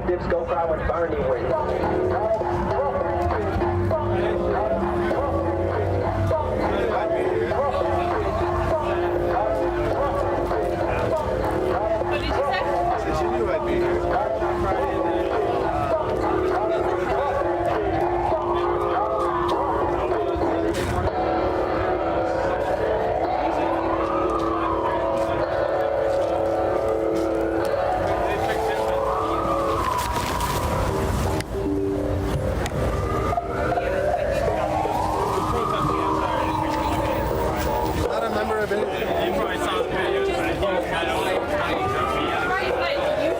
Dips go cry when Barney wins. What did you say? I said she knew I'd be here. Not a member of anything. You probably saw the videos, but I think I don't know how you took me out. Right, but you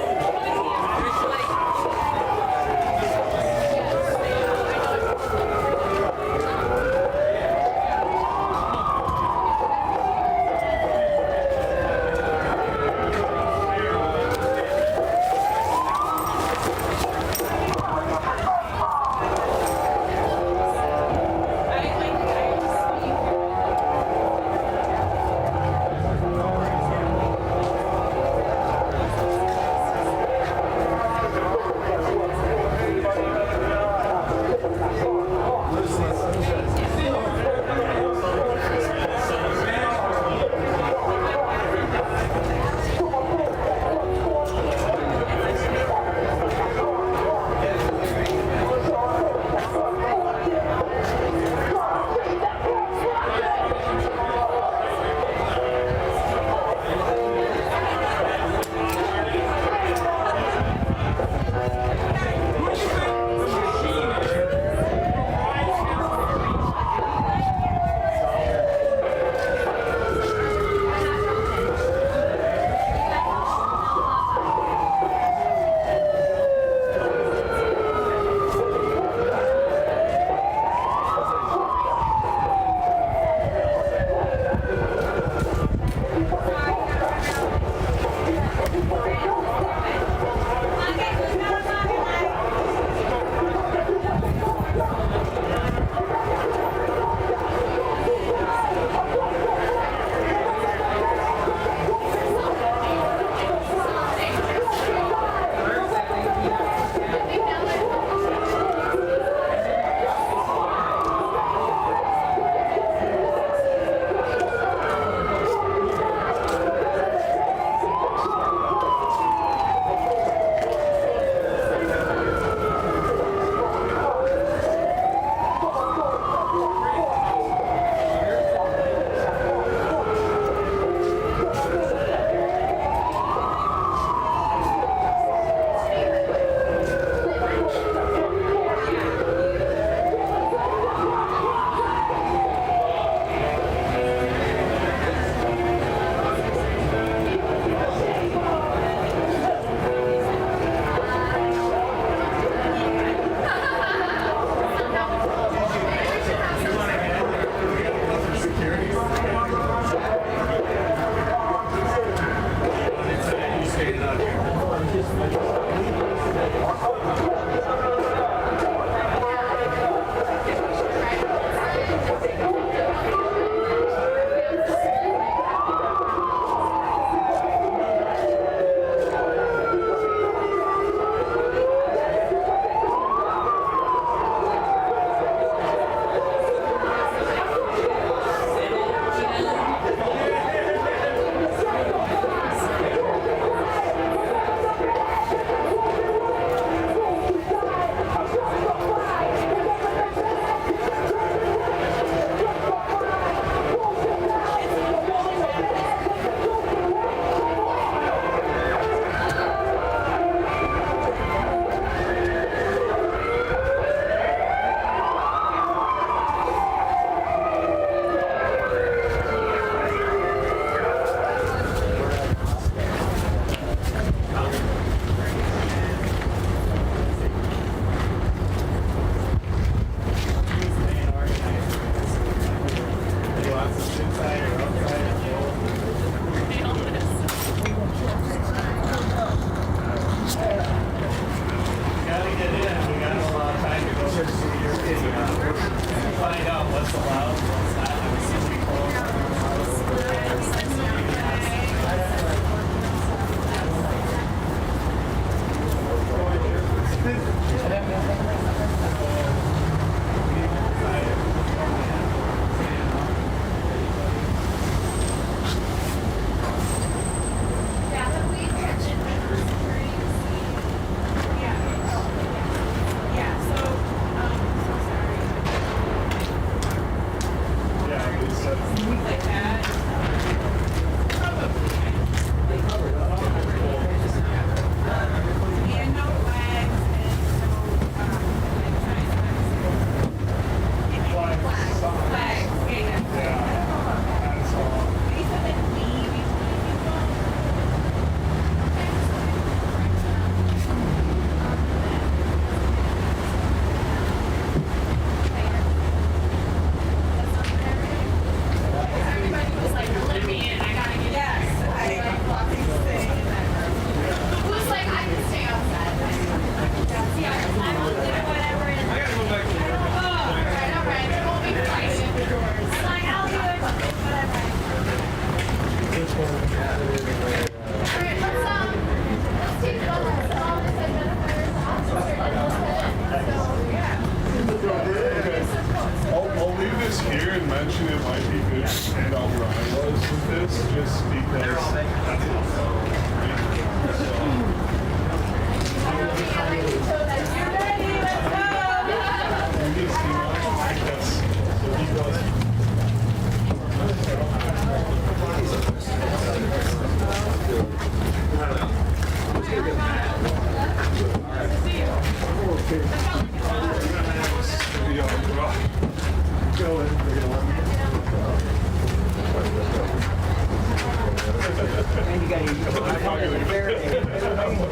I'll leave this here and mention it might be good to stand out where I was with this, just because that's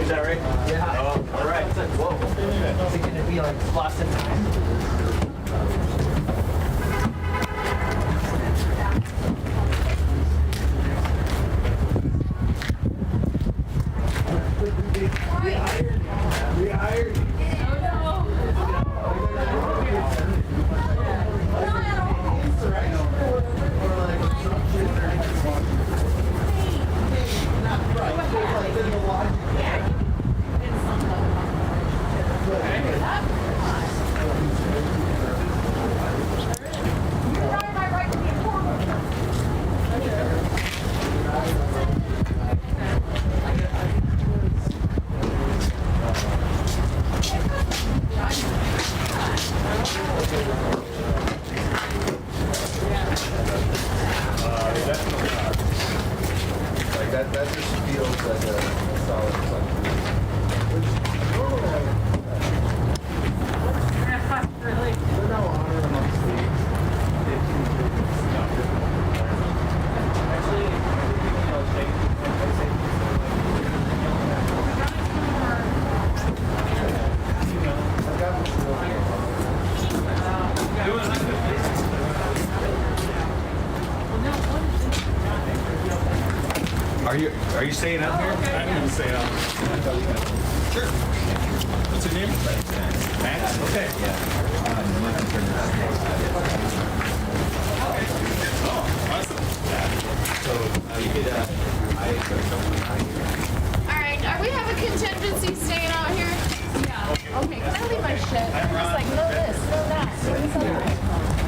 Is that right? Yeah. Oh, all right. Whoa. Is it going to be like lost in time? That just feels like a solid something. Which normally Really? there's no honor amongst the 15 Actually, I've got this Are you staying out here? I'm gonna say Sure. What's your name? Max. Okay. Oh, awesome. So you could. All right, we have a contingency staying out here? Yeah. Okay, can I leave my shit? I'm just like, no this, no that, no this other.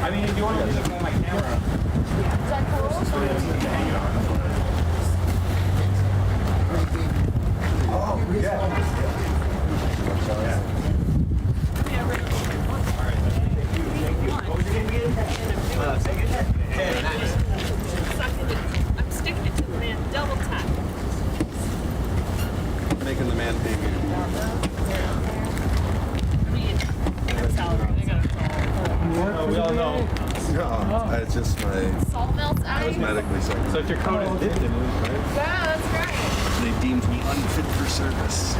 I mean, if you want to look at my camera. Is that cool? Oh, yeah. I'm sticking it to the man double time. Making the man bigger. I mean, I'm salary. They got a We all know. No, it's just my Salt melts out. medically sick. So if your code is dipped in it, right? Yeah, that's great. They deemed me unfit for service.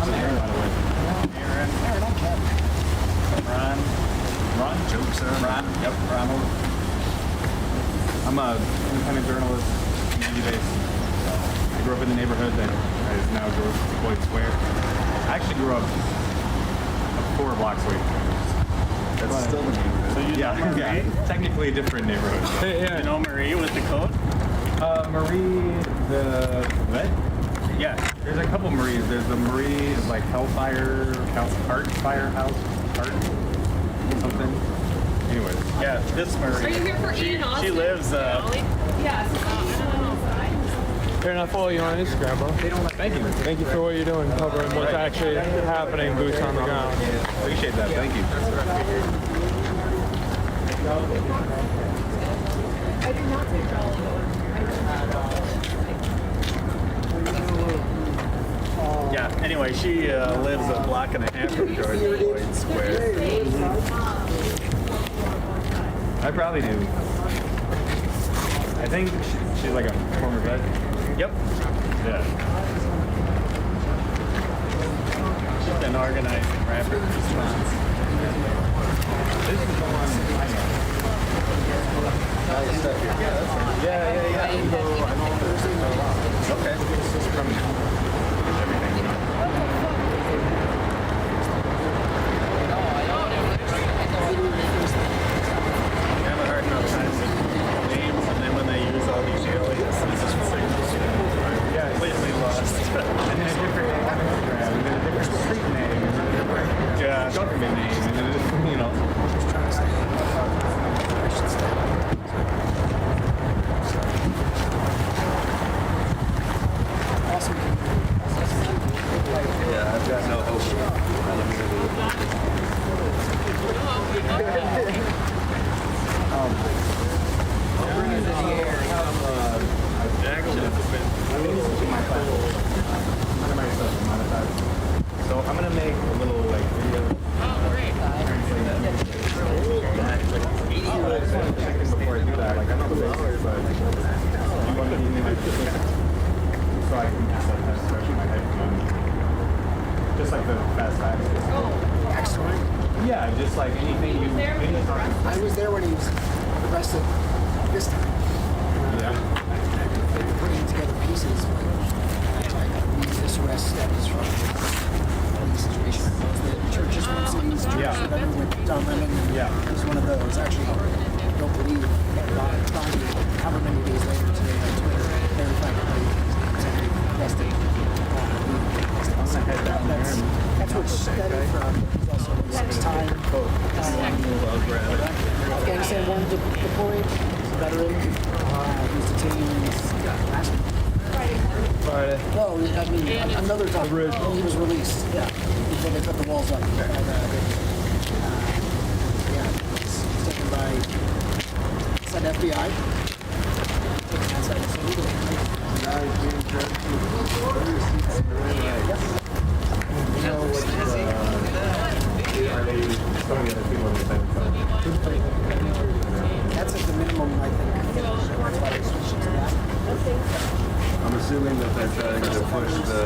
I'm Aaron, by the way. Aaron. Ron. Jokes on Ron. Yep, Ronald. I'm a independent journalist, community-based. I grew up in the neighborhood that is now George Floyd Square. I actually grew up 4 blocks away from it. That's still the neighborhood. So yeah, technically a different neighborhood. You know Marie with the code? Marie, the vet? Yeah, there's a couple Maries. There's the Marie, like Hellfire, Firehouse, Heart, something. Anyways, yeah, this Marie. Are you here for Ian Austin? She lives. Yes. They're not following you on Instagram, bro. They don't. Thank you. Thank you for what you're doing, covering what's actually happening, boots on the ground. Appreciate that. Thank you. I do not take Raleigh. Yeah. Anyway, she lives a block and a half from George Floyd Square. I probably do. I think she's like a former vet. Yep. Yeah. She's been organizing rapid response. This is the one I know. Yeah. Okay. From everything. I have a hard enough time with names, and then when they use all these aliases, yeah, completely lost. And then a different name on Instagram, and then a different street name, and then a different government name, and then a different, you know. Yeah, I've got no hope. So I'm gonna make a little like video. Before I do that, like I know the basics, but you want to give me like so I can just like have stretch my head from just like the fast facts. Backstory? Yeah, just like anything you. I was there when he was arrested this time. Yeah. Putting together pieces. Like, this arrest stems from the situation. The churches were cities, Yeah. whatever, with Don Lemon. Yeah. It was one of those. Actually, I don't believe however many days later today on Twitter, verified that he was arrested. That's what stemmed from. He's also a 6-time Afghanistan war deployed, veteran. He was detained last Friday. well, I mean, another time. He was released. Yeah. Before they put the walls up. Yeah. He's taken by said FBI. Taken outside the city. Now he's being transferred You know what? Are they some of the other people in the same time? That's at the minimum, I think. That's why they switched to that. I'm assuming that they're trying to push the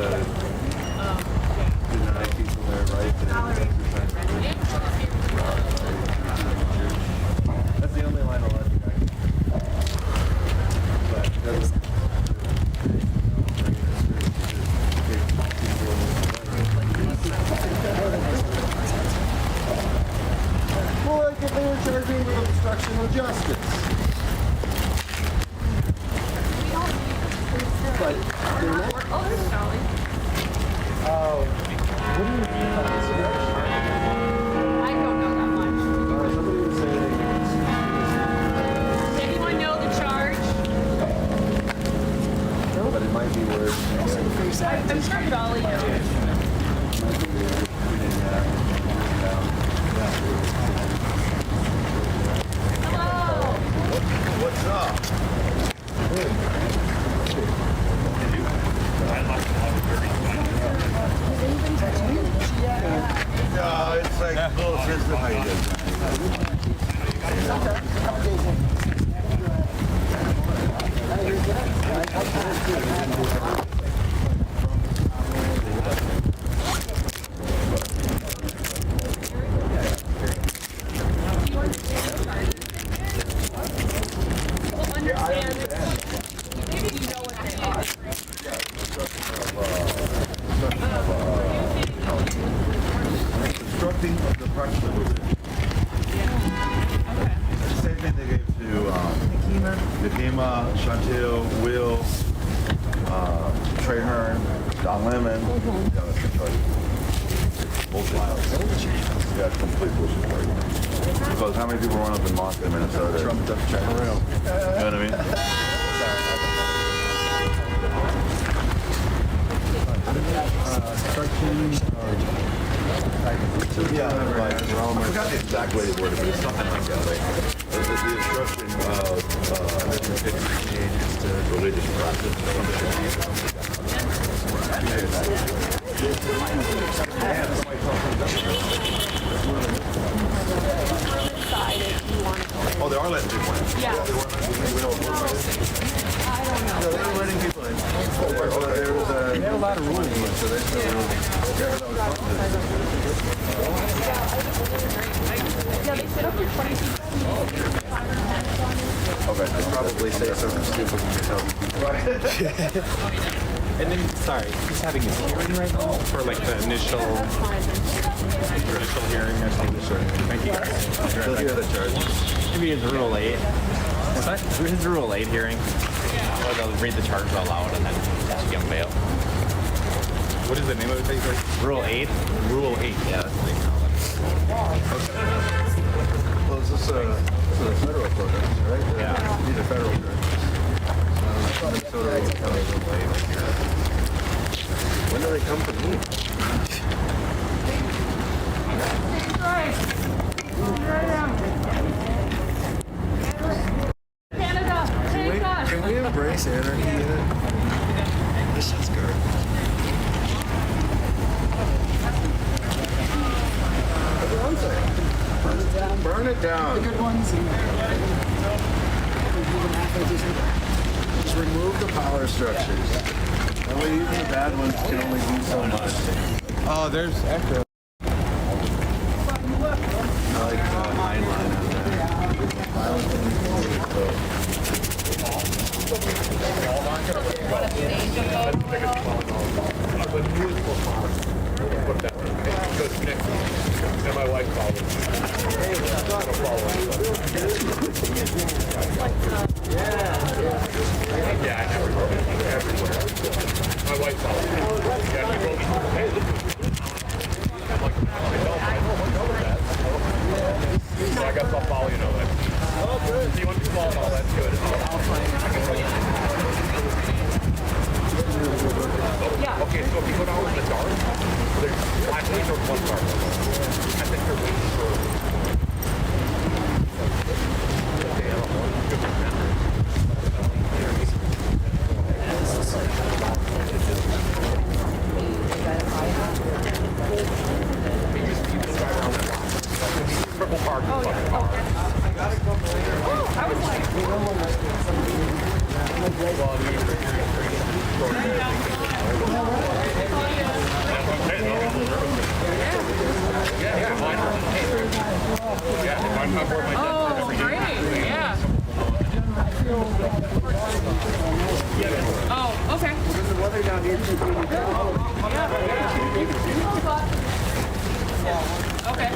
deny people their right to exercise religion. That's the only line of logic I can. But it doesn't. Well, like if they were charging with obstruction of justice. But they're not. Oh, wouldn't it be consideration? I don't know that much. Somebody was saying. Does anyone know the charge? No, but it might be worth. I'm sure Dolly knows. Hello. What's up? No, it's like bullshit. How you doing? We'll understand. Maybe you know what they are. Obstructing of the practical. It's the same thing they gave to Yakima, Chantel, Will, Trey Hearn, on lemon. Yeah, that's good choice. Bullshit. Yeah, it's complete bullshit. Because how many people run up in Moscow, Minnesota? Trump duck check. You know what I mean? Yeah, like, I forgot the exact way to word it, but it's something like that. Like, the instruction of religious practice. Oh, they are letting people in? Yeah. I don't know. They're letting people in. They have a lot of rules, so they Yeah, they sit up for 20 people. Okay, I'd probably say something stupid to And then, sorry, he's having his hearing right now for like the initial hearing or something. Sure. Thank you guys. They'll hear the charges. Maybe his Rule 8. What's that? His Rule 8 hearing. Or they'll read the charges out loud and then just give him bail. What is the name of it that you said? Rule 8? Rule 8, yeah, that's what they call it. Well, is this a federal program, right? Yeah. These are federal charges. Minnesota County will pay right here. When do they come to me? Canada, take us. Can we embrace anarchy yet? This shit's good. Burn it down. The good ones and Just remove the power structures. That way even the bad ones can only do so much. Oh, there's echo. I like the line on there. Violent And my wife Yeah, I never go everywhere. My wife follows me. Yeah, she wrote me, hey, I'm like, I know that. So I guess I'll follow you know that. Oh, good. So you want to follow all that's good. Yeah. Okay, so if you go down in the dark, there's I think there's one dark. I think they're waiting for triple park. Oh, yeah. I was like, oh, great. Yeah. Oh, okay. Okay.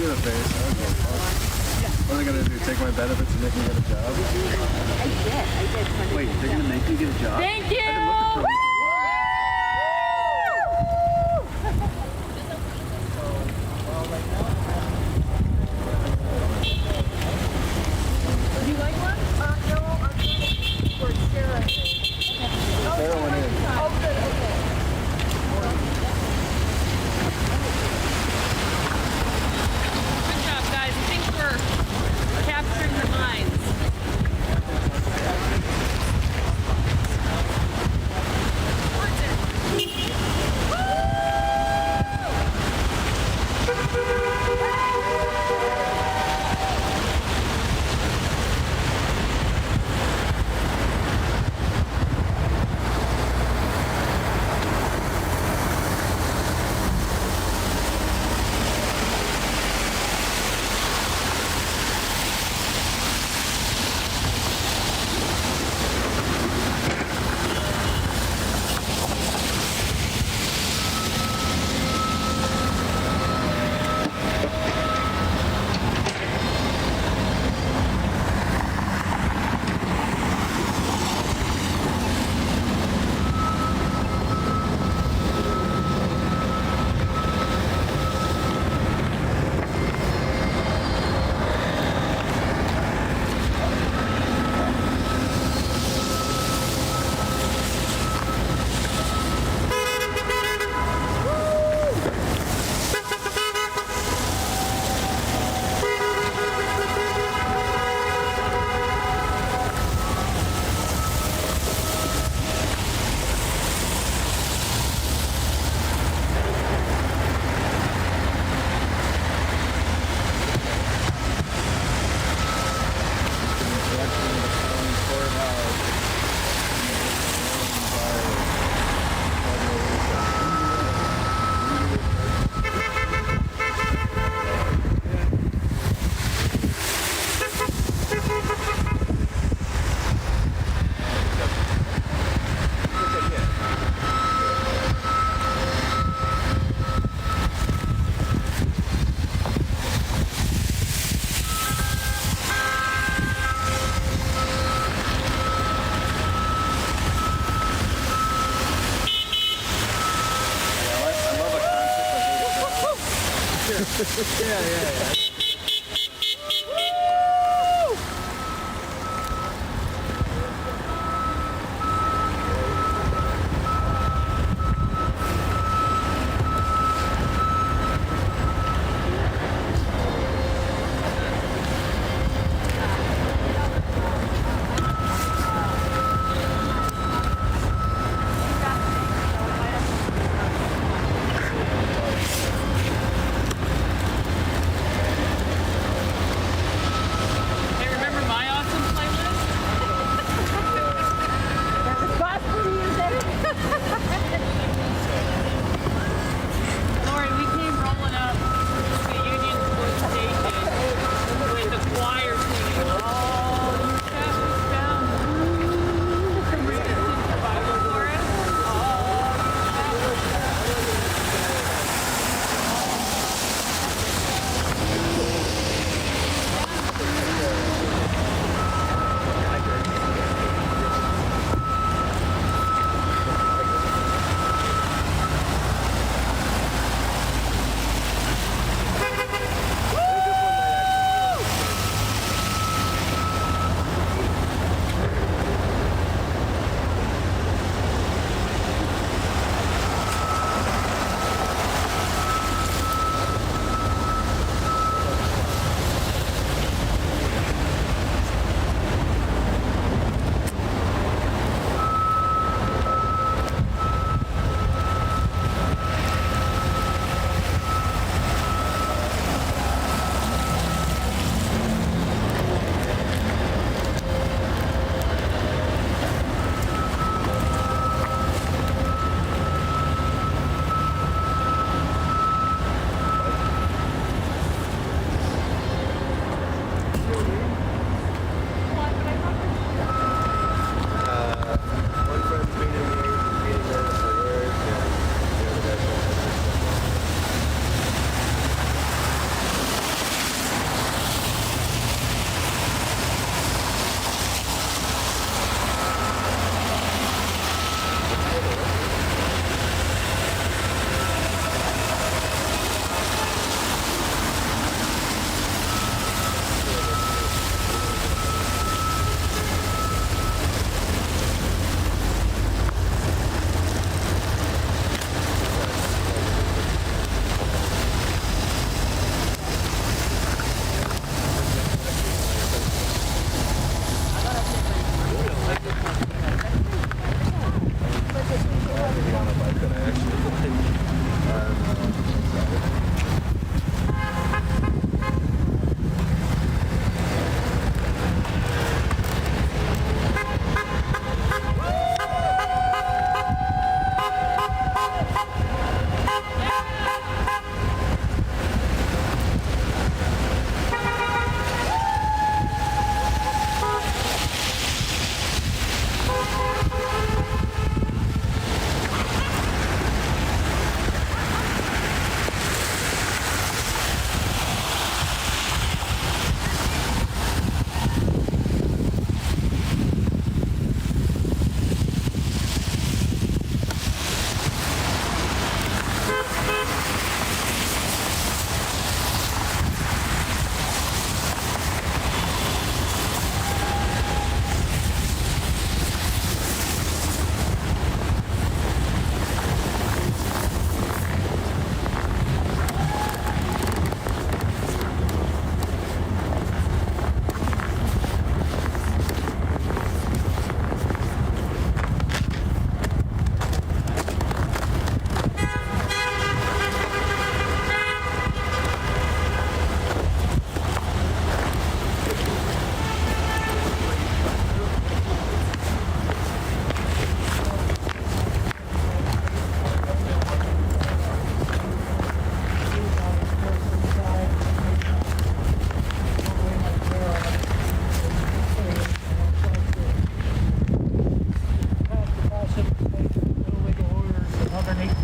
do the face. I don't give a fuck. What are they gonna do? Take my benefits and make me get a job? I did. Wait, they're gonna make me get a job? Thank you. Do you like one? No, I'm trying for Sarah. Sarah went in. Oh, good. Okay. Good job, guys. I think we're capturing the minds. Yeah.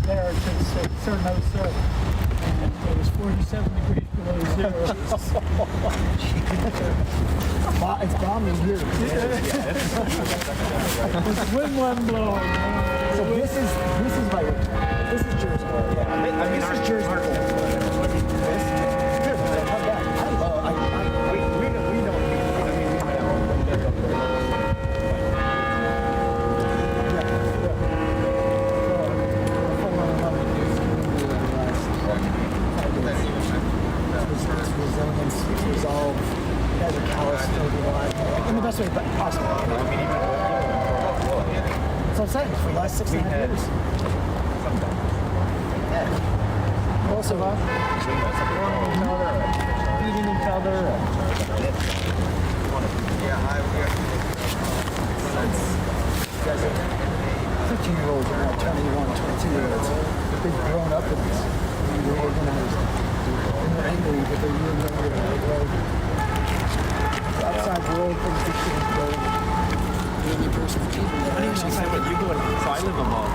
there to Sir No Sir. And it was 47 degrees below zero. It's bombing here. It's wind blowing. So this is my this is Jersey. This is Jersey. In the best way possible. So I'm saying, for the last 6.5 years. Also, eating each other. 15-year-olds are now 21, 22-year-olds. They've grown up in this. They're organized. And they're angry, but they're even younger. Outside world, things that shouldn't go. The only person for people that actually say what you go in. So I live in Mall.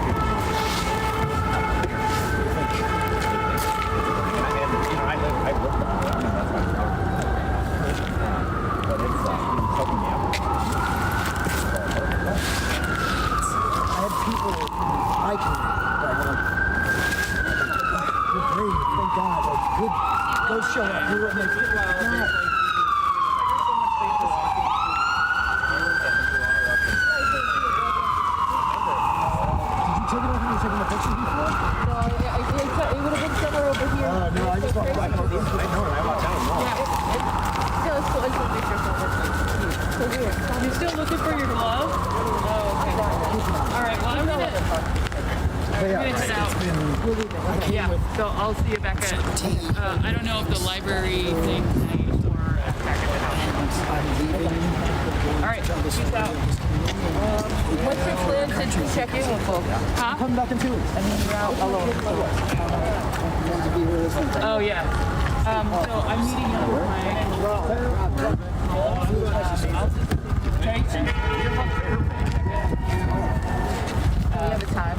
I live down there. That's my favorite. But it's helping me out. I had people I can that were like, you're great, thank God, like, good, go show up. You're like, God. You're still looking for your glove? Oh, okay. All right, well, I'm gonna head out. Yeah, so I'll see you back at, I don't know if the library thing tonight or back at the house. All right, peace out. What's your plan to check in with folks? Huh? Come back in 2 weeks. And then you're out alone. Oh, yeah. So I'm meeting up with my... We have a time.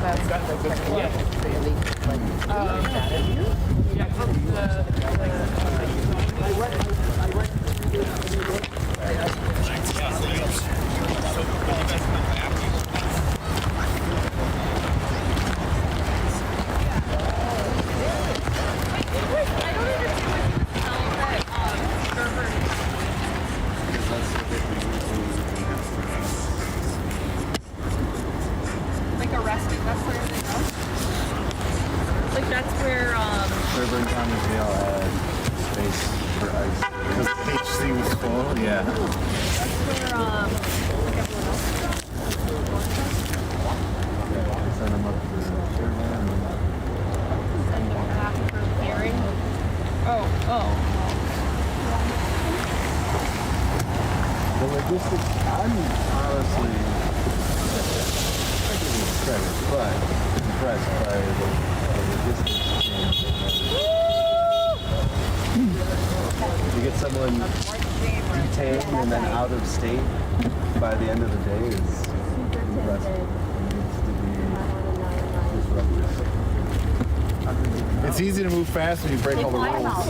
Like a rescue, that's where they go? Like that's where, River and County Jail had space for ice. Because HC was full, yeah. that's where, like everyone else goes. Send them up to Sherman. Send them back for hearing. Oh. The logistics, I'm honestly, I give you credit, but impressed by the logistics change. To get someone detained and then out of state by the end of the day is impressive. It needs to be disruptive. It's easy to move fast when you break all the rules.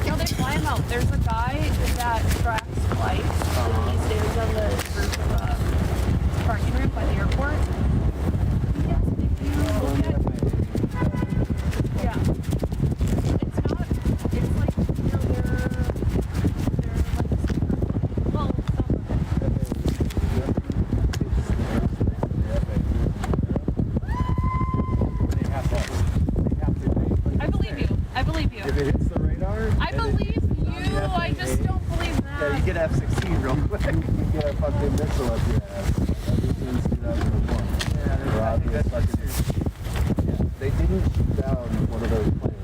No, they fly him out. There's a guy that tracks flights. He stays on the roof of a parking ramp by the airport. Yes, if you look at... Yeah. It's not... It's like, you know, they're like... Well, some of it. I believe you. If it hits the radar, I believe you. I just don't believe that. yeah, you get F-16 real quick. You get a fucking missile up your ass. Everything's 2001. Yeah, they didn't shoot down one of those planes.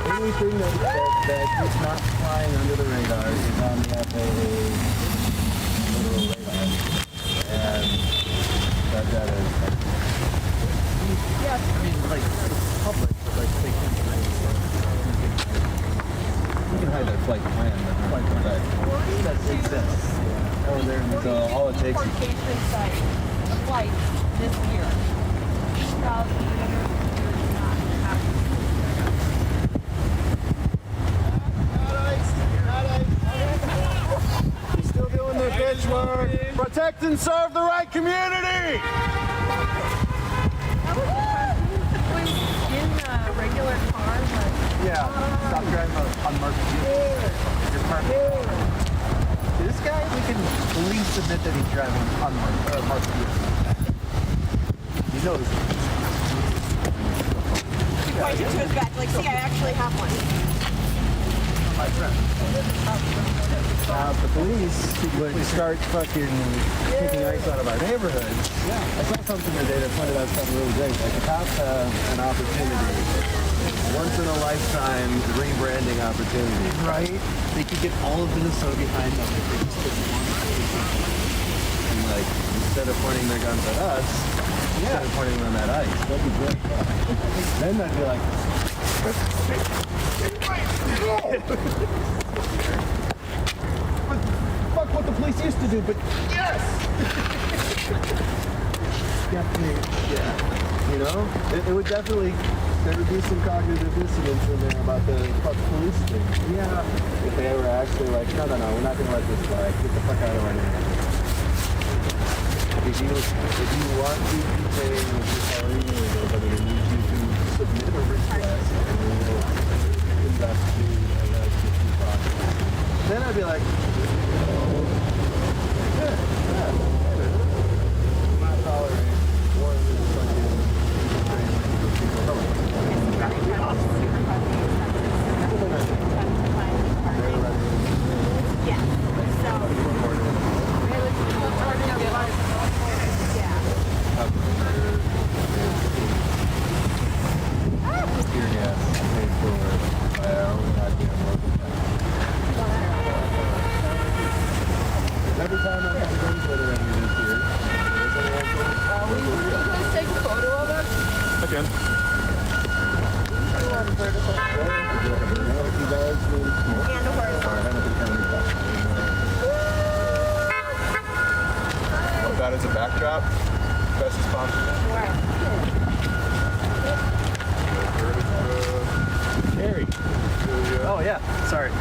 Anything that is not flying under the radar is on the FAA literal radar. And that is... Yes. I mean, like, it's public, but like, they can't hide stuff. You can hide their flight plan, but flight plan that exists. Oh, there. So all it takes is... Deportation site. flights this year. 2,000. Still doing their bitch work. Protect and serve the right community. In a regular car, but Yeah. Stop driving unmarked vehicles. Your car. This guy, we can at least admit that he's driving unmarked or marked vehicles. He knows. He pointed to his badge, like, see, I actually have one. My friend. The police would start fucking kicking ice out of our neighborhood. Yeah. I saw something today that pointed out something really great. Like the cops have an opportunity, once in a lifetime rebranding opportunity. Right? They could get all of Minnesota behind them if they just did one thing. And like, instead of pointing their guns at us, instead of pointing them at ice. That'd be great. Then I'd be like, fuck what the police used to do, but yes! Yeah. You know? It would definitely, there would be some cognitive dissonance in there about the fuck police thing. Yeah. If they were actually like, no, we're not gonna let this slide. Get the fuck out of our neighborhood. If you want to be paying with your salary, nobody needs you to submit a request and we will investigate and that's the due process. Then I'd be like, not tolerate one of these fucking Yeah. So, tear gas paid for by our own goddamn local town. Every time I have a gun photo of you this year, we were going to take a photo of it. Again. and a horizontal. Want that as a backdrop? Best as possible. Harry. Oh yeah, sorry.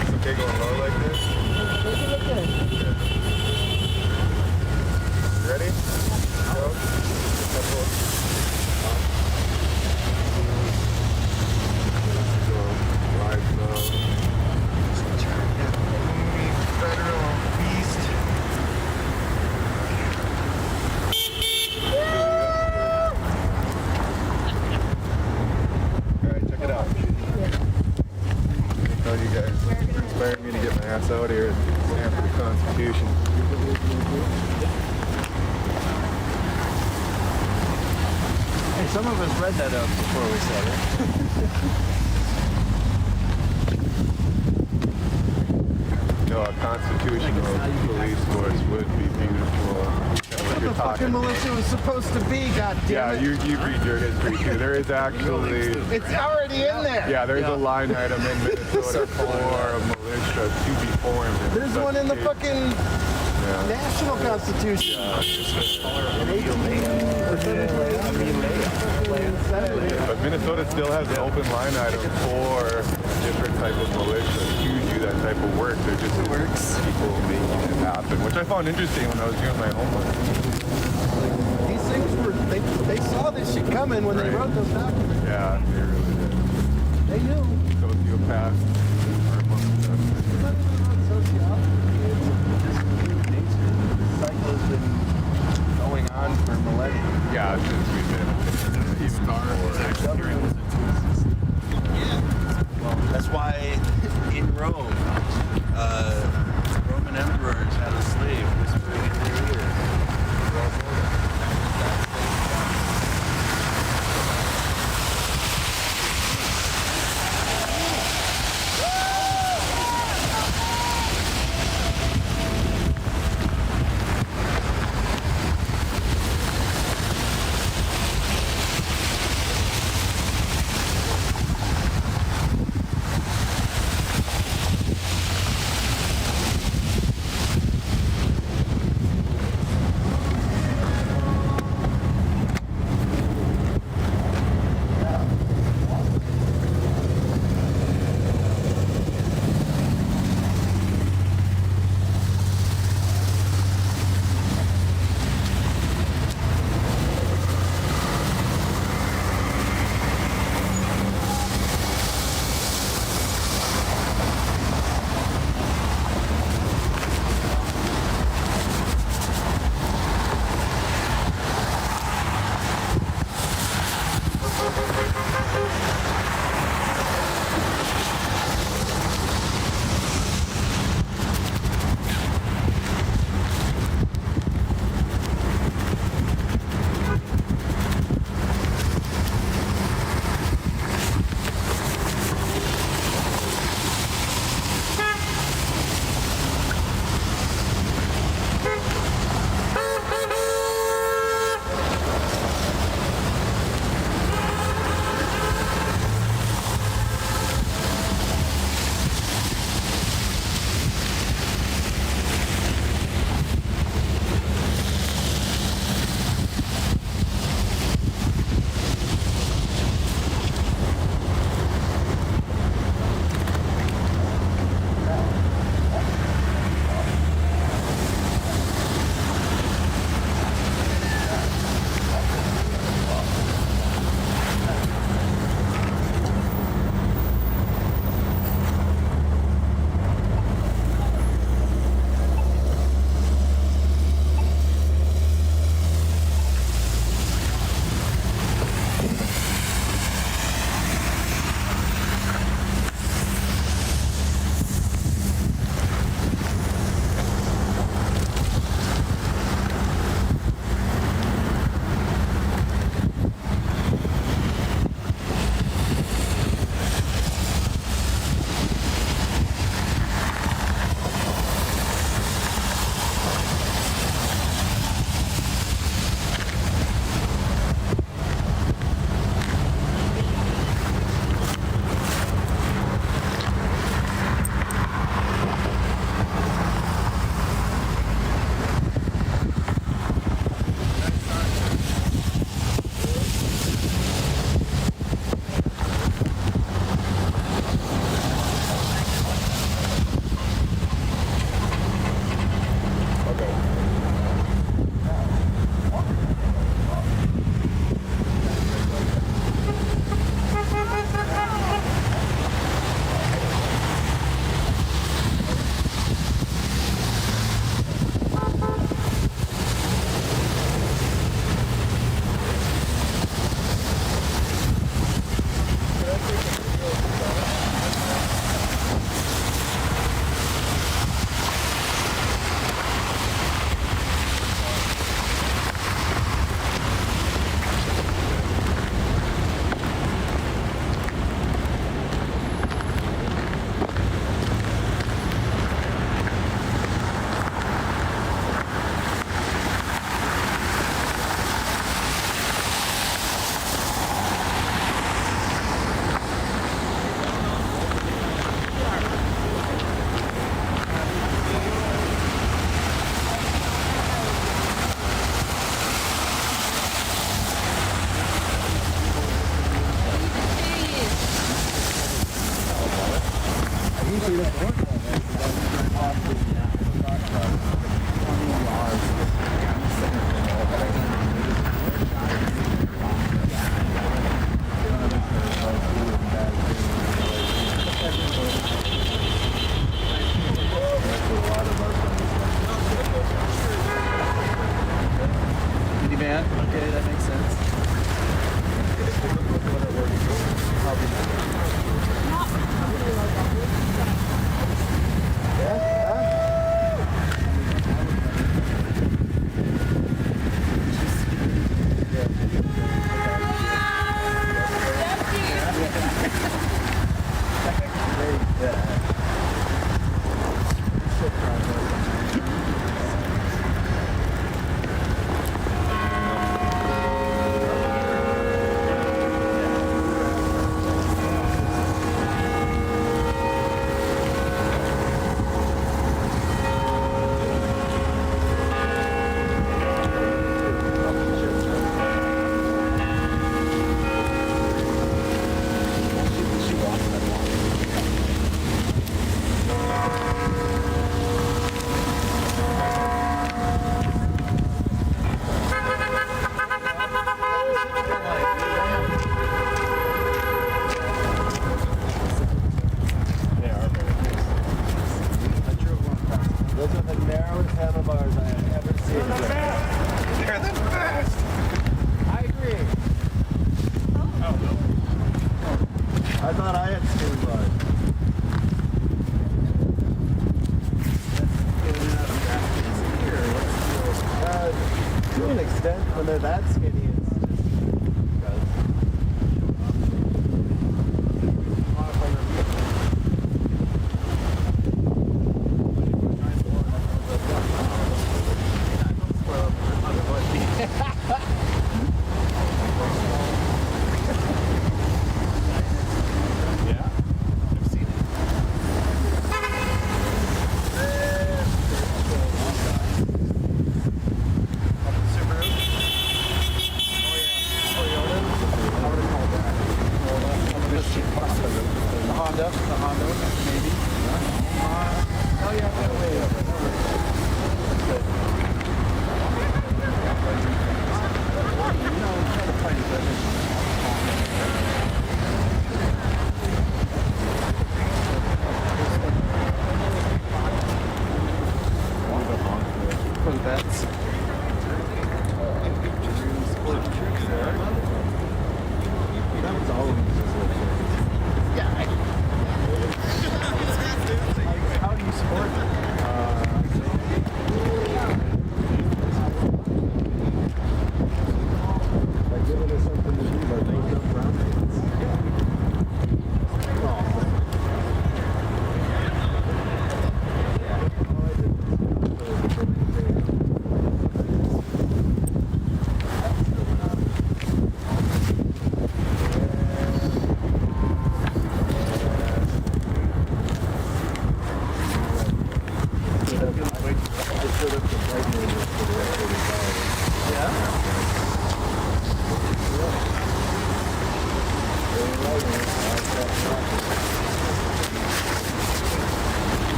It's okay going low like this? You ready? Go. Couple. Go. Wide low. Federal beast. Alright, check it out. Oh, you guys inspired me to get my ass out here and stand for the Constitution. Hey, some of us read that up before we said it. No, a constitutional police force would be beautiful. What the fucking militia was supposed to be, goddammit. Yeah, you read your history too. There is actually, It's already in there. yeah, there's a line item in Minnesota for a militia to be formed. There's one in the fucking Yeah. national constitution. But Minnesota still has an open line item for different type of militia to do that type of work. They're just people making it happen, which I found interesting when I was doing my homework. These things were, they saw this shit coming when they Right. wrote those documents. Yeah, they really did. They knew. Sociopaths are amongst us. It's not even about sociology. It's just human nature. This cycle has been going on for millennia. Yeah, since we've been even before. Well, that's why in Rome, Roman emperors had a slave whispering in their ear. Minivan? Okay, that makes sense. Those are the narrowest handlebars I have ever seen. They're the best! I agree. I thought I had skinny bars. To an extent, when they're that skinny, it's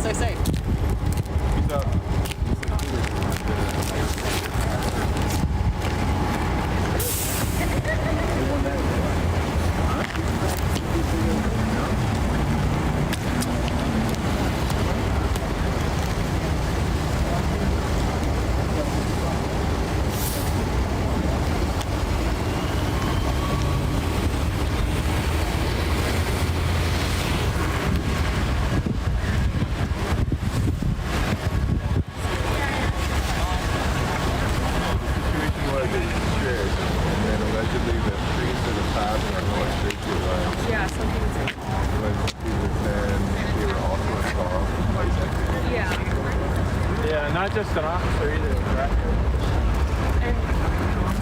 so safe. Peace out. Yeah, something's Yeah, not just an officer either. Right? and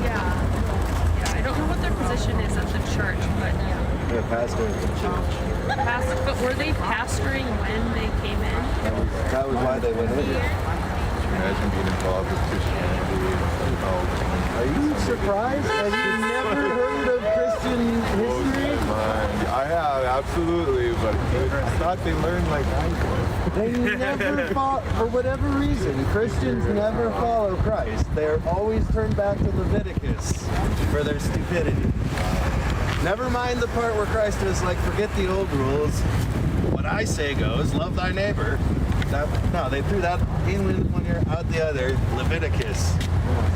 yeah, I don't know what their position is at the church, but yeah. The pastor of the church. But were they pastoring when they came in? That was why they went in. Imagine being involved with Christianity and Are you surprised? Have you never heard of Christian history? I have, absolutely, but it's not they learn like I did. They never follow, for whatever reason, Christians never follow Christ. They're always turned back to Leviticus for their stupidity. Never mind the part where Christ is like, forget the old rules. What I say goes, love thy neighbor. No, they threw that in one ear, out the other. Leviticus.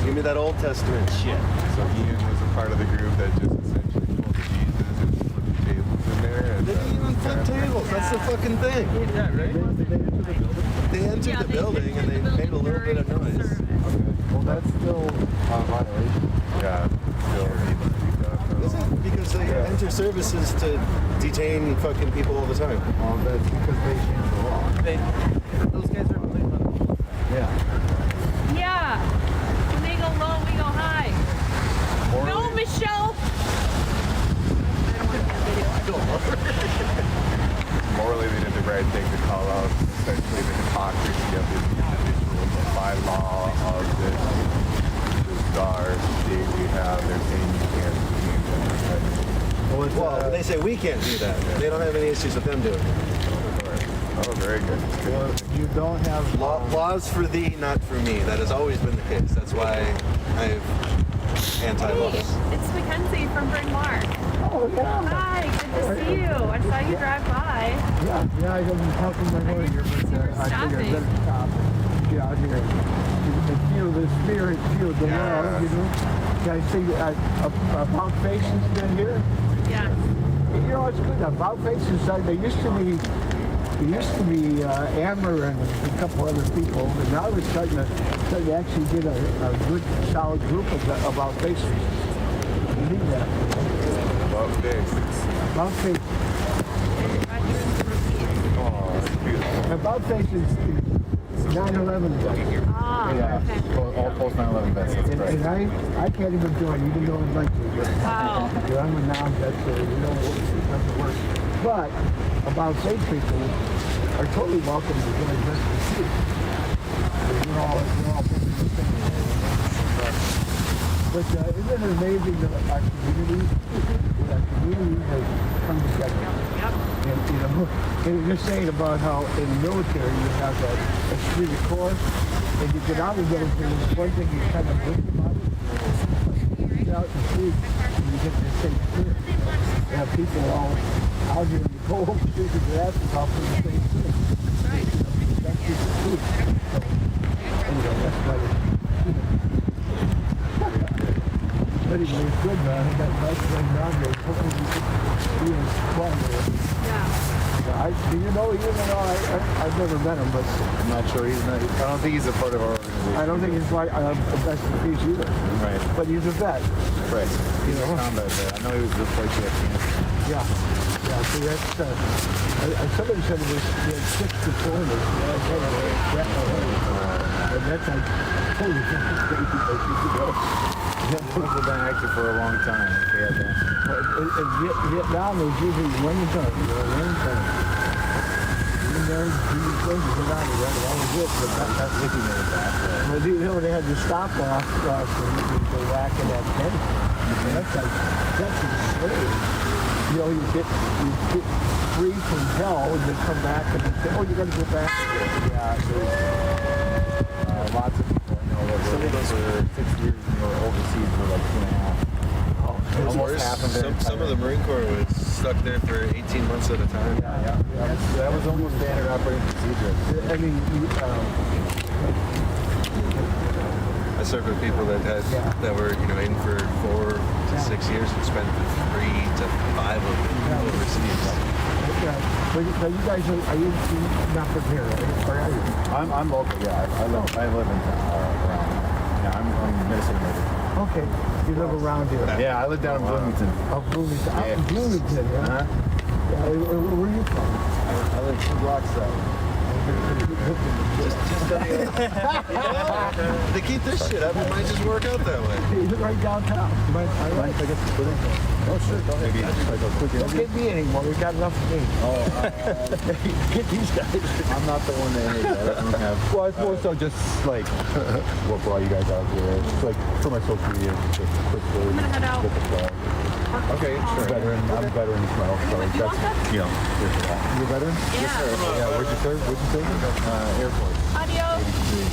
Give me that Old Testament shit. So Ian was a part of the group that just essentially pulled the Jesus and flipped the tables in there. And They didn't even flip tables. That's the fucking thing. Yeah, right? They entered the building and they made a little bit of noise. well, that's still violation. Yeah, still needs to be done. Is it? Because they enter services to detain fucking people all the time. Well, that's because they changed the law. Those guys are Yeah. Yeah. When they go low, we go high. No, Michelle. Morally, they did the right thing to call out essentially the hypocrisy of these individuals. But by law of this bizarre state we have, they're saying you can't do that. Well, they say we can't do that. They don't have any issues with them doing it. Oh, very good. Well, you don't have laws for thee, not for me. That has always been the case. That's why I have anti-laws. Hey, it's Mackenzie from Bryn Mawr. Oh, yeah. Hi, good to see you. I saw you drive by. Yeah, I was talking to my lawyer, but I figured I better stop and get out here and feel the spirit, feel the love, you know. Can I see About Faces been here? Yeah. You know, it's good. About Faces, there used to be Amber and a couple other people, but now we're starting to actually get a good, solid group of About Faces. We need that. About this. About Faces. Oh, it's beautiful. About Faces is 9/11 event. Ah, Yeah, okay. all post 9/11 bets. That's great. And I can't even join, even though I'd like to. Wow. Because I'm a non-vet, so it doesn't work. But About Face people are totally welcome to join just to see. We're all But isn't it amazing that our community has come together? Yep. And you know, and you're just saying about how in the military you have that esprit de corps, and you get out of the military, and one thing you kind of think about it, you get out in the street, and you get the same spirit. You have people all out here in the cold, shaking their asses off for the same thing. That's right. That's just the truth. So, anyway, that's why anyway, it's good, man. I got nice thing down there. Hopefully you can be in quiet there. Yeah. Do you know, even though I've never met him, but I'm not sure he's not. I don't think he's a part of our organization. I don't think he's like the best of peace either. Right. But he's a vet. Right. He's You know? a combat vet. I know he was deployed to Afghanistan. Yeah. Yeah, see, that's, somebody said it was, he had 6 deployments. And that's like, holy fucking crazy place you could go. People have been active for a long time. They had that. In Vietnam, it was usually one time, one time. Even there, you things to get out of there, that was it. But that's If he made it back. well, you know, they had to stop off for Iraq and Afghanistan. That's insane. you know, you get free from hell and then come back and then say, oh, you're gonna go back. Yeah, there's lots of people I know that were for 6 years and they were overseas for like 2.5. Almost half of it. Some of the Marine Corps was stuck there for 18 months at a time. Yeah. That was almost standard operating procedure. I mean, I served with people that were in for 4 to 6 years and spent 3 to 5 of them overseas. But you guys are you not from here, right? Or are you? I'm local. Yeah, I live in around. Yeah, I'm Minnesota native. Okay, you live around here. Yeah, I live down in Bloomington. Oh, Bloomington. Out in Bloomington, yeah. Uh-huh. Yeah, where are you from? I live 2 blocks south. They keep this shit up. It might just work out that way. You're right downtown. You mind if I get the footing? Oh, sure. Go ahead. Maybe like a quick Don't get me anymore. We've got enough of me. Oh, Get these guys. I'm not the one that hate that. I don't have. Well, it's more so just like what brought you guys out here. It's like for my social media, just quick story. I'm gonna head out. Get the flag. Okay, sure. I'm a veteran as well, so that's here's that. You're a veteran? Yeah. Yes, sir. Yeah. Where'd you serve? Air Force. Adios. 83.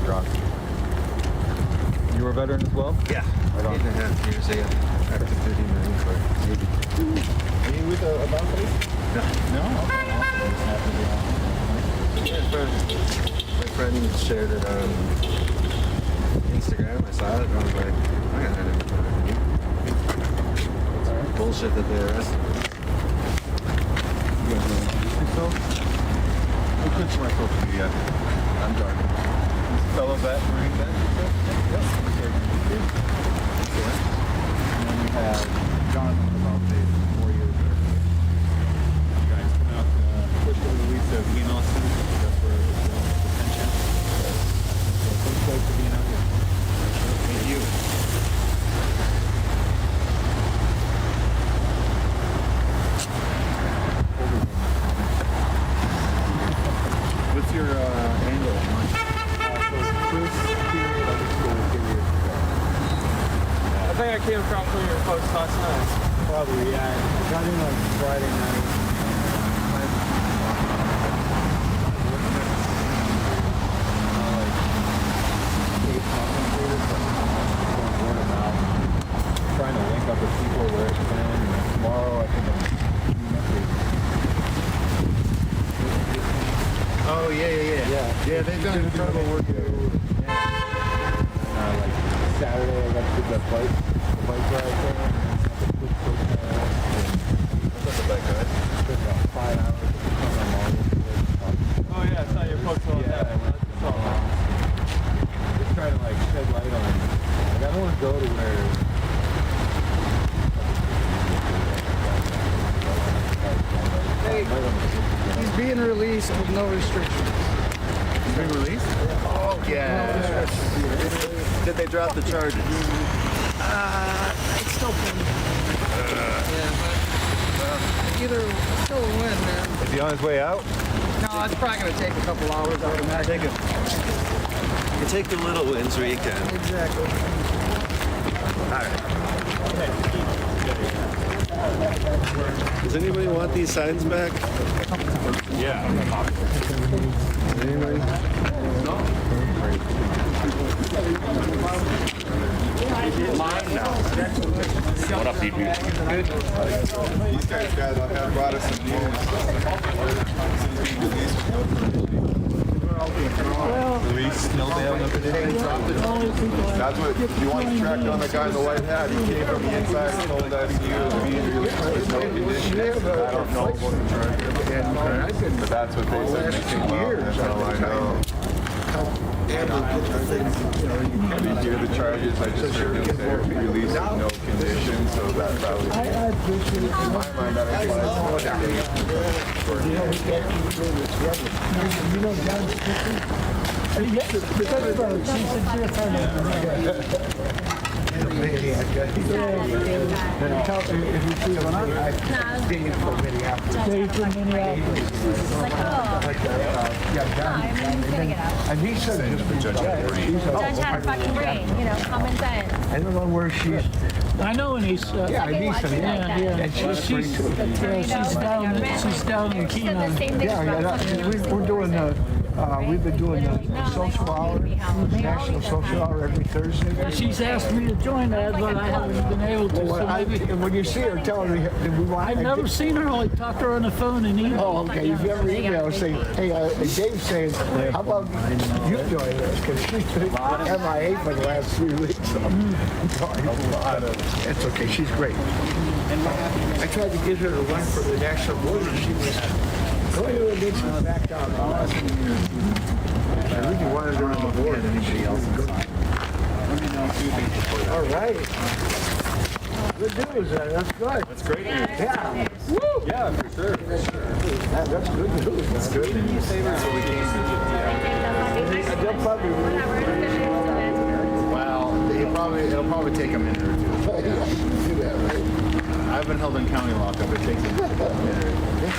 Drunk. You were a veteran as well? Yeah. 8.5 years active duty Marine Corps. Are you with a company? No. No? Okay. My friend shared it on Instagram. I saw it and I was like, I gotta head in. Bullshit that they arrested me. You guys want to introduce yourself? I'll put you my social media. I'm Dark. Fellow vet, Marine vet. Yep. And then we have John about 4 years ago. You guys come out push the release of Ian Austin. That's for detention. So thanks guys for being out here. Thank you. What's your handle? I think I came across one of your posts last night. Probably, yeah. I got in like Friday night. Trying to link up with people where it's been. And tomorrow, I think Oh, yeah. Yeah, they've done incredible work there. Yeah. And, like Saturday, I got to do the bike ride there. What's up with that guy? It's been about 5 hours. Oh yeah, I saw your post on that. Just trying to like shed light on. Like I don't want to go to where. He's being released with no restrictions. He's been released? Oh, yeah. Did they drop the charges? It's still pending. Either still a win, man. Is he on his way out? No, it's probably going to take a couple hours, I would imagine. You take the little wins where you can. Exactly. All right. Does anybody want these signs back? Yeah. Anybody? What up, DP? Good. These guys have brought us some Release, no bail, no anything. That's what, if you want to track down the guy in the white hat, he came from the inside and told us he was being released with no conditions. I don't know what the charge is, but that's what they said. They came out, that's all I know. I didn't hear the charges, I just heard them say release with no conditions, so that probably, in my mind, that implies You know John if you see him, I from Minneapolis. He's from Minneapolis. Like, oh. Yeah, John. I mean, he's gonna get out. And he said just Judge had a brain. Judge had a fucking brain, you know, common sense. I don't know where she's. I know Anissa. Yeah, Fucking watch Anissa. it like Yeah, that. yeah. And she's She's down in She said the Keenan. same thing Yeah, about we're doing we've been doing the social hour, national social hour every Thursday. She's asked me to join that, but I haven't been able to. So maybe And when you see her, tell her we want. I've never seen her. I talked to her on the phone and email. Oh, okay. If you ever email, say, hey, Dave's saying, how about you join us? Because she's been MIA for the last 3 weeks. It's okay. She's great. I tried to get her to run for the national board, and she was going to get she back down. I really wanted her on the board. All right. Good news. That's good. That's great news. Yeah. Woo! Yeah, for sure. That's good news. That's good news. Well, it'll probably take a minute or two. I've been held in county lockup. It takes a minute.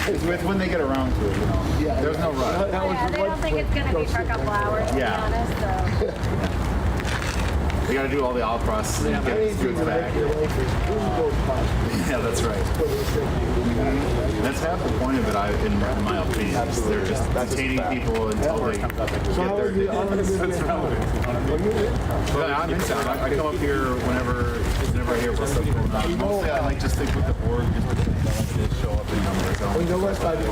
It's when they get around to it, you know. Yeah, there's no rush. Yeah, they don't think it's gonna be for a couple hours, to be Yeah. honest, so. They got to do all the all processing, get the goods back. Yeah, that's right. That's half the point of it, in my opinion. They're just detaining people until they get their. That's relevant. Well, I'm in town. I come up here whenever I hear what's going on. Mostly I like just stick with the board, just show up in numbers. Well, you know what? On at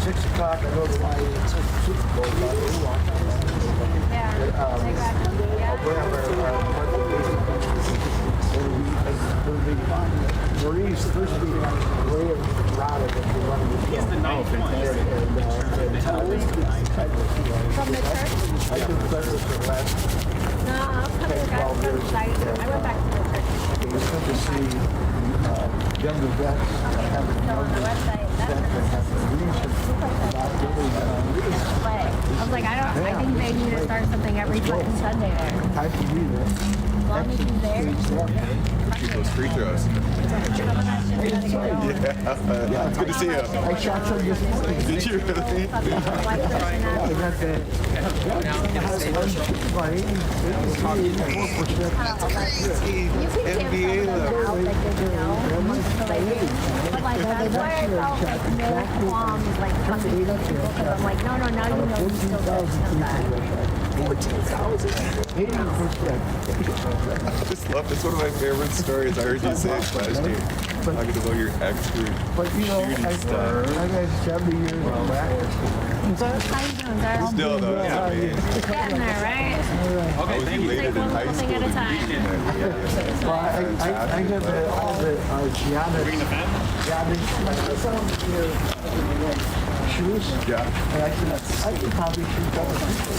6 o'clock, I go to my Super Bowl. Marie's first meeting on the way of Rada that we're running the show. From the church? I did service for the last No, I'll come to the guys from the site. I went back to the church. it was good to see younger vets having So on the website, that's I was like, I think they need to start something every fucking Sunday there. time to be there. As long as he's there. Shoot those free throws. Yeah, it's good to see you. I shot some this morning. Did you really? I got the about 84%. That's crazy. NBA though. But like that's why I felt like no qualms like fucking people because I'm like, no, now you know you still get some back. 14,000. 80%. I just love it's one of my favorite stories. I heard you say it last year. Talking about your expert But you know, I've had 70 years of practice. How you doing, guys? still though. It's amazing. Getting there, right? I was elated in high school. Something at a time. Well, I got all the shoes. Yeah. And I said, I could probably shoot other people.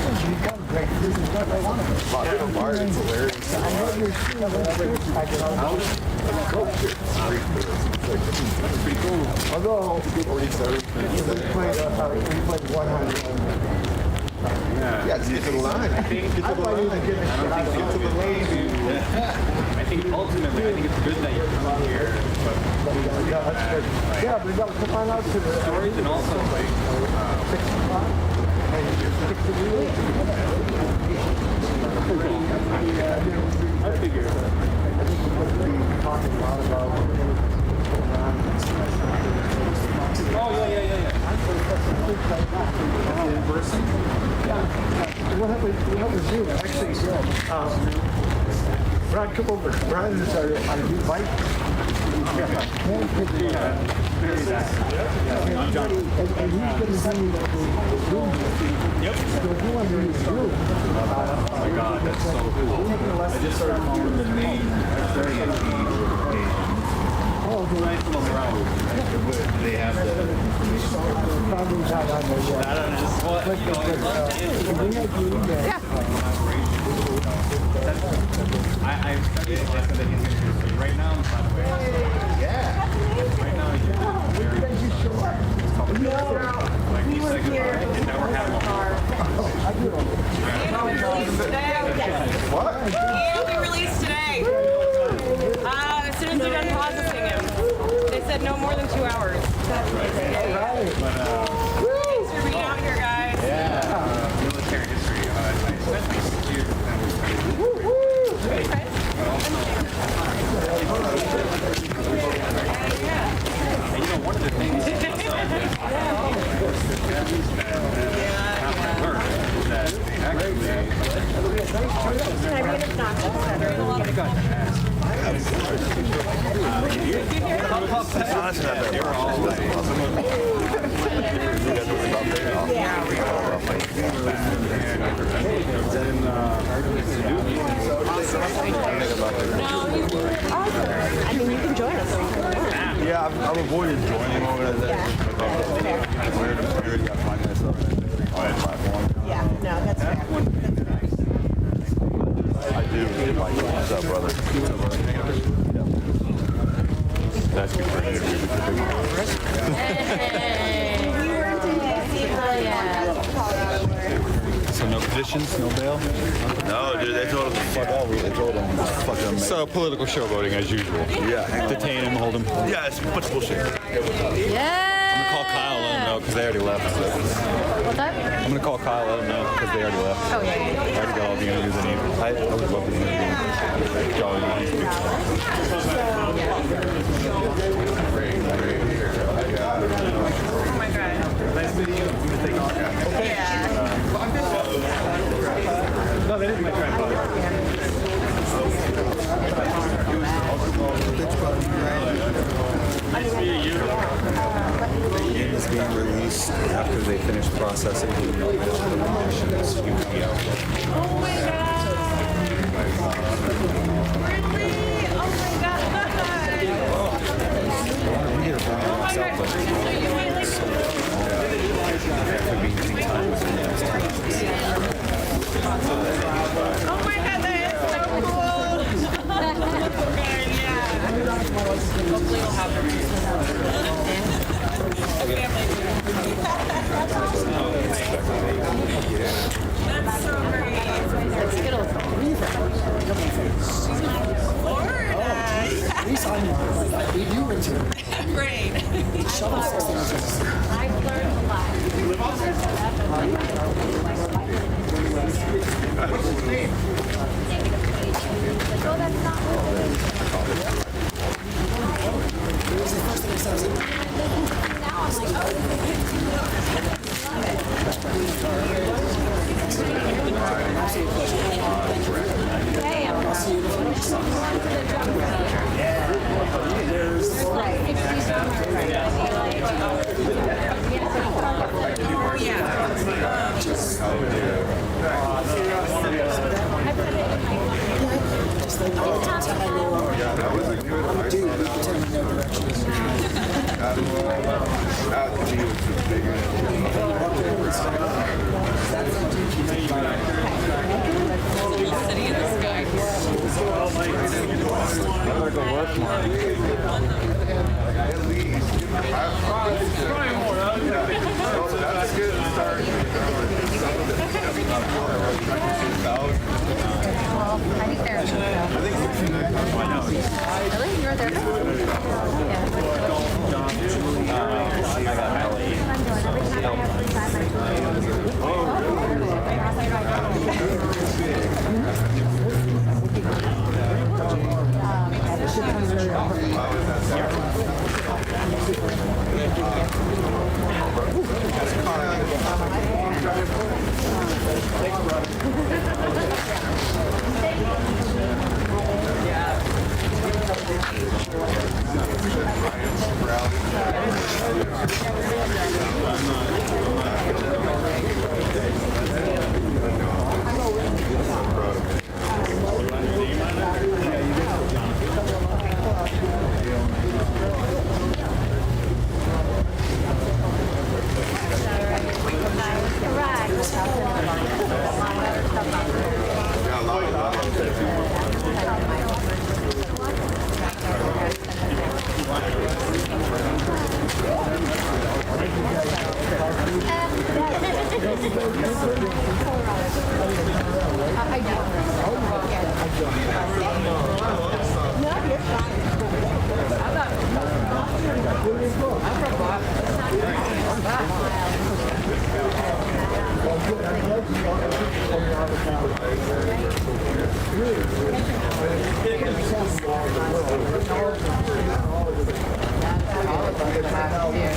You've got great. This is what I wanted. Wow, the bar is hilarious. I know your shoes. I It's pretty cool. although 47. we played 100. Yeah, just get to the line. Get to the line. Get to the line. I think ultimately, I think it's good that you're coming here, but Yeah, but no, come on out to the stories and also like 6 o'clock. And you stick to the wheel. I figure. I think we're going to be talking a lot about Oh yeah. In person. What happened to you? Actually, Brad, come over. Brad is on a new bike. And he's going to be Yep. so you want to use you. Oh my God, that's so cool. I just started following the main page. Oh, the Nice little route. They have the problems out on the wall. I don't know. Well, you know, I love to answer We had you in there. I studied a lesson that he's going to do right now, by the way. Yeah. Right now, he's very like he's like it never had one. What? He'll be released today. As soon as we're done processing him. get obnoxious. I mean, you can join us. Yeah, I've avoided joining organizations because I'm weird and weird. I find myself on a platform. Yeah, no, that's fair. I do. What's up, brother? That's good for you. We weren't in D.C. So no petitions, no bail? No, dude, they told him to fuck off. They told him to fuck him. So political showboating as usual. Yeah. Detain him, hold him. Yeah, it's a bunch of bullshit. I'm gonna call Kyle, let him know because they already left. What's that? I'm gonna call Kyle, let him know because they already left. Oh, yeah. I already got all the interviews I need. I would love to interview Jolly. Oh my god. Nice meeting you. Yeah. No, that is my grandfather. Nice meeting you. The game is being released after they finish processing the conditions UPL. Oh my god. Really? Oh my god. We get a phone call myself, but after being 2 times in the last 2 months. Oh my god, that is so cool. Okay, yeah. Hopefully we'll have them. That's so great. That's Skittles. Florida. Great. I've learned a lot. Oh, that's not now I'm like, hey, I'm city in the sky. I better go work tomorrow. That's good to start. I think they're. Really? You were there? Yeah.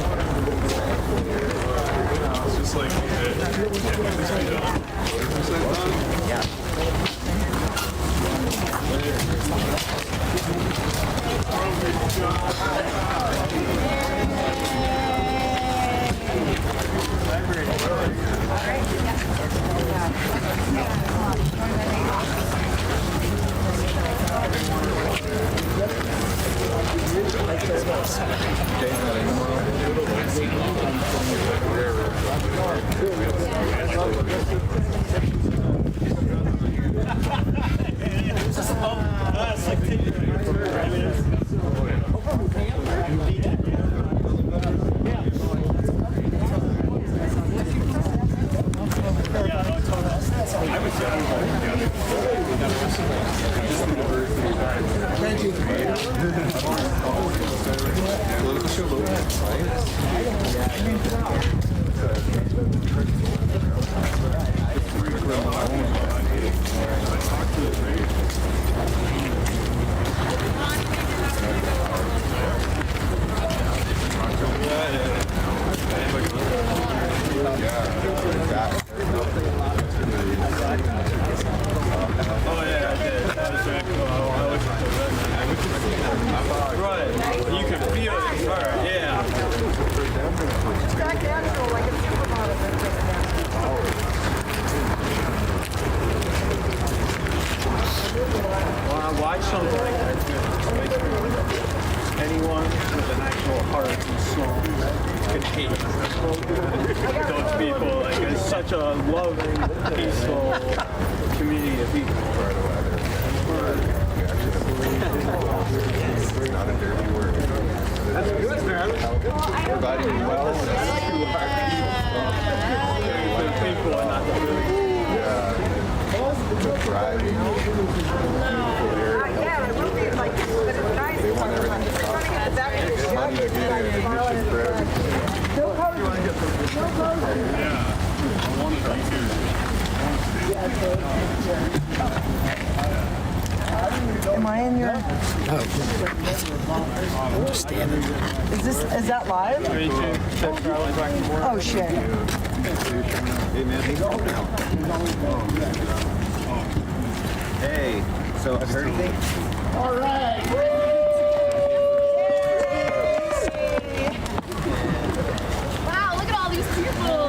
It's just like, Watch something like that. Anyone with an actual heart and soul can hate those people. Like, it's such a loving, peaceful community of people. It's not a dirty word. That's good, man. Providing you well. People are not thriving, beautiful area. Yeah, it will be like this, but it's nice. They want everything to cost money to get an admission for everything. Am I in your? I'm just standing. Is that live? Oh shit. Hey, so have you heard anything? All right. Wow, look at all these people.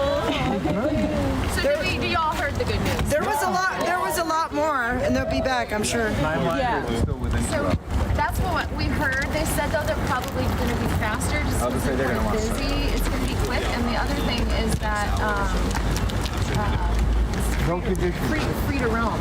So do y'all heard the good news? There was a lot more, and they'll be back, I'm sure. Yeah. So that's what we heard. They said though they're probably going to be faster just because they're busy. It's going to be quick. And the other thing is that free to roam.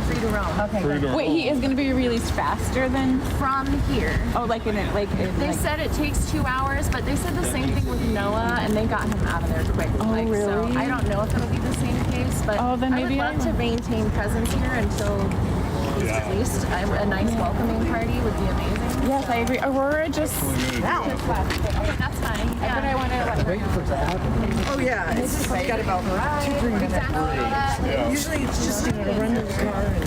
Free to roam. Okay. Wait, he is going to be released faster than from here. Oh, like in it, They said it takes 2 hours, but they said the same thing with Noah, and they got him out of there quick. Oh, really? So I don't know if it'll be the same case, but then maybe I would love to maintain presence here until he's released. A nice welcoming party would be amazing. Yes, I agree. Aurora just now. Okay, that's fine. Yeah. But I want to let her know. Oh yeah, it's got about 2-3 minutes. Usually it's just to run to the car and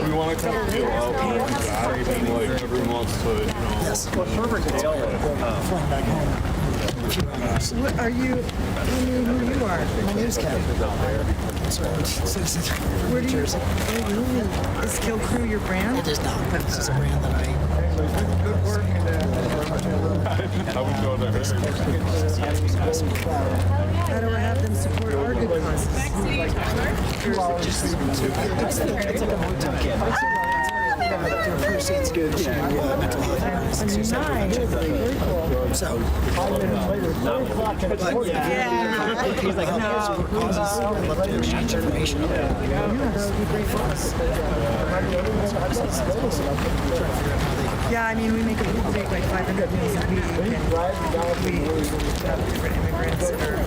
We want to kind of feel out here. Like everyone wants to, What are you? Who you are? My name's Kevin. Where do you? Is Kill Crew your brand? It is not. This is a brand that I. I would go to her. How do I have them support our good causes? It's like a hotel kit. Their proceeds go to mental health awareness. So, He's like, no. Causes, I'd love to exchange information. Yeah, that would be great for us. Yeah, I mean, we make like 500 meals a week, and we have different immigrants that are,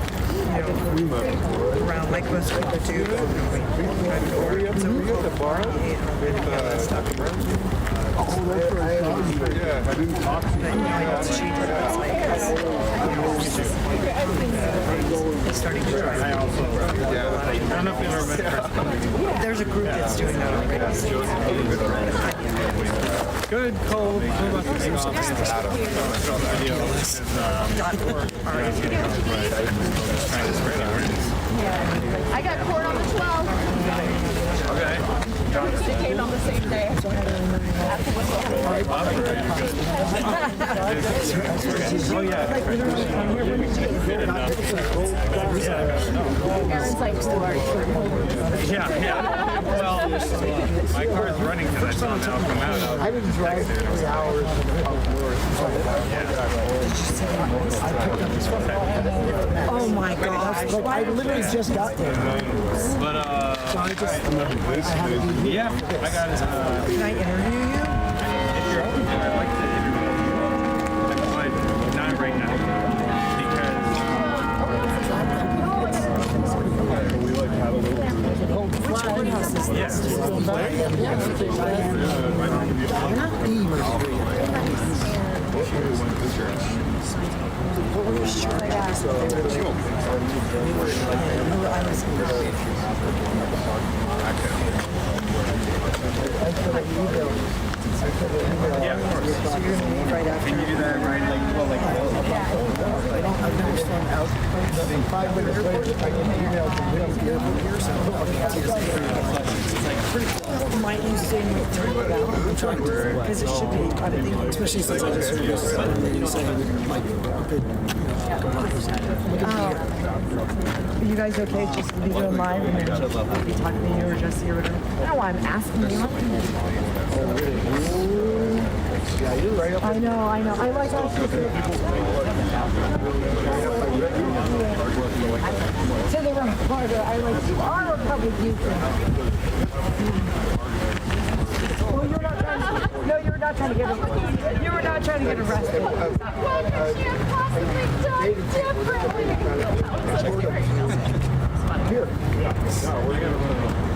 around Lake West River too. So were you at the bar? Yeah, I didn't talk to you. It's starting to try. I don't know if you've ever met There's a group that's doing that already. Good, Cole. What about the name I got court on the 12th. Okay. They came on the same day. Oh yeah. Aaron's like, Yeah. Well, my car's running because I saw now come out. I didn't drive 3 hours Oh my gosh. Like, I literally just got there. But yeah, I got it. Can I interview you? I'd like to interview you, but not right now Which courthouse is this? Yeah, of course. So you're gonna leave right after. Can you do that right? Like, well, like, I don't understand how 5 minutes later I get an email from them. Might you say no turn it out? I'm trying to, because it should be kind of thing. Especially since I just heard this, and then you said, like, good, Are you guys okay just to be doing live and then be talking to you or Jesse or whatever? I don't know why I'm asking you. Yeah, you're right up. I know. I like how she said. To the reporter, I like, you are a public user. Well, you're not trying to, no, you were not trying to get arrested. You were not trying to get arrested. what could she have possibly done differently? Here.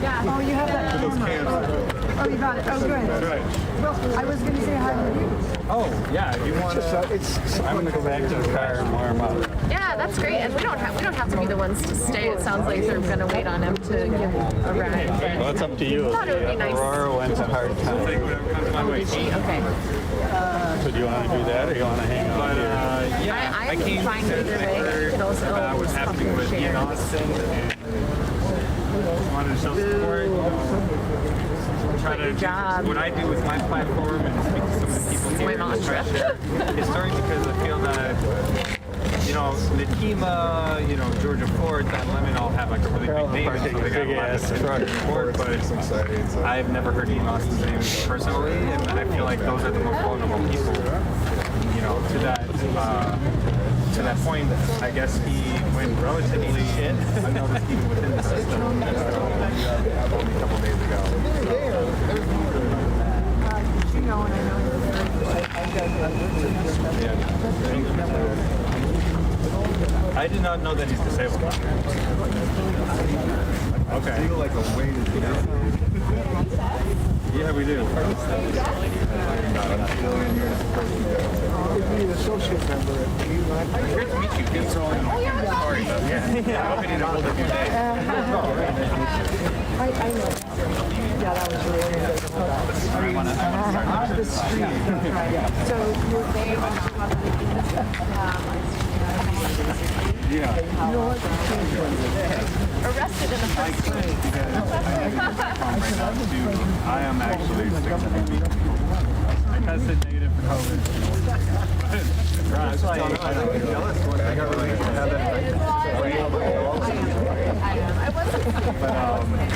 Yeah. Oh, you have that camera. Oh, you got it. Oh, good. Well, I was going to say hi to you. oh yeah, you want to? I'm gonna go back to the car and warm up. Yeah, that's great. And we don't have to be the ones to stay. It sounds like they're gonna wait on him to give a ride. Well, it's up to you. I thought it would be nice. Aurora went a hard time. Take whatever comes my way. Okay. So do you want to do that, or you want to hang out here? Yeah, I'm fine either way. It could also what's happening with Ian Austin, and wanted to show support. Try to do what I do with my platform and speak to some of the people here. My mantra. His story because I feel that Nakima, Georgia Ford, that Lemon all have like a really big name, so they got a lot of support, but I've never heard Ian Austin's name personally, and I feel like those are the most vulnerable people. To that point, I guess he went relatively unnoticed even within the system only a couple days ago. You know, and I know you're I did not know that he's disabled. Okay. I feel like a weighted Yeah, we do. Be an associate member at Great to meet you. Thanks for all your stories. Yeah. I hope you didn't hold up your day. I know. Yeah, that was really good. On the street. So you're there. Yeah. You know what? Arrested in the first week. I am actually sick to the meat. I tested negative for COVID.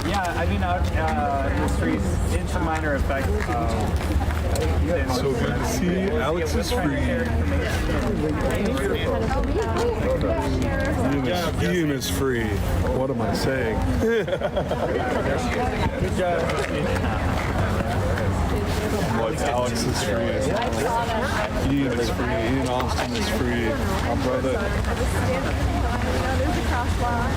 Yeah, I've been out in the streets. It's a minor effect. So good to see Alex is free. Ian is free. What am I saying? Like Alex is free. Ian is free. Ian Austin is free. My brother. There's a crosswalk.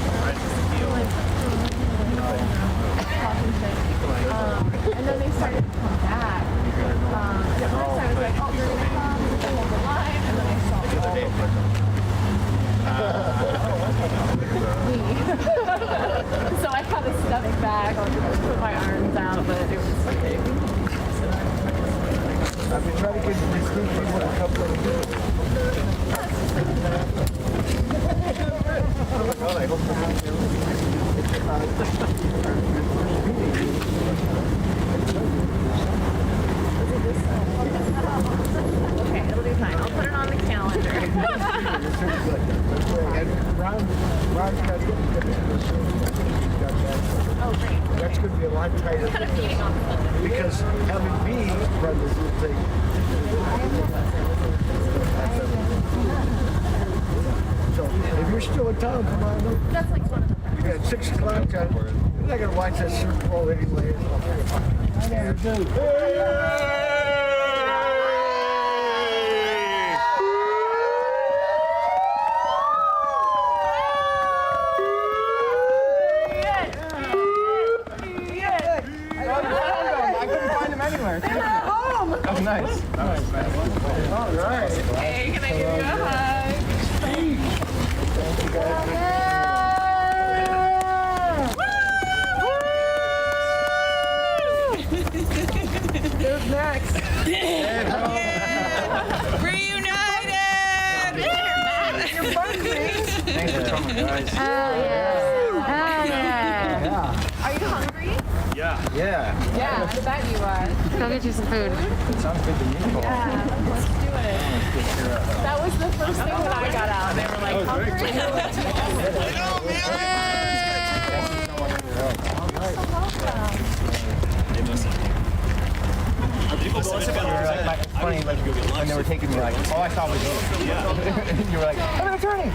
And then they started to come back. At first I was like, oh, they're going to come, hold the line, and then I saw me. So I had to step back, put my arms out, but it was okay. I've been trying to get these people a couple of having me run this little thing. So if you're still in town, come on up. That's like one of the best. Yeah, at 6 o'clock. I'm not gonna watch that Super Bowl anyway. I never do. Oh, nice. All right. Hey, can I give you a hug? Who's next? Reunited! You're funny. Thanks for coming, guys. Are you hungry? Yeah. Yeah, I bet you are. Go get you some food. Sounds good to me. Yeah, let's do it. That was the first thing when I got out. They were like, hungry? It's funny, like, when they were taking me, like, all I saw was you. And you were like, I'm an attorney, I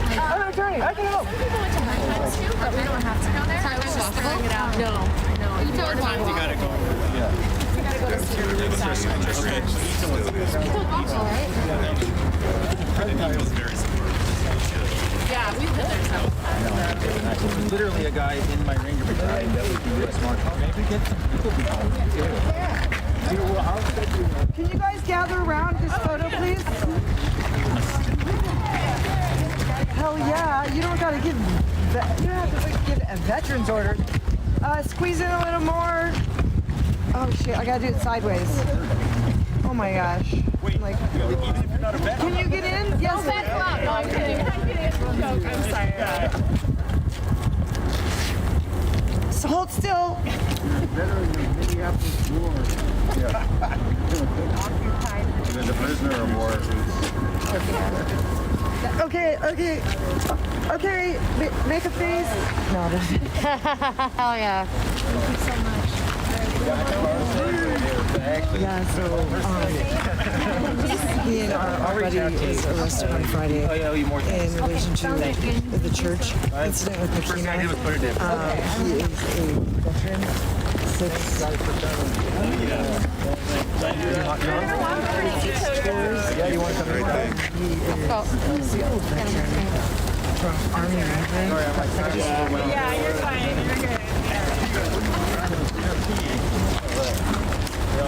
can help. People went to my house too, but we don't have to go there. So I was just throwing it out. No. You told me. You gotta go. Yeah. You gotta go to see the Okay. Yeah, we've been there several times. There's literally a guy in my Ranger battalion that was the U.S. Marshal. Maybe get some people behind you. Can you guys gather around this photo, please? Hell yeah! You don't gotta give. You don't have to give a veteran's order. Squeeze in a little more. Oh shit! I gotta do it sideways. Oh my gosh! Like, Even if you're not a vet. can you get in? Yes. Don't back up. No, I'm kidding. I'm kidding. It's a joke. I'm sorry. So hold still. Better in the Minneapolis war. Even the prisoner of war. Okay. Make a face. No, Hell yeah. Thank you so much. Yeah, so he and our buddy was arrested on Friday in relation to the church incident with Makina. He is a veteran. Yeah, you want something? He is a veteran from Army Ranger. Yeah, you're fine. You're good.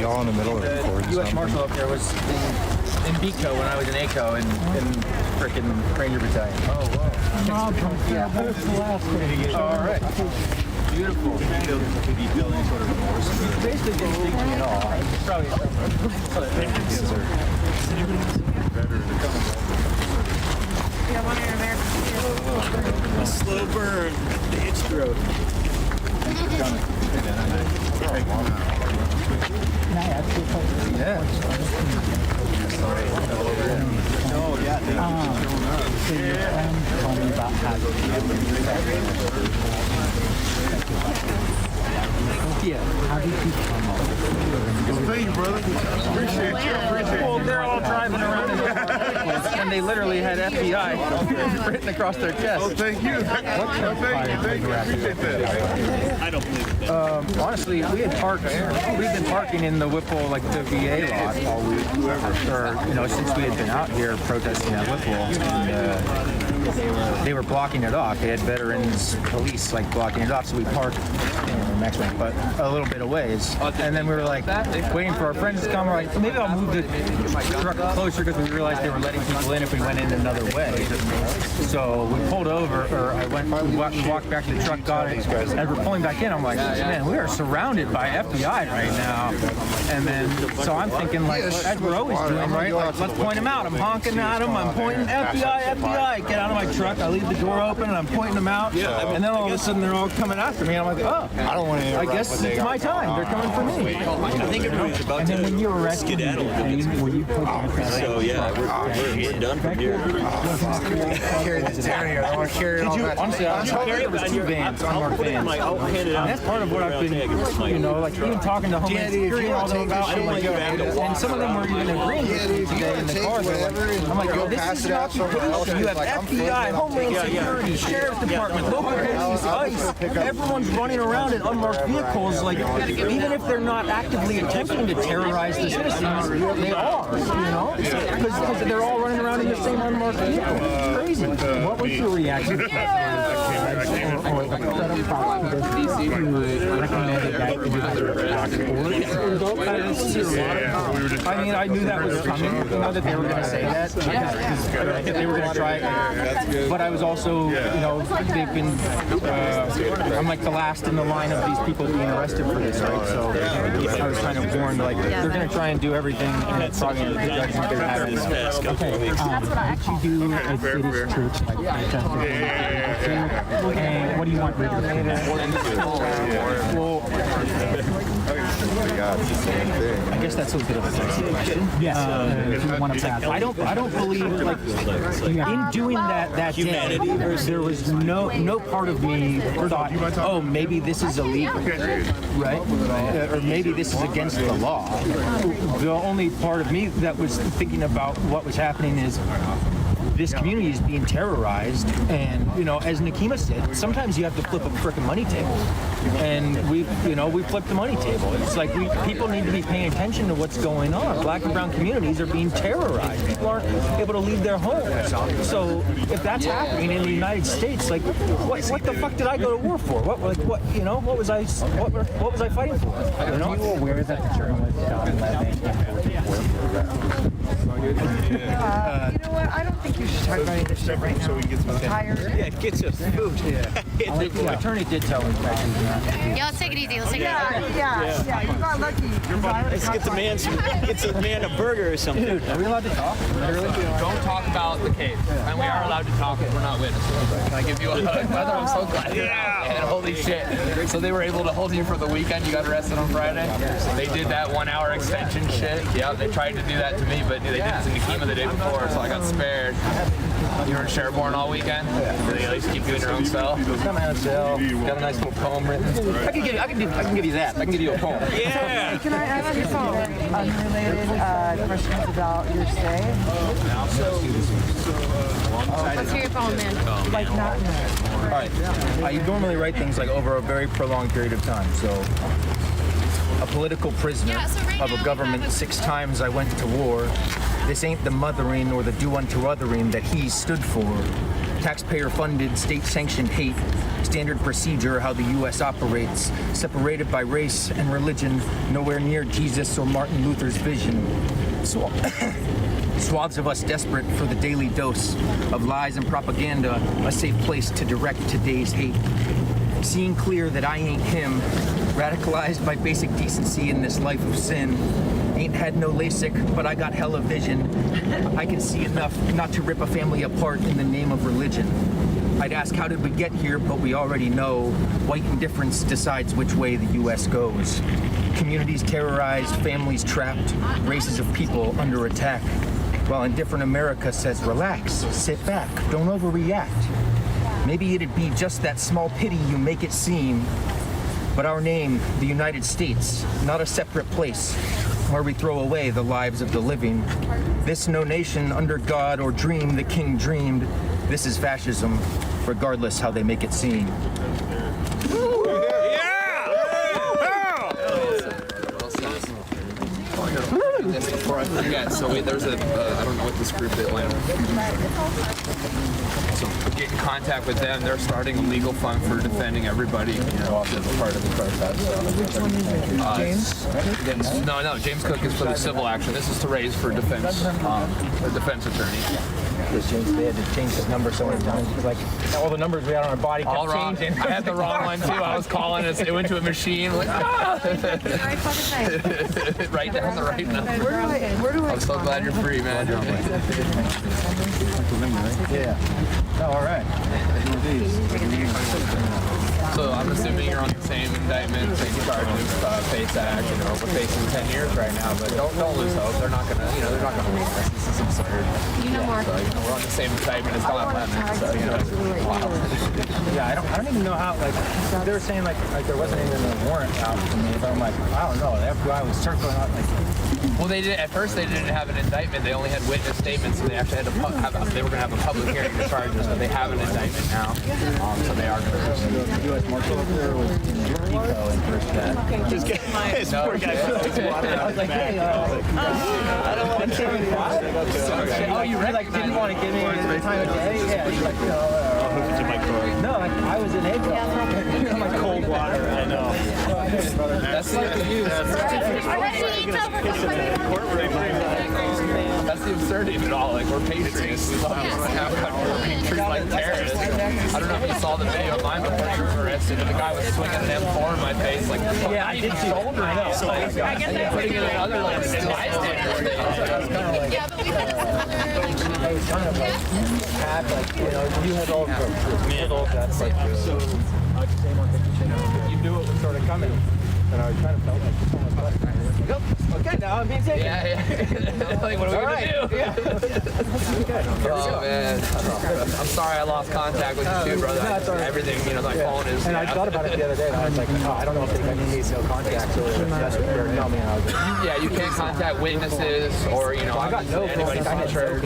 Y'all in the middle of recording U.S. something? Marshal up there was in BCO when I was in ACO in frickin' Ranger Battalion. Oh, wow. All right. Beautiful. Did he feel any sort of remorse? He basically didn't think me at all. Probably Yeah, one of your American. Slow burn. The itch throat. Yeah. Oh, yeah. So your friend told me about how how did you come up? Thank you, brother. Appreciate you. Well, they're all driving around in and they literally had FBI written across their chest. Oh, thank you. Thank you. Appreciate that. I don't believe it. Honestly, we've been parking in the Whipple, like the VA lot all week, since we had been out here protesting at Whipple, and they were blocking it off. They had veterans police like blocking it off, so we parked next one, but a little bit away. And then we were like waiting for our friends to come. We're like, maybe I'll move the truck closer because we realized they were letting people in if we went in another way. So we pulled over, or we walked back to the truck, got it, as we're pulling back in, I'm like, man, we are surrounded by FBI right now. And then, so I'm thinking, like, as we're always doing, right? Like, let's point them out. I'm honking at them. I'm pointing, FBI. Get out of my truck. I leave the door open and I'm pointing them out. And then all of a sudden they're all coming after me. I'm like, oh, I don't want to I guess it's my time. They're coming for me. I think everybody's about to when you were arrested, skedaddle. were you put So, yeah, we're done from here. carry this down here. I want to carry it all back. Honestly, I was hoping there was 2 vans, unmarked vans. I'll hand it out. And that's part of what I've been, like even talking to Homeland Security all day about. I'm like, yo, and some of them were even agreeing with me today in the cars. I'm like, yo, this is an occupation. You have FBI, Homeland Security, Sheriff's Department, local police, ICE. Everyone's running around in unmarked vehicles. Like, even if they're not actively attempting to terrorize the citizens, they are, you know? Because they're all running around in the same unmarked vehicle. It's crazy. What was your reaction to I mean, I knew that was coming. You know that they were going to say that. That they were going to try it. But I was also, you know, they've been, I'm like the last in the line of these people being arrested for this, right? So I was kind of warned, like, they're going to try and do everything, and it's probably the judges are having. Okay, what you do at British church, like and what do you want regulated? Well, I guess that's a bit of a sexy question. Yes. If you want to pass. I don't believe, like, in doing that day, there was no part of me thought, oh, maybe this is illegal, right? Or maybe this is against the law. The only part of me that was thinking about what was happening is this community is being terrorized, and, you know, as Nakima said, sometimes you have to flip a frickin' money table, and we flipped the money table. It's like people need to be paying attention to what's going on. Black and brown communities are being terrorized. People aren't able to leave their homes. So if that's happening in the United States, like, what the fuck did I go to war for? What was I fighting for? You know? Are you aware that the journalist John Levin you know what? I don't think you should talk about any of this shit right now. I'm tired. Yeah, get some food. The attorney did tell him that. Yeah, let's take it easy. Let's take it easy. Yeah. You got lucky. Let's get the man a burger or something. Dude, are we allowed to talk? Don't talk about the case. And we are allowed to talk if we're not witnesses. Can I give you a hug? Brother, I'm so glad. Yeah. And holy shit. So they were able to hold you for the weekend. You got arrested on Friday. They did that 1 hour extension shit. Yeah, they tried to do that to me, but they did it to Nakima the day before, so I got spared. You were in Sherborne all weekend? Do they at least keep you in your own cell? Come out of cell. Got a nice little poem written. I can give you that. I can give you a poem. Yeah. Can I ask you some unrelated questions about your stay? Let's hear your poem, man. Like not in All right. I normally write things like over a very prolonged period of time. So, a political prisoner of a government 6 times I went to war. This ain't the mothering or the do unto othering that he stood for. Taxpayer-funded, state-sanctioned hate, standard procedure how the U.S. operates, separated by race and religion, nowhere near Jesus or Martin Luther's vision. Swaths of us desperate for the daily dose of lies and propaganda, a safe place to direct today's hate. Seeing clear that I ain't him, radicalized by basic decency in this life of sin. Ain't had no LASIK, but I got hella vision. I can see enough not to rip a family apart in the name of religion. I'd ask how did we get here, but we already know. White indifference decides which way the U.S. goes. Communities terrorized, families trapped, races of people under attack. While indifferent America says relax, sit back, don't overreact. Maybe it'd be just that small pity you make it seem. But our name, the United States, not a separate place where we throw away the lives of the living. This no nation under God or dream the king dreamed. This is fascism, regardless how they make it seem. Before I forget, so wait, there's I don't know what this group is, Atlanta. So get in contact with them. They're starting a legal fund for defending everybody, also as a part of the protest. Which one is it? James? No, James Cook is for the civil action. This is to raise for defense, a defense attorney. They had to change his number so many times. It's like all the numbers we had on our body kept all wrong. changing. I had the wrong one too. I was calling it. It went to a machine. Like, ah! Right down the right number. I'm so glad you're free, man. Yeah. Oh, all right. So I'm assuming you're on the same indictment, same charge of face act. You know, we're facing 10 years right now, but don't lose hope. They're not gonna, they're not gonna release us. This is absurd. You know more. So, we're on the same indictment as Don Lemon. So it's wild. Yeah, I don't even know how. Like they were saying, like there wasn't even a warrant out for me. But I'm like, I don't know. The FBI was circling out. Like, well, they did at first. They didn't have an indictment. They only had witness statements, so they actually had to they were going to have a public hearing to charge us. But they have an indictment now, so they are going to. U.S. Marshal up there was in Mexico and first that. Just get poor guy puts water I was like, hey, I don't want to. Oh, you really like didn't want to give me the time of day? Yeah, he's like, I'll hook it to my car. no, I was in April. I'm like cold water, I know. That's like that's the absurdity of it all. Like we're patriots. We love we're being treated like terrorists. I don't know if you saw the video of mine before you were arrested, but the guy was swinging an M4 in my face, like Yeah, I did shoulder. I know. I get that. Putting it in other like bystanders. Yeah, but we had I was kind of like, had like, you had all that like, so you knew it was sort of coming, and I kind of felt like someone was like, okay, now I'm being taken. Yeah. Like, what are we gonna do? Yeah. Oh man, I'm sorry I lost contact with you too, brother. No, it's all right. Everything, my phone is. And I thought about it the other day, and I was like, I don't know if they need no contact, so that's what they're telling me. And I was like, yeah, you can't contact witnesses or I got no anybody's signature.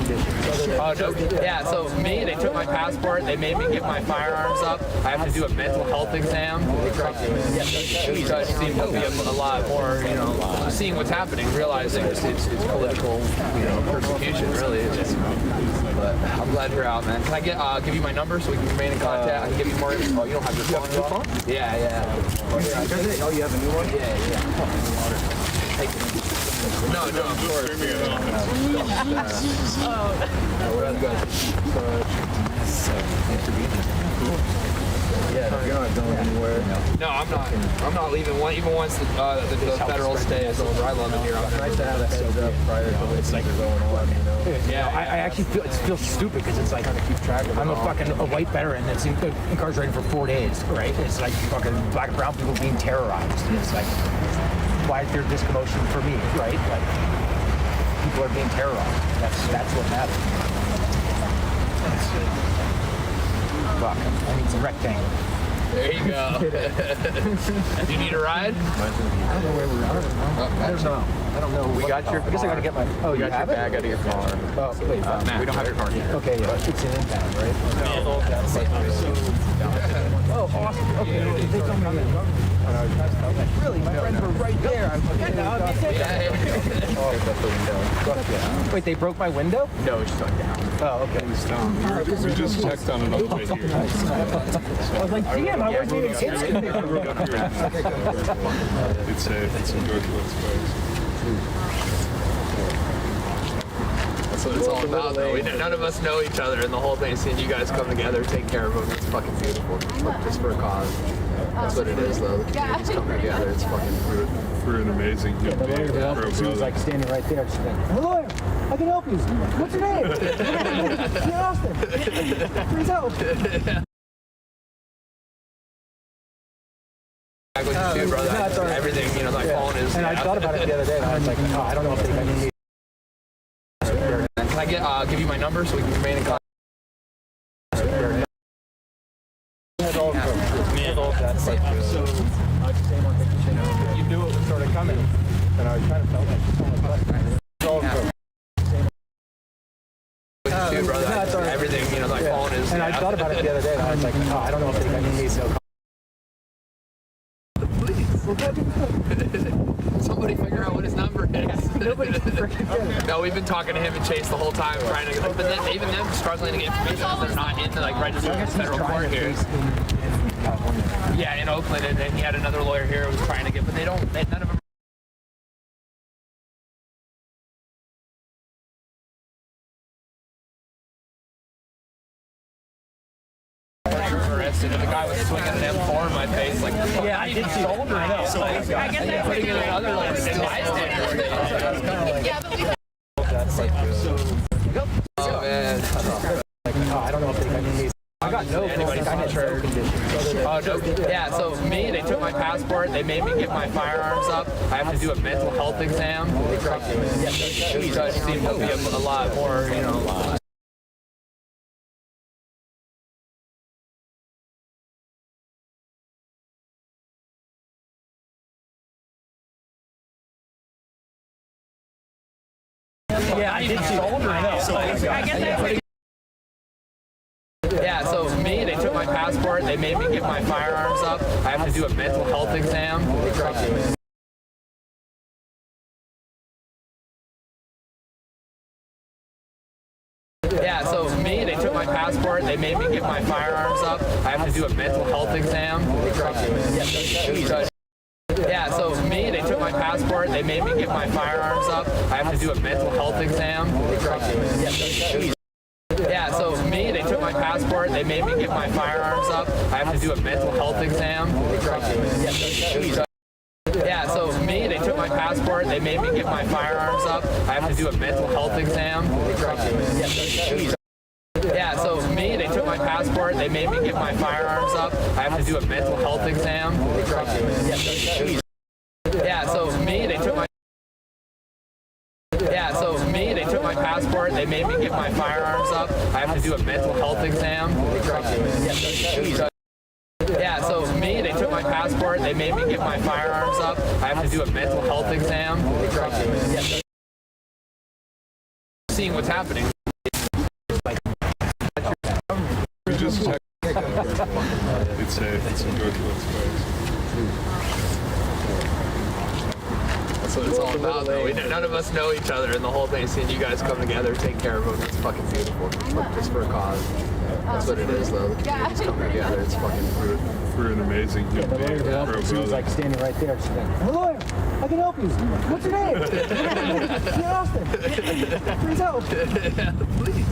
Oh no, yeah. So me, they took my passport. They made me give my firearms up. I have to do a mental health exam. The judge seemed to be a lot more, seeing what's happening, realizing it's political, persecution, really. But I'm glad you're out, man. Can I give you my number so we can remain in contact? I can give you more info. Oh, you don't have your phone? Yeah. oh, you have a new one? Yeah. No, of course. Yeah, you're not going anywhere. No, I'm not leaving. Even once the federal stay is over, I love it here. It's nice to have a heads up prior to what's going on, Yeah, I actually feel stupid because it's like I'm a white veteran that's incarcerated for 4 days, right? It's like fucking black and brown people being terrorized. It's like, why is there this commotion for me, right? Like, people are being terrorized. That's what matters. Fuck, I need some rectangle. There you go. Do you need a ride? I don't know where we're at. I don't know. We got your car. I guess I gotta get my. Oh, you have it? bag out of your car. Oh, wait. Matt, we don't have your car here. Okay, yeah. It's in impound, right? No. Oh, awesome. Okay. They told me I'm in government. Really? My friends were right there. I'm okay now. Wait, they broke my window? No, it's shut down. Oh, okay. We just checked on another way here. I was like, damn, I wasn't even kidding. It's safe. It's a Northwest place. That's what it's all about, though. None of us know each other, and the whole thing, seeing you guys come together, take care of them, it's fucking beautiful. Just for a cause. That's what it is, though. The communities come together. It's fucking For an amazing human being. For a She was brother. like standing right there. She's like, I'm a lawyer. I can help you. What's your name? Ian Austin. Please help. with you too, brother. Everything, my phone is. And I thought about it the other day, and I was like, I don't know if they need. Can I give you my number so we can remain in contact? You knew it was sort of coming, and I kind of felt like someone was Too, brother. Everything, my phone is. And I thought about it the other day, and I was like, I don't know if they need to. Somebody figure out what his number is. No, we've been talking to him and Chase the whole time, trying to. But then even them struggling to get information because they're not in the registered in federal court here. Yeah, in Oakland, and he had another lawyer here who was trying to get, but none of them. And the guy was swinging an M4 in my face, like, yeah, I did shoulder. I know. I get that. Putting it in other bystanders. They made me get my firearms up. I have to do a mental health exam. It does seem to be a lot more, you know. Yeah, I did shoulder it. Yeah, so me, they took my passport, they made me get my firearms up. I have to do a mental health exam. Yeah, so me, they took my passport, they made me get my firearms up. I have to do a mental health exam. Yeah, so me, they took my passport, they made me get my firearms up. I have to do a mental health exam. Yeah, so me, they took my passport, they made me get my firearms up. I have to do a mental health exam. Yeah, so me, they took my passport, they made me get my firearms up. I have to do a mental health exam. Yeah, so me, they took my passport, they made me get my firearms up. I have to do a mental health exam. Yeah, so me, they took my passport, they made me get my firearms up. I have to do a mental health exam. Yeah, so me, they took my passport, they made me get my firearms up. I have to do a mental health exam. Seeing what's happening. We just checked. It's a good place. That's what it's all about, though. None of us know each other, and the whole thing, seeing you guys come together, take care of them, it's fucking beautiful. Just for a cause. That's what it is, though. The communities come together. It's fucking fruit. For an amazing human being. She was like standing right there. She's like, I'm a lawyer. I can help you. What's your name? You're Austin. Please help. Please.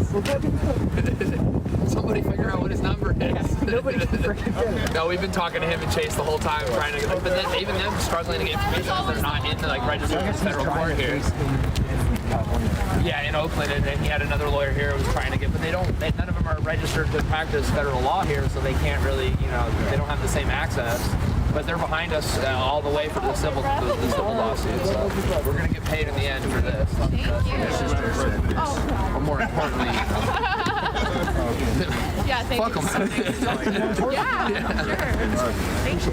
Somebody figure out what his number is. Nobody can freaking get it. No, we've been talking to him and Chase the whole time, trying to get. But then even them struggling to get information because they're not in the registered federal court here. Yeah, in Oakland, and then he had another lawyer here who was trying to get, but none of them are registered to practice federal law here, so they can't really, they don't have the same access. But they're behind us all the way for the civil lawsuit. So we're gonna get paid in the end for this. Thank you. But more importantly, Yeah, thank fuck you. them. Yeah, sure. Thank you. Thank you.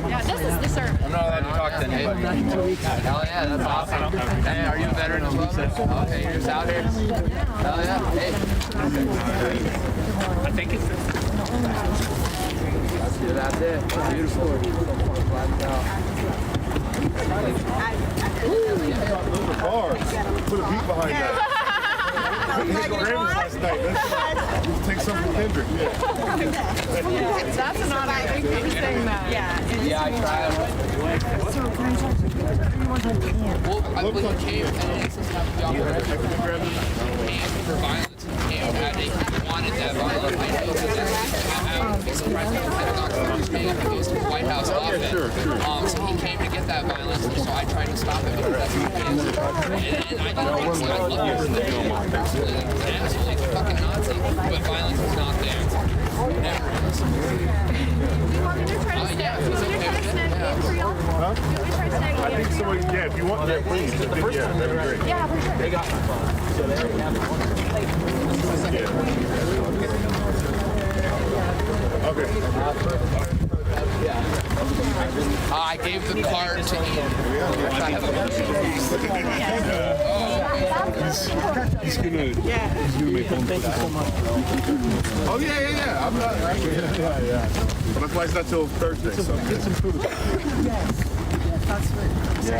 Yeah, this is the service. I'm not allowed to talk to anybody. Hell yeah, that's awesome. Hey, are you a veteran as well? Okay, you're just out here? Hell yeah. Hey. I think it's this. That's it. Beautiful. Bars. Put a beat behind that. Hit the Grammys last night. Let's take some from Kendrick. That's an honor. Thank you for saying that. Yeah, I tried. Well, when he came and it's for violence, he came and he wanted that violence. I know that he's surprised he goes to the White House often. So he came to get that violence, and so I tried to stop it because that's what it is. And I didn't think so. I love your thing. He's an asshole, he's a fucking Nazi, but violence is not there. Never is. Do you want me to try to snag in for y'all? Huh? Do you want me to try to snag I in think for somebody, yeah, if you want that, please. Yeah, that'd be great. Yeah, for sure. They got my phone. So they already have one. Okay. I gave the card to Ian. He's gonna make phone calls. Thank you so much. Oh yeah. I'm not. Yeah. But my flight's not till Thursday, so get some food. That's what. She's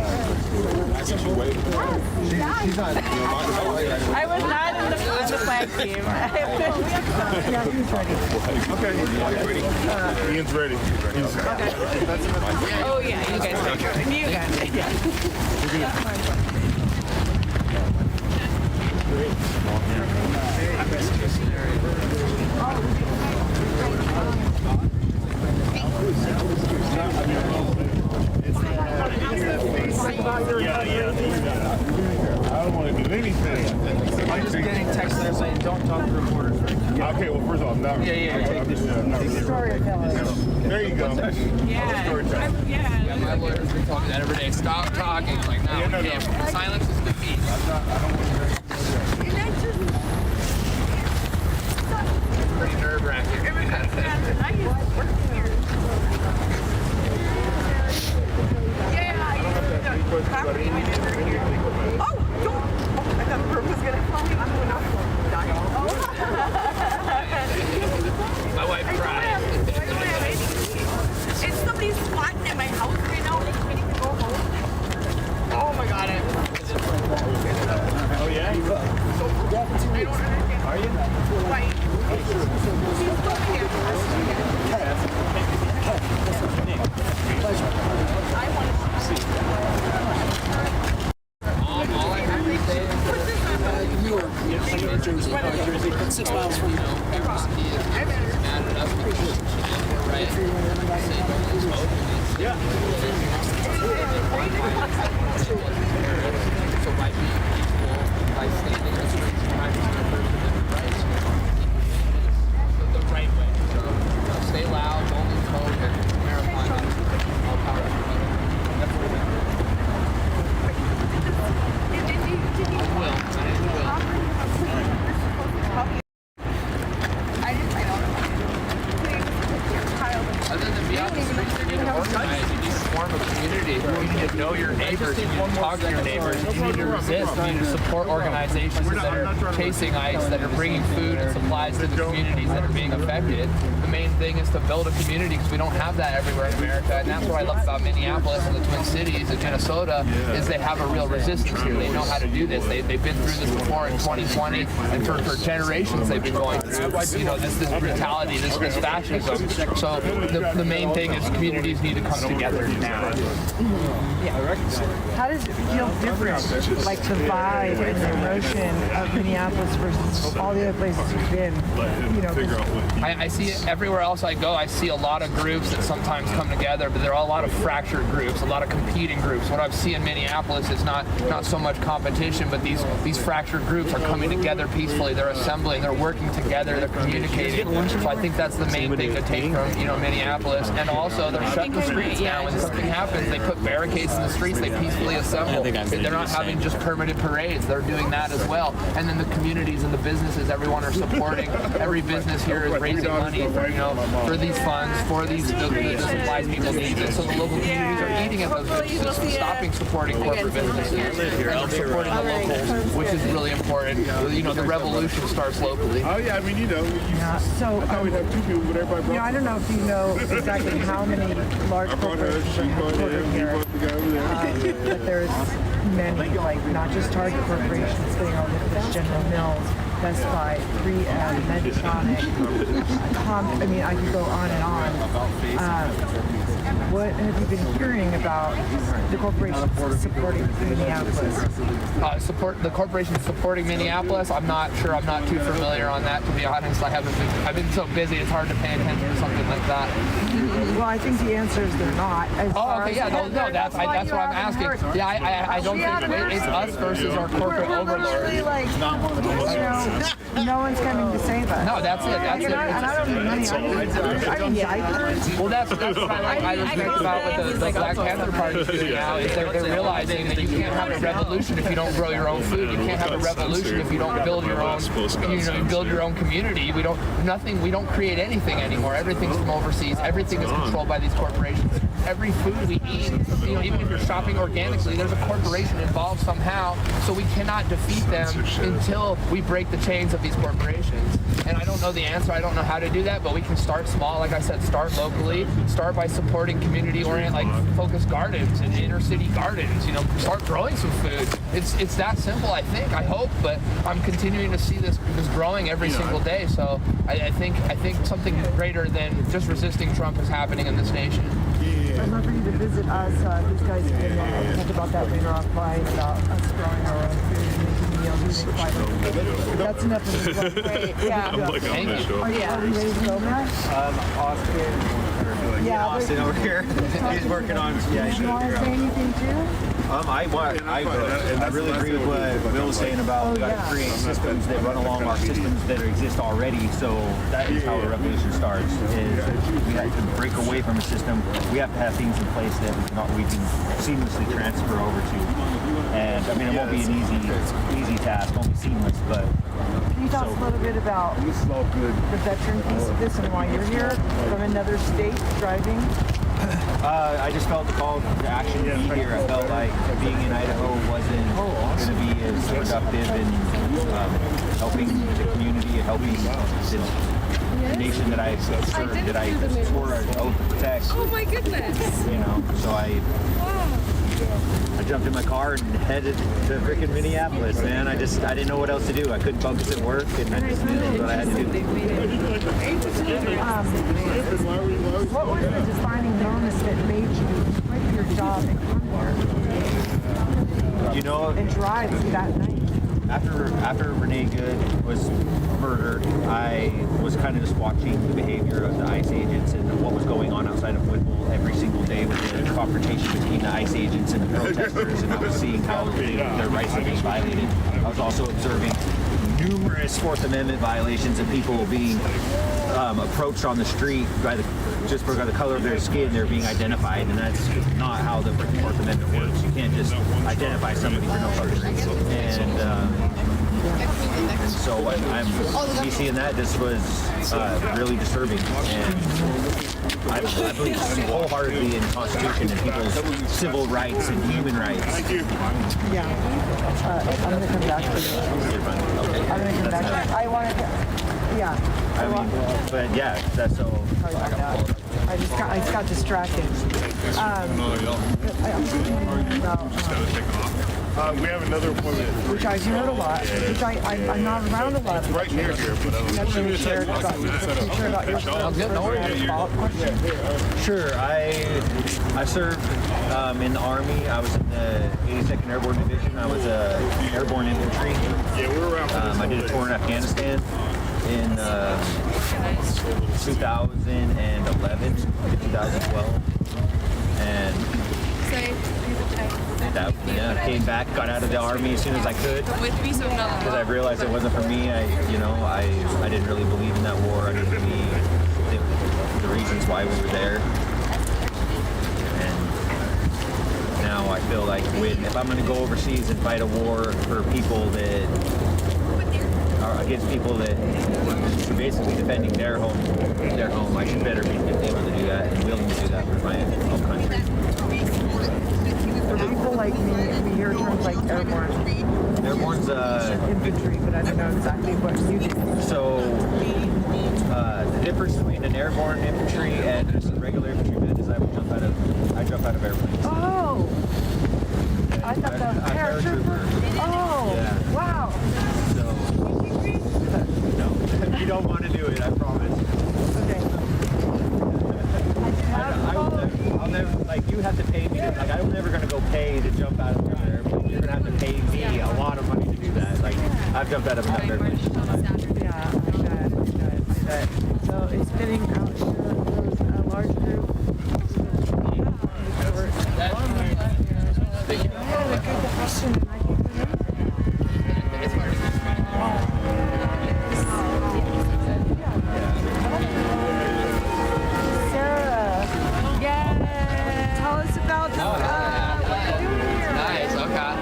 not. I was not in the flag team. Yeah, he's ready. Okay. Ian's ready. Oh yeah, you guys ready. You guys. Yeah. I don't want to do anything. I'm just getting texts that are saying don't talk to reporters right now. Okay, well, first of all, I'm not. Storytelling. There you go. Yeah, my lawyer's been telling me that every day. Stop talking. Like, no, we can't. Silence is defeat. It's pretty nerve-wracking. My wife cried. Is somebody squatting in my house right now? They can't even go home. Oh my god. Oh yeah? I don't understand. Are you? Why? She's still here. I want to see. All I have to say is New York, New Jersey, 6 miles from everybody is mad at us because we're right. Yeah. So by being peaceful, by standing in the streets, by being a person of rights, the right way. So stay loud, don't lose hope, and marathon is all power to everybody. That's what we're doing. I will. Other than be out in the streets, you need to organize. You need to form a community. You need to know your neighbors. You need to talk to your neighbors. You need to resist. You need to support organizations that are chasing ICE, that are bringing food and supplies to the communities that are being affected. The main thing is to build a community because we don't have that everywhere in America. And that's what I love about Minneapolis and the Twin Cities and Minnesota is they have a real resistance here. They know how to do this. They've been through this before in 2020, and for generations they've been going through, you know, this brutality, this fascism. So the main thing is communities need to come together now. How does it feel different, like the vibe and the emotion of Minneapolis versus all the other places you've been? You know, I see it everywhere else I go. I see a lot of groups that sometimes come together, but there are a lot of fractured groups, a lot of competing groups. What I see in Minneapolis is not so much competition, but these fractured groups are coming together peacefully. They're assembling, they're working together, they're communicating. So I think that's the main thing to take from Minneapolis. And also they're shutting the streets down. When something happens, they put barricades in the streets. They peacefully assemble. They're not having just permitted parades. They're doing that as well. And then the communities and the businesses, everyone are supporting. Every business here is raising money for these funds, for the supplies people need. And so the local communities are eating at those businesses, stopping supporting corporate businesses, and they're supporting the locals, which is really important. The revolution starts locally. Oh yeah, I mean, so I thought we'd have two people, but everybody brought I don't know if you know exactly how many large corporations are headquartered here, but there's many, like not just Target corporations, but General Mills, Best Buy, 3M, Medtronic, I mean, I could go on and on. What have you been hearing about the corporations supporting Minneapolis? The corporations supporting Minneapolis? I'm not sure. I'm not too familiar on that, to be honest. I've been so busy, it's hard to pay attention to something like that. Well, I think the answer is they're not. That's what I'm asking. Yeah, I don't think it's us versus our corporate overlords. Like, no one's coming to save us. No, that's it. That's it. And I don't need money. Well, that's what I was thinking about with the Black Panther Party doing now is they're realizing that you can't have a revolution if you don't grow your own food. You can't have a revolution if you don't build your own, build your own community. We don't create anything anymore. Everything's from overseas. Everything is controlled by these corporations. Every food we eat, even if you're shopping organically, there's a corporation involved somehow. So we cannot defeat them until we break the chains of these corporations. And I don't know the answer. I don't know how to do that, but we can start small. Like I said, start locally. Start by supporting community-oriented, like focused gardens and inner-city gardens. Start growing some food. It's that simple, I think. I hope, but I'm continuing to see this growing every single day. So I think something greater than just resisting Trump is happening in this nation. I'd love for you to visit us. These guys can talk about that later offline, about us growing our own food and making meals. That's enough of this one. I'm like, I'm not sure. Are you ready to go, Matt? Austin. Andy and Austin over here. He's working on. Yeah, You want to say anything too? I really agree with what Bill was saying about we got to create systems that run along our systems that exist already. So that is how a revolution starts. Is we have to break away from a system. We have to have things in place that we can seamlessly transfer over to. And I mean, it won't be an easy task. It won't be seamless, but. Can you talk a little bit about the veteran piece of this and why you're here from another state driving? I just felt the call to action to be here. I felt like being in Idaho wasn't going to be as productive in helping the community, helping the nation that I served, that I swore an oath to protect. Oh my goodness. You know, so I jumped in my car and headed to freaking Minneapolis, man. I didn't know what else to do. I couldn't focus at work, and I just did what I had to do. What was the defining moment that made you quit your job You know, and drive that night? After Renee Good was murdered, I was kind of just watching the behavior of the ICE agents and what was going on outside of Whipple every single day with the confrontation between the ICE agents and the protesters, and I was seeing how their rights are being violated. I was also observing numerous Fourth Amendment violations of people being approached on the street just by the color of their skin. They're being identified, and that's not how the Fourth Amendment works. You can't just identify somebody for no fucking reason. And so me seeing that just was really disturbing. And I believe wholeheartedly in the Constitution and people's civil rights and human rights. Yeah. I'm going to come back to you. I'm going to come back to you. I wanted to, yeah. But yeah, that's so. Sorry about that. I just got distracted. We have another appointment. Which I've heard a lot. Which I'm not around a lot. Right near here, but Never really shared about your follow-up question. Sure. I served in the Army. I was in the 82nd Airborne Division. I was airborne infantry. Yeah, we were around. I did a tour in Afghanistan in 2011 to 2012, and came back, got out of the Army as soon as I could, because I realized it wasn't for me. I didn't really believe in that war. I didn't believe the reasons why we were there, and now I feel like if I'm going to go overseas and fight a war for people that are against people that are basically defending their home, I should better be able to do that and willing to do that for my home country. For people like me, we hear terms like airborne. Airborne's infantry, but I don't know exactly what you do. So the difference between an airborne infantry and just a regular infantryman is I jump out of airplanes. Oh, I thought that was paratrooper. Oh, yeah. Wow. No, you don't want to do it, I promise. Okay. I'll never, like, you have to pay me I'm never going to go pay to jump out of an airplane. You're going to have to pay me a lot of money to do that. Like, I've jumped out of enough airplanes. Yeah, I bet. So it's spinning out a large group. Sarah, yeah, tell us about what you're doing here. Nice, okay.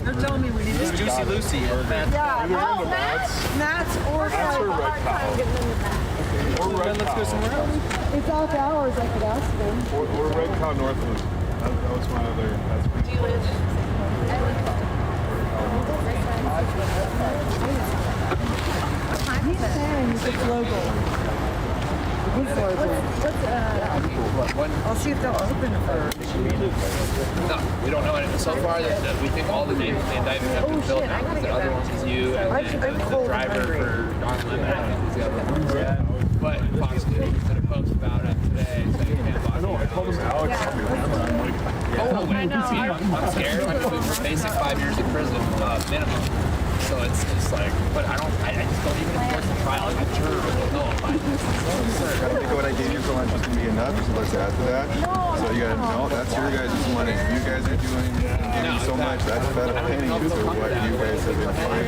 They're telling me we need to Juicy Lucy. Yeah, Oh, Matt's or Matt's or Red Cow. Or Red Let's go somewhere else. It's off hours, I could ask them. Or Red Cow Northwood. That was my other. That's pretty Do you live? He's saying it's local. His local. I'll see if they'll open it first. No, we don't know anything. So far, we think all the names in the indictment have been filled out. The other ones is you, and then the driver for Don Lemon, I think is the other one. Yeah. But Fox News did a post about it today, saying you can't block. I know, I told him Alex. Oh, wait, I'm scared. I mean, we're facing 5 years in prison, minimum. So it's like, but I just don't even enforce the trial. Like, I'm sure we'll know if I I think what I gave you for lunch was going to be enough, so let's add to that. So you got to know that's your guys' money. You guys are doing and giving so much. That's about a penny for what you guys have been doing.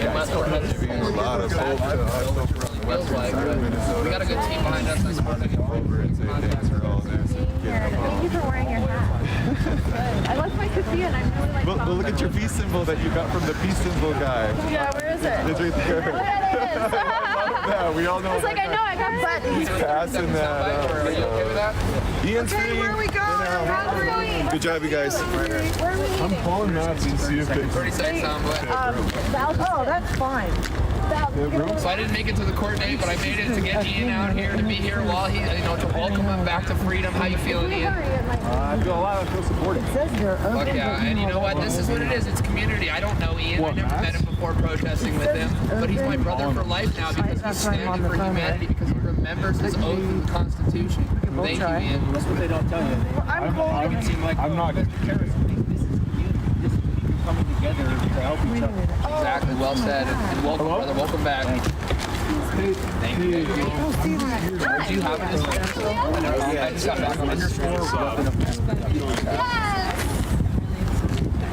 Giving a lot of hope to us over on the western side of Minnesota. We got a good team behind us. That's why they over and say thanks for all this. Thank you for wearing your hat. I like my keffiyeh and I really like Well, look at your peace symbol that you got from the peace symbol guy. Yeah, where is it? It's right there. There it is. Yeah, we all know. I was like, I know, I got buttons. He's passing that. Are you okay with that? Ian's Okay, free. where are we going? Good job, you guys. I'm calling Matt to see if they. 30 seconds on, but. Oh, that's fine. So I didn't make it to the court date, but I made it to get Ian out here, to be here while he, to welcome him back to freedom. How you feeling, Ian? I feel a lot. I feel supported. Fuck yeah, and you know what? This is what it is. It's community. I don't know Ian. I never met him before protesting with him, but he's my brother for life now because he's standing for humanity, because he remembers his oath in the Constitution. Thank you, Ian. That's what they don't tell you. I'm not. Coming together to help each other. Exactly, well said. And welcome, brother. Welcome back. Thank you. Do you have an Instagram? I just got back on Instagram.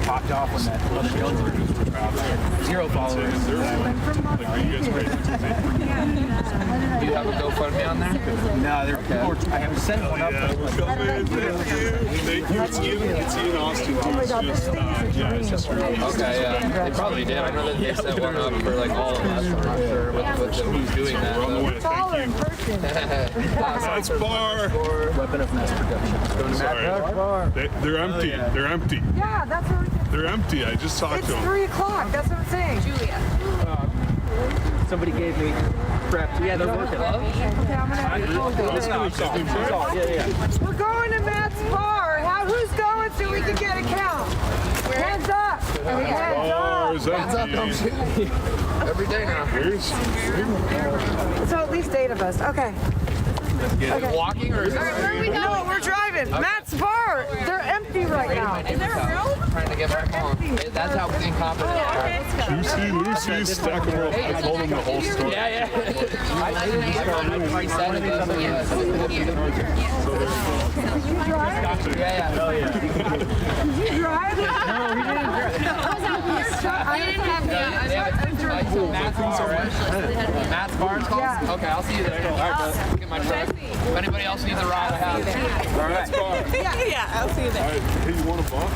Popped off when that other guns were 0 followers. Do you have a GoFundMe on there? No, they're I have sent one up. Thank you. It's Ian Austin. It's just really. Okay, yeah. They probably did. I know that they set one up for like all of us. I'm not sure who's doing that. That's bar. Weapon of mass production. Sorry. They're empty. They're empty. Yeah, that's what They're empty. I just talked it's to them. 3 o'clock. That's what I'm saying. Julia. Somebody gave me prep. Yeah, they're working. Okay, I'm gonna have to call them. We're going to Matt's bar. Who's going so we can get a count? Hands up. Hands up. Every day now. So at least 8 of us. Okay. Okay. Walking or is it? Where are we going? No, we're driving. Okay. Matt's bar. They're empty right now. Is there room? Trying to get back home. That's how incompetent they are. Lucy, stack them up. I told them the whole story. Yeah. I said it. Did you drive? Yeah. Oh, yeah. Did you drive? No, he didn't drive. I didn't have the. Matt's bar is called? Yeah. Okay, I'll see you there. All right, bro. Look at my truck. If anybody else needs a ride, I have it. All right. Yeah, I'll see you there. All right. Hey, you want a buck?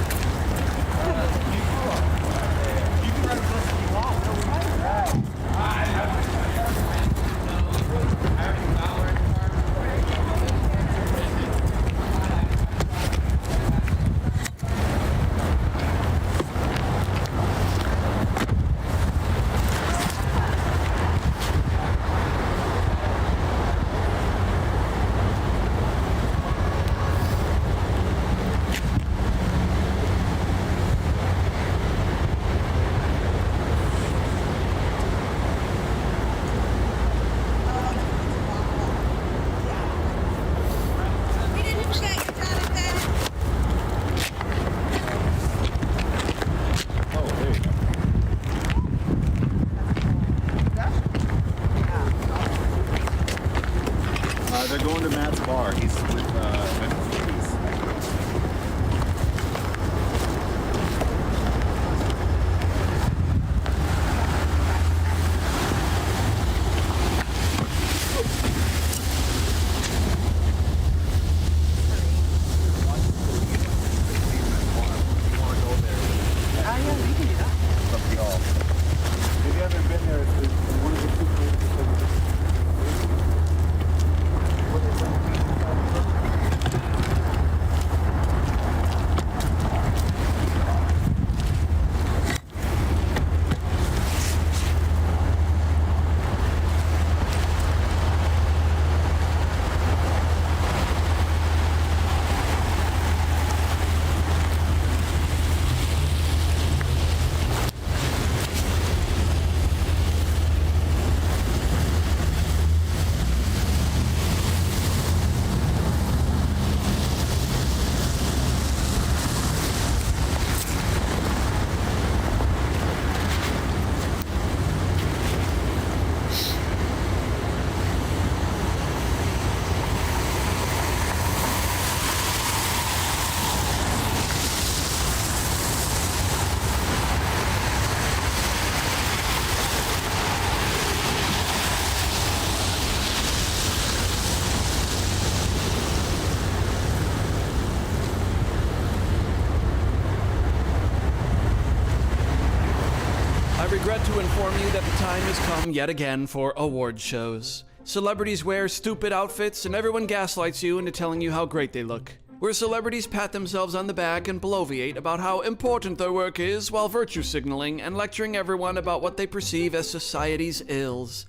I regret to inform you that the time has come yet again for award shows. Celebrities wear stupid outfits and everyone gaslights you into telling you how great they look. Where celebrities pat themselves on the back and bloviate about how important their work is while virtue signaling and lecturing everyone about what they perceive as society's ills.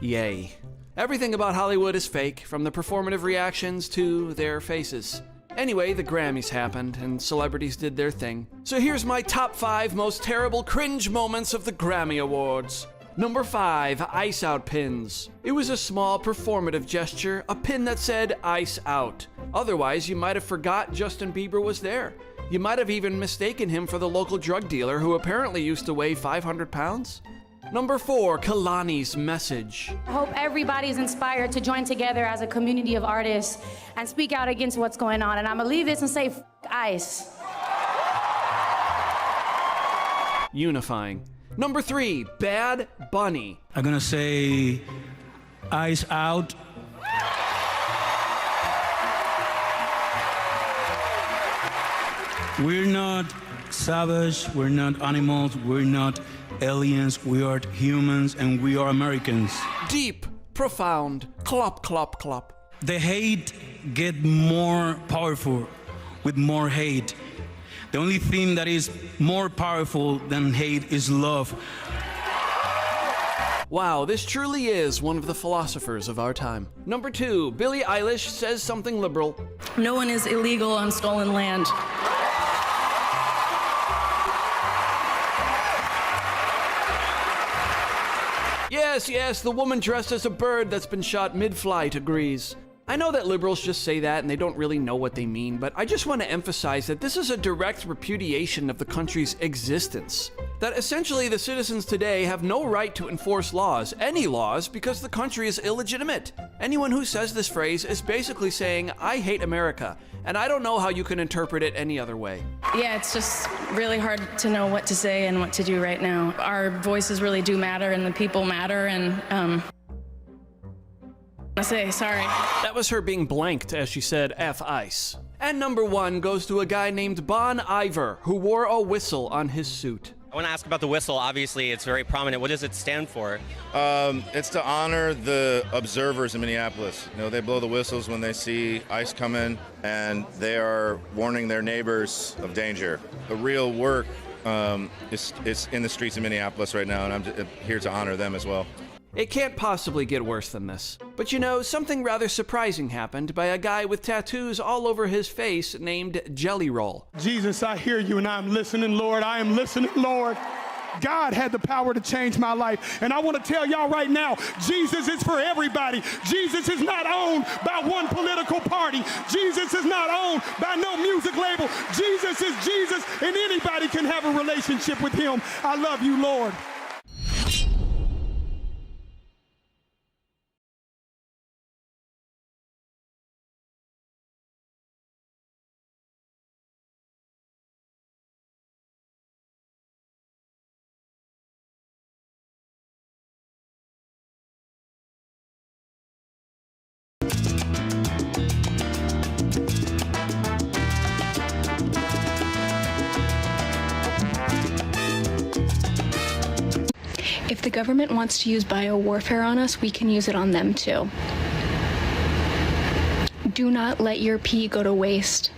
Yay. Everything about Hollywood is fake, from the performative reactions to their faces. Anyway, the Grammys happened, and celebrities did their thing. So here's my top 5 most terrible cringe moments of the Grammy Awards. Number 5, Ice Out pins. It was a small performative gesture, a pin that said Ice Out. Otherwise, you might have forgot Justin Bieber was there. You might have even mistaken him for the local drug dealer who apparently used to weigh 500 pounds. Number 4, Kalani's message. I hope everybody's inspired to join together as a community of artists and speak out against what's going on. And I'm gonna leave this and say, ICE. Unifying. Number 3, Bad Bunny. I'm gonna say, ICE out. We're not savage, we're not animals, we're not aliens, we are humans, and we are Americans. Deep, profound, clop, clop, clop. The hate get more powerful with more hate. The only thing that is more powerful than hate is love. Wow, this truly is one of the philosophers of our time. Number 2, Billie Eilish says something liberal. No one is illegal on stolen land. Yes, the woman dressed as a bird that's been shot mid-flight agrees. I know that liberals just say that and they don't really know what they mean, but I just want to emphasize that this is a direct repudiation of the country's existence. That essentially the citizens today have no right to enforce laws, any laws, because the country is illegitimate. Anyone who says this phrase is basically saying, I hate America, and I don't know how you can interpret it any other way. Yeah, it's just really hard to know what to say and what to do right now. Our voices really do matter, and the people matter, and I say sorry. That was her being blanked as she said F ICE. And number 1 goes to a guy named Bon Iver, who wore a whistle on his suit. I want to ask about the whistle. Obviously, it's very prominent. What does it stand for? It's to honor the observers in Minneapolis. You know, they blow the whistles when they see ICE come in, and they are warning their neighbors of danger. The real work is in the streets of Minneapolis right now, and I'm here to honor them as well. It can't possibly get worse than this. But you know, something rather surprising happened by a guy with tattoos all over his face named Jelly Roll. Jesus, I hear you and I'm listening, Lord. I am listening, Lord. God had the power to change my life. And I want to tell y'all right now, Jesus is for everybody. Jesus is not owned by one political party. Jesus is not owned by no music label. Jesus is Jesus, and anybody can have a relationship with him. I love you, Lord. If the government wants to use biowarfare on us, we can use it on them too. Do not let your pee go to waste.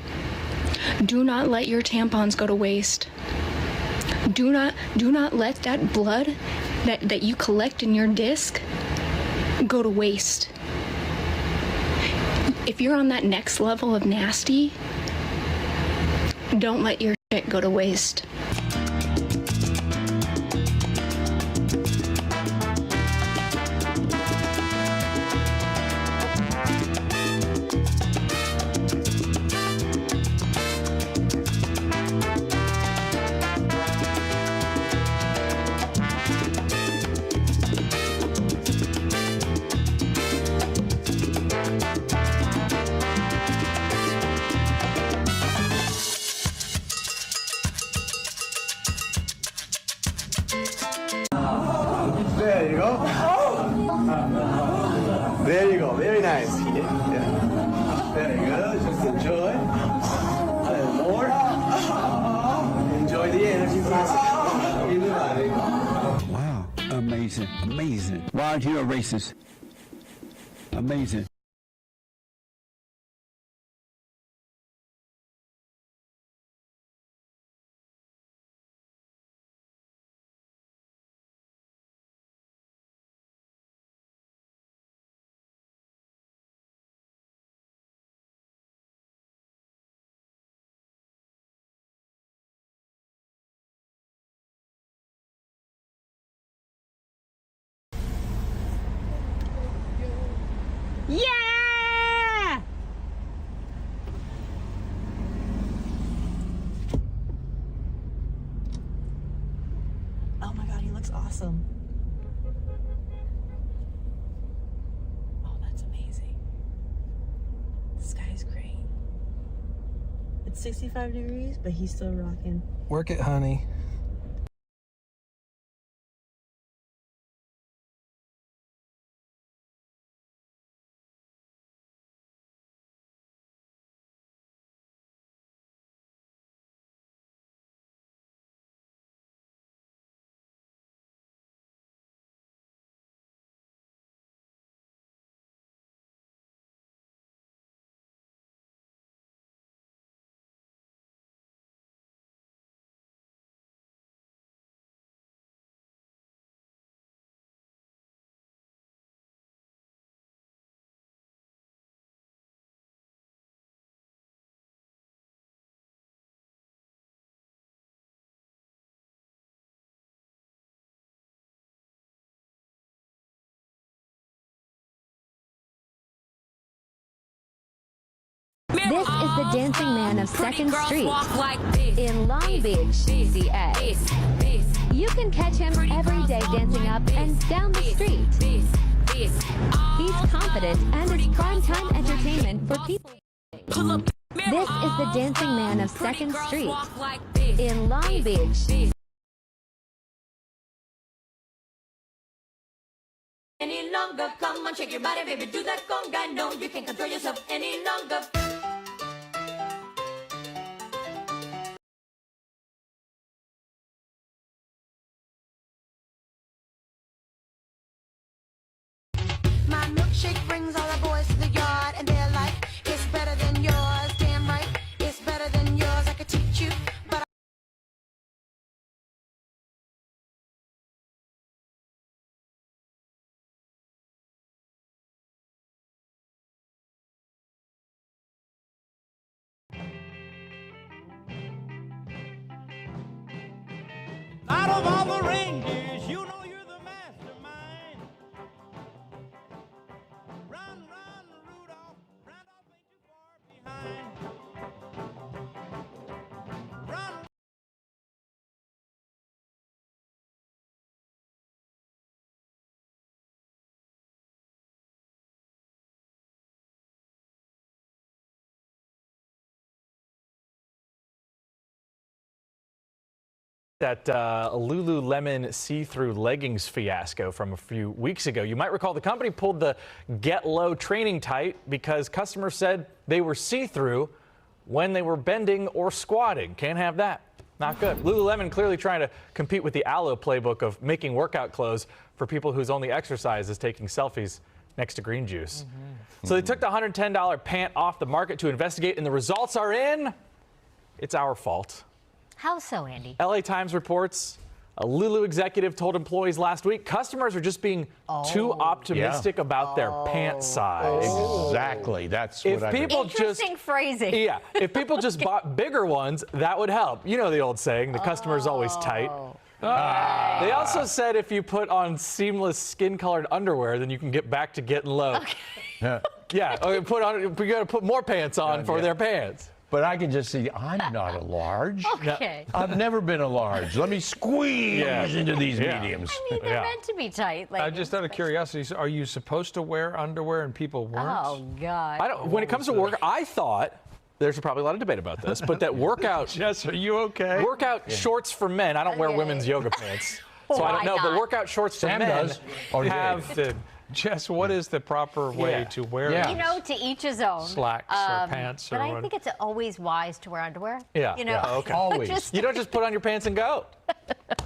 Do not let your tampons go to waste. Do not let that blood that you collect in your disc go to waste. If you're on that next level of nasty, don't let your shit go to waste. There you go. There you go. Very nice. Yeah. There you go. Just enjoy. A little more. Enjoy the energy. amazing. Amazing. Why aren't you a racist? Amazing. Yeah! Oh my God, he looks awesome. Oh, that's amazing. The sky's great. It's 65 degrees, but he's still rocking. Work it, honey. This is the Dancing Man of 2nd Street in Long Beach, CA. You can catch him every day dancing up and down the street. He's confident and is primetime entertainment for people. This is the Dancing Man of 2nd Street in Long Beach. Any longer, come on, shake your body, baby, do that conga. No, you can't control yourself any longer. My milkshake brings all the boys to the yard, and they're like, it's better than yours. Damn right, it's better than yours. I could teach you, but out of all the reindeers, you know you're the mastermind. Run, run, Rudolph. Randolph ain't too far behind. Run. That Lululemon see-through leggings fiasco from a few weeks ago. You might recall the company pulled the Get Low training tight because customers said they were see-through when they were bending or squatting. Can't have that. Not good. Lululemon clearly trying to compete with the Aloe playbook of making workout clothes for people whose only exercise is taking selfies next to green juice. So they took the $110 pant off the market to investigate, and the results are in. It's our fault. How so, Andy? LA Times reports a Lulu executive told employees last week customers are just being too optimistic about their pant size. Exactly. That's what I mean. Interesting phrasing. Yeah. If people just bought bigger ones, that would help. You know the old saying, the customer's always tight. They also said if you put on seamless skin-colored underwear, then you can get back to getting low. Yeah. Yeah. We got to put more pants on for their pants. But I can just see, I'm not a large. Okay. I've never been a large. Let me squeeze into these mediums. I mean, they're meant to be tight. Like, Just out of curiosity, are you supposed to wear underwear and people weren't? Oh, God. When it comes to work, I thought, there's probably a lot of debate about this, but that workout. Jess, are you okay? Workout shorts for men. I don't wear women's yoga pants, so I don't know. But workout shorts for men have. Jess, what is the proper way to wear it? You know, to each his own. Slacks or pants or But I think it's always wise to wear underwear. Yeah. You know, Okay. Always. You don't just put on your pants and go.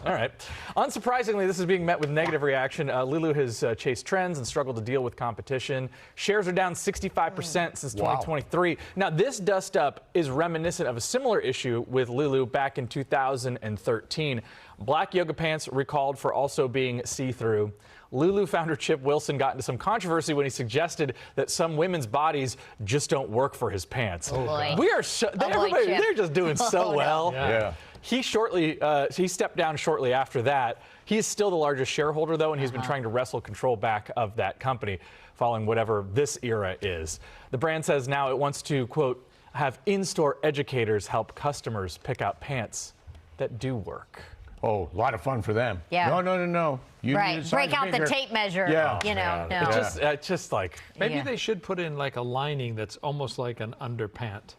All right. Unsurprisingly, this is being met with negative reaction. Lulu has chased trends and struggled to deal with competition. Shares are down 65% since 2023. Now, this dust-up is reminiscent of a similar issue with Lulu back in 2013. Black yoga pants recalled for also being see-through. Lulu founder Chip Wilson got into some controversy when he suggested that some women's bodies just don't work for his pants. Oh, boy. We are they're just doing so well. Yeah. He stepped down shortly after that. He is still the largest shareholder, though, and he's been trying to wrestle control back of that company following whatever this era is. The brand says now it wants to, quote, have in-store educators help customers pick out pants that do work. Oh, a lot of fun for them. Yeah. No. You Right. Break out the tape measure. Yeah. You know. No. It's just like Maybe they should put in like a lining that's almost like an underpant.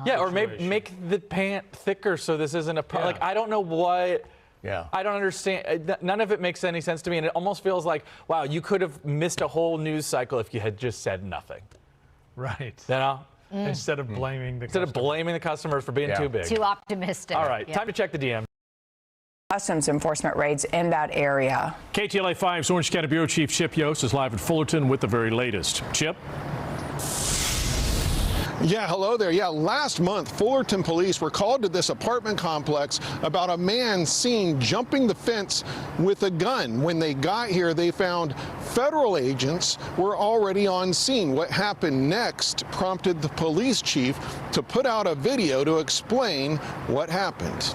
Yeah, or maybe make the pant thicker so this isn't a like I don't know what. Yeah. I don't understand. None of it makes any sense to me, and it almost feels like, wow, you could have missed a whole news cycle if you had just said nothing. Right. You know? Instead of blaming the customers for being too big. Too optimistic. All right, time to check the DM. Customs enforcement raids in that area. KTLA 5's Orange County Bureau Chief Chip Yost is live at Fullerton with the very latest. Chip? Yeah, hello there. Yeah, last month, Fullerton police were called to this apartment complex about a man seen jumping the fence with a gun. When they got here, they found federal agents were already on scene. What happened next prompted the police chief to put out a video to explain what happened.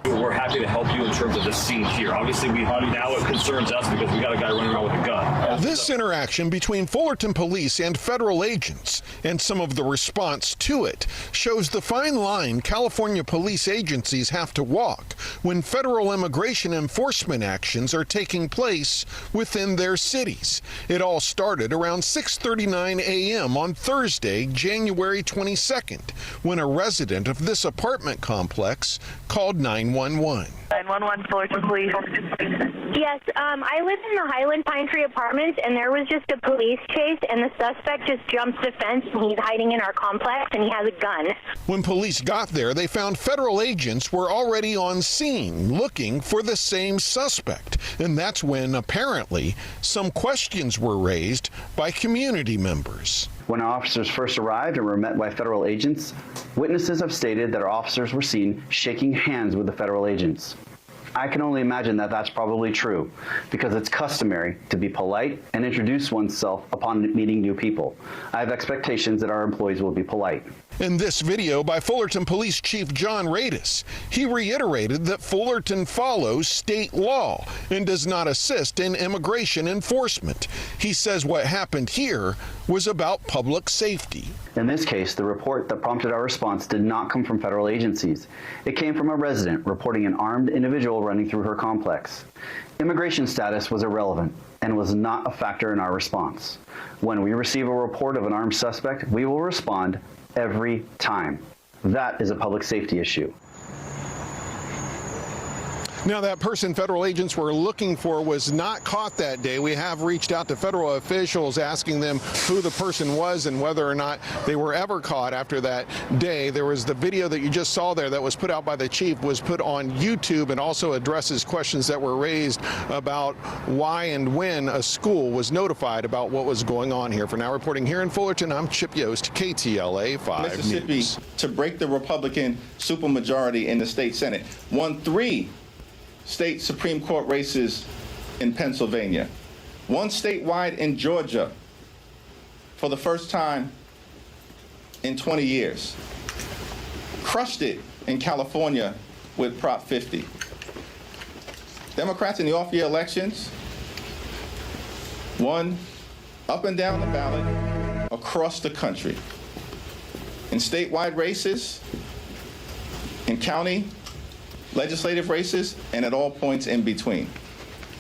We're happy to help you in terms of the scene here. Obviously, now it concerns us because we got a guy running around with a gun. This interaction between Fullerton police and federal agents and some of the response to it shows the fine line California police agencies have to walk when federal immigration enforcement actions are taking place within their cities. It all started around 6:39 a.m. on Thursday, January 22nd, when a resident of this apartment complex called 911. 911 Fullerton Police. Yes, I live in the Highland Pine Tree Apartments, and there was just a police chase, and the suspect just jumped the fence, and he's hiding in our complex, and he has a gun. When police got there, they found federal agents were already on scene looking for the same suspect, and that's when, apparently, some questions were raised by community members. When our officers first arrived and were met by federal agents, witnesses have stated that our officers were seen shaking hands with the federal agents. I can only imagine that that's probably true, because it's customary to be polite and introduce oneself upon meeting new people. I have expectations that our employees will be polite. In this video by Fullerton Police Chief John Radis, he reiterated that Fullerton follows state law and does not assist in immigration enforcement. He says what happened here was about public safety. In this case, the report that prompted our response did not come from federal agencies. It came from a resident reporting an armed individual running through her complex. Immigration status was irrelevant and was not a factor in our response. When we receive a report of an armed suspect, we will respond every time. That is a public safety issue. Now, that person federal agents were looking for was not caught that day. We have reached out to federal officials asking them who the person was and whether or not they were ever caught after that day. There was the video that you just saw there that was put out by the chief was put on YouTube and also addresses questions that were raised about why and when a school was notified about what was going on here. For now, reporting here in Fullerton, I'm Chip Yost, KTLA 5 Mississippi News. To break the Republican supermajority in the state Senate. Won 3 state Supreme Court races in Pennsylvania. 1 statewide in Georgia for the first time in 20 years. Crushed it in California with Prop 50. Democrats in the off-year elections won up and down the ballot across the country. In statewide races, in county legislative races, and at all points in between.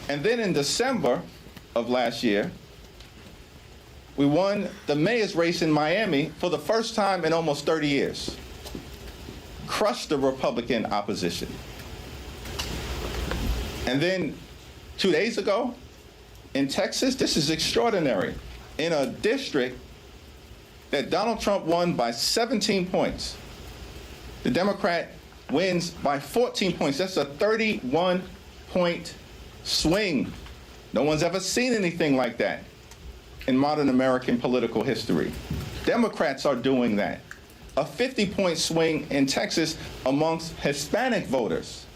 And then in December of last year, we won the mayor's race in Miami for the first time in almost 30 years. Crushed the Republican opposition. And then 2 days ago in Texas, this is extraordinary. In a district that Donald Trump won by 17 points, the Democrat wins by 14 points. That's a 31-point swing. No one's ever seen anything like that in modern American political history. Democrats are doing that. A 50-point swing in Texas amongst Hispanic voters.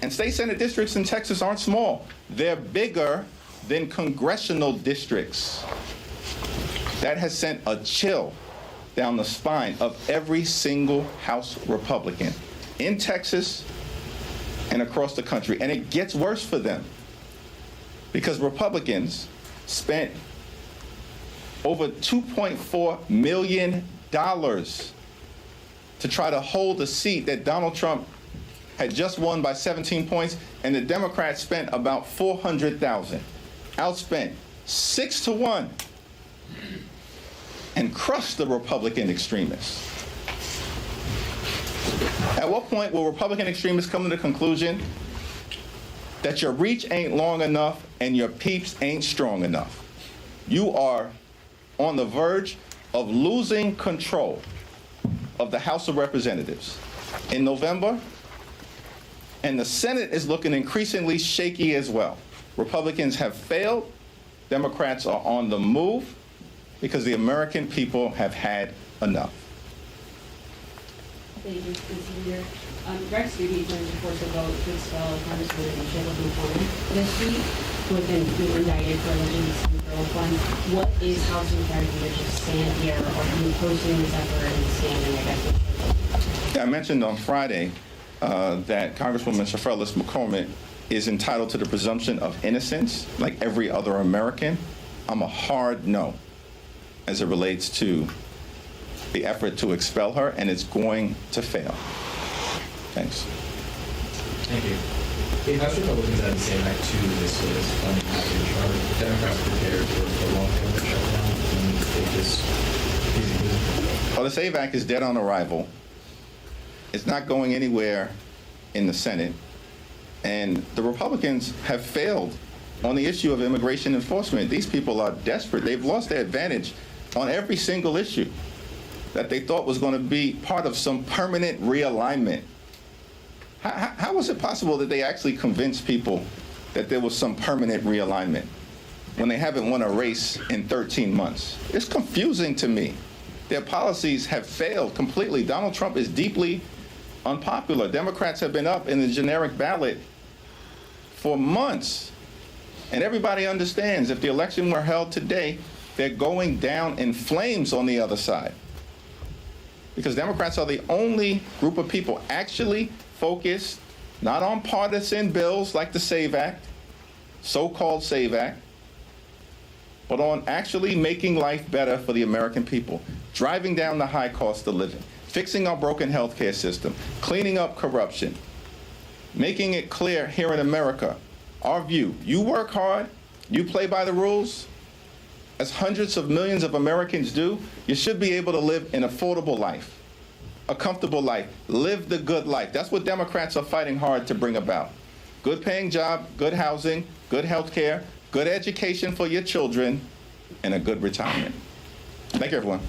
And state Senate districts in Texas aren't small. They're bigger than congressional districts. That has sent a chill down the spine of every single House Republican in Texas and across the country. And it gets worse for them because Republicans spent over $2.4 million to try to hold a seat that Donald Trump had just won by 17 points, and the Democrats spent about $400,000, outspent 6-1, and crushed the Republican extremists. At what point will Republican extremists come to the conclusion that your reach ain't long enough and your peeps ain't strong enough? You are on the verge of losing control of the House of Representatives in November, and the Senate is looking increasingly shaky as well. Republicans have failed. Democrats are on the move because the American people have had enough. Rex Reedy is going to force a vote to expel Congressman Shepard this week, who has been indicted for allegedly stealing federal funds. What is House's strategy to just stand here, or are you opposing this effort and standing, I guess? I mentioned on Friday that Congresswoman Shepard McCormick is entitled to the presumption of innocence, like every other American. I'm a hard no as it relates to the effort to expel her, and it's going to fail. Thanks. Thank you. The House Republicans had the same act to this latest funding package. Are Democrats prepared for a long government shutdown and they just easy? Well, the SAVE Act is dead on arrival. It's not going anywhere in the Senate. And the Republicans have failed on the issue of immigration enforcement. These people are desperate. They've lost their advantage on every single issue that they thought was going to be part of some permanent realignment. How was it possible that they actually convinced people that there was some permanent realignment when they haven't won a race in 13 months? It's confusing to me. Their policies have failed completely. Donald Trump is deeply unpopular. Democrats have been up in the generic ballot for months. And everybody understands if the election were held today, they're going down in flames on the other side. Because Democrats are the only group of people actually focused not on partisan bills like the SAVE Act, so-called SAVE Act, but on actually making life better for the American people, driving down the high cost of living, fixing our broken healthcare system, cleaning up corruption, making it clear here in America, our view, you work hard, you play by the rules, as hundreds of millions of Americans do, you should be able to live an affordable life, a comfortable life, live the good life. That's what Democrats are fighting hard to bring about. Good paying job, good housing, good health care, good education for your children, and a good retirement. Thank you, everyone.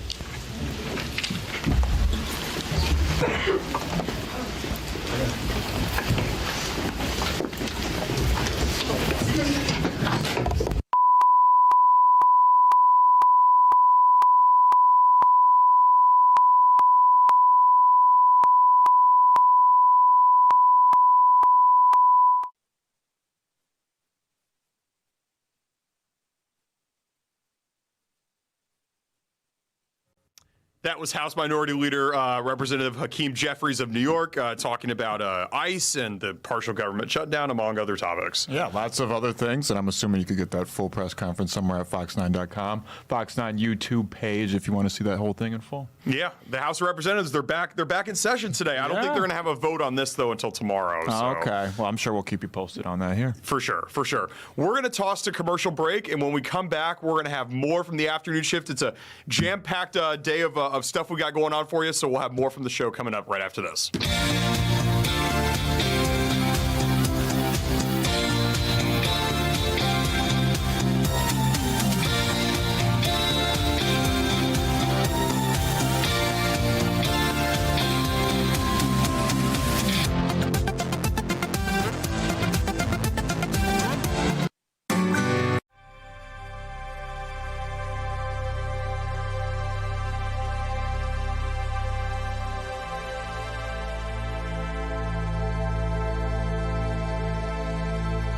That was House Minority Leader Representative Hakeem Jeffries of New York talking about ICE and the partial government shutdown, among other topics. Yeah, lots of other things, and I'm assuming you could get that full press conference somewhere at fox9.com, Fox 9 YouTube page if you want to see that whole thing in full. Yeah, the House of Representatives, they're back in session today. I don't think they're going to have a vote on this, though, until tomorrow. So. Okay, well, I'm sure we'll keep you posted on that here. For sure. We're going to toss to commercial break, and when we come back, we're going to have more from the afternoon shift. It's a jam-packed day of stuff we got going on for you, so we'll have more from the show coming up right after this.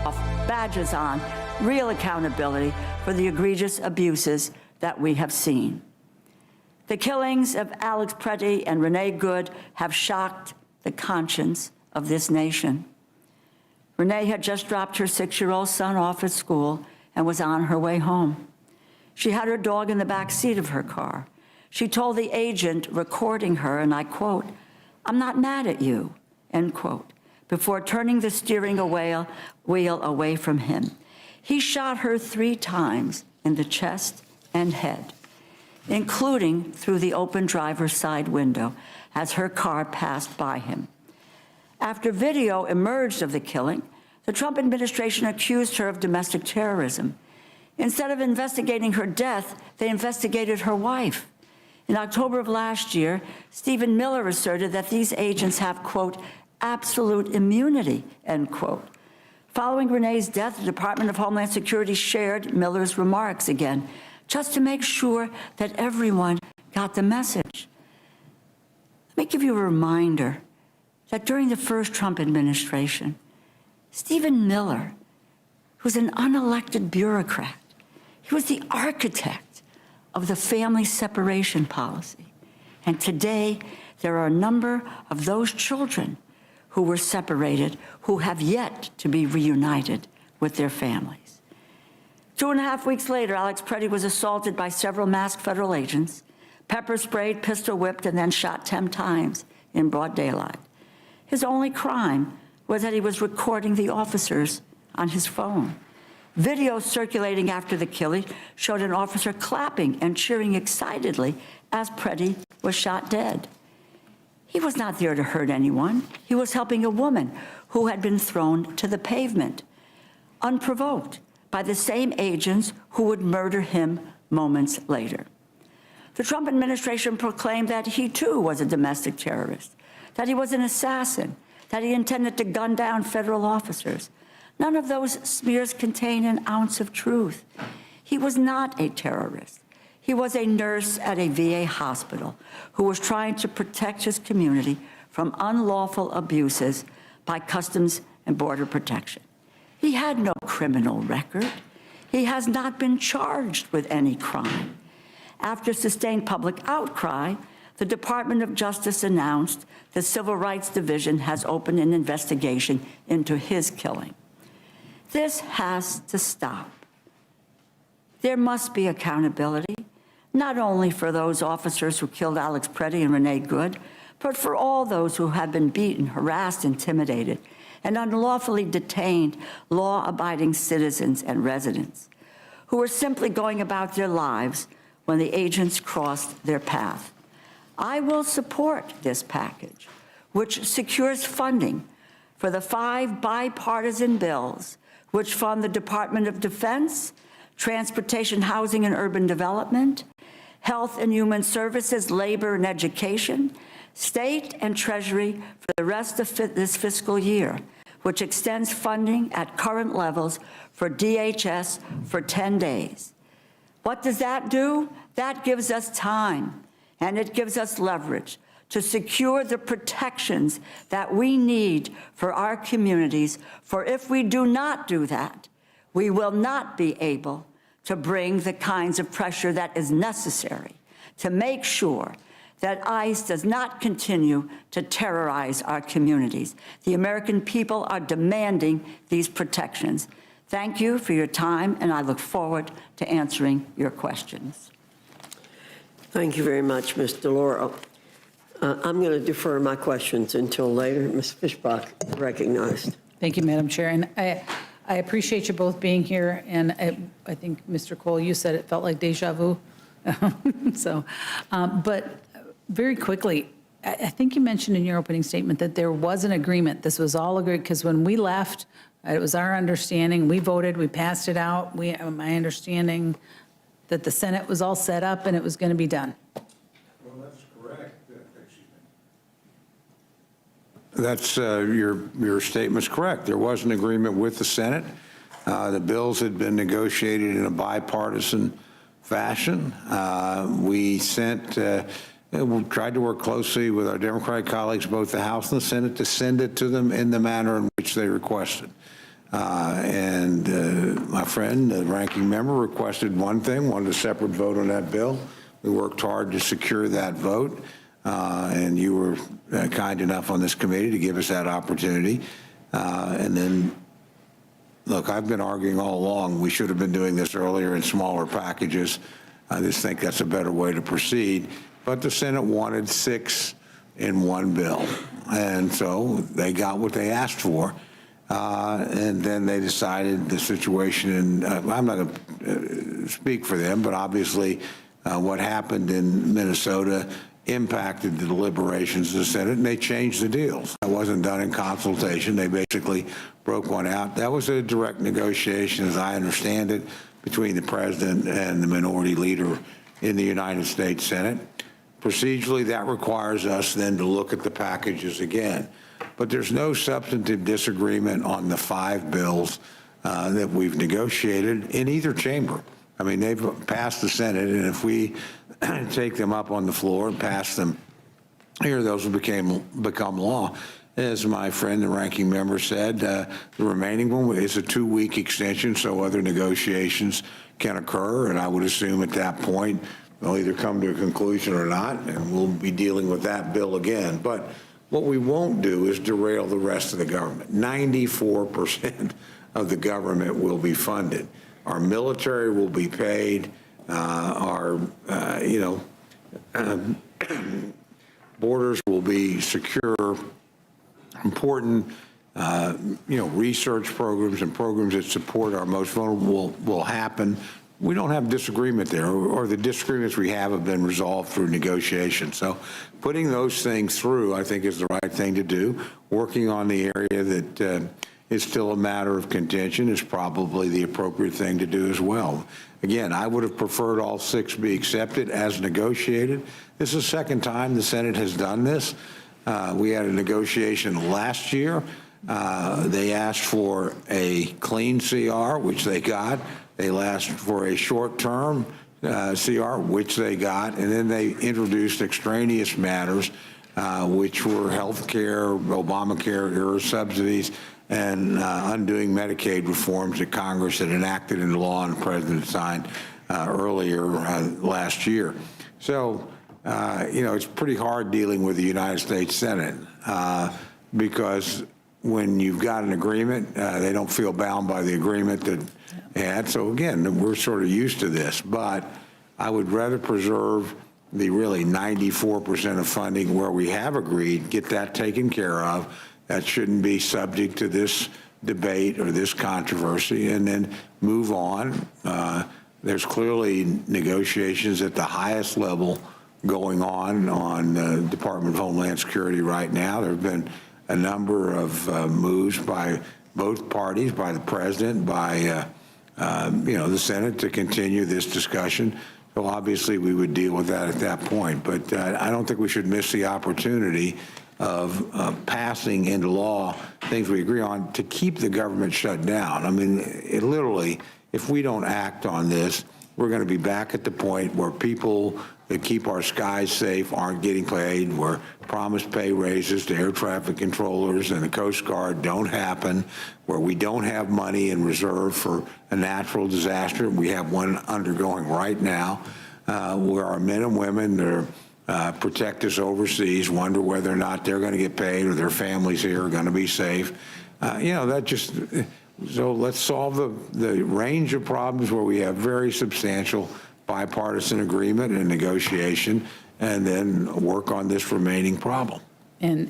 off, badges on, real accountability for the egregious abuses that we have seen. The killings of Alex Pretty and Renee Good have shocked the conscience of this nation. Renee had just dropped her 6-year-old son off at school and was on her way home. She had her dog in the back seat of her car. She told the agent recording her, and I quote, "I'm not mad at you," end quote, before turning the steering wheel away from him. He shot her 3 times in the chest and head, including through the open driver's side window as her car passed by him. After video emerged of the killing, the Trump administration accused her of domestic terrorism. Instead of investigating her death, they investigated her wife. In October of last year, Stephen Miller asserted that these agents have, quote, absolute immunity, end quote. Following Renee's death, the Department of Homeland Security shared Miller's remarks again, just to make sure that everyone got the message. Let me give you a reminder that during the first Trump administration, Stephen Miller, who's an unelected bureaucrat, he was the architect of the family separation policy. And today, there are a number of those children who were separated who have yet to be reunited with their families. 2.5 weeks later, Alex Pretty was assaulted by several masked federal agents, pepper sprayed, pistol whipped, and then shot 10 times in broad daylight. His only crime was that he was recording the officers on his phone. Video circulating after the killing showed an officer clapping and cheering excitedly as Pretty was shot dead. He was not there to hurt anyone. He was helping a woman who had been thrown to the pavement, unprovoked, by the same agents who would murder him moments later. The Trump administration proclaimed that he too was a domestic terrorist, that he was an assassin, that he intended to gun down federal officers. None of those smears contain an ounce of truth. He was not a terrorist. He was a nurse at a VA hospital who was trying to protect his community from unlawful abuses by Customs and Border Protection. He had no criminal record. He has not been charged with any crime. After sustained public outcry, the Department of Justice announced the Civil Rights Division has opened an investigation into his killing. This has to stop. There must be accountability, not only for those officers who killed Alex Pretty and Renee Good, but for all those who have been beaten, harassed, intimidated, and unlawfully detained law-abiding citizens and residents who were simply going about their lives when the agents crossed their path. I will support this package, which secures funding for the 5 bipartisan bills which fund the Department of Defense, Transportation, Housing and Urban Development, Health and Human Services, Labor and Education, State and Treasury for the rest of this fiscal year, which extends funding at current levels for DHS for 10 days. What does that do? That gives us time, and it gives us leverage to secure the protections that we need for our communities, for if we do not do that, we will not be able to bring the kinds of pressure that is necessary to make sure that ICE does not continue to terrorize our communities. The American people are demanding these protections. Thank you for your time, and I look forward to answering your questions. Thank you very much, Ms. DeLauro. I'm going to defer my questions until later. Ms. Fishbach, recognized. Thank you, Madam Chair. And I appreciate you both being here. And I think, Mr. Cole, you said it felt like deja vu. But very quickly, I think you mentioned in your opening statement that there was an agreement. This was all agreed, because when we left, it was our understanding. We voted, we passed it out. My understanding that the Senate was all set up and it was going to be done. Well, that's correct. That's your statement's correct. There was an agreement with the Senate. The bills had been negotiated in a bipartisan fashion. We tried to work closely with our Democratic colleagues, both the House and the Senate, to send it to them in the manner in which they requested. My friend, the ranking member, requested one thing, wanted a separate vote on that bill. We worked hard to secure that vote, and you were kind enough on this committee to give us that opportunity. And then, look, I've been arguing all along we should have been doing this earlier in smaller packages. I just think that's a better way to proceed. But the Senate wanted 6 in one bill, and so they got what they asked for. And then they decided the situation, and I'm not going to speak for them, but obviously what happened in Minnesota impacted the deliberations of the Senate, and they changed the deals. That wasn't done in consultation. They basically broke one out. That was a direct negotiation, as I understand it, between the president and the minority leader in the United States Senate. Procedurally, that requires us then to look at the packages again. But there's no substantive disagreement on the 5 bills that we've negotiated in either chamber. I mean, they've passed the Senate, and if we take them up on the floor and pass them here, those will become law. As my friend, the ranking member, said, the remaining one is a 2-week extension, so other negotiations can occur, and I would assume at that point they'll either come to a conclusion or not, and we'll be dealing with that bill again. But what we won't do is derail the rest of the government. 94% of the government will be funded. Our military will be paid. Our borders will be secure. Important, research programs and programs that support our most vulnerable will happen. We don't have disagreement there, or the disagreements we have been resolved through negotiation. So putting those things through, I think, is the right thing to do. Working on the area that is still a matter of contention is probably the appropriate thing to do as well. Again, I would have preferred all 6 be accepted as negotiated. This is the second time the Senate has done this. We had a negotiation last year. They asked for a clean CR, which they got. They asked for a short-term CR, which they got, and then they introduced extraneous matters, which were health care, Obamacare era subsidies, and undoing Medicaid reforms that Congress had enacted into law and the president signed earlier last year. So, it's pretty hard dealing with the United States Senate because when you've got an agreement, they don't feel bound by the agreement that they had. So again, we're sort of used to this, but I would rather preserve the really 94% of funding where we have agreed, get that taken care of. That shouldn't be subject to this debate or this controversy, and then move on. There's clearly negotiations at the highest level going on the Department of Homeland Security right now. There have been a number of moves by both parties, by the president, by the Senate, to continue this discussion. So obviously we would deal with that at that point. But I don't think we should miss the opportunity of passing into law things we agree on to keep the government shut down. I mean, literally, if we don't act on this, we're going to be back at the point where people that keep our skies safe aren't getting paid, where promised pay raises to air traffic controllers and the Coast Guard don't happen, where we don't have money in reserve for a natural disaster. We have one undergoing right now, where our men and women that are protect us overseas wonder whether or not they're going to get paid or their families here are going to be safe. So let's solve the range of problems where we have very substantial bipartisan agreement and negotiation, and then work on this remaining problem. And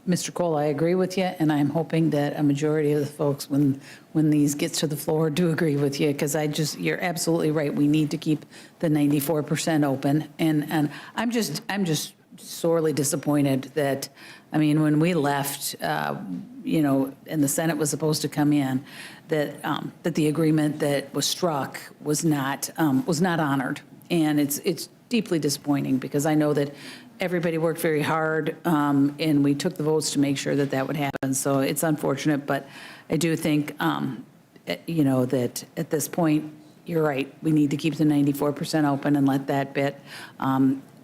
Mr. Cole, I agree with you, and I'm hoping that a majority of the folks, when these gets to the floor, do agree with you, because you're absolutely right. We need to keep the 94% open, and I'm just sorely disappointed that, I mean, when we left, and the Senate was supposed to come in, that the agreement that was struck was not honored, and it's deeply disappointing, because I know that everybody worked very hard, and we took the votes to make sure that would happen. So it's unfortunate, but I do think, that at this point, you're right. We need to keep the 94% open and let that bit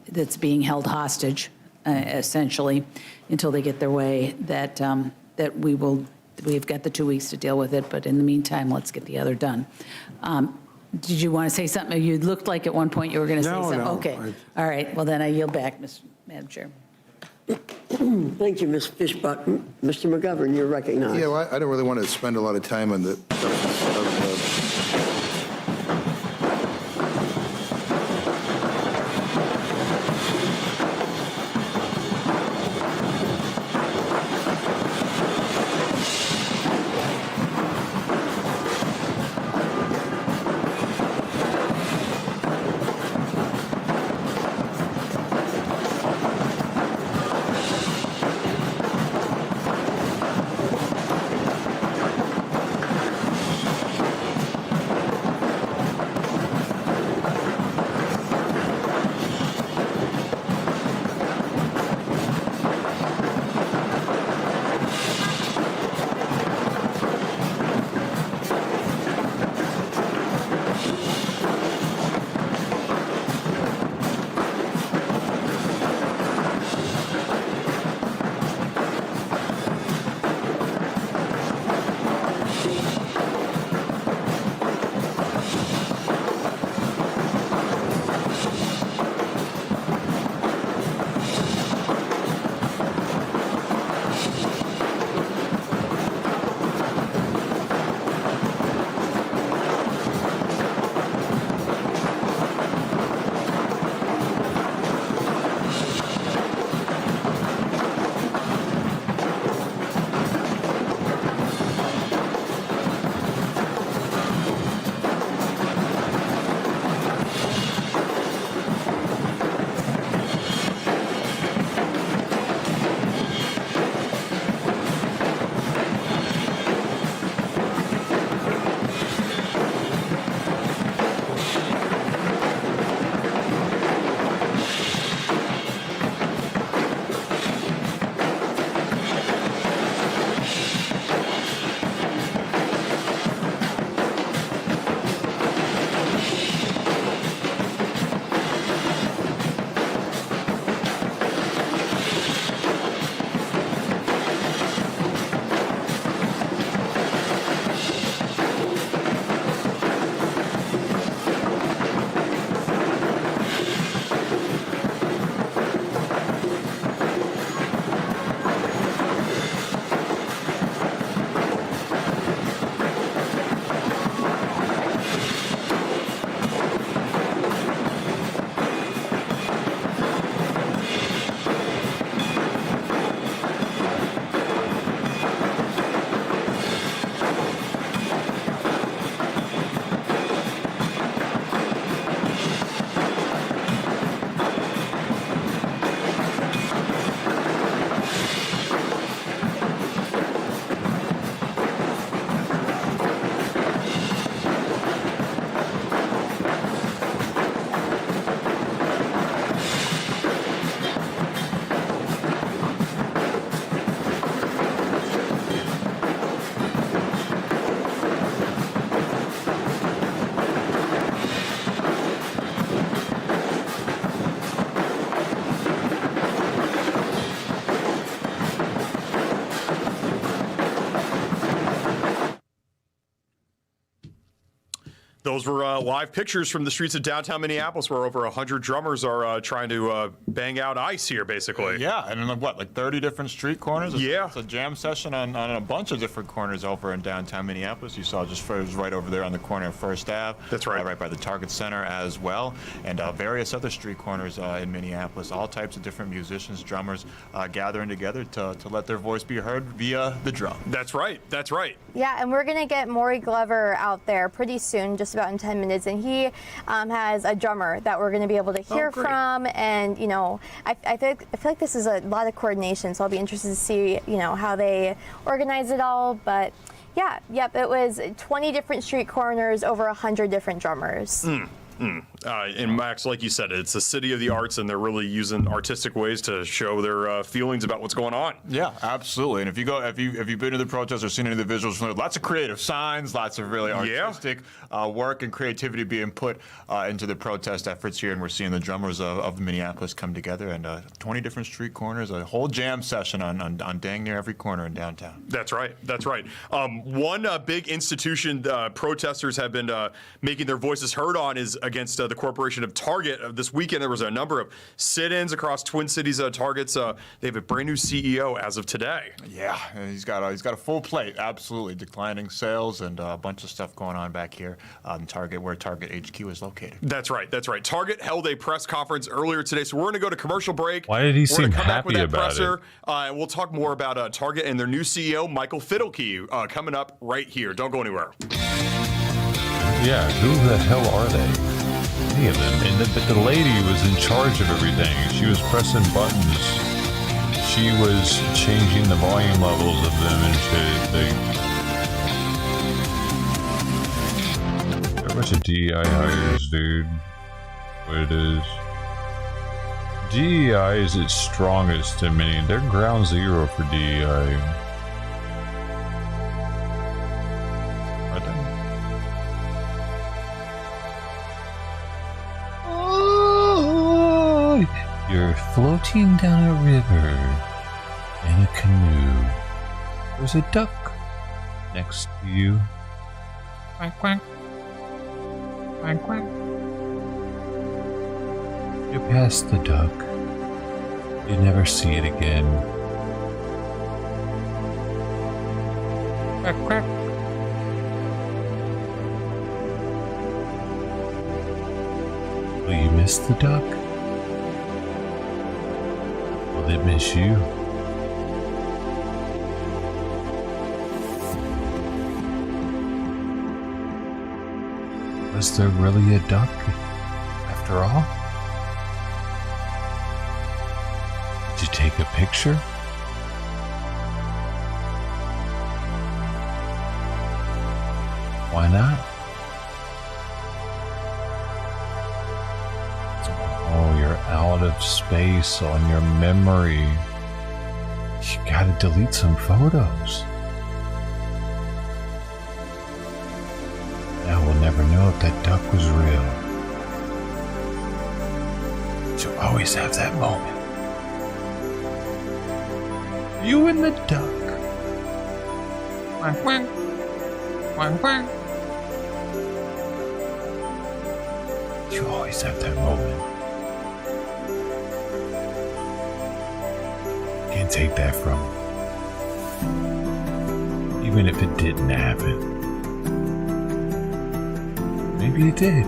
that's being held hostage, essentially, until they get their way, that we will we've got the 2 weeks to deal with it, but in the meantime, let's get the other done. Did you want to say something? You looked like at one point you were going to say something. No. Okay. All right. Well, then I yield back, Madam Chair. Thank you, Ms. Fishbach. Mr. McGovern, you're recognized. Yeah, well, I don't really want to spend a lot of time on the Those were live pictures from the streets of downtown Minneapolis, where over 100 drummers are trying to bang out ice here, basically. Yeah, and in like 30 different street corners? Yeah. It's a jam session on a bunch of different corners over in downtown Minneapolis. You saw just first right over there on the corner of First Ave. That's right. Right by the Target Center as well. And various other street corners in Minneapolis. All types of different musicians, drummers gathering together to let their voice be heard via the drum. That's right. That's right. Yeah, and we're going to get Maury Glover out there pretty soon, just about in 10 minutes. And he has a drummer that we're going to be able to hear from. And, you know, I feel like this is a lot of coordination. So I'll be interested to see, you know, how they organize it all. But yeah, it was 20 different street corners, over 100 different drummers. And Max, like you said, it's a city of the arts, and they're really using artistic ways to show their feelings about what's going on. Yeah, absolutely. And if you've been to the protest or seen any of the visuals from there, lots of creative signs, lots of really artistic work and creativity being put into the protest efforts here. And we're seeing the drummers of Minneapolis come together, and 20 different street corners, a whole jam session on dang near every corner in downtown. That's right. That's right. One big institution protesters have been making their voices heard on is against the corporation of Target. This weekend, there was a number of sit-ins across Twin Cities. Target's they have a brand new CEO as of today. Yeah, he's got a full plate. Absolutely, declining sales and a bunch of stuff going on back here on Target, where Target HQ is located. That's right. That's right. Target held a press conference earlier today, so we're going to go to commercial break. Why did he seem come back with happy that about presser, it? And we'll talk more about Target and their new CEO, Michael Fidelke, coming up right here. Don't go anywhere. Yeah, who the hell are they? Any of them. And the lady was in charge of everything. She was pressing buttons. She was changing the volume levels of them and shit. They're a bunch of DEI hires, dude. What it is. DEI is its strongest in many. They're ground zero for DEI. Are they? Oh, you're floating down a river in a canoe. There's a duck next to you. Quack, quack. Quack, quack. You pass the duck. You never see it again. Quack, quack. Will you miss the duck? Will it miss you? Was there really a duck after all? Did you take a picture? Why not? Oh, you're out of space on your memory. You gotta delete some photos. Now we'll never know if that duck was real. You'll always have that moment. You and the duck. Quack, quack. Quack, quack. You always have that moment. Can't take that from you. Even if it didn't happen. Maybe it did.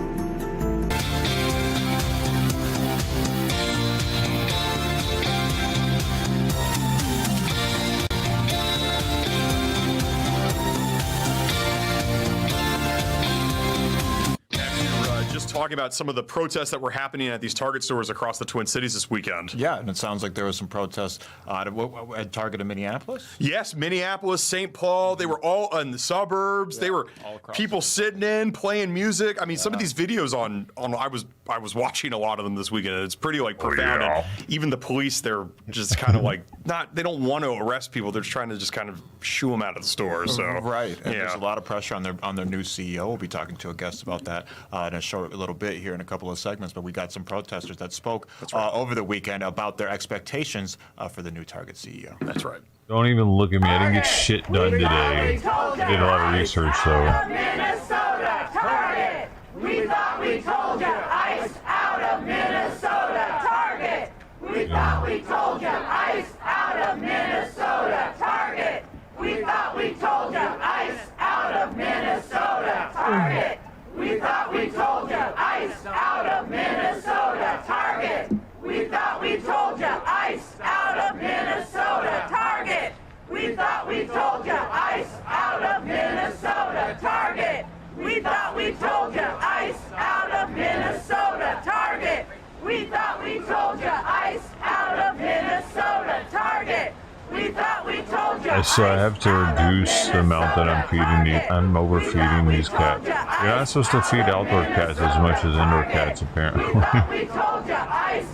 Talking about some of the protests that were happening at these Target stores across the Twin Cities this weekend. Yeah, and it sounds like there was some protests at Target in Minneapolis? Yes, Minneapolis, St. Paul, they were all in the suburbs. They were people sitting in, playing music. I mean, some of these videos on I was watching a lot of them this weekend, and it's pretty profound. And even the police, they're just kind of they don't want to arrest people. They're just trying to just kind of shoo them out of the store. So right, and there's a lot of pressure on their new CEO. We'll be talking to a guest about that in a short little bit here in a couple of segments. But we got some protesters that spoke over the weekend about their expectations for the new Target CEO. That's right. Don't even look at me. I didn't get shit done today. I did a lot of research, so. Minnesota, Target. We thought we told you, ice out of Minnesota, Target. We thought we told you, ice out of Minnesota, Target. We thought we told you, ice out of Minnesota, Target. We thought we told you, ice out of Minnesota, Target. We thought we told you, ice out of Minnesota, Target. We thought we told you, ice out of Minnesota, Target. We thought we told you, ice out of Minnesota, Target. We thought we told you, ice out of Minnesota, Target. We thought we told you, So I have to reduce the amount that I'm feeding. I'm overfeeding these cats. You're not supposed to feed outdoor cats as much as indoor cats, apparently. Oops,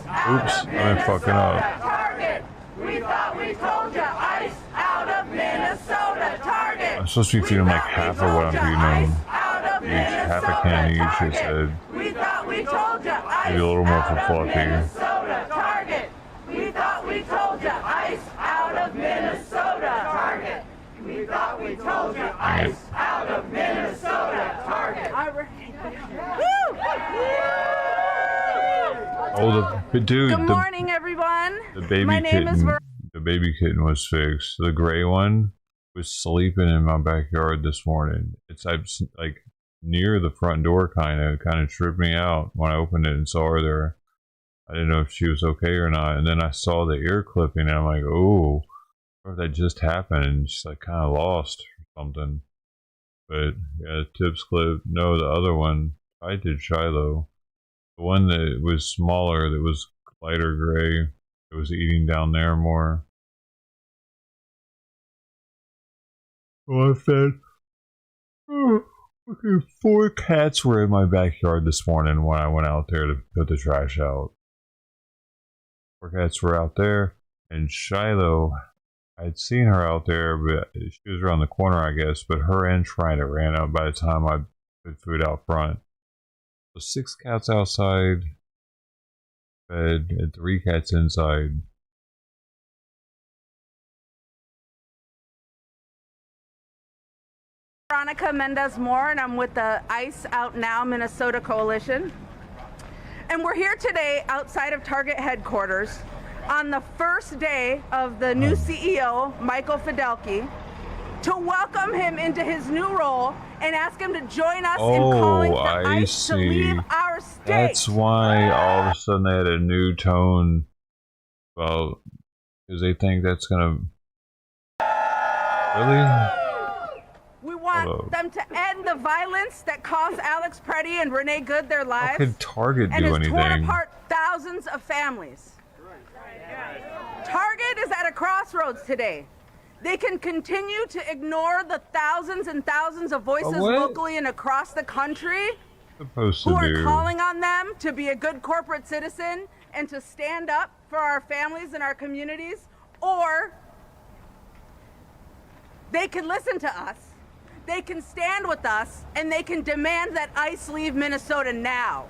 I've been fucking up. Target. We thought we told you. Ice out of Minnesota. Target. I'm supposed to be feeding like half of what I'm feeding them. Half a can each, it said. We thought we told you. Maybe a little more for Fluffy. Minnesota. Target. We thought we told you. Ice out of Minnesota. Target. We thought we told you. Ice out of Minnesota. Target. Oh, the dude. Good morning, everyone. The baby My name is kitten. The baby kitten was fixed. The gray one was sleeping in my backyard this morning. It's like near the front door, kind of tripped me out when I opened it and saw her there. I didn't know if she was okay or not. And then I saw the ear clipping and I'm like, oh, what if that just happened? And she's like kind of lost or something. But yeah, Tips clip. No, the other one, I did Shiloh. The one that was smaller, that was lighter gray, that was eating down there more. Well, I fed. Okay, 4 cats were in my backyard this morning when I went out there to put the trash out. 4 cats were out there, and Shiloh, I'd seen her out there, but she was around the corner, I guess, but her and Trina ran out by the time I put food out front. So 6 cats outside, fed, and 3 cats inside. Veronica Mendez-Moore, and I'm with the Ice Out Now Minnesota Coalition. And we're here today outside of Target headquarters on the first day of the new CEO, Michael Fidelki, to welcome him into his new role and ask him to join us in calling for ICE to leave our state. That's why all of a sudden they had a new tone about, because they think that's gonna really. We want them to end the violence that cost Alex Preddy and Renee Good their lives. How could Target and do has torn anything? apart thousands of families. Target is at a crossroads today. They can continue to ignore the thousands and thousands of voices locally and across the country who are calling on them to be a good corporate citizen and to stand up for our families and our communities, or they can listen to us. They can stand with us, and they can demand that ICE leave Minnesota now.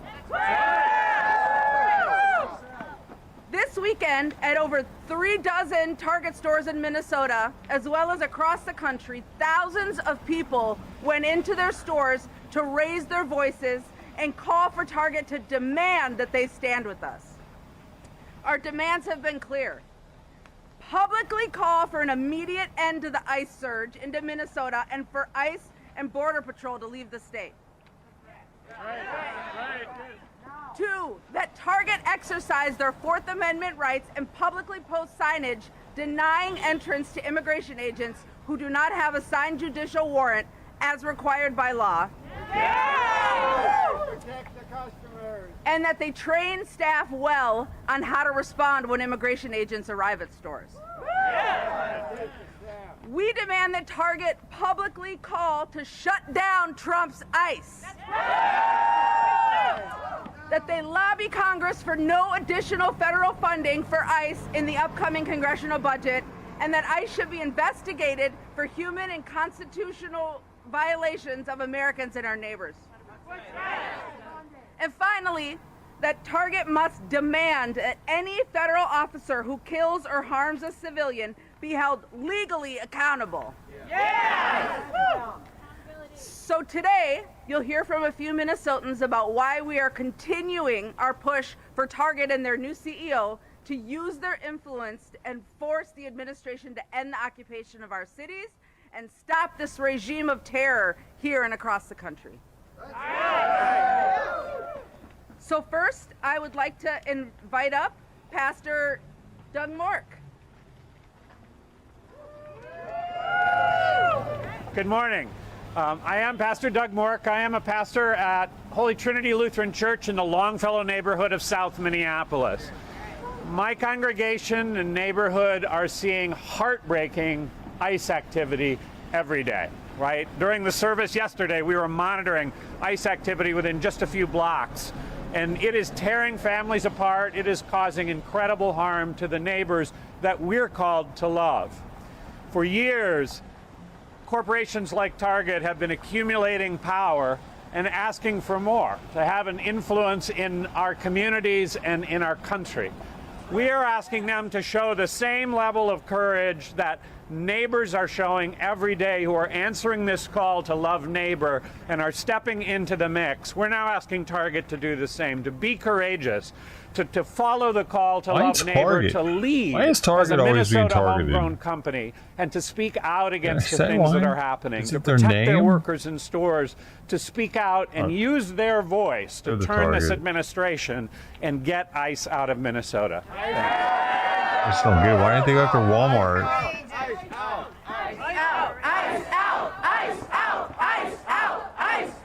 This weekend, at over 36 Target stores in Minnesota, as well as across the country, thousands of people went into their stores to raise their voices and call for Target to demand that they stand with us. Our demands have been clear. Publicly call for an immediate end to the ICE surge into Minnesota and for ICE and Border Patrol to leave the state. 2, that Target exercise their Fourth Amendment rights and publicly post signage denying entrance to immigration agents who do not have a signed judicial warrant as required by law. Protect the customers. And that they train staff well on how to respond when immigration agents arrive at stores. We demand that Target publicly call to shut down Trump's ICE. That they lobby Congress for no additional federal funding for ICE in the upcoming congressional budget, and that ICE should be investigated for human and constitutional violations of Americans and our neighbors. And finally, that Target must demand that any federal officer who kills or harms a civilian be held legally accountable. Yes! So today, you'll hear from a few Minnesotans about why we are continuing our push for Target and their new CEO to use their influence and force the administration to end the occupation of our cities and stop this regime of terror here and across the country. So first, I would like to invite up Pastor Doug Mork. Good morning. I am Pastor Doug Mork. I am a pastor at Holy Trinity Lutheran Church in the Longfellow neighborhood of South Minneapolis. My congregation and neighborhood are seeing heartbreaking ICE activity every day, right? During the service yesterday, we were monitoring ICE activity within just a few blocks, and it is tearing families apart. It is causing incredible harm to the neighbors that we're called to love. For years, corporations like Target have been accumulating power and asking for more, to have an influence in our communities and in our country. We are asking them to show the same level of courage that neighbors are showing every day who are answering this call to love neighbor and are stepping into the mix. We're now asking Target to do the same, to be courageous, to follow the call to love neighbor, to lead as a Minnesota homegrown company, and to speak out against the things that are happening, to protect their workers in stores, to speak out and use their voice to turn this administration and get ICE out of Minnesota. I just don't get it. Why didn't they go after Walmart?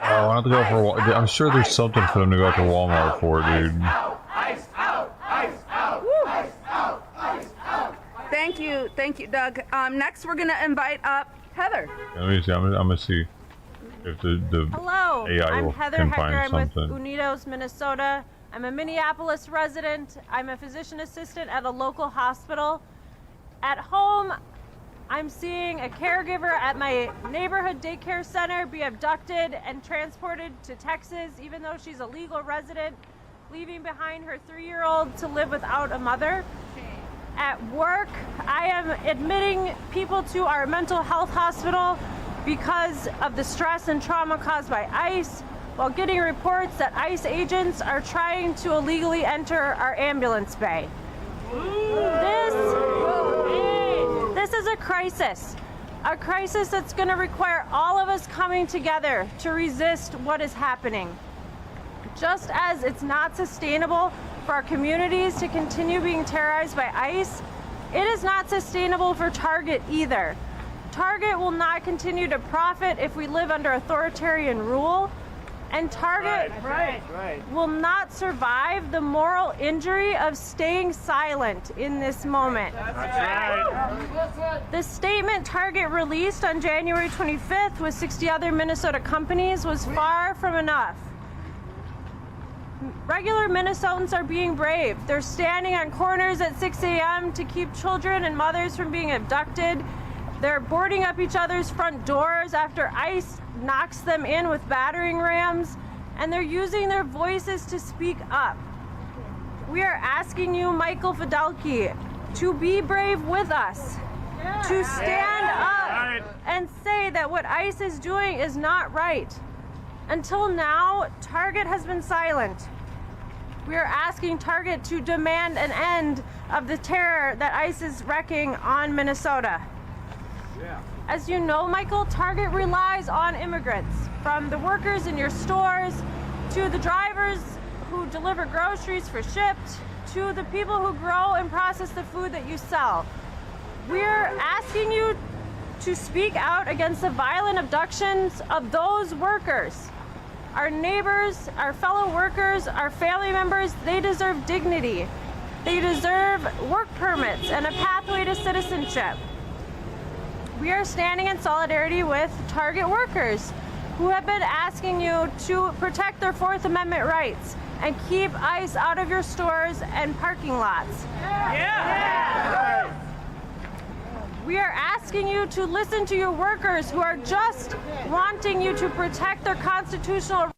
I want to go for. I'm sure there's something for them to go after Walmart for, dude. Thank you, Doug. Next, we're gonna invite up Heather. Let me see. I'm gonna see if the Hello, AI I'm will Heather can Hecker. find I'm with something. Unidos, Minnesota. I'm a Minneapolis resident. I'm a physician assistant at a local hospital. At home, I'm seeing a caregiver at my neighborhood daycare center be abducted and transported to Texas, even though she's a legal resident, leaving behind her 3-year-old to live without a mother. At work, I am admitting people to our mental health hospital because of the stress and trauma caused by ICE, while getting reports that ICE agents are trying to illegally enter our ambulance bay. This is a crisis that's going to require all of us coming together to resist what is happening. Just as it's not sustainable for our communities to continue being terrorized by ICE, it is not sustainable for Target either. Target will not continue to profit if we live under authoritarian rule, and Target will not survive the moral injury of staying silent in this moment. The statement Target released on January 25th with 60 other Minnesota companies was far from enough. Regular Minnesotans are being brave. They're standing on corners at 6 a.m. to keep children and mothers from being abducted. They're boarding up each other's front doors after ICE knocks them in with battering rams, and they're using their voices to speak up. We are asking you, Michael Fidelki, to be brave with us, to stand up and say that what ICE is doing is not right. Until now, Target has been silent. We are asking Target to demand an end of the terror that ICE is wreaking on Minnesota. As you know, Michael, Target relies on immigrants, from the workers in your stores, to the drivers who deliver groceries for Shipt, to the people who grow and process the food that you sell. We're asking you to speak out against the violent abductions of those workers. Our neighbors, our fellow workers, our family members, they deserve dignity. They deserve work permits and a pathway to citizenship. We are standing in solidarity with Target workers who have been asking you to protect their Fourth Amendment rights and keep ICE out of your stores and parking lots. We are asking you to listen to your workers who are just wanting you to protect their constitutional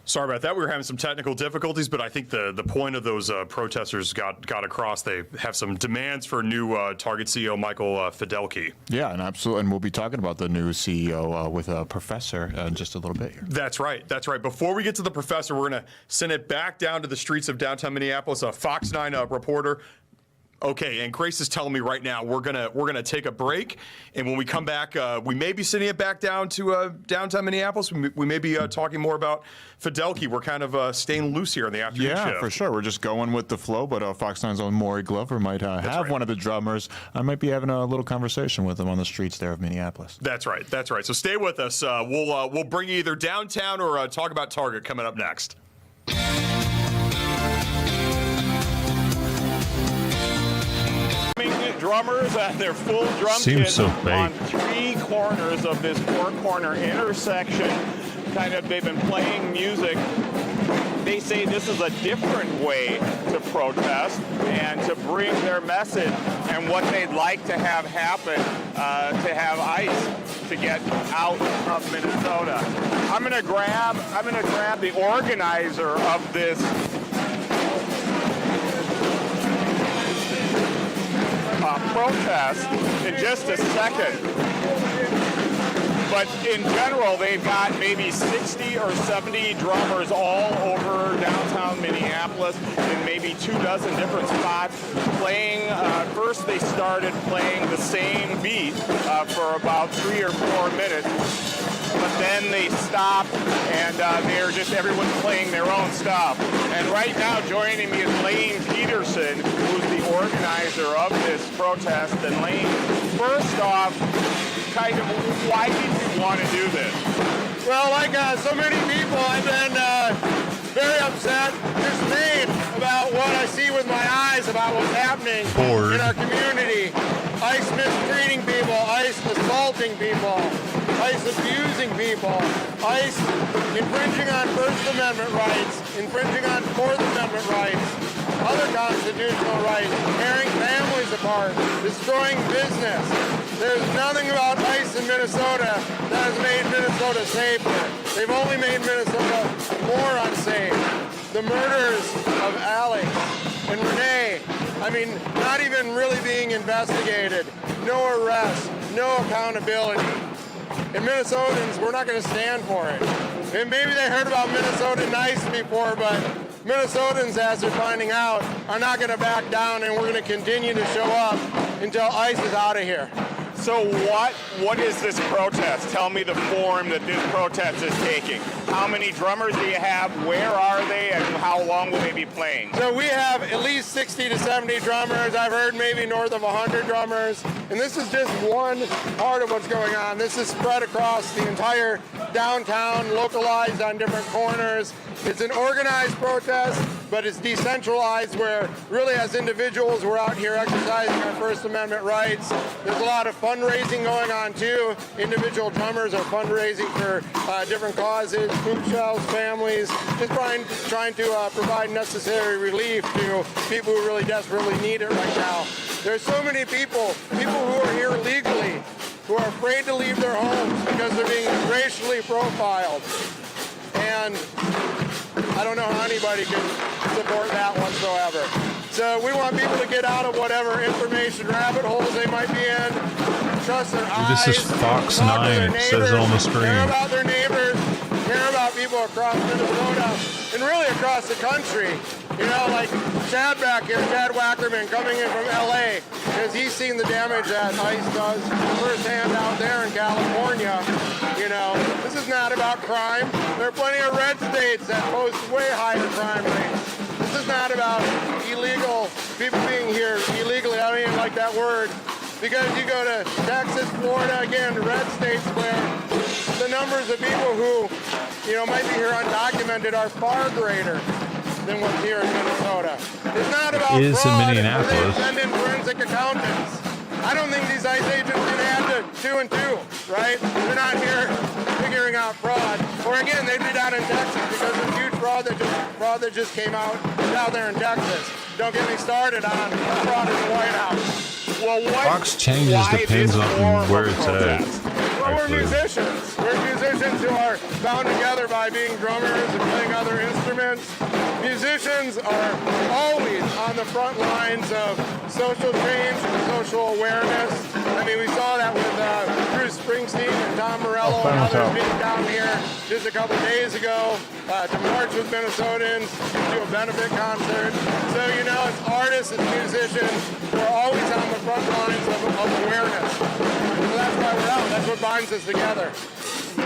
Sorry about that. We were having some technical difficulties, but I think the point of those protesters got across. They have some demands for new Target CEO Michael Fidelki. Yeah, and absolutely. And we'll be talking about the new CEO with a professor in just a little bit here. That's right. That's right. Before we get to the professor, we're going to send it back down to the streets of downtown Minneapolis. A Fox 9 reporter Okay, and Grace is telling me right now we're gonna take a break, and when we come back, we may be sending it back down to downtown Minneapolis. We may be talking more about Fidelki. We're kind of staying loose here in the afternoon Yeah, shift. for sure. We're just going with the flow, but Fox 9's own Maury Glover might have right. one of the drummers. I might be having a little conversation with him on the streets there of Minneapolis. That's right. That's right. So stay with us. We'll bring you either downtown or talk about Target coming up next. Drummers and their full drum Seems kit so fake. on 3 corners of this 4-corner intersection. They've been playing music. They say this is a different way to protest and to bring their message and what they'd like to have happen, to have ICE to get out of Minnesota. I'm gonna grab the organizer of this protest in just a second. But in general, they've got maybe 60 or 70 drummers all over downtown Minneapolis in maybe 24 different spots playing. First, they started playing the same beat for about 3 or 4 minutes. But then they stopped, and everyone's playing their own stuff. And right now, joining me is Lane Peterson, who's the organizer of this protest. And Lane, first off, why did you want to do this? Well, like so many people, I've been very upset, dismayed about what I see with my eyes about what's happening in our community. ICE mistreating people, ICE assaulting people, ICE abusing people, ICE infringing on First Amendment rights, infringing on Fourth Amendment rights, other constitutional rights, tearing families apart, destroying business. There's nothing about ICE in Minnesota that has made Minnesota safer. They've only made Minnesota more unsafe. The murders of Alex and Renee, not even really being investigated. No arrests, no accountability. And Minnesotans, we're not going to stand for it. And maybe they heard about Minnesota nice before, but Minnesotans, as they're finding out, are not going to back down, and we're going to continue to show up until ICE is out of here. So what is this protest? Tell me the form that this protest is taking. How many drummers do you have? Where are they? And how long will they be playing? So we have at least 60 to 70 drummers. I've heard maybe north of 100 drummers. And this is just one part of what's going on. This is spread across the entire downtown, localized on different corners. It's an organized protest, but it's decentralized where really as individuals we're out here exercising our First Amendment rights. There's a lot of fundraising going on too. Individual drummers are fundraising for different causes, food shelves, families, just trying to provide necessary relief to people who really desperately need it right now. There's so many people who are here legally, who are afraid to leave their homes because they're being racially profiled. And I don't know how anybody can support that whatsoever. So we want people to get out of whatever information rabbit holes they might be in, trust their eyes. This is Fox 9, it says it on the screen. Care about their neighbors, care about people across Minnesota, and really across the country. You know, like Chad back here, Chad Wackerman, coming in from LA, because he's seen the damage that ICE does firsthand out there in California. You know, this is not about crime. There are plenty of red states that post way higher crime rates. This is not about illegal people being here illegally. I don't even like that word. Because you go to Texas, Florida, again, red states where the numbers of people who, might be here undocumented are far greater than what's here in Minnesota. It's not about It is in fraud. Minneapolis. They send in forensic accountants. I don't think these ICE agents can add to 2 and 2, right? They're not here figuring out fraud. Or again, they'd be down in Texas because of huge fraud that just came out down there in Texas. Don't get me started on fraud in the White House. Fox changes depends on where it's at. Yeah, we're musicians. We're musicians who are bound together by being drummers and playing other instruments. Musicians are always on the front lines of social change and social awareness. I mean, we saw that with Bruce Springsteen and Tom Morello and others being down here just a couple days ago to march with Minnesotans, do a benefit concert. So, you know, as artists and musicians, we're always on the front lines of awareness. So that's why we're out. That's what binds us together.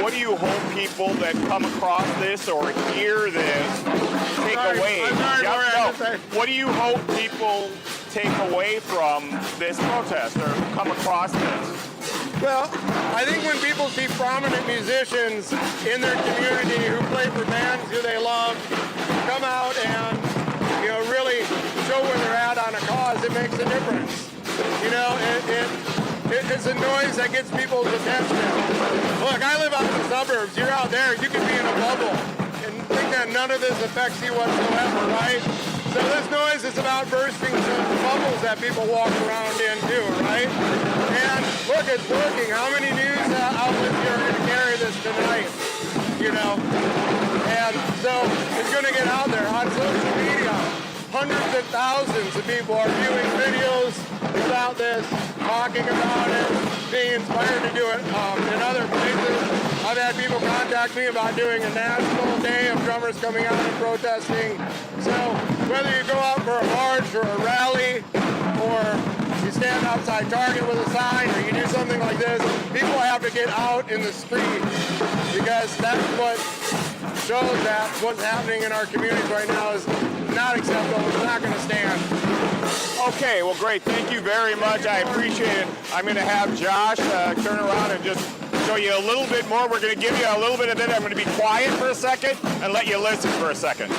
What do you hope people that come across this or hear this take away? What do you hope people take away from this protest or come across this? Well, I think when people see prominent musicians in their community who play for bands who they love come out and, you know, really show where they're at on a cause, it makes a difference. You know, it's a noise that gets people's attention. Look, I live out in the suburbs. You're out there, you can be in a bubble and think that none of this affects you whatsoever, right? So this noise is about bursting some bubbles that people walk around in too, right? And look, it's working. How many news outlets here are going to carry this tonight? You know? And so it's going to get out there on social media. Hundreds of thousands of people are viewing videos about this, talking about it, being inspired to do it in other places. I've had people contact me about doing a national day of drummers coming out and protesting. So whether you go out for a march or a rally, or you stand outside Target with a sign, or you do something like this, people have to get out in the street, because that's what shows that what's happening in our communities right now is not acceptable. It's not going to stand. Okay, well, great. Thank you very much. I appreciate it. I'm going to have Josh turn around and just show you a little bit more. We're going to give you a little bit of it. I'm going to be quiet for a second and let you listen for a second.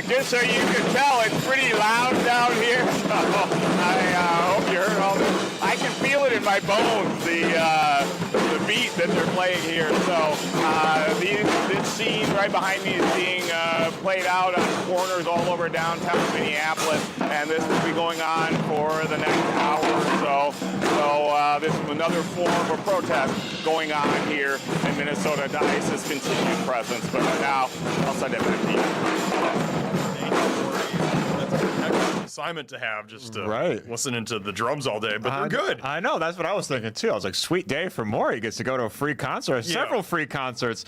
Just so you can tell, it's pretty loud down here. So I hope you heard all this. I can feel it in my bones, the beat that they're playing here. So this scene right behind me is being played out on corners all over downtown Minneapolis, and this will be going on for the next hour or so. So this is another form of protest going on here in Minnesota to ICE's continued presence. But now I'll send it back to you. Assignment to have, just listening to the drums all day, but they're good. I know, that's what I was thinking too. I was like, sweet day for Maury. He gets to go to a free concert, several free concerts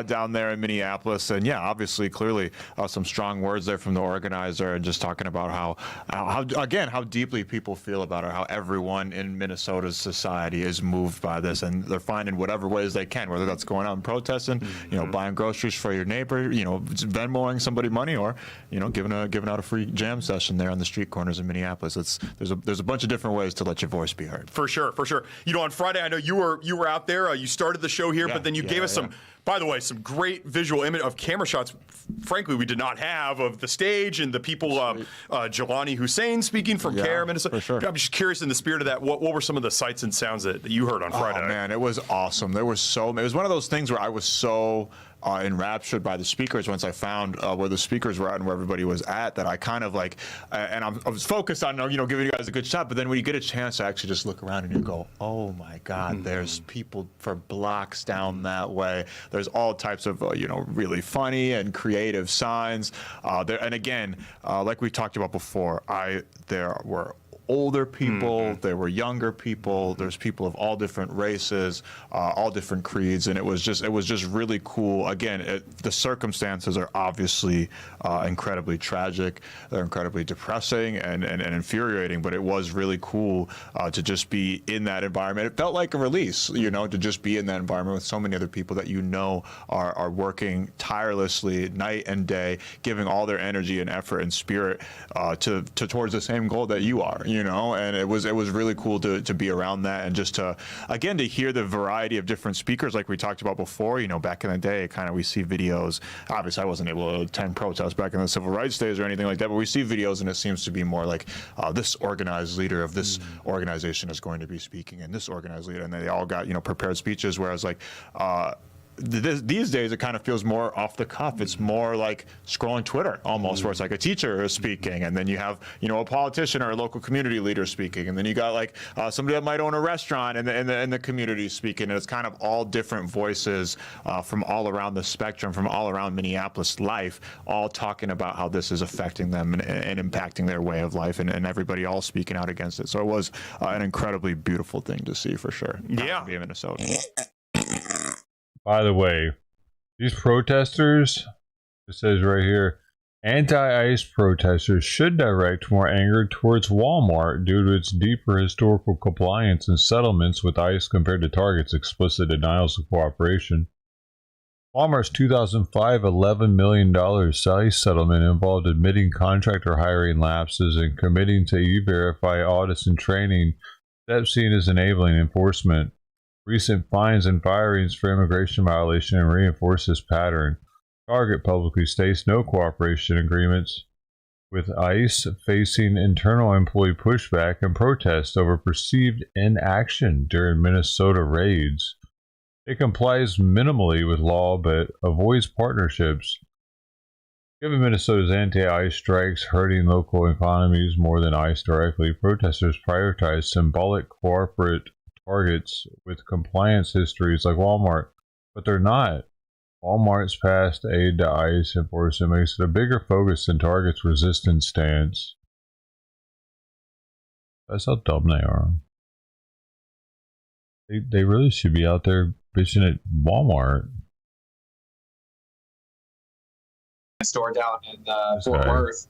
down there in Minneapolis. And yeah, obviously, clearly some strong words there from the organizer, and just talking about how deeply people feel about it, how everyone in Minnesota's society is moved by this, and they're finding whatever ways they can, whether that's going out and protesting, you know, buying groceries for your neighbor, you know, Venmoing somebody money, or, you know, giving out a free jam session there on the street corners in Minneapolis. There's a bunch of different ways to let your voice be heard. For sure. You know, on Friday, I know you were out there. You started the show here, but then you gave us some, by the way, some great visual image of camera shots. Frankly, we did not have of the stage and the people. Jelani Hussein speaking from CARE, Minnesota. For sure. I'm just curious, in the spirit of that, what were some of the sights and sounds that you heard on Friday? Oh man, it was awesome. It was one of those things where I was so enraptured by the speakers once I found where the speakers were at and where everybody was at, that I kind of like, and I was focused on, you know, giving you guys a good shot, but then when you get a chance to actually just look around and you go, oh my God, there's people for blocks down that way. There's all types of, you know, really funny and creative signs. And again, like we talked about before, there were older people, there were younger people, there's people of all different races, all different creeds, and it was just really cool. Again, the circumstances are obviously incredibly tragic, they're incredibly depressing and infuriating, but it was really cool to just be in that environment. It felt like a release, you know, to just be in that environment with so many other people that you know are working tirelessly night and day, giving all their energy and effort and spirit towards the same goal that you are, you know. And it was really cool to be around that, and just to hear the variety of different speakers like we talked about before. You know, back in the day, kind of we see videos. Obviously, I wasn't able to attend protests back in the civil rights days or anything like that, but we see videos and it seems to be more like this organized leader of this organization is going to be speaking, and this organized leader, and they all got, you know, prepared speeches, whereas like these days it kind of feels more off the cuff. It's more like scrolling Twitter almost, where it's like a teacher is speaking, and then you have, you know, a politician or a local community leader speaking, and then you got like somebody that might own a restaurant and the community speaking, and it's kind of all different voices from all around the spectrum, from all around Minneapolis life, all talking about how this is affecting them and impacting their way of life, and everybody all speaking out against it. So it was an incredibly beautiful thing to see, for sure. Yeah. To be in Minnesota. By the way, these protesters, it says right here, anti-ICE protesters should direct more anger towards Walmart due to its deeper historical compliance and settlements with ICE compared to Target's explicit denials of cooperation. Walmart's 2005 $11 million ICE settlement involved admitting contractor hiring lapses and committing to E-Verify audits and training, steps seen as enabling enforcement. Recent fines and firings for immigration violation and reinforce this pattern. Target publicly states no cooperation agreements, with ICE facing internal employee pushback and protests over perceived inaction during Minnesota raids. It complies minimally with law but avoids partnerships. Given Minnesota's anti-ICE strikes hurting local economies more than ICE directly, protesters prioritize symbolic corporate targets with compliance histories like Walmart, but they're not. Walmart's past aid to ICE enforcement makes it a bigger focus than Target's resistance stance. That's how dumb they are. They really should be out there bitching at Walmart. Store down in Fort Worth.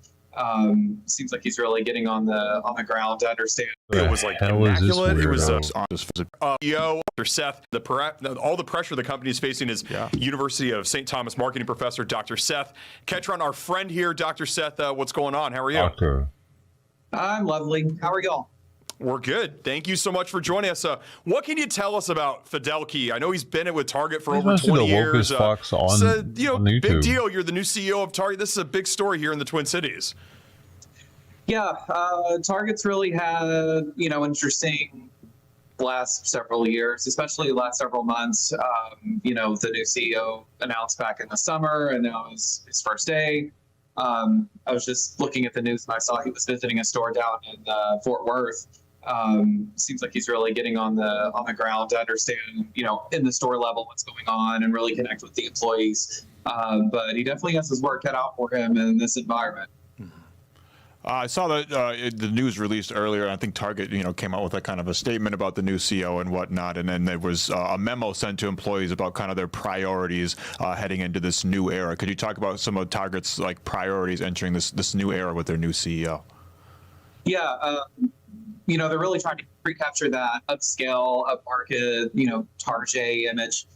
Seems like he's really getting on the ground to understand. It was like immaculate. It was Dr. Seth. All the pressure the company is facing is University of St. Thomas marketing professor Dr. Seth Ketron, our friend here. Dr. Seth, what's going on? How are you? Doctor. I'm lovely. How are y'all? We're good. Thank you so much for joining us. What can you tell us about Fidel Key? I know he's been with Target for over 20 years. Fox on, it's a on YouTube. Big deal. You're the new CEO of Target. This is a big story here in the Twin Cities. Yeah, Target's really had, interesting last several years, especially the last several months. The new CEO announced back in the summer, and now is his first day. I was just looking at the news and I saw he was visiting a store down in Fort Worth. Seems like he's really getting on the ground to understand, in the store level what's going on and really connect with the employees. But he definitely has his work cut out for him in this environment. I saw that the news released earlier. I think Target, came out with a kind of a statement about the new CEO and whatnot, and then there was a memo sent to employees about kind of their priorities heading into this new era. Could you talk about some of Target's priorities entering this new era with their new CEO? Yeah, they're really trying to recapture that upscale, upmarket, Target image,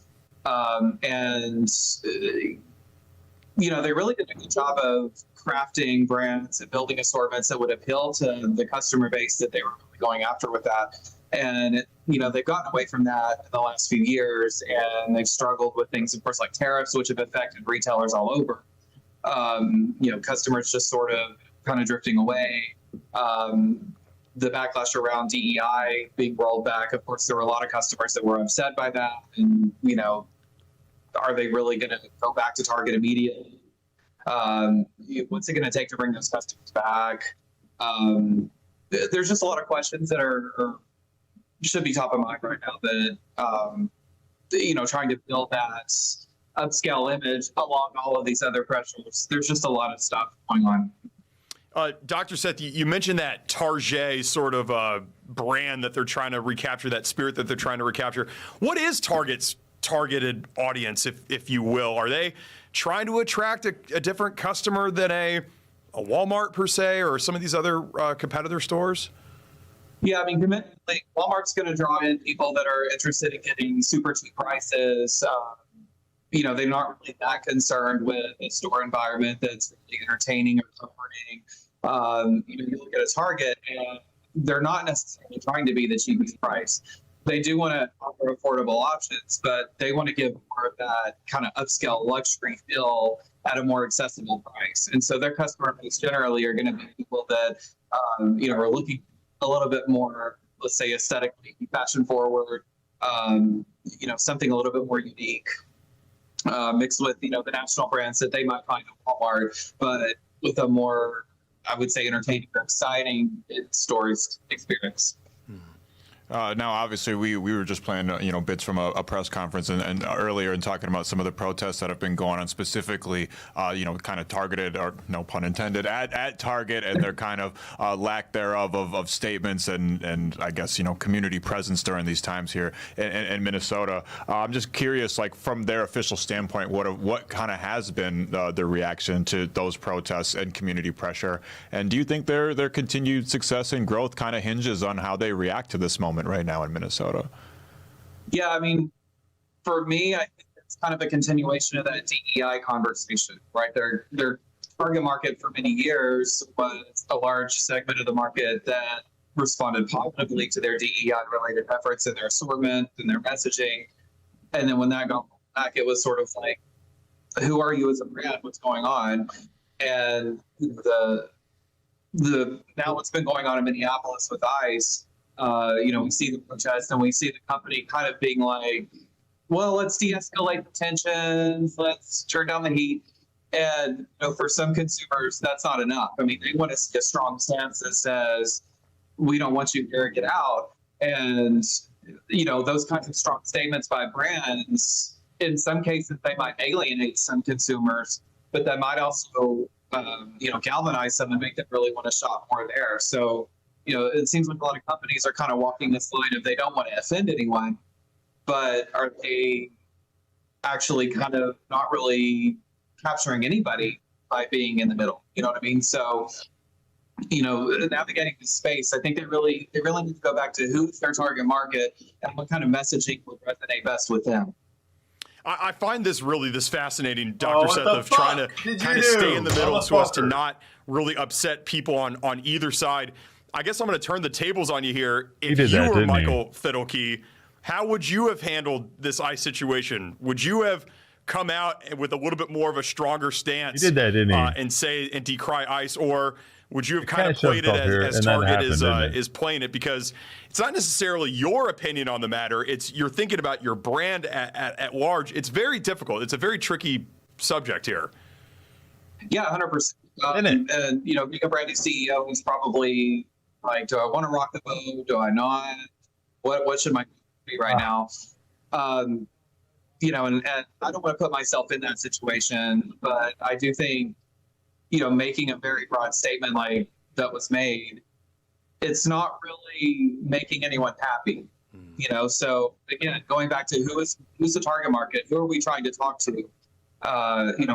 and they really did a good job of crafting brands and building assortments that would appeal to the customer base that they were really going after with that. And, they've gotten away from that in the last few years, and they've struggled with things, of course, like tariffs, which have affected retailers all over. Customers just sort of kind of drifting away. The backlash around DEI being rolled back, of course, there were a lot of customers that were upset by that. And, are they really going to go back to Target immediately? What's it going to take to bring those customers back? There's just a lot of questions that should be top of mind right now that, trying to build that upscale image along all of these other pressures. There's just a lot of stuff going on. Dr. Seth, you mentioned that Target sort of brand that they're trying to recapture, that spirit that they're trying to recapture. What is Target's targeted audience, if you will? Are they trying to attract a different customer than a Walmart per se, or some of these other competitor stores? Yeah, I mean, Walmart's going to draw in people that are interested in getting super cheap prices. They're not really that concerned with a store environment that's really entertaining or comforting. You look at a Target, and they're not necessarily trying to be the cheapest price. They do want to offer affordable options, but they want to give more of that kind of upscale luxury feel at a more accessible price. And so their customer base generally are going to be people that, are looking a little bit more, let's say, aesthetically fashion forward, something a little bit more unique, mixed with, the national brands that they might find at Walmart, but with a more, I would say, entertaining or exciting in-store experience. Now, obviously, we were just playing, bits from a press conference and earlier and talking about some of the protests that have been going on, specifically, kind of targeted, or no pun intended, at Target and their kind of lack thereof of statements and I guess, community presence during these times here in Minnesota. I'm just curious, like, from their official standpoint, what kind of has been the reaction to those protests and community pressure? And do you think their continued success and growth kind of hinges on how they react to this moment right now in Minnesota? Yeah, I mean, for me, I think it's kind of a continuation of that DEI conversation, right? Their target market for many years was a large segment of the market that responded positively to their DEI-related efforts in their assortment and their messaging. And then when that got back, it was sort of like, who are you as a brand? What's going on? And now what's been going on in Minneapolis with ICE, we see the protests and we see the company kind of being like, well, let's de-escalate the tensions, let's turn down the heat. And for some consumers, that's not enough. I mean, they want to see a strong stance that says, we don't want you here, get out. And, those kinds of strong statements by brands, in some cases, they might alienate some consumers, but that might also, galvanize them and make them really want to shop more there. So, it seems like a lot of companies are kind of walking this line of they don't want to offend anyone, but are they actually kind of not really capturing anybody by being in the middle? You know what I mean? So, navigating this space, I think they really need to go back to who's their target market and what kind of messaging would resonate best with them. I find this fascinating, Dr. Seth, of trying to kind of stay in the middle so as to not really upset people on either side. I guess I'm going to turn the tables on you here. If you were Michael Fidelke, how would you have handled this ICE situation? Would you have come out with a little bit more of a stronger stance? He did that, didn't he? and decry ICE, or would you have kind of played it as Target is playing it? Because it's not necessarily your opinion on the matter. It's you're thinking about your brand at large. It's very difficult. It's a very tricky subject here. Yeah, 100%. And being a brand new CEO is probably like, do I want to rock the boat? Do I not? What should my be right now? And I don't want to put myself in that situation, but I do think, making a very broad statement like that was made, it's not really making anyone happy. So again, going back to who's the target market? Who are we trying to talk to?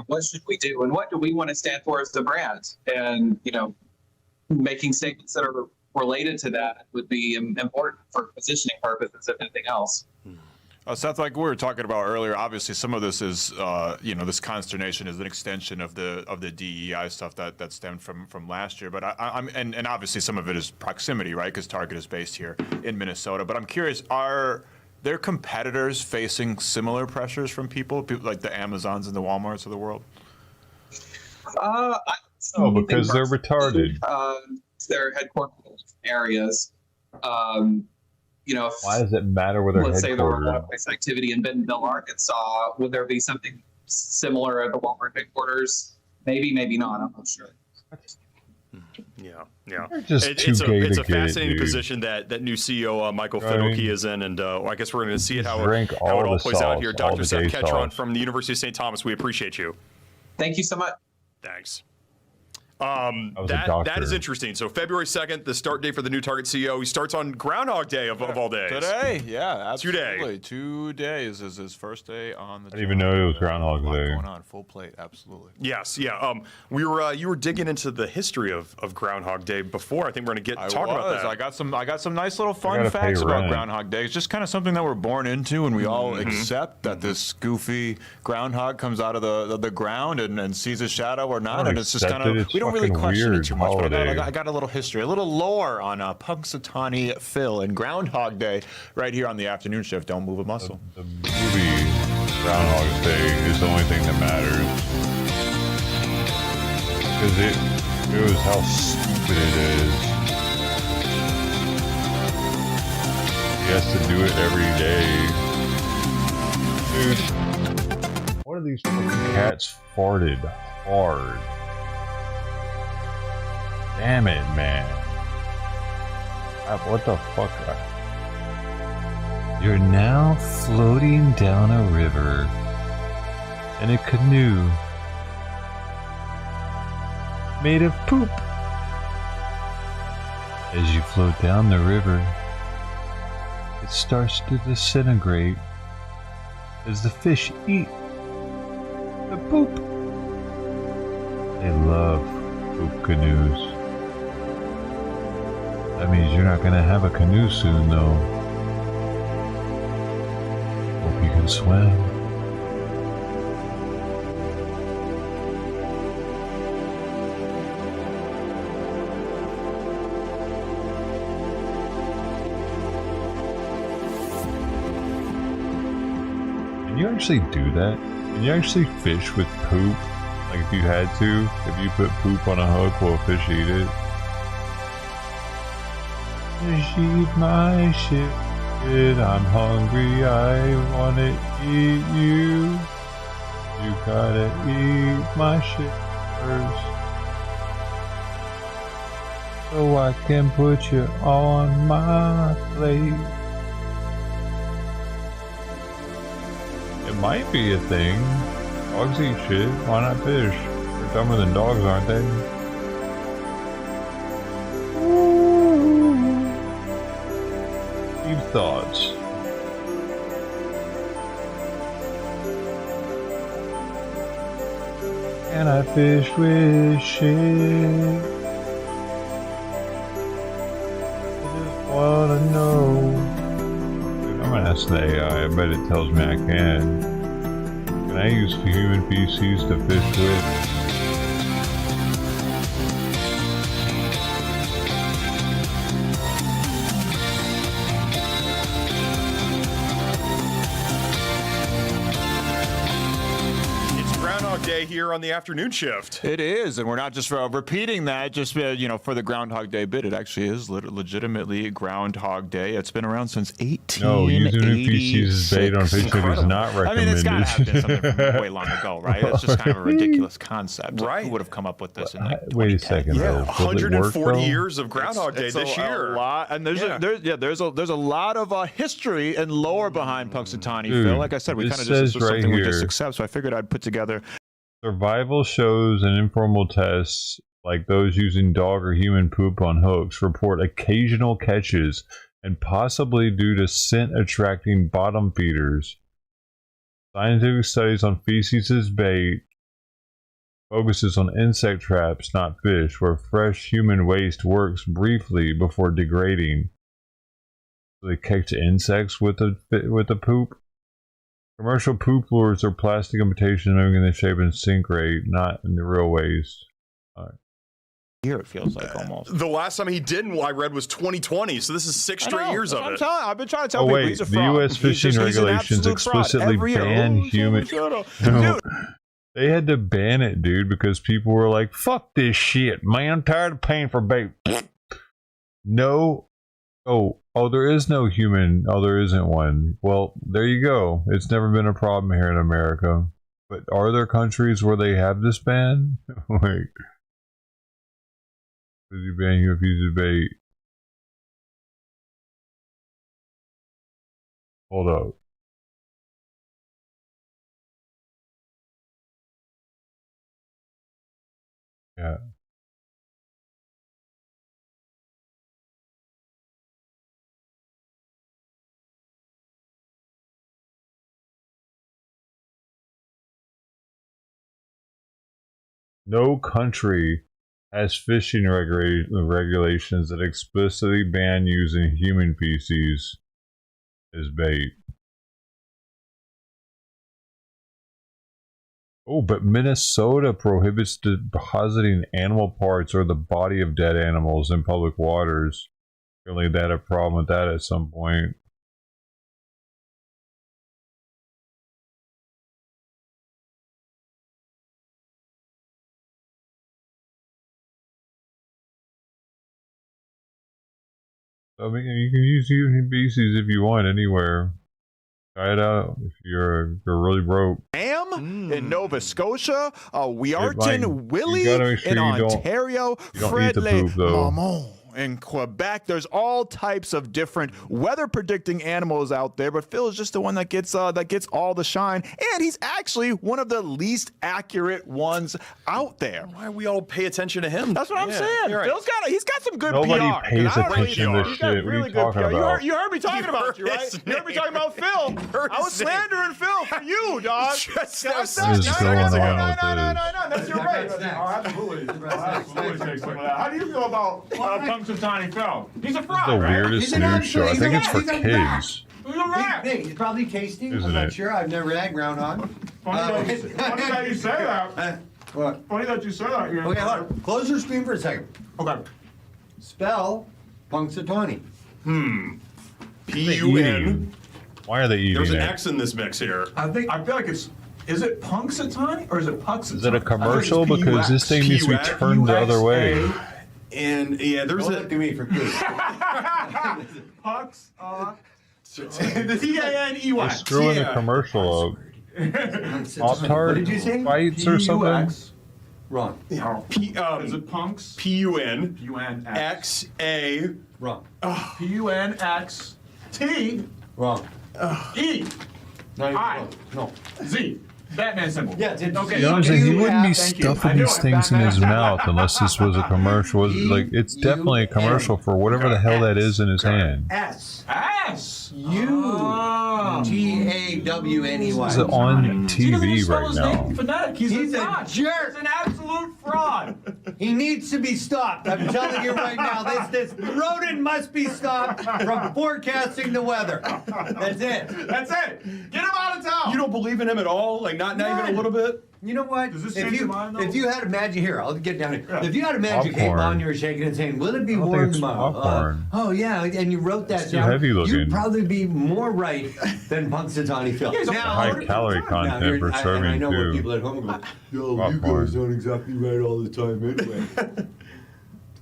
What should we do? And what do we want to stand for as the brand? And, making statements that are related to that would be important for positioning purposes, if anything else. Seth, like we were talking about earlier, obviously some of this is, this consternation is an extension of the DEI stuff that stemmed from last year. But and obviously some of it is proximity, right? Because Target is based here in Minnesota. But I'm curious, are their competitors facing similar pressures from people like the Amazons and the Walmarts of the world? Because they're retarded. They're headquartered in areas. Why does it matter where they're headquartered? Let's say there were a lot of ICE activity in Bentonville, Arkansas. Would there be something similar at the Walmart headquarters? Maybe, maybe not. I'm not sure. Yeah. It's a fascinating position that new CEO Michael Fidelke is in, and I guess we're going to see how it all plays out here. Dr. Seth Ketron from the University of St. Thomas, we appreciate you. Thank you so much. Thanks. was a That doctor. is interesting. So February 2nd, the start date for the new Target CEO. He starts on Groundhog Day of all days. Today, yeah, Today. absolutely. 2 days is his first day on the I didn't even know it was Groundhog job. Day. Going on, full plate, absolutely. Yes, yeah. You were digging into the history of Groundhog Day before. I think we're going to talk about that. I got some nice little fun gotta facts pay about rent. Groundhog Day. It's just kind of something that we're born into, and we all accept that this goofy groundhog comes out of the ground and sees a shadow or not, and it's just kind of we don't really question it too much. But I got a little history, a little lore on Punxsutawney Phil and Groundhog Day right here on the afternoon shift. Don't move a muscle. The movie Groundhog Day is the only thing that matters. Because it shows how stupid it is. He has to do it every day. Dude, one of these fucking cats farted hard. Damn it, man. What the fuck? You're now floating down a river in a canoe made of poop. As you float down the river, it starts to disintegrate as the fish eat the poop. They love poop canoes. That means you're not gonna have a canoe soon, though. Hope you can swim. Can you actually do that? Can you actually fish with poop? Like if you had to? If you put poop on a hook, will a fish eat it? Fish eat my shit. I'm hungry, I wanna eat you. You gotta eat my shit first, so I can put you on my plate. It might be a thing. Dogs eat shit, why not fish? They're dumber than dogs, aren't they? Deep thoughts. Can I fish with shit? I just wanna know. Dude, I'm gonna ask the AI. I bet it tells me I can. Can I use human feces to fish with? Day here on the afternoon shift. It is, and we're not just repeating that just for the Groundhog Day bit. It actually is legitimately Groundhog Day. It's been around since 1886. No, using feces as bait on Facebook is not recommended. I mean, it's got to have been something from way long ago, right? It's just kind of a ridiculous concept. Right. Who would have come up with this in like Wait a second. Yeah, though. 140 years of Groundhog Day It's this year. A lot, and there's a lot of history and lore behind Punxsutawney Phil. Like I said, we kind of just something we just accept. So I figured I'd put together. Survival shows and informal tests, like those using dog or human poop on hooks, report occasional catches, and possibly due to scent attracting bottom feeders. Scientific studies on feces as bait focuses on insect traps, not fish, where fresh human waste works briefly before degrading. So they catch insects with the poop. Commercial poop lures are plastic imitations moving in the shape and sink rate, not in the real ways. Here it feels like almost. The last time he didn't, I read, was 2020, so this is 6 straight years of it. I've been trying to tell Oh people wait, he's a the fraud. U.S. fishing regulations explicitly ban human. No, they had to ban it, dude, because people were like, "Fuck this shit, man! I'm tired of paying for bait." No. Oh, there is no human. Oh, there isn't one. Well, there you go. It's never been a problem here in America. But are there countries where they have this ban? Wait. Did you ban you if you debate? Hold up. Yeah. No country has fishing regulations that explicitly ban using human feces as bait. Oh, but Minnesota prohibits depositing animal parts or the body of dead animals in public waters. Apparently they had a problem with that at some point. I mean, you can use human feces if you want anywhere. Try it out if you're really broke. In Nova Scotia, Wearton Willie sure in you don't Ontario, eat the Fred poop, though. Maman in Quebec. There's all types of different weather predicting animals out there, but Phil is just the one that gets all the shine, and he's actually one of the least accurate ones out there. Why we all pay attention to him? That's what I'm saying. Right. He's got some good Nobody PR. pays I don't attention to he's got shit. What are you really good talking PR. about? You heard me talking about you, right? You heard me talking about Phil. I was slandering Phil for you, dog. What is going on with this? That's your right. Absolutely take some of that. How do you feel about Punxsutawney Phil? He's a fraud, The right? weirdest news show. I think it's for kids. He's a rat. He's probably tasty. Isn't I'm not it? sure. I've never had groundhog. Funny that you say that. What? Funny that you say that. Okay, look. Close your screen for a second. Okay. Spell Punxsutawney. P-U-N. Why are they eating There's an it? X in this mix here. I feel like it's. Is it Punxsutawney or is it Puxsutawney? Is it a commercial? Because this thing needs to be turned the other way. And yeah, there's Don't a look to me for clues. Pux. T-A-N-E-Y. They're screwing the commercial up. Pop-Tart What did you say? fights or something? Wrong. Is it Punx? P-U-N. P-U-N-X. X-A. Wrong. P-U-N-X-T. Wrong. E. Not even I. close. No. Z. Batman symbol. Yeah, it's okay. You know what I'm saying? He wouldn't be Thank you. stuffing I knew these it. things in his Batman. mouth unless this was a commercial. Like, it's definitely a commercial for whatever the hell that is in his hand. S. S. U-T-A-W-N-E-Y. Is it on TV right now? Phonetic. He's a fraud. jerk. He's an absolute fraud. He needs to be stopped. I'm telling you right now, this rodent must be stopped from forecasting the weather. That's it. That's it. Get him out of town. You don't believe in him at all? Like not even a little bit? You know what? Does this if change you your mind, though? if you had a magic here, I'll get down here. Yeah. If you had a magic Popcorn. cape on, you were shaking and saying, "Will it be I don't think warm it's tomorrow?" popcorn. Oh yeah, and you wrote that It's too down. heavy looking. You'd probably be more right than Punxsutawney Phil. Yeah, he's a High calorie content for I serving know what too. people at home go, "Yo, you Popcorn. guys aren't exactly right all the time anyway."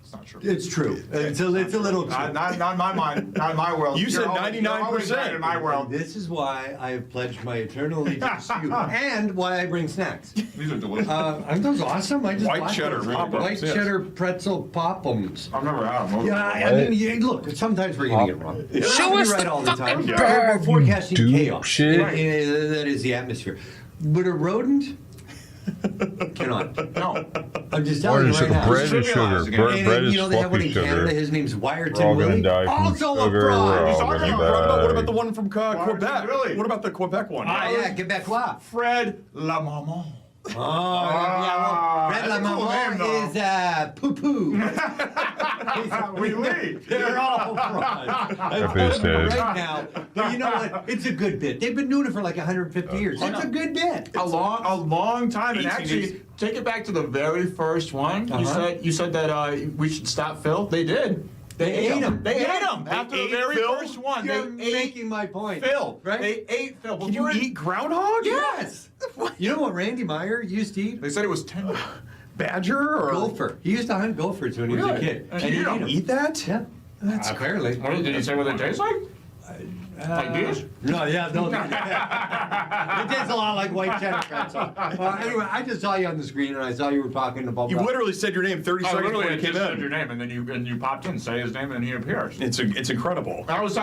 It's not true. It's true. It's a little true. Not in my mind. Not in my world. You said You're always- you're always 99%. right in my world. This is why I have pledged my eternal allegiance to you, and why I bring snacks. These are delicious. Aren't those awesome? I just White bought cheddar, those. really White good. cheddar pretzel pop'ems. I've never had them. Yeah, I mean, look, sometimes we're getting it wrong. Show us right the all the time. fucking We're bag, forecasting you chaos. dipshit. That is the atmosphere. But a rodent cannot. No. I'm just telling you right now. Bread is sugar. And Bread you is know they have one in fluffy Canada. sugar. His name's We're all Wyerton gonna Willie. die from Also a sugar. fraud. We're all What gonna about the die. one from Quebec? Really? What about the Quebec one? Ah, yeah, Quebecois. Fred La Maman. Oh, yeah, well, Fred La that's a cool Maman name, though. is poo-poo. We leave. They're all frauds. I'm Rip telling his you head. right now. But you know what? It's a good bit. They've been doing it for like 150 years. It's a good bit. A long time. And 18 actually, years. take it back to the very first one. Uh-huh. You said that we should stop Phil. They did. They ate him. They ate him after the ate very Phil? first one. You're They ate making my point. Phil. Right? They ate Phil. Can you eat groundhog? Yes. You know what Randy Meyer used to eat? They said it was tender. Badger or Gopher. He used to hunt gophers when he was a kid. And he you ate don't 'em. eat that? Yeah. Apparently. What did he say what they taste like? Like these? No, yeah, no. It tastes a lot like white cheddar pretzel. Anyway, I just saw you on the screen and I saw you were talking about. You literally said your name 30 I seconds before literally you just came said in. your name, and then you popped in, say his name, and he appears. It's incredible. I was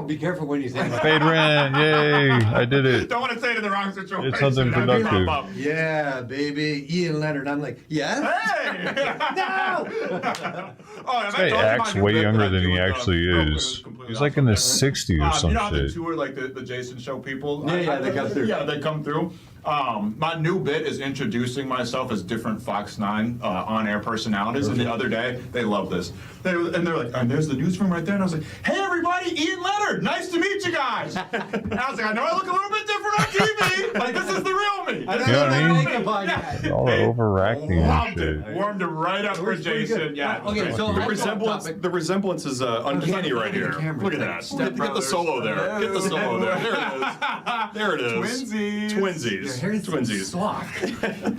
Be careful when you say that. Fade ran. Yay. I did it. Don't want to say it in the wrong situation. It's something That'd be productive. pop up. Yeah, baby. Ian Leonard. I'm like, yes? Hey! No! Oh, This guy acts way younger than he actually is. He's like in the 60s or some you know how shit. the tour, like the Jason Show people? Yeah, they come through. Yeah, they come through. My new bit is introducing myself as different Fox 9 on-air personalities, and the other day, they love this. They're like, and there's the newsroom right there, and I was like, hey everybody, Ian Leonard, nice to meet you guys. And I was like, I know I look a little bit different on TV, like this is the real me. You know what I mean? All the overacting and Loved shit. it. Warmed it right up for Jason. Yeah. Okay, so The resemblance is uncanny right here. Look at that. Get the solo there. Get the solo there. There it is. Twinsies. Twinsies. Soft.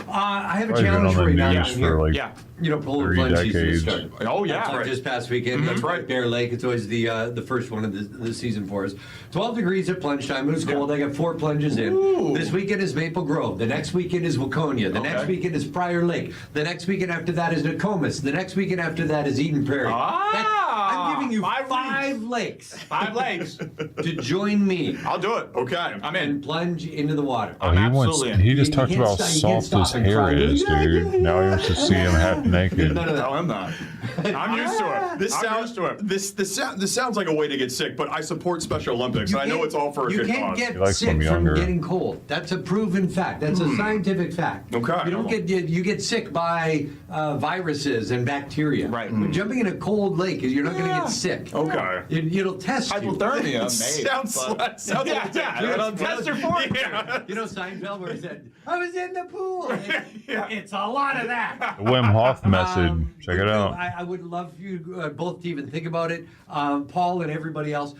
I have a Probably been challenge on for the you now. news for like You know, pull 3 plunge season decades. started. Oh, yeah. That's Right. Just past weekend. That's right. Bear Lake. It's always the first one of the season for us. 12 degrees at plunge time. It was cold. I got 4 plunges in. This weekend is Maple Grove. The next weekend is Waconia. The next weekend is Prior Lake. The next weekend after that is Nokomis. The next weekend after that is Eden Prairie. I'm giving you 5 lakes. 5 lakes. To join me. I'll do it. Okay. I'm in. And plunge into the water. Oh, he just talked about how soft his hair is, dude. Now he wants to see him half naked. No, I'm not. I'm used to it. This sounds like a way to get sick, but I support Special Olympics. I know it's all for a good You cause. can't get sick from getting cold. That's a proven fact. That's a scientific fact. Okay. You don't you get sick by viruses and bacteria. Right. But jumping in a cold lake, you're not going to get sick. Okay. It'll test Hypothermia, you. maybe. Sounds like it'll test your form. You know Seinfeld where he said, I was in the pool. It's a lot of that. The Wim Hof method. Check it out. I would love for you both to even think about it. Paul and everybody else,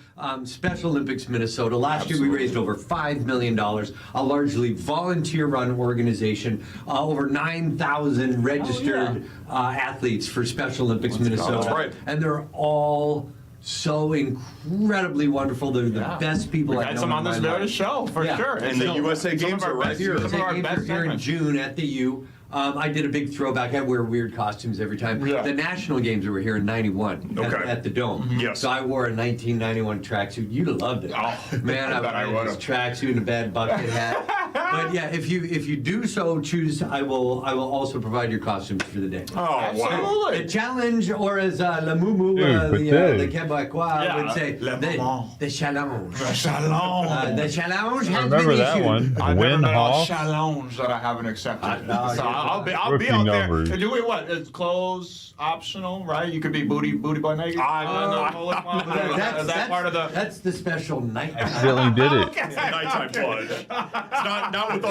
Special Olympics Minnesota. Last year we raised over $5 million, a largely volunteer-run organization, over 9,000 registered athletes for Special Olympics Minnesota. That's right. And they're all so incredibly wonderful. They're the best people We've I've had known some on in this my very life. show, for sure. And the USA Games are right here. USA Games are here in June at the U. I did a big throwback. I wear weird costumes every time. Yeah. The National Games were here in '91 at the Dome. Yes. So I wore a 1991 tracksuit. You'd have loved it. Oh, man, I wore this tracksuit and a bad bucket hat. But yeah, if you do so choose, I will also provide your costumes for the day. Oh, absolutely. The challenge, or as La Mumu, the Québécois would say, the challenge. The challenge. The challenge has Remember been that issued. one. I've never Win done a Hoff. challenge that I haven't accepted. So I'll be Rookie out numbers. there. Do we what? It's clothes optional, right? You could be booty boy naked. Is that part of the? That's the special night. Accidentally did it. It's a nighttime plunge. It's not with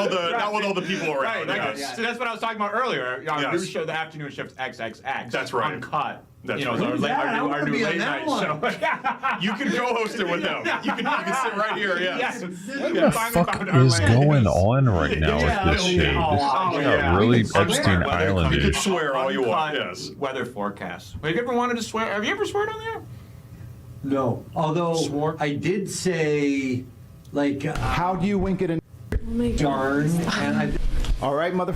all the people around. Right. Yes. So that's what I was talking about earlier. Our new show, the afternoon shift XXX. That's right. Uncut. That's our right. our new late night show. You can co-host it with him. You can sit right here. Yes. What the fuck is going on right now with this shit? This got really Epstein Island. You can swear all you want. Yes. Weather forecast. Have you ever wanted to swear? Have you ever sworn on the air? No. Although I did say, like, how do you wink at a darn? And all right, mother.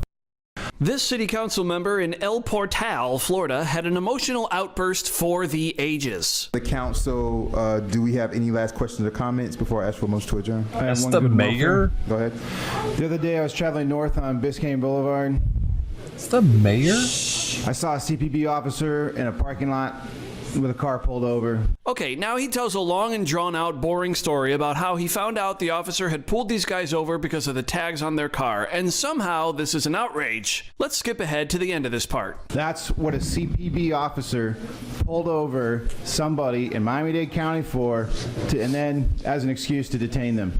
This city council member in El Portal, Florida, had an emotional outburst for the ages. The council, do we have any last questions or comments before I ask for a motion to adjourn? That's the mayor? Go ahead. The other day I was traveling north on Biscayne Boulevard. It's the mayor? I saw a CPB officer in a parking lot with a car pulled over. Okay, now he tells a long and drawn-out, boring story about how he found out the officer had pulled these guys over because of the tags on their car, and somehow this is an outrage. Let's skip ahead to the end of this part. That's what a CPB officer pulled over somebody in Miami-Dade County for, and then as an excuse to detain them.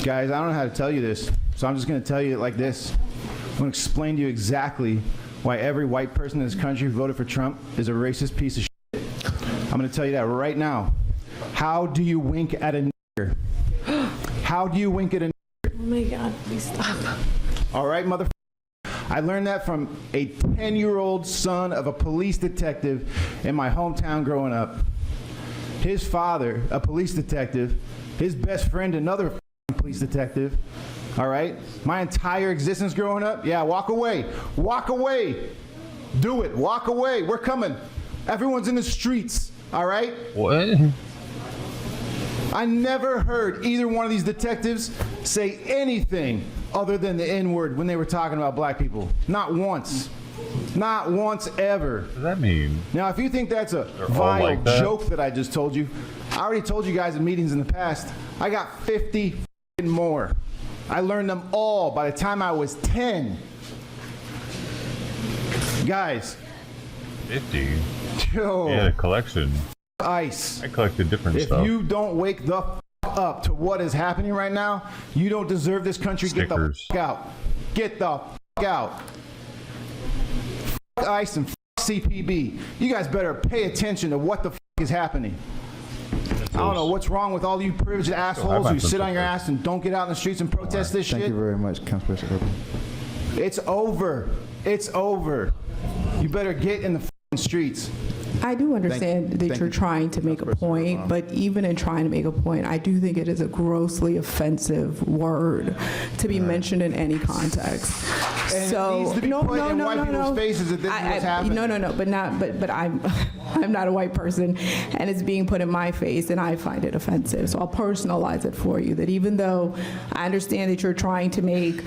Guys, I don't know how to tell you this, so I'm just going to tell you it like this. I'm going to explain to you exactly why every white person in this country who voted for Trump is a racist piece of shit. I'm going to tell you that right now. How do you wink at a nigger? How do you wink at a nigger? Oh my God, please stop. All right, motherfucker. I learned that from a 10-year-old son of a police detective in my hometown growing up. His father, a police detective, his best friend, another police detective. All right? My entire existence growing up, yeah, walk away. Walk away. Do it. Walk away. We're coming. Everyone's in the streets. All right? What? I never heard either one of these detectives say anything other than the N-word when they were talking about black people. Not once. Not once ever. What does that mean? Now, if you think that's a all vile like that? joke that I just told you, I already told you guys in meetings in the past, I got 50 more. I learned them all by the time I was 10. Guys. 50? Yo. Yeah, a collection. Ice. I collected different stuff. If you don't wake the up to what is happening right now, you don't deserve this country. Stickers. Get the out. Get the out. ICE and CPB. You guys better pay attention to what the is happening. I don't know what's wrong with all you privileged assholes who sit on your ass and don't get out in the streets and protest this shit. Thank you very much, Councilperson Urban. It's over. It's over. You better get in the streets. I do understand that you're trying to make a point, but even in trying to make a point, I do think it is a grossly offensive word to be mentioned in any context. And so it needs to be put in white people's faces that this is what's happening. But I'm not a white person, and it's being put in my face, and I find it offensive. So I'll personalize it for you. That even though I understand that you're trying to make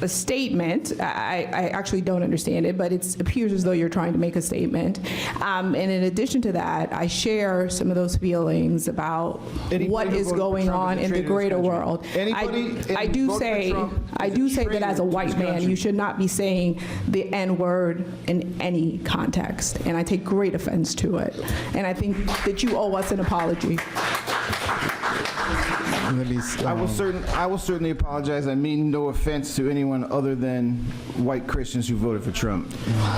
a statement, I actually don't understand it, but it appears as though you're trying to make a statement. And in addition to that, I share some of those feelings about what is going on in the greater world. I do say that as a white man, you should not be saying the N-word in any context, and I take great offense to it. And I think that you owe us an apology. I will certainly apologize. I mean no offense to anyone other than white Christians who voted for Trump.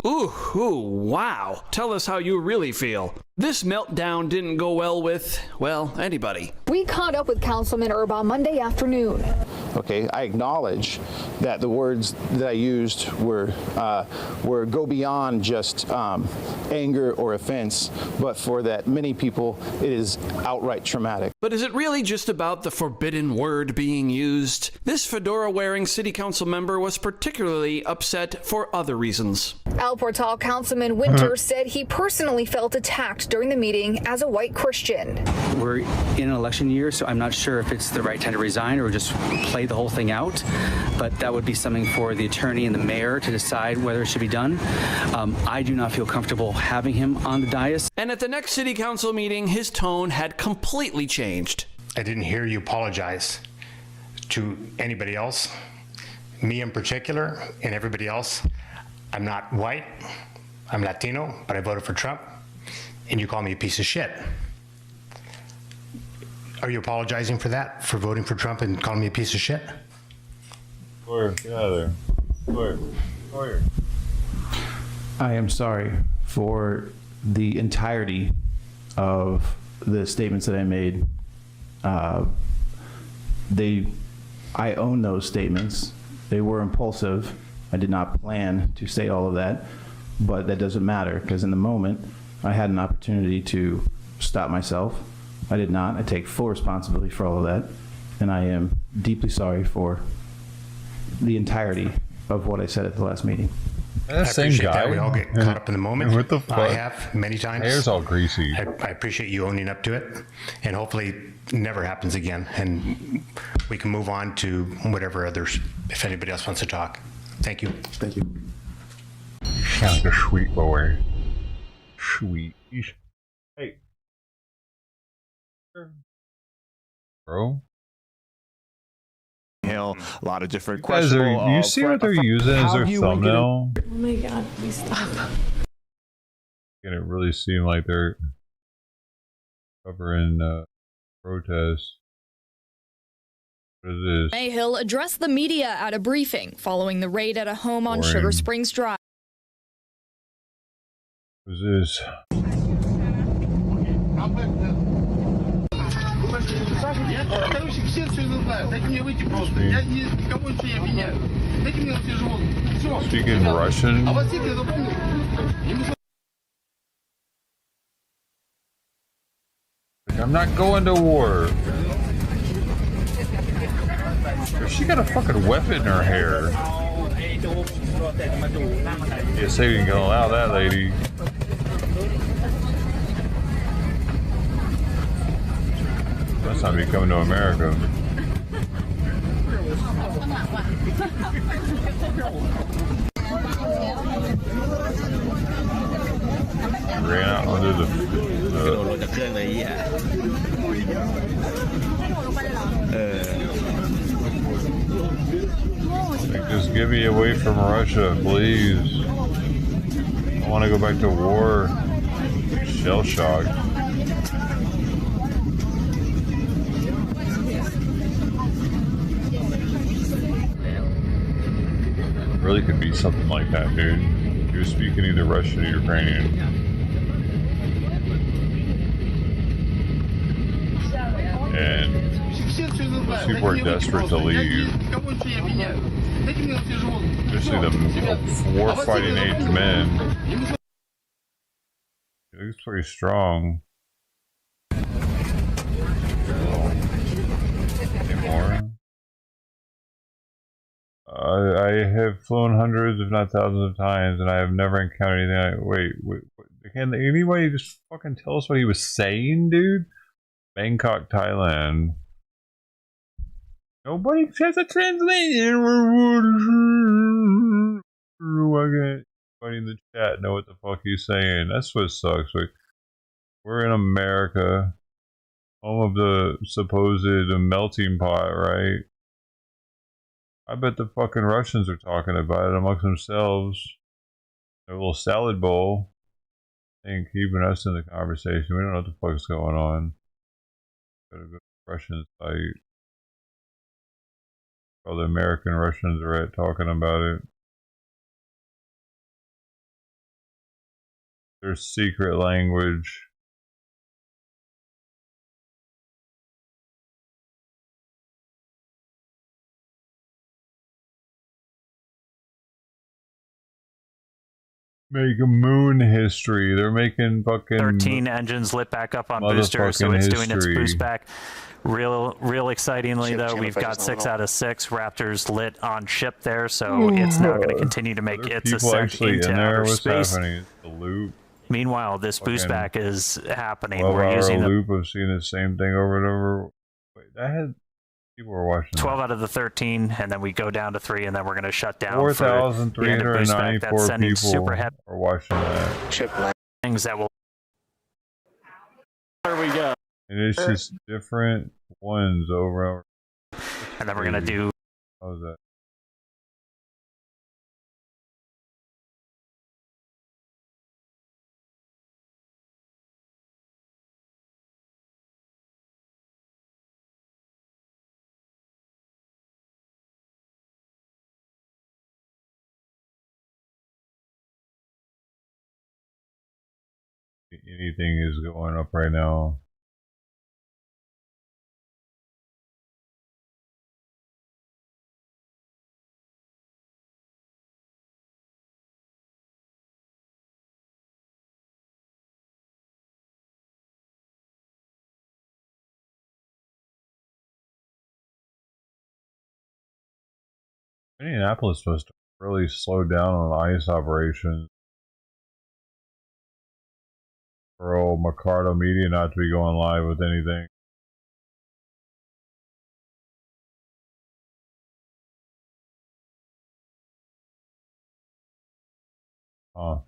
Ooh, wow. Tell us how you really feel. This meltdown didn't go well with, well, anybody. We caught up with Councilman Urban Monday afternoon. Okay, I acknowledge that the words that I used were go beyond just anger or offense, but for that many people, it is outright traumatic. But is it really just about the forbidden word being used? This fedora-wearing city council member was particularly upset for other reasons. El Portal Councilman Winter said he personally felt attacked during the meeting as a white Christian. We're in an election year, so I'm not sure if it's the right time to resign or just play the whole thing out, but that would be something for the attorney and the mayor to decide whether it should be done. I do not feel comfortable having him on the dais. And at the next city council meeting, his tone had completely changed. I didn't hear you apologize to anybody else, me in particular, and everybody else. I'm not white, I'm Latino, but I voted for Trump, and you call me a piece of shit. Are you apologizing for that, for voting for Trump and calling me a piece of shit? Sawyer, get out of there. Sawyer. I am sorry for the entirety of the statements that I made. I own those statements. They were impulsive. I did not plan to say all of that, but that doesn't matter because in the moment I had an opportunity to stop myself. I did not. I take full responsibility for all of that, and I am deeply sorry for the entirety of what I said at the last meeting. That same guy. That we all get caught up in the moment. What the fuck? I have many times. Hair's all greasy. I appreciate you owning up to it, and hopefully it never happens again, and we can move on to whatever others, if anybody else wants to talk. Thank you. Thank you. Sounds like a sweet boy. Sweet. Hey. Bro. Hill, a lot of different Guys, questionable. you see what they're using as their thumbnail? Oh my God, please stop. And it really seemed like they're covering protests. What is this? Mayhill addressed the media at a briefing following the raid at a home on Boring. Sugar Springs Drive. What is this? Короче, все это знают. Дайте мне выйти просто. Я никого ничего не обвиняю. Дайте мне свежего. Все. Speaking Russian? А вас я запомнил. I'm not going to war. She got a fucking weapon in her hair. Yeah, say we can allow that lady. That's not me coming to America. ran out under the like, just get me away from Russia, please. I want to go back to war. Shell shock. Really could be something like that, dude. He was speaking either Russian or Ukrainian. And most people are desperate to leave. Especially the war-fighting age men. He looks pretty strong. Any more? I have flown hundreds, if not thousands of times, and I have never encountered anything like, wait, can anybody just fucking tell us what he was saying, dude? Bangkok, Thailand. Nobody has a translation. Why can't anybody in the chat know what the fuck he's saying? That's what sucks. We're in America, home of the supposed melting pot, right? I bet the fucking Russians are talking about it amongst themselves. Their little salad bowl. And keeping us in the conversation. We don't know what the fuck's going on. Gotta go to the Russian site. All the American Russians are at talking about it. Their secret language. Make moon history. They're making fucking 13 engines lit back up on booster, so it's doing its boost back. Real excitingly, though, we've got 6 out of 6 Raptors lit on ship there, so it's now going to continue to make its ascent into outer space. Happening? The loop. Meanwhile, this boost back is happening. 12 We're using a loop of seeing the same thing over and over. Wait, that had people were watching. 12 out of the 13, and then we go down to 3, and then we're going to shut down. 4,394 people super heavy are watching that. Things that will. There we go. And it's just different ones over and over. And then we're going to do. How's that? Anything is going up right now. Minneapolis was really slowed down on ice operations. For old Mercado Media not to be going live with anything. Huh.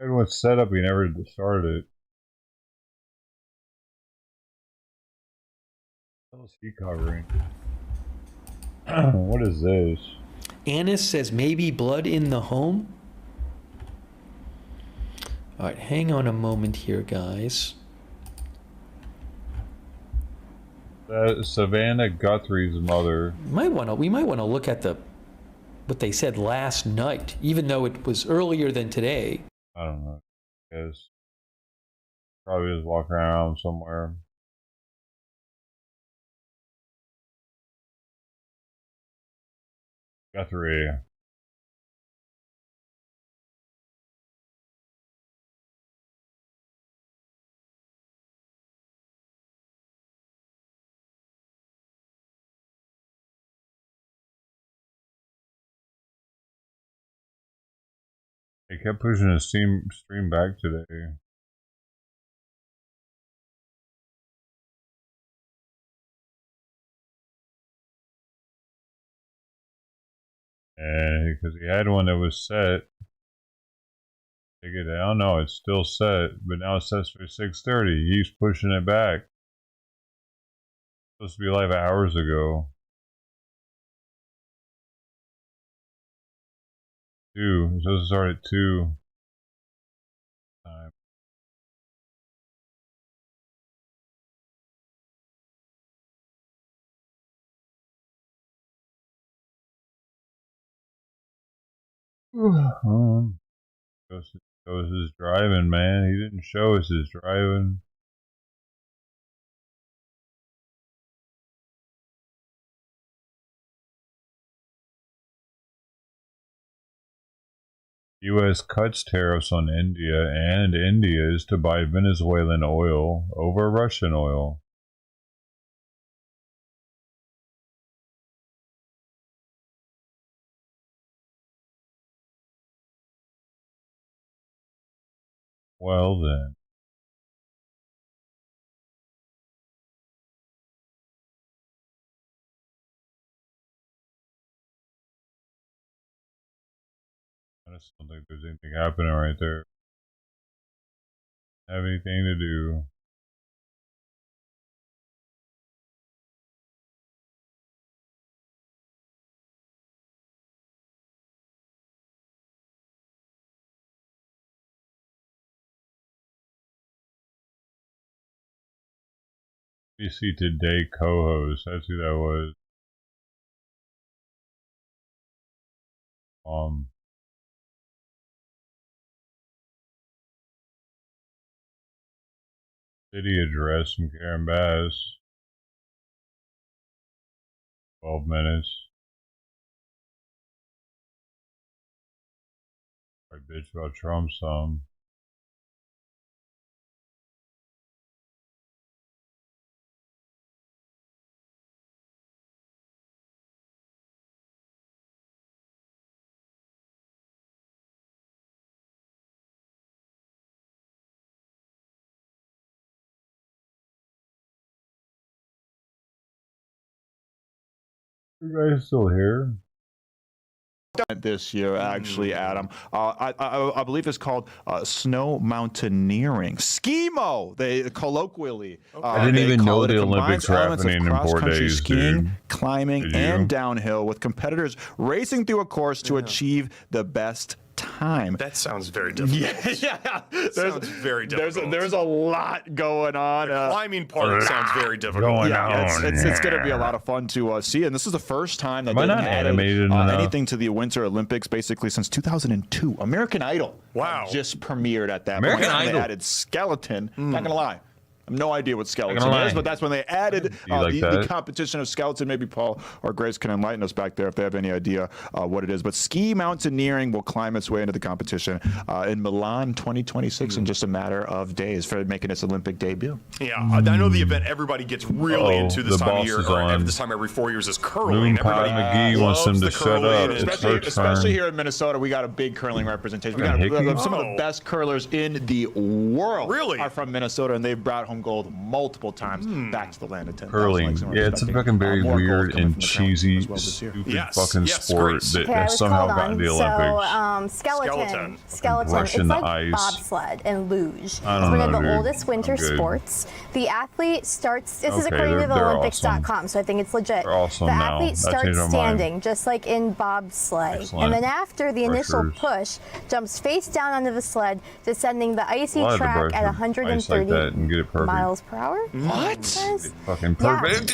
Everyone's set up, we never started it. What is he covering? What is this? Annis says maybe blood in the home. All right, hang on a moment here, guys. Savannah Guthrie's mother. We might want to look at what they said last night, even though it was earlier than today. I don't know. Because probably just walking around somewhere. Guthrie. They kept pushing the stream back today. And because he had one that was set. Take it down. No, it's still set, but now it's set for 6:30. He's pushing it back. Supposed to be live hours ago. 2. It's supposed to start at 2. Time. Shows his driving, man. He didn't show us his driving. U.S. cuts tariffs on India, and India is to buy Venezuelan oil over Russian oil. Well then. I just don't think there's anything happening right there. Have anything to do. CashApp Today co-host. That's who that was. City address from Karen Bass. 12 minutes. I bitch about Trump some. You guys still here? This year, actually, Adam. I believe it's called snow mountaineering. Skimo, they colloquially. I didn't even know the Olympics were happening in 4 days, skiing, dude. climbing, and downhill, with competitors racing through a course to achieve the best time. That sounds very difficult. Yeah. Sounds very difficult. There's a lot going on. The climbing part sounds very difficult. It's going to be a lot of fun to see, and this is the first time that they've added anything to the Winter Olympics basically since 2002. American Idol. Wow. Just premiered at that American point. Idol. They added Skeleton. Not gonna lie. I have no idea what skeleton is, but that's when they added the competition of skeleton. Maybe Paul or Grace can enlighten us back there if they have any idea what it is. But ski mountaineering will climb its way into the competition in Milan 2026 in just a matter of days for making its Olympic debut. Yeah, I know the event everybody gets really into this time of year, or this time every 4 years is curling. Everybody McGee wants them to shut up. Especially here in Minnesota, we got a big curling representation. We got some of the best curlers in the world are from Minnesota, and they've brought home gold multiple times back to the land of 10,000. Curling. Yeah, it's a fucking very weird and cheesy, stupid fucking sport that somehow got in the Olympics. Skeleton. It's in the like ice. bobsled and luge. I don't it's one know, of the dude. oldest winter I'm good. sports. The athlete starts, this is Okay, according to the they're Olympics.com, awesome. so I think it's legit. They're awesome the now. athlete That starts changed my mind. standing, just like in bobsleigh. Excellent. And then after the initial Brushes. push, jumps face down onto the sled, descending the icy Allowed to track brush at with ice 130 like that and get it perfect. miles per hour. What? Fucking perfect.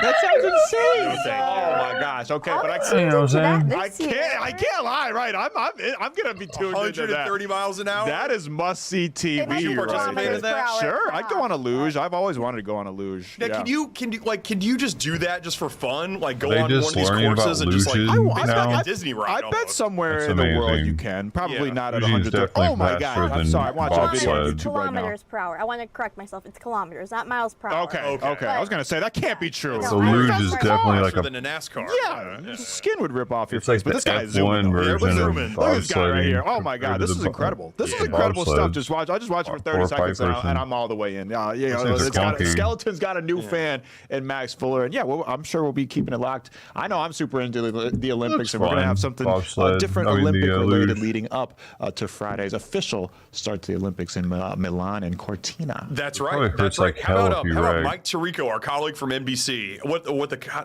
That sounds insane. Oh my gosh. Okay, but You know what I'm saying? I can't lie. Right, I'm gonna be tuned into that. 130 miles an hour. That is must see TV. Would you participate in that? Sure, I'd go on a luge. I've always wanted to go on a luge. Now, Yeah. can you just do that just for fun? Like go Are they on one just of these learning courses about and just like luges it's now? like a Disney ride. I bet somewhere That's in the world amazing. you can. Probably Yeah. not at Luge's 130. definitely Oh my faster God! I'm than sorry. I'm watching a video on bobsled. YouTube right now. Kilometers per hour. I want to correct myself. It's kilometers, not miles per hour. Okay. I was gonna say that can't be true. So luge is definitely like Faster a. than a NASCAR. Yeah, skin would rip off your It's like face, but this the guy's F1 zooming. version of Look at this guy right here. Oh my bobsledding God, this is compared to incredible. This is the incredible stuff. bobsled. I just watched it for 30 4 or 5 seconds and person. I'm all the way in. Yeah, This thing's it's got, clunky. Skeleton's got a new fan in Max Fuller, and yeah, I'm sure we'll be keeping it locked. I know I'm super into the Olympics, and we're gonna fun. have something Bobsled. different I mean, the, Olympic-related luge. leading up to Friday's official start to the Olympics in Milan and Cortina. That's Probably right. That's hurts right. like How hell about, if you how about wreck. Mike Tirico, our colleague from NBC? What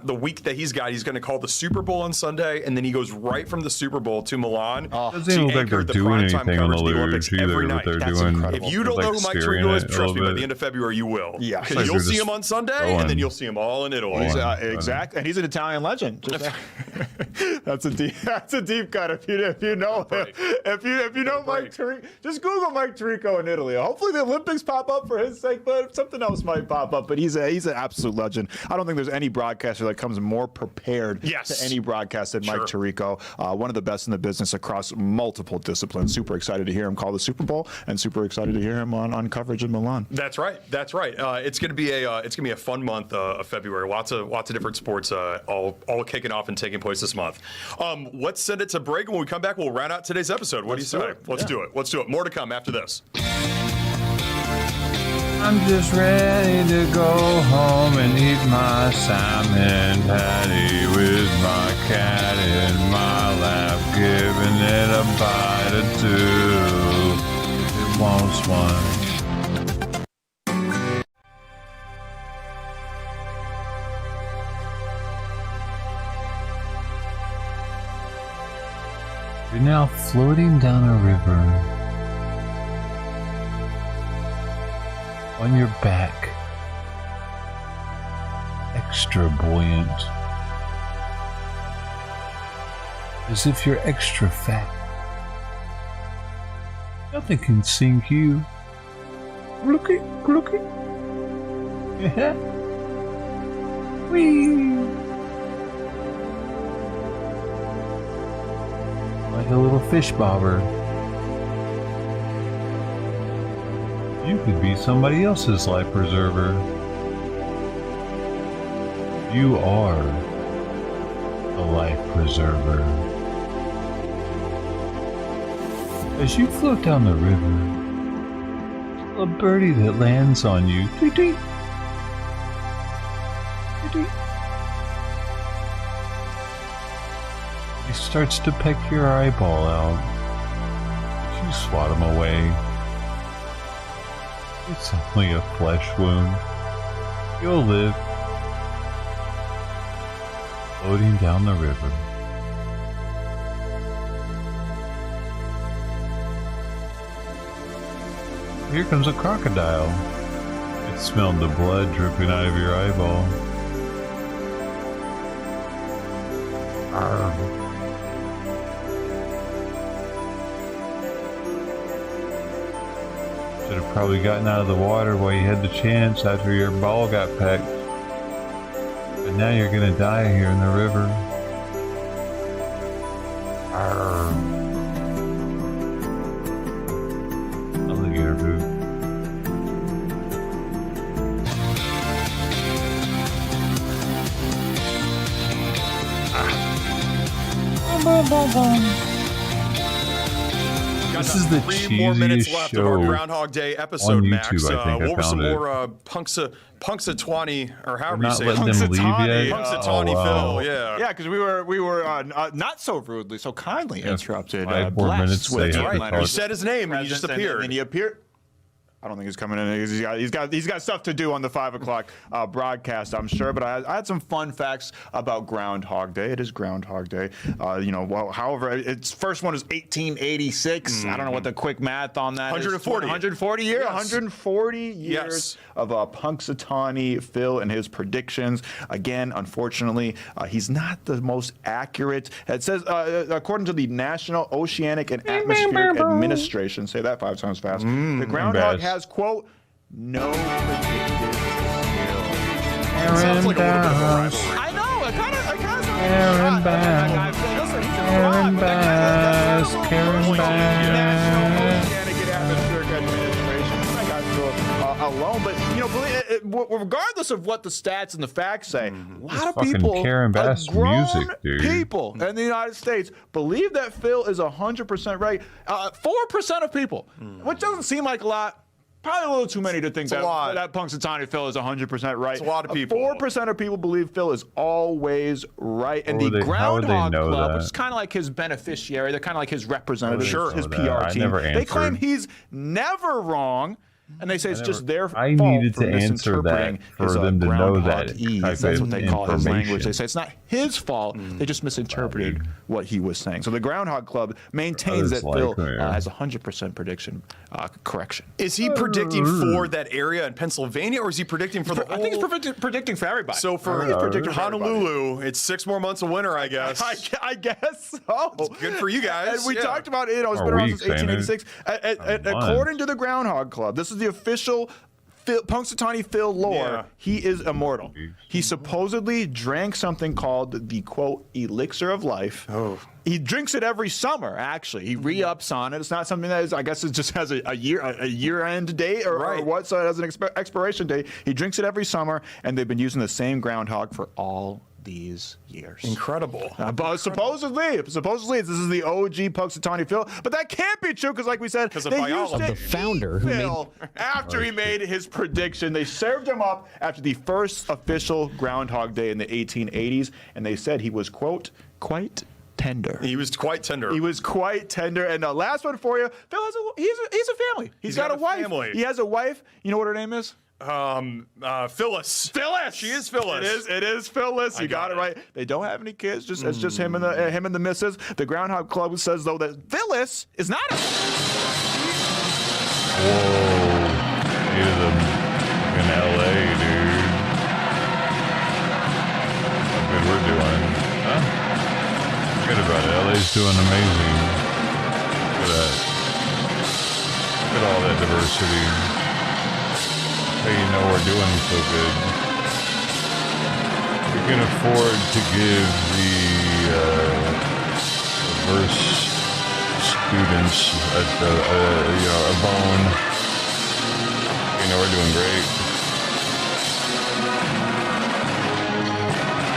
the week that he's got? He's going to call the Super Bowl on Sunday, and then he goes right from the Super Bowl to Milan. Doesn't even look like they're doing anything on the luge either. What they're doing. If you don't know who Mike Tirico is, trust me, by the end of February you will. Yeah. Because Like you'll they're see just him on Sunday, going. and then you'll see him all in Italy. He's exact, and he's an Italian legend. That's a deep cut. If you know Mike Tirico, just Google Mike Tirico in Italy. Hopefully the Olympics pop up for his sake, but something else might pop up. But he's an absolute legend. I don't think there's any broadcaster that comes more prepared to any broadcast than Mike Tirico. One of the best in the business across multiple disciplines. Super excited to hear him call the Super Bowl, and super excited to hear him on coverage in Milan. That's right. That's right. It's gonna be a fun month of February. Lots of different sports all kicking off and taking place this month. Let's send it to break. When we come back, we'll round out today's episode. What do you say? Let's do it. Let's do it. More to come after this. I'm just ready to go home and eat my salmon patty with my cat in my lap, giving it a bite or two. It wants one. You're now floating down a river on your back, extra buoyant, as if you're extra fat. Nothing can sink you. Looky. Yeah. Whee! Like a little fish bobber. You could be somebody else's life preserver. You are the life preserver. As you float down the river, a birdie that lands on you. Tweet, tweet. Tweet, tweet. He starts to peck your eyeball out. You swat him away. It's only a flesh wound. You'll live. Floating down the river. Here comes a crocodile. It smelled the blood dripping out of your eyeball. Should have probably gotten out of the water while you had the chance after your ball got pecked. But now you're gonna die here in the river. Alligator food. This is the 3 more minutes cheesiest left of our show Groundhog Day on episode, YouTube, Max. I think I What were some found it. more Punxsutawney, or however They're you say not it? letting them leave yet? Punxsutawney Oh, wow. Phil, yeah. Yeah, because we were not so rudely, so kindly interrupted. 5 more minutes with they have to Right. talk. You said his name and he just appeared. And he appeared. I don't think he's coming in. He's got stuff to do on the 5 o'clock broadcast, I'm sure. But I had some fun facts about Groundhog Day. It is Groundhog Day. However, its first one is 1886. I don't know what the quick math on that 140. is. 140 years. Yes. 140 years Yes. of Punxsutawney Phil and his predictions. Again, unfortunately, he's not the most accurate. It says, according to the National Oceanic and Atmospheric Administration, say that 5 times fast, the groundhog has, quote, no predictive skill. Sounds like a little bit of a rivalry. I know. I kind of Karen Bass. Karen Bass. Karen Bass. Oceanic and Atmospheric Administration. I got to alone. But regardless of what the stats and the facts say, a lot of Fucking people, Karen Bass grown music, dude. people in the United States believe that Phil is 100% right. 4% of people, which doesn't seem like a lot. Probably a little too many to think that Punxsutawney Phil is 100% right. It's a lot of people. 4% of people believe Phil is always right. And the how would they Groundhog know Club, that? which is kind of like his beneficiary, they're kind of like his representative, his that? PR I team. never They claim answered. he's never wrong. And they say it's just their fault I needed for to answer that misinterpreting for his, them to know groundhog that ease. type That's of what they call his language. information. They say it's not his fault. They just misinterpreted what he was saying. So the Groundhog Club maintains that Phil has 100% prediction correction. Is he predicting for that area in Pennsylvania, or is he predicting for the whole? I think he's predicting for everybody. So for Honolulu, it's 6 more months of winter, I guess. I guess so. It's good for you guys. And we talked about it. It's been around since 1886. According to the Groundhog Club, this is the official Punxsutawney Phil lore. Yeah. He is immortal. He supposedly drank something called the quote elixir of life. Oh. He drinks it every summer. Actually, he re-ups on it. It's not something that is. I guess it just has a year-end date or what. So it has an expiration date. He drinks it every summer, and they've been using the same groundhog for all these years. Incredible. But supposedly, this is the OG Punxsutawney Phil. But that can't be true because, like we said, they used the founder who Phil after he made his prediction. They served him up after the first official Groundhog Day in the 1880s, and they said he was quote quite tender. He was quite tender. He was quite tender. And the last one for you, Phil has he's a family. He's got a wife. Family. He has a wife. You know what her name is? Phyllis. Phyllis. She is Phyllis. It is Phyllis. You got it right. They don't have any kids. It's just him and the missus. The Groundhog Club says though that Phyllis is not a. Whoa. He's in LA, dude. How good we're doing. Huh? Forget about it. LA's doing amazing. Look at that. Look at all that diversity. How you know we're doing so good. We can afford to give the diverse students a bone. You know we're doing great.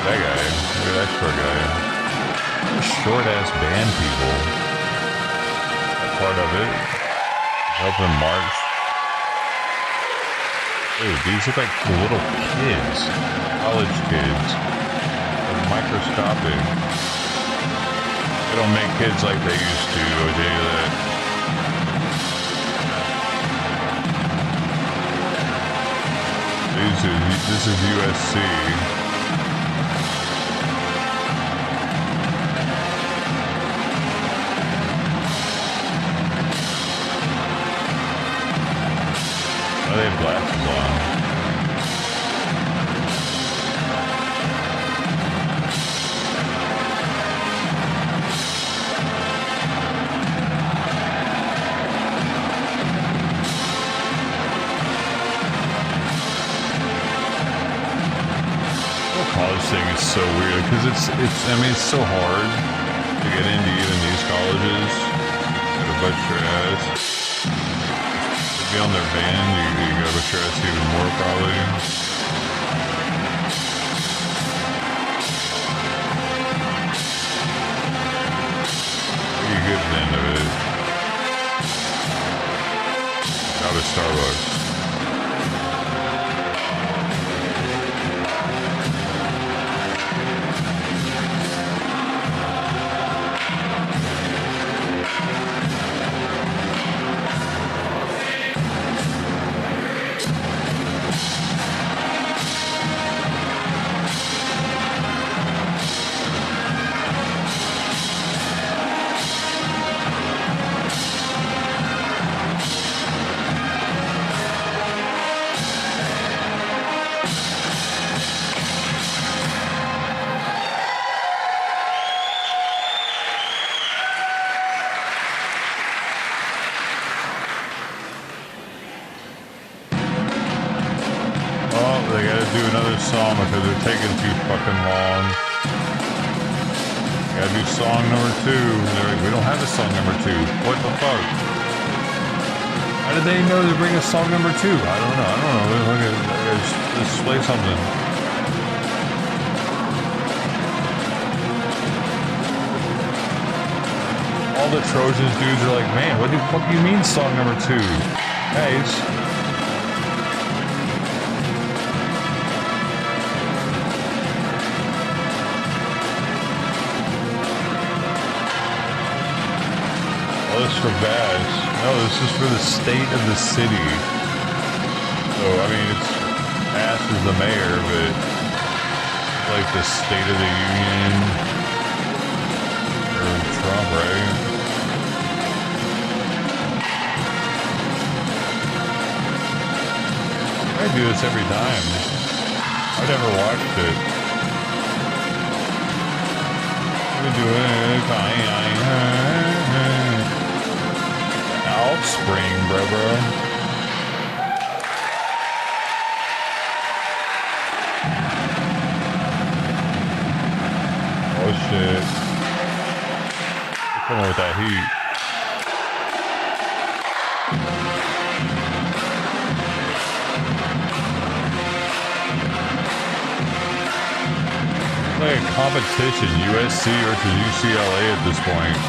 That guy, look at that short guy. Short ass band people. That part of it. Helping march. Dude, these look like little kids, college kids. They're microscopic. They don't make kids like they used to, I'll tell you that. This is USC. They have glasses on. The college thing is so weird because it's so hard to get into even these colleges. Gotta bust your ass. Be on their band, you gotta stress even more probably. You get to the end of it. Out of Starbucks. They gotta do another song because they're taking too fucking long. Gotta do song number 2. They're like, we don't have a song number 2. What the fuck? How did they know to bring us song number 2? I don't know. Let's play something. All the Trojans dudes are like, man, what the fuck do you mean song number 2? Guys. Oh, this is for Bass. No, this is for the state of the city. So, I mean, Bass is the mayor, but like the State of the Union or Trump, right? I do this every time. I never watched it. We do it. Offspring, bro. Oh shit. Come on with that heat. Like a competition, USC versus UCLA at this point.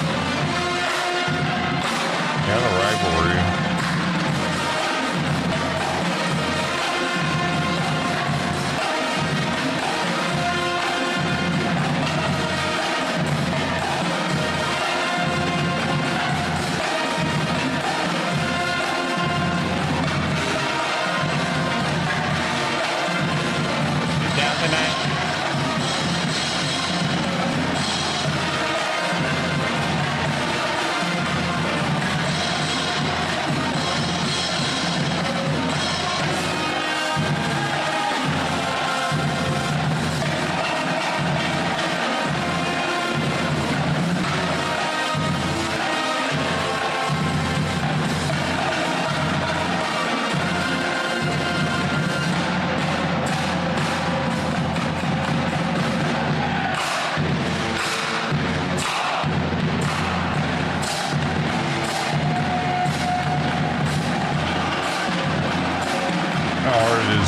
Got a rivalry.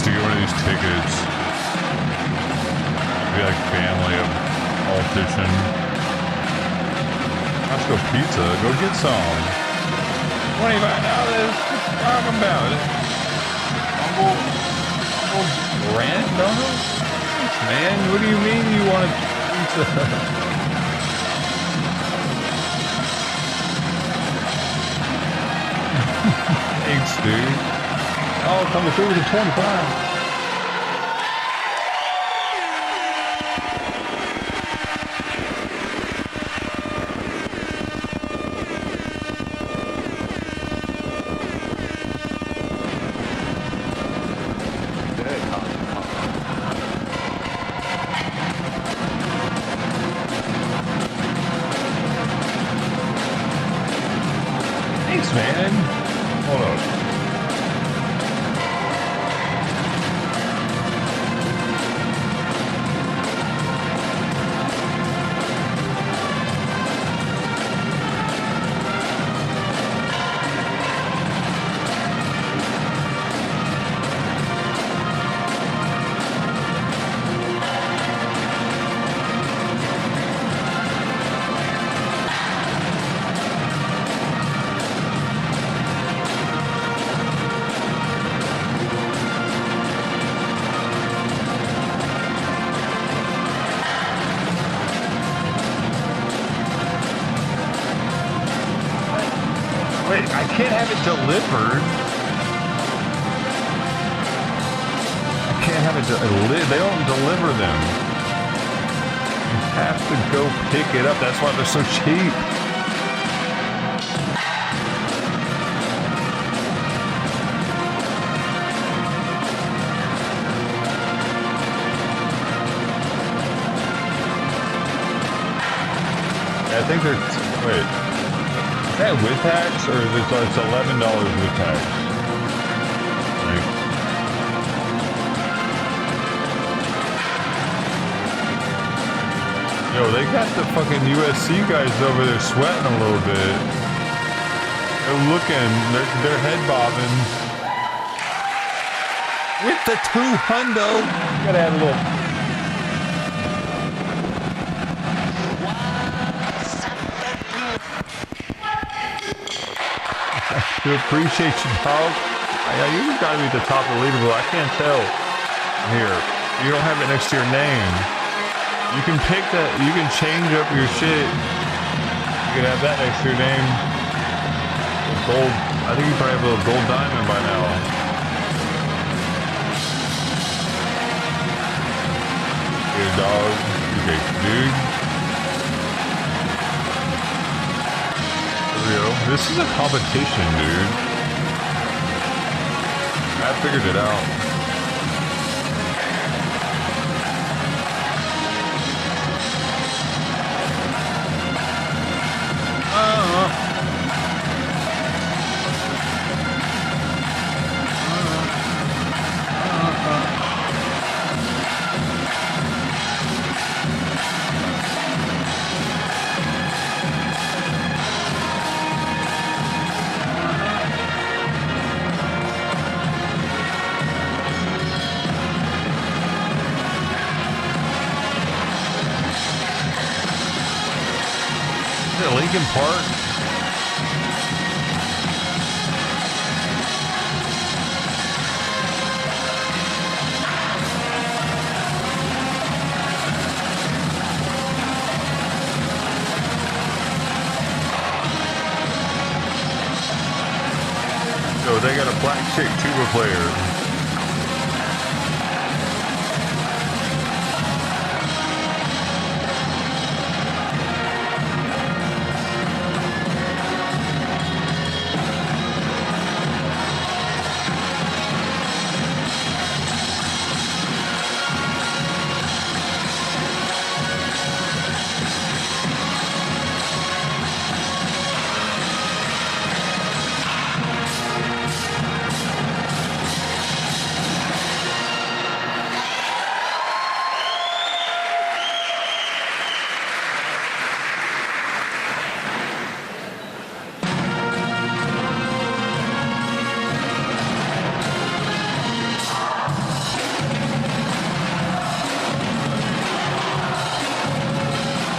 To get one of these tickets, be like family of politician. Let's go pizza. Go get some. $25. Talk about it. Uncle Grant Donuts? Man, what do you mean you want a pizza? Thanks, dude. Oh, coming through with a 25. Thanks, man. Hold on. Wait, I can't have it delivered. I can't have it they don't deliver them. You have to go pick it up. That's why they're so cheap. I think they're, wait. Is that with tax, or is it's $11 with tax? Right. Yo, they got the fucking USC guys over there sweating a little bit. They're looking. They're head bobbing. With the 200. Gotta add a little. I appreciate you, dog. You gotta be at the top of the leaderboard. I can't tell. Here, you don't have it next to your name. You can pick that. You can change up your shit. You could have that next to your name. Gold. I think you probably have a little gold diamond by now. Here, dog. Okay, dude. There we go. This is a competition, dude. I figured it out. Lincoln Park. So they got a black chick tuba player.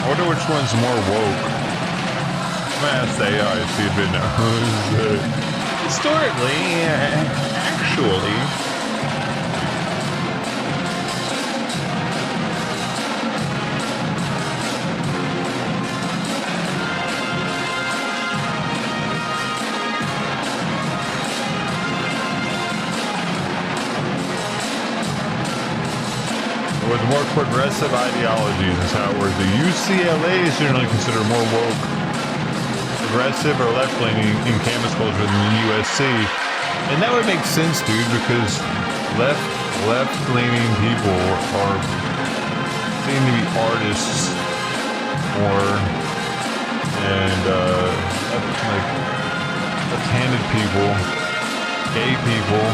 I wonder which one's more woke. I'm gonna ask the AI, see if it knows. Historically, actually. With more progressive ideologies, is how it works. The UCLA is generally considered more woke, progressive, or left-leaning in campus culture than the USC. And that would make sense, dude, because left-leaning people are seem to be artists more, and like left-handed people, gay people,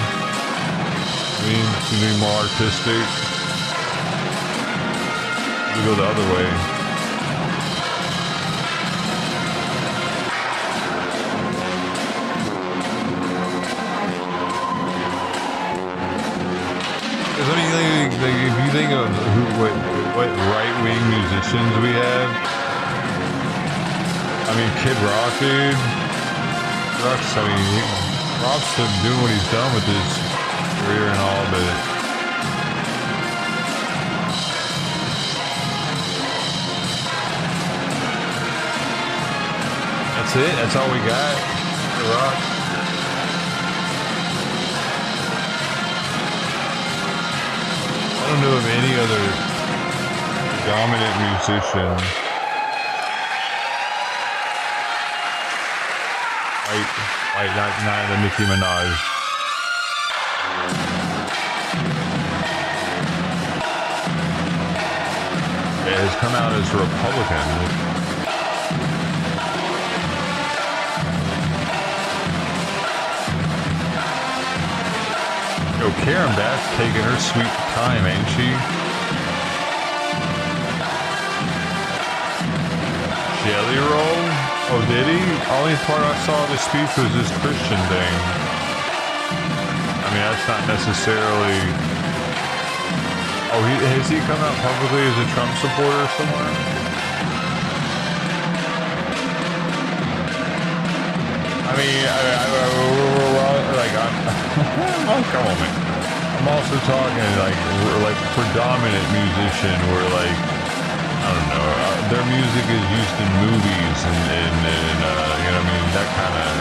seem to be more artistic. We go the other way. Because what do you think? Like, if you think of what right-wing musicians we have, I mean, Kid Rock, dude. Rock's doing what he's done with his career and all, but. That's it. That's all we got. The Rock. I don't know of any other dominant musician. White, not the Nicki Minaj. It has come out as a Republican. Yo, Karen Bass taking her sweet time, ain't she? Jelly roll? Oh, did he? Only part I saw of his speech was this Christian thing. I mean, that's not necessarily... Oh, has he come out publicly as a Trump supporter somewhere? I mean, oh, come on, man. I'm also talking like predominant musician where like, I don't know, their music is used in movies and you know what I mean, that kind of,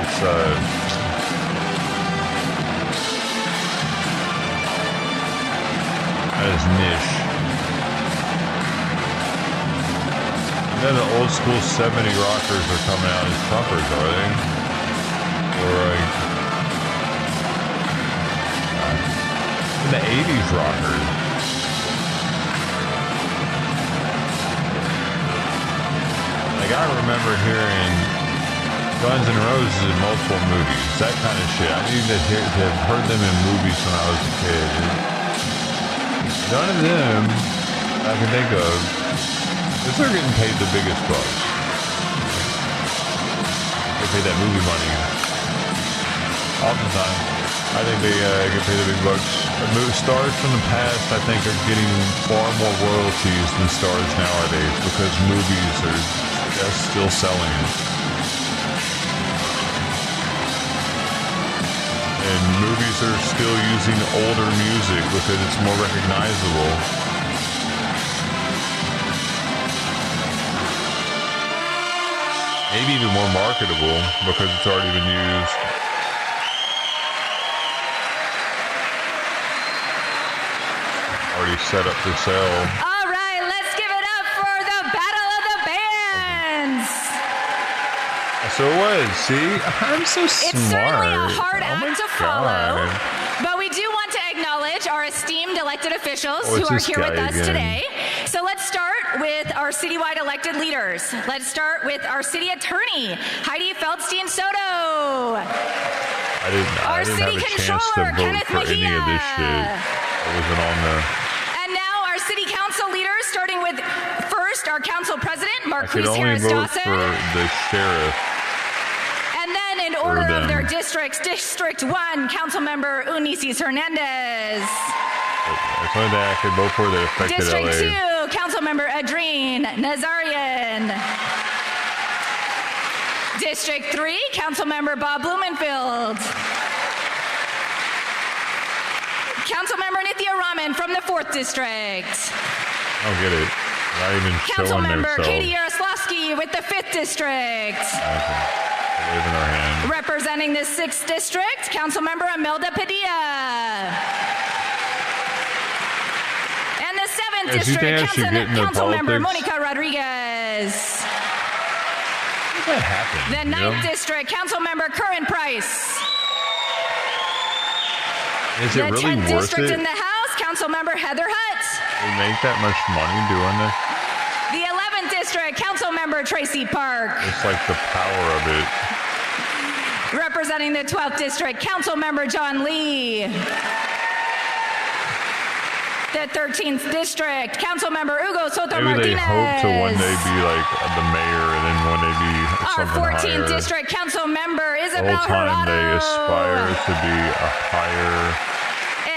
it's that is niche. And then the old school 70 rockers are coming out as Trumpers, are they? Or like the 80s rockers. Like I remember hearing Guns N' Roses in multiple movies, that kind of shit. I need to have heard them in movies when I was a kid. None of them I can think of, because they're getting paid the biggest bucks. They pay that movie money. Oftentimes, I think they get paid the big bucks. Stars from the past, I think, are getting far more royalties than stars nowadays because movies are just still selling it. And movies are still using older music because it's more recognizable. Maybe even more marketable because it's already been used. Already set up for sale. All right, let's give it up for the Battle of the Bands. So it was. See, I'm so smart. It's certainly a hard Oh my act to follow, God. but we do want to acknowledge our esteemed elected officials Oh, who it's are this here with guy us again. today. So let's start with our citywide elected leaders. Let's start with our city attorney, Heidi Feldstein Soto. I didn't have city a chance to controller, vote Kenneth for any of this shit. I wasn't on the. And now our city council leaders, starting with first our council president, I could Marquise only Harris vote Dawson. for the sheriff. And then in order of them. their districts, District 1, Councilmember Unices Hernandez. That's the only thing I could vote for that affected District LA. 2, Councilmember Adrien Nazarian. District 3, Councilmember Bob Blumenfield. Councilmember Nithya Raman from the 4th District. I don't get it. Not even showing Councilmember themselves. Katie Yaroslavsky with the 5th District. They wave in their hand. Representing the 6th District, Councilmember Imelda Padilla. And the 7th Yeah, do you think I should get into Councilmember politics? Monica Rodriguez. How did that happen? The 9th District, Councilmember Curran Price. Is The it really 10th worth District it? in the House, Councilmember Heather Hutt. We make that much money doing this? The 11th District, Councilmember Tracy Park. It's like the power of it. Representing the 12th District, Councilmember John Lee. The 13th District, Councilmember Hugo Soto Maybe they Martinez. hope to one day be like the mayor and then one day be Our something 14th higher. District, Councilmember The Isabel whole time they Jurado. aspire to be a higher.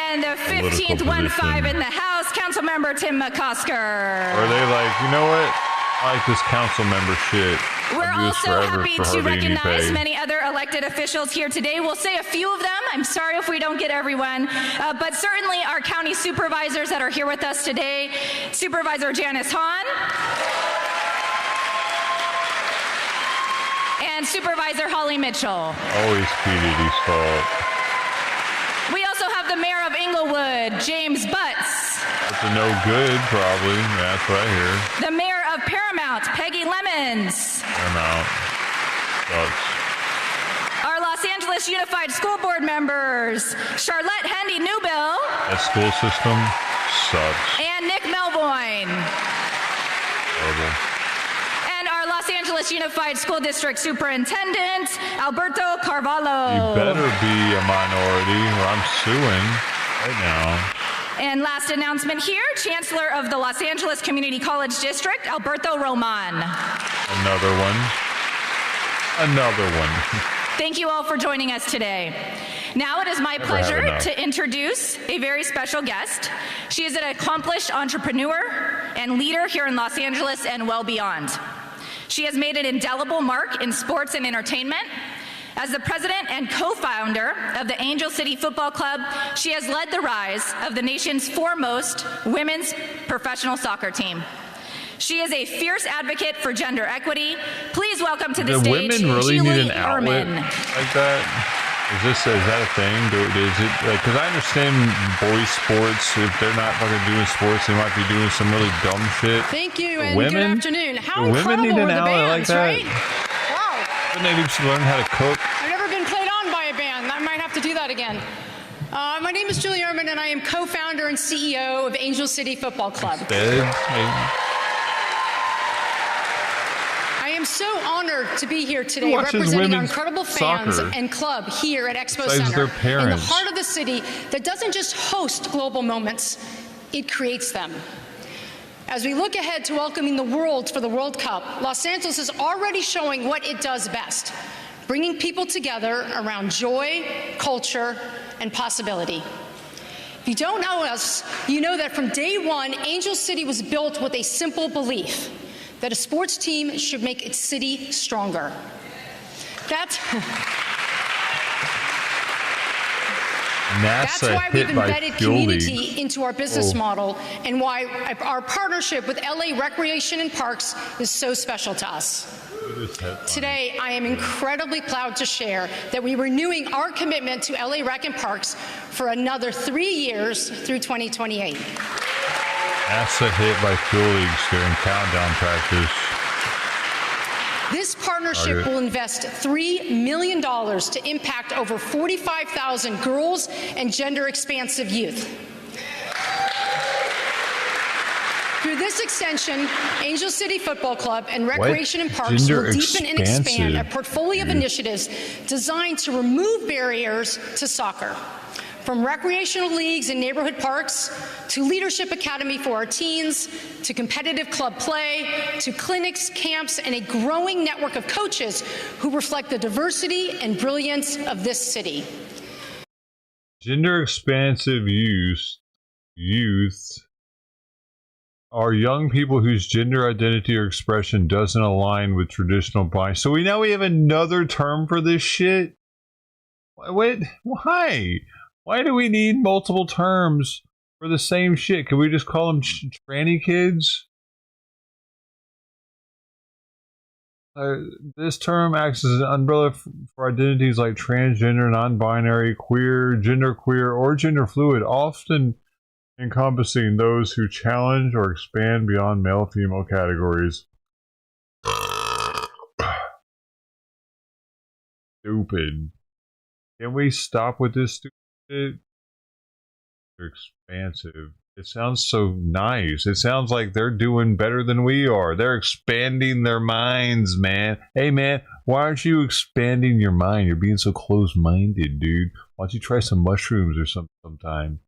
And the political 15th 1-5 position. in the House, Councilmember Tim McCosker. Or are they like, you know what? I like this council member shit. We're I'll do this also forever happy for to hardly any recognize pay. many other elected officials here today. We'll say a few of them. I'm sorry if we don't get everyone, but certainly our county supervisors that are here with us today. Supervisor Janice Hahn. And Supervisor Holly Mitchell. Always P. Diddy's fault. We also have the mayor of Inglewood, James Butts. It's a no good, probably. Yeah, that's what I hear. The mayor of Paramount, Peggy Lemons. I'm out. Sucks. Our Los Angeles Unified School Board members, Charlotte Handy Newbill That school system sucks. and Nick Melvoin. Horrible. And our Los Angeles Unified School District Superintendent, Alberto Carvalho. You better be a minority or I'm suing right now. And last announcement here, Chancellor of the Los Angeles Community College District, Alberto Roman. Another one. Another one. Thank you all for joining us today. Now it is my pleasure to introduce a very special guest. She is an accomplished entrepreneur and leader here in Los Angeles and well beyond. She has made an indelible mark in sports and entertainment. As the president and co-founder of the Angel City Football Club, she has led the rise of the nation's foremost women's professional soccer team. She is a fierce advocate for gender equity. Please welcome to the Do stage, women really Julie need an outlet Ehrman. like that? Is that a thing? Is it like, because I understand boys sports, if they're not fucking doing sports, they might be doing some really dumb shit. Thank you and good afternoon. How Do women need incredible an were the outlet like bands, that? right? Wow. Wouldn't they need to learn how to cook? I've never been played on by a band. I might have to do that again. My name is Julie Ehrman, and I am co-founder and CEO of Angel City Football Club. I am so honored to be here today representing our incredible fans and club here at Expo Center in the heart of the city that doesn't just host global moments, it creates them. As we look ahead to welcoming the world for the World Cup, Los Angeles is already showing what it does best, bringing people together around joy, culture, and possibility. If you don't know us, you know that from day one, Angel City was built with a simple belief that a sports team should make its city stronger. That's why we've embedded community into our business model and why our partnership with LA Recreation and Parks is so special to us. Today, I am incredibly proud to share that we're renewing our commitment to LA Rec and Parks for another 3 years through 2028. NASA hit by Fuel Leagues during countdown practice. This partnership will invest $3 million to impact over 45,000 girls and gender-expansive youth. Through this extension, Angel City Football Club and Recreation and Parks will deepen and expand a portfolio of initiatives designed to remove barriers to soccer. From recreational leagues and neighborhood parks, to Leadership Academy for our teens, to competitive club play, to clinics, camps, and a growing network of coaches who reflect the diversity and brilliance of this city. Gender expansive youth are young people whose gender identity or expression doesn't align with traditional bias. So we have another term for this shit? Wait, why? Why do we need multiple terms for the same shit? Can we just call them tranny kids? This term acts as an umbrella for identities like transgender, non-binary, queer, genderqueer, or gender fluid, often encompassing those who challenge or expand beyond male-female categories. Stupid. Can we stop with this stupid? They're expansive. It sounds so nice. It sounds like they're doing better than we are. They're expanding their minds, man. Hey, man, why aren't you expanding your mind? You're being so close-minded, dude. Why don't you try some mushrooms or something sometime?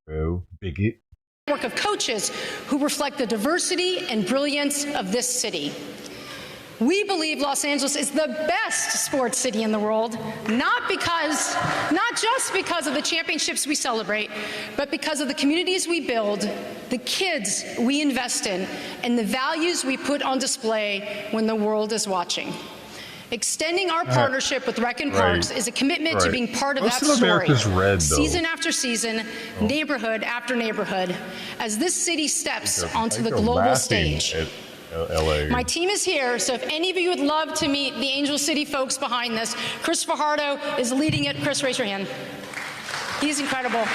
Bro, bigot. Network of coaches who reflect the diversity and brilliance of this city. We believe Los Angeles is the best sports city in the world, not just because of the championships we celebrate, but because of the communities we build, the kids we invest in, and the values we put on display when the world is watching. Extending our partnership with Rec and Parks is a commitment to being part of that story, season after season, neighborhood after neighborhood, as this city steps onto the global stage. LA. My team is here, so if any of you would love to meet the Angel City folks behind this, Chris Fajardo is leading it. Chris, raise your hand. He's incredible.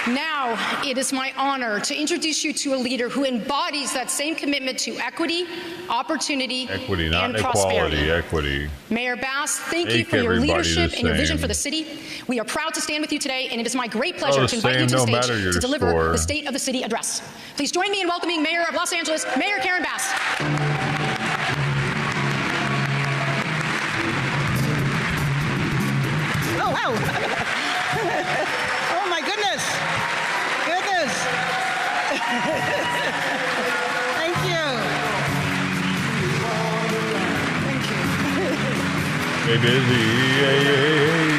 Now, it is my honor to introduce you to a leader who embodies that same commitment to equity, opportunity, and prosperity. Equity. Mayor Bass, thank you for your leadership and your vision for the city. We are proud to stand with you today, and it is my great pleasure to invite you to the stage to deliver the State of the City address. Please join me in welcoming Mayor of Los Angeles, Mayor Karen Bass. Oh, wow. Hey, busy. Hey.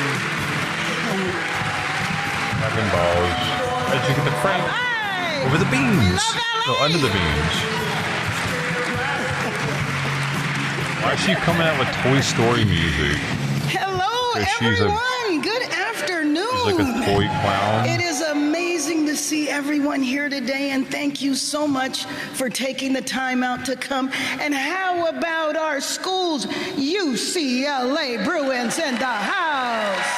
Having balls. How'd you get the Frank? Over the beans. No, under the beans. Why is she coming out with Toy Story music? Hello, She's everyone. Good afternoon. She's like a toy clown. It is amazing to see everyone here today, and thank you so much for taking the time out to come. And how about our schools? UCLA Bruins in the house.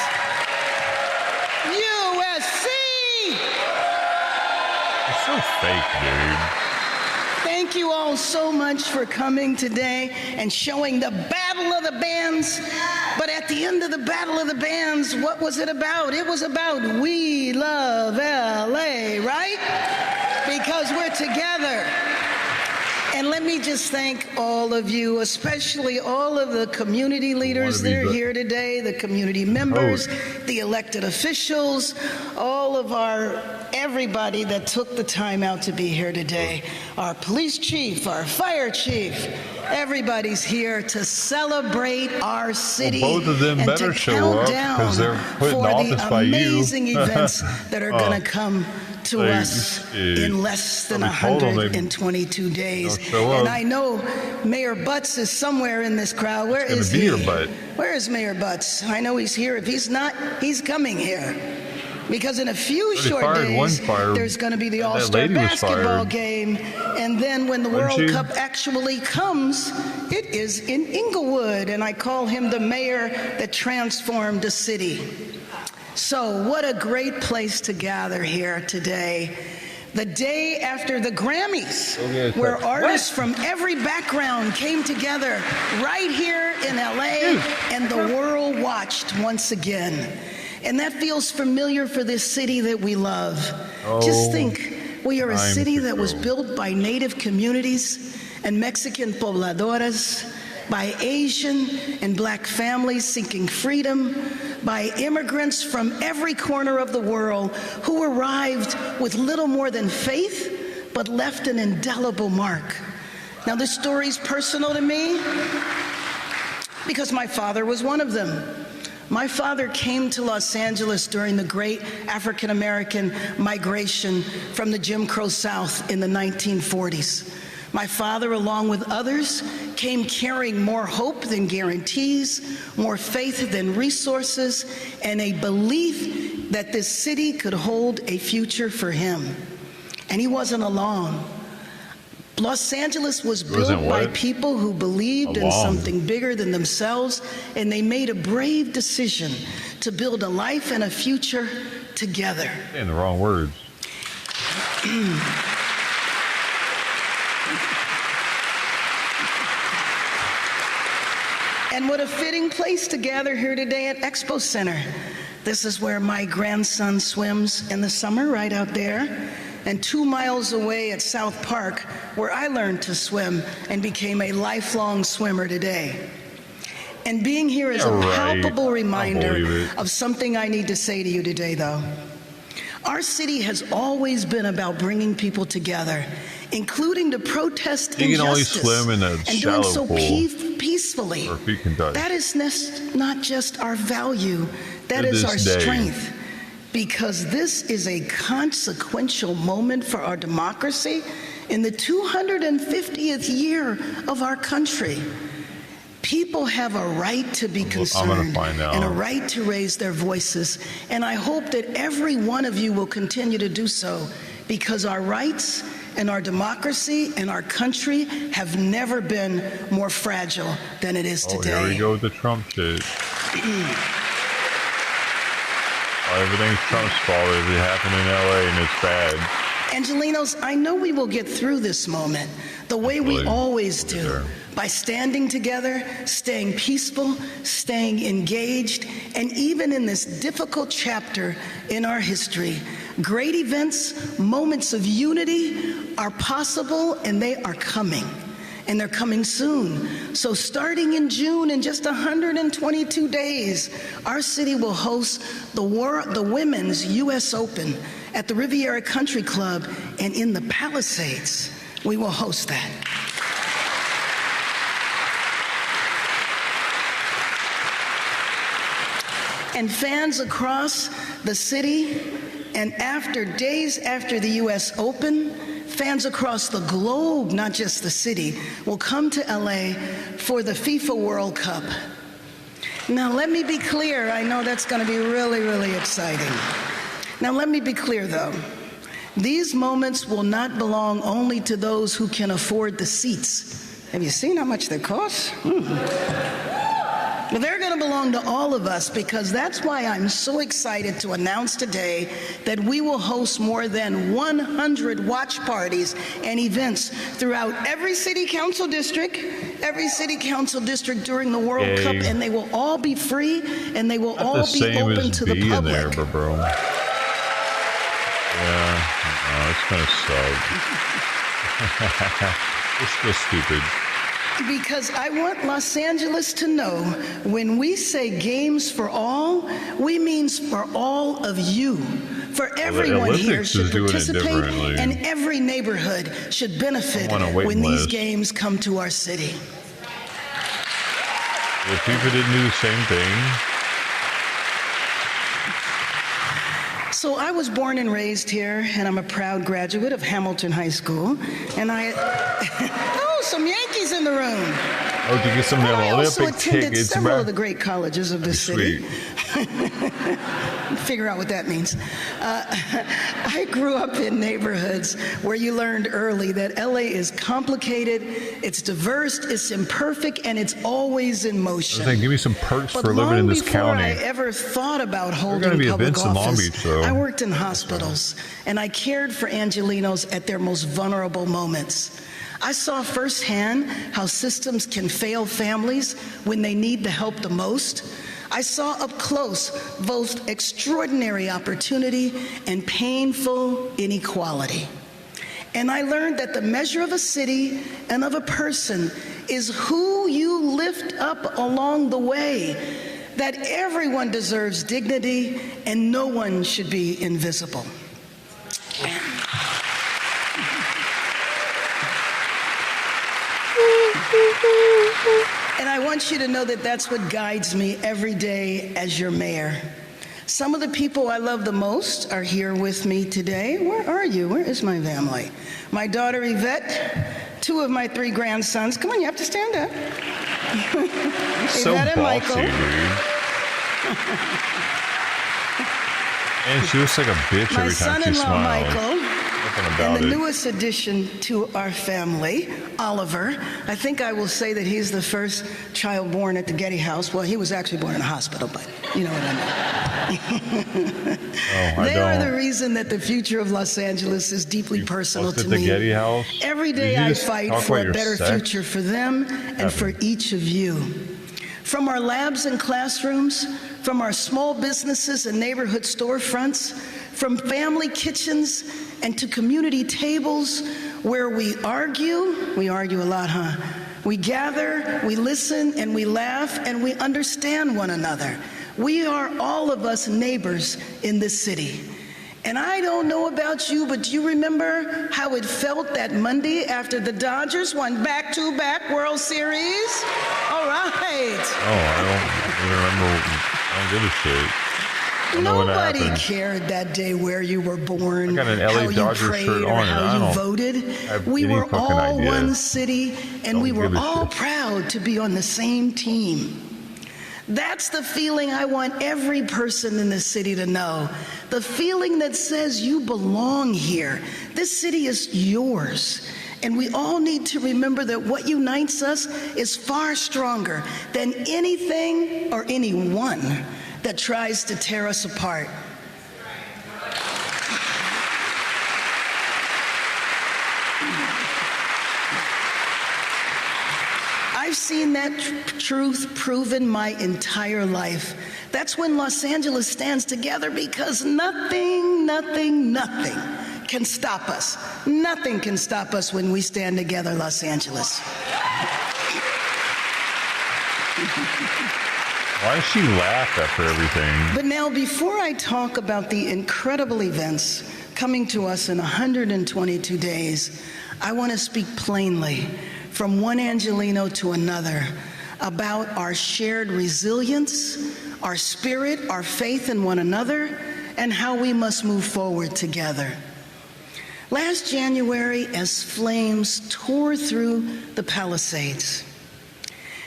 USC. It's so fake, dude. Thank you all so much for coming today and showing the Battle of the Bands. But at the end of the Battle of the Bands, what was it about? It was about we love LA, right? Because we're together. And let me just thank all of you, especially all of the community leaders that are here today, the community members, the elected officials, all of everybody that took the time out to be here today. Our police chief, our fire chief, everybody's here to celebrate our city. Well, both of them and better to show count up down because they're put in for office the by you. amazing events that are going to come to us in less than 122 days. And I know Mayor Butts is somewhere in this crowd. Where is he? Where is Mayor Butts? I know he's here. If he's not, he's coming here. Because in a few short days, there's going to be the All-Star basketball game. And then when the World Cup actually comes, it is in Inglewood. And I call him the mayor that transformed the city. So what a great place to gather here today. The day after the Grammys, where artists from every background came together right here in LA, and the world watched once again. And that feels familiar for this city that we love. Just think, we are a city that was built by native communities and Mexican pobladoras, by Asian and black families seeking freedom, by immigrants from every corner of the world who arrived with little more than faith, but left an indelible mark. Now, this story's personal to me because my father was one of them. My father came to Los Angeles during the great African American migration from the Jim Crow South in the 1940s. My father, along with others, came carrying more hope than guarantees, more faith than resources, and a belief that this city could hold a future for him. And he wasn't alone. Los Angeles was built by people who believed in something bigger than themselves, and they made a brave decision to build a life and a future together. Saying the wrong words. And what a fitting place to gather here today at Expo Center. This is where my grandson swims in the summer, right out there. And 2 miles away at South Park, where I learned to swim and became a lifelong swimmer today. And being here is a palpable reminder of something I need to say to you today, though. Our city has always been about bringing people together, including to protest injustice, only swim in a and doing so pool. Peacefully. Or he can die. That is not just our value, that is our strength. Because this is a consequential moment for our democracy in the 250th year of our country. People have a right to be concerned and a right to raise their voices. And I hope that every one of you will continue to do so, because our rights and our democracy and our country have never been more fragile than it is today. Here we go with the Trump shit. Everything's Trump's fault. It happened in LA and it's bad. Angelinos, I know we will get through this moment the way we always do, by standing together, staying peaceful, staying engaged, and even in this difficult chapter in our history, great events, moments of unity are possible, and they are coming. And they're coming soon. So starting in June, in just 122 days, our city will host the Women's U.S. Open at the Riviera Country Club, and in the Palisades, we will host that. And fans across the city, and days after the U.S. Open, fans across the globe, not just the city, will come to LA for the FIFA World Cup. Now, let me be clear. I know that's going to be really, really exciting. Now, let me be clear, though. These moments will not belong only to those who can afford the seats. Have you seen how much they cost? Well, they're going to belong to all of us, because that's why I'm so excited to announce today that we will host more than 100 watch parties and events throughout every city council district during the World Cup, and they will all be free and they will all be open to the public. There, bro. Yeah, no, it's kind of sucks. It's so stupid. Because I want Los Angeles to know, when we say games for all, we mean for all of you. For everyone here should participate, and every neighborhood should benefit when these games come to our city. If people didn't do the same thing. So I was born and raised here, and I'm a proud graduate of Hamilton High School. And oh, some Yankees in the room. Oh, to get some of them I also Olympic attended tickets. several of the great colleges of this city. Sweet. Figure out what that means. I grew up in neighborhoods where you learned early that LA is complicated, it's diverse, it's imperfect, and it's always in motion. Give me some perks for living in this county. Before I ever thought about holding public office, I worked in hospitals, and I cared for Angelenos at their most vulnerable moments. I saw firsthand how systems can fail families when they need the help the most. I saw up close both extraordinary opportunity and painful inequality. And I learned that the measure of a city and of a person is who you lift up along the way, that everyone deserves dignity and no one should be invisible. And I want you to know that that's what guides me every day as your mayor. Some of the people I love the most are here with me today. Where are you? Where is my family? My daughter Yvette, 2 of my 3 grandsons. Come on, you have to stand up. So Yvette and Michael. And she looks like a bitch every time she smiles. My son-in-law Michael. And the newest addition to our family, Oliver. I think I will say that he's the first child born at the Getty House. Well, he was actually born in a hospital, but you know what I mean. They are the reason that the future of Los Angeles is deeply personal to me. Getty House? Every day I fight for a better future for them and for each of you. From our labs and classrooms, from our small businesses and neighborhood storefronts, from family kitchens and to community tables where we argue a lot, huh? We gather, we listen, and we laugh, and we understand one another. We are all of us neighbors in this city. And I don't know about you, but do you remember how it felt that Monday after the Dodgers won back-to-back World Series? All right. Oh, I don't remember. I don't give a shit. Nobody cared that day where you were born, I got an LA how Dodgers you prayed, shirt or on, how you voted. We were all one city, and we were all proud to be on the same team. That's the feeling I want every person in this city to know. The feeling that says you belong here. This city is yours. And we all need to remember that what unites us is far stronger than anything or anyone that tries to tear us apart. I've seen that truth proven my entire life. That's when Los Angeles stands together, because nothing can stop us. Nothing can stop us when we stand together, Los Angeles. Why does she laugh after everything? But now, before I talk about the incredible events coming to us in 122 days, I want to speak plainly from one Angeleno to another about our shared resilience, our spirit, our faith in one another, and how we must move forward together. Last January, as flames tore through the Palisades,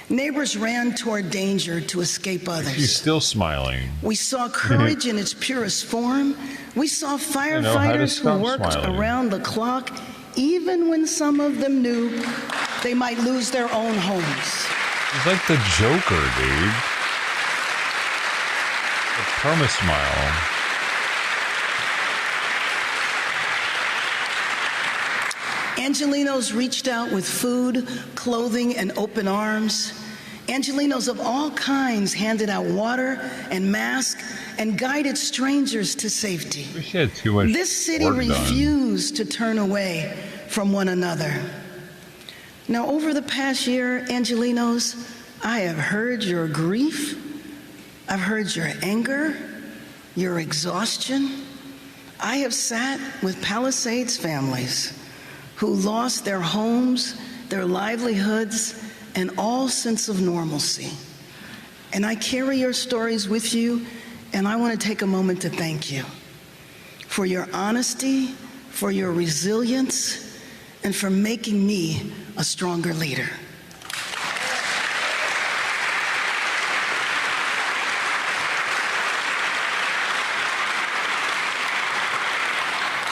neighbors ran toward danger to escape others. She's still smiling. We saw courage in its purest form. We saw firefighters who worked around the clock, even when some of them knew they might lose their own homes. He's like the Joker, dude. A perma-smile. Angelenos reached out with food, clothing, and open arms. Angelenos of all kinds handed out water and masks and guided strangers to safety. She had too much This city refused to turn away from one another. Now, over the past year, Angelenos, I have heard your grief. I've heard your anger, your exhaustion. I have sat with Palisades families who lost their homes, their livelihoods, and all sense of normalcy. And I carry your stories with you, and I want to take a moment to thank you for your honesty, for your resilience, and for making me a stronger leader.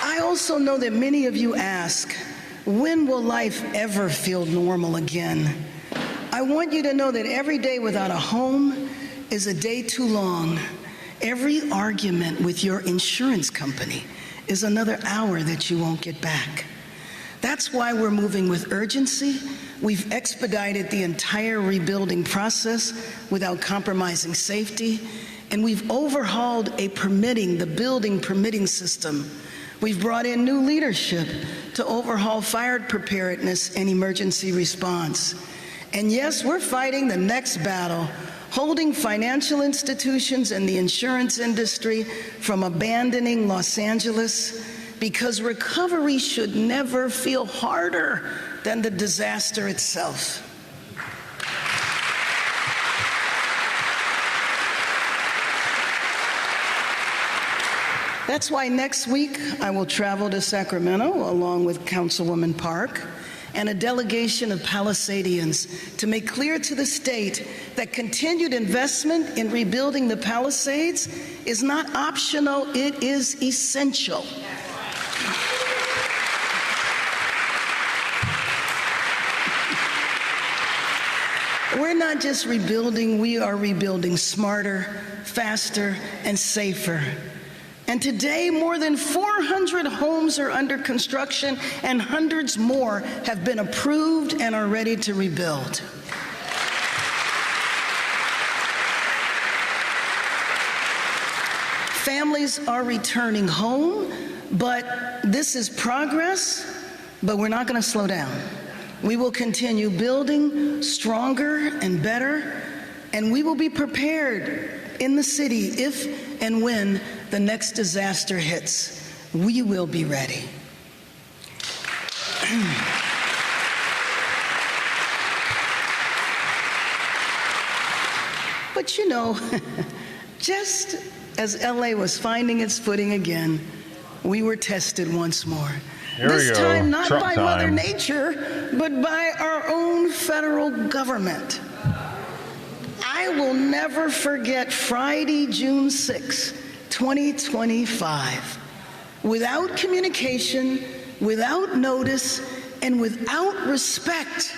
I also know that many of you ask, when will life ever feel normal again? I want you to know that every day without a home is a day too long. Every argument with your insurance company is another hour that you won't get back. That's why we're moving with urgency. We've expedited the entire rebuilding process without compromising safety, and we've overhauled the building permitting system. We've brought in new leadership to overhaul fire preparedness and emergency response. And yes, we're fighting the next battle, holding financial institutions and the insurance industry from abandoning Los Angeles, because recovery should never feel harder than the disaster itself. That's why next week I will travel to Sacramento along with Councilwoman Park and a delegation of Palisadians to make clear to the state that continued investment in rebuilding the Palisades is not optional, it is essential. We're not just rebuilding, we are rebuilding smarter, faster, and safer. And today, more than 400 homes are under construction, and hundreds more have been approved and are ready to rebuild. Families are returning home, but this is progress, but we're not going to slow down. We will continue building stronger and better, and we will be prepared in the city if and when the next disaster hits. We will be ready. But you know, just as LA was finding its footing again, we were tested once more. This time not by Mother Nature, but by our own federal government. I will never forget Friday, June 6, 2025. Without communication, without notice, and without respect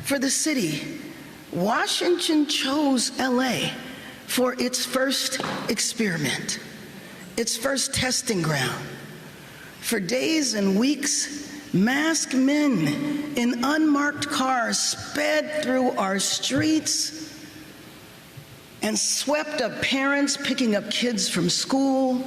for the city, Washington chose LA for its first experiment, its first testing ground. For days and weeks, masked men in unmarked cars sped through our streets and swept up parents picking up kids from school,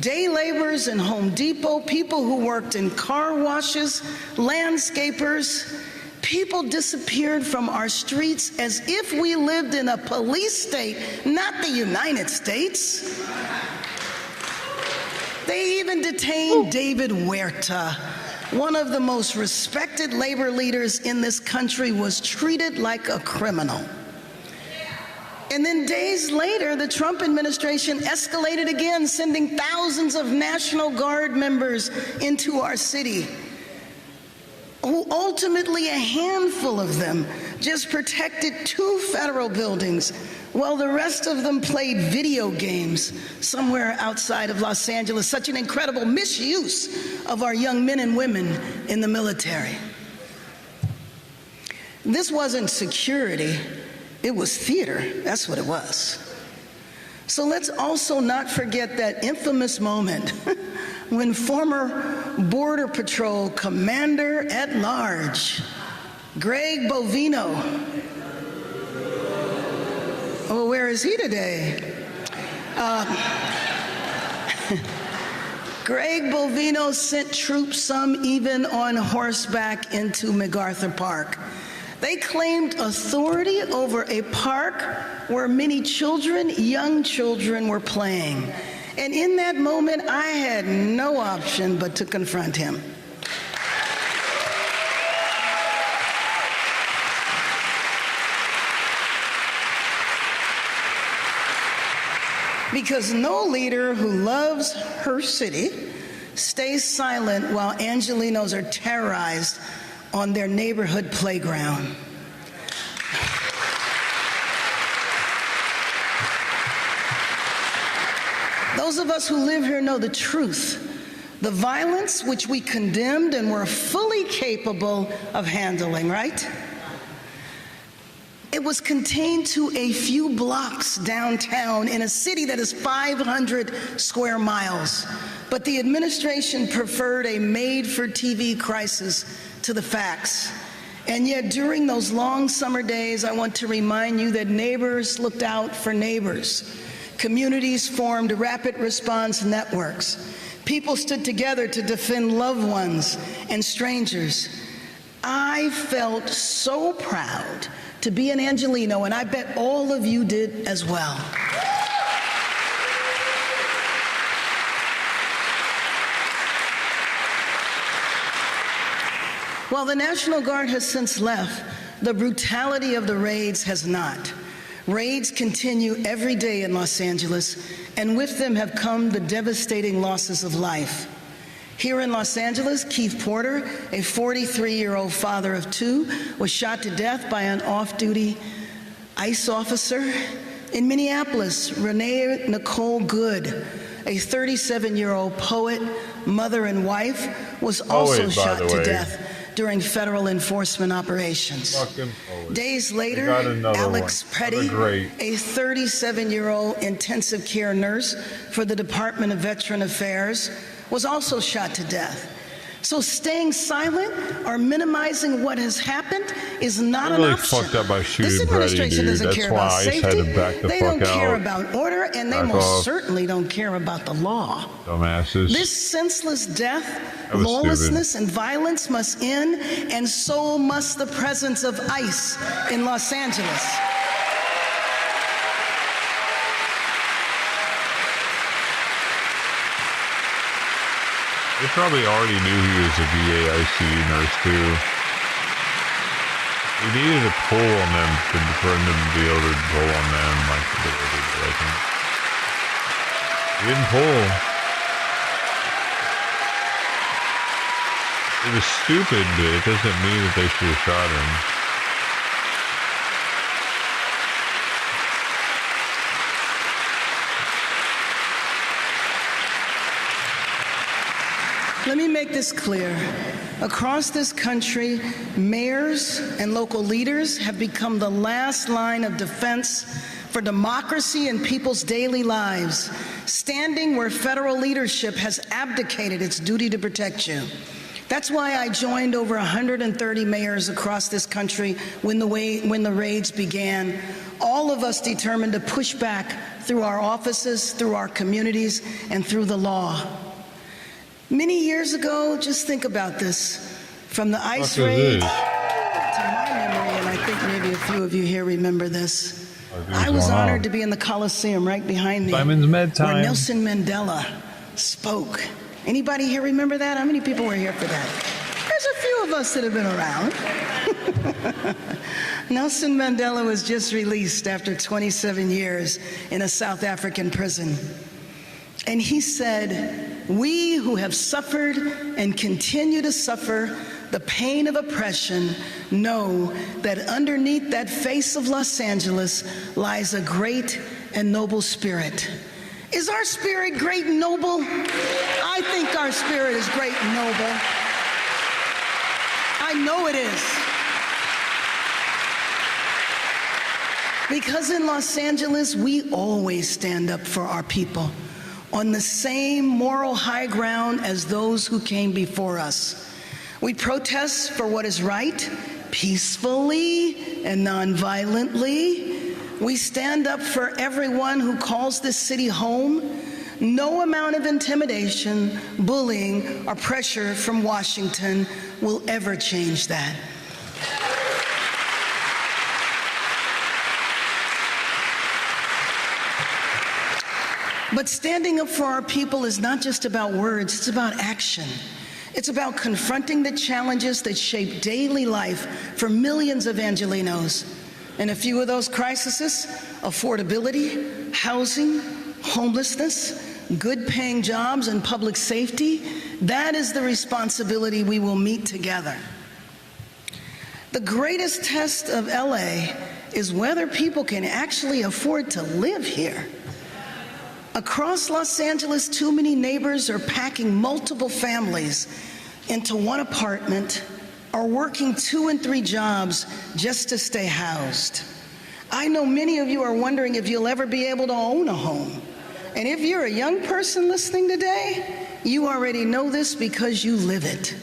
day laborers in Home Depot, people who worked in car washes, landscapers. People disappeared from our streets as if we lived in a police state, not the United States. They even detained David Huerta, one of the most respected labor leaders in this country, was treated like a criminal. And then days later, the Trump administration escalated again, sending thousands of National Guard members into our city, who ultimately, a handful of them, just protected 2 federal buildings, while the rest of them played video games somewhere outside of Los Angeles. Such an incredible misuse of our young men and women in the military. This wasn't security, it was theater. That's what it was. So let's also not forget that infamous moment when former Border Patrol Commander at Large, Greg Bovino, oh, where is he today? Greg Bovino sent troops, some even on horseback, into MacArthur Park. They claimed authority over a park where many children, young children, were playing. And in that moment, I had no option but to confront him. Because no leader who loves her city stays silent while Angelenos are terrorized on their neighborhood playground. Those of us who live here know the truth, the violence which we condemned and were fully capable of handling, right? It was contained to a few blocks downtown in a city that is 500 square miles. But the administration preferred a made-for-TV crisis to the facts. And yet, during those long summer days, I want to remind you that neighbors looked out for neighbors. Communities formed rapid response networks. People stood together to defend loved ones and strangers. I felt so proud to be an Angeleno, and I bet all of you did as well. While the National Guard has since left, the brutality of the raids has not. Raids continue every day in Los Angeles, and with them have come the devastating losses of life. Here in Los Angeles, Keith Porter, a 43-year-old father of 2, was shot to death by an off-duty ICE officer. In Minneapolis, Renee Nicole Good, a 37-year-old poet, mother, and wife, was also shot to death during federal enforcement operations. Days later, Alex Petty, a 37-year-old intensive care nurse for the Department of Veteran Affairs, was also shot to death. So staying silent or minimizing what has happened is not an option. Fucked up by shooting this administration Petty, dude. doesn't care That's about why ICE safety. had to back the They fuck don't care out. about order, and they most certainly don't care about the law. Dumbasses. This senseless death, lawlessness, and violence must end, and so must the presence of ICE in Los Angeles. They probably already knew he was a VA ICU nurse too. We needed a pull on them for him to be able to pull on them like they did, I think. He didn't pull. It was stupid, but it doesn't mean that they should have shot him. Let me make this clear. Across this country, mayors and local leaders have become the last line of defense for democracy and people's daily lives, standing where federal leadership has abdicated its duty to protect you. That's why I joined over 130 mayors across this country when the raids began, all of us determined to push back through our offices, through our communities, and through the law. Many years ago, just think about this, from the ICE raids to my memory, and I think maybe a few of you here remember this, I was honored to be in the Coliseum right behind me, Simon's Med time. where Nelson Mandela spoke. Anybody here remember that? How many people were here for that? There's a few of us that have been around. Nelson Mandela was just released after 27 years in a South African prison. And he said, "We who have suffered and continue to suffer the pain of oppression know that underneath that face of Los Angeles lies a great and noble spirit." Is our spirit great and noble? I think our spirit is great and noble. I know it is. Because in Los Angeles, we always stand up for our people on the same moral high ground as those who came before us. We protest for what is right, peacefully and nonviolently. We stand up for everyone who calls this city home. No amount of intimidation, bullying, or pressure from Washington will ever change that. But standing up for our people is not just about words, it's about action. It's about confronting the challenges that shape daily life for millions of Angelenos. And a few of those crises: affordability, housing, homelessness, good paying jobs, and public safety. That is the responsibility we will meet together. The greatest test of LA is whether people can actually afford to live here. Across Los Angeles, too many neighbors are packing multiple families into one apartment or working 2 and 3 jobs just to stay housed. I know many of you are wondering if you'll ever be able to own a home. And if you're a young person listening today, you already know this because you live it.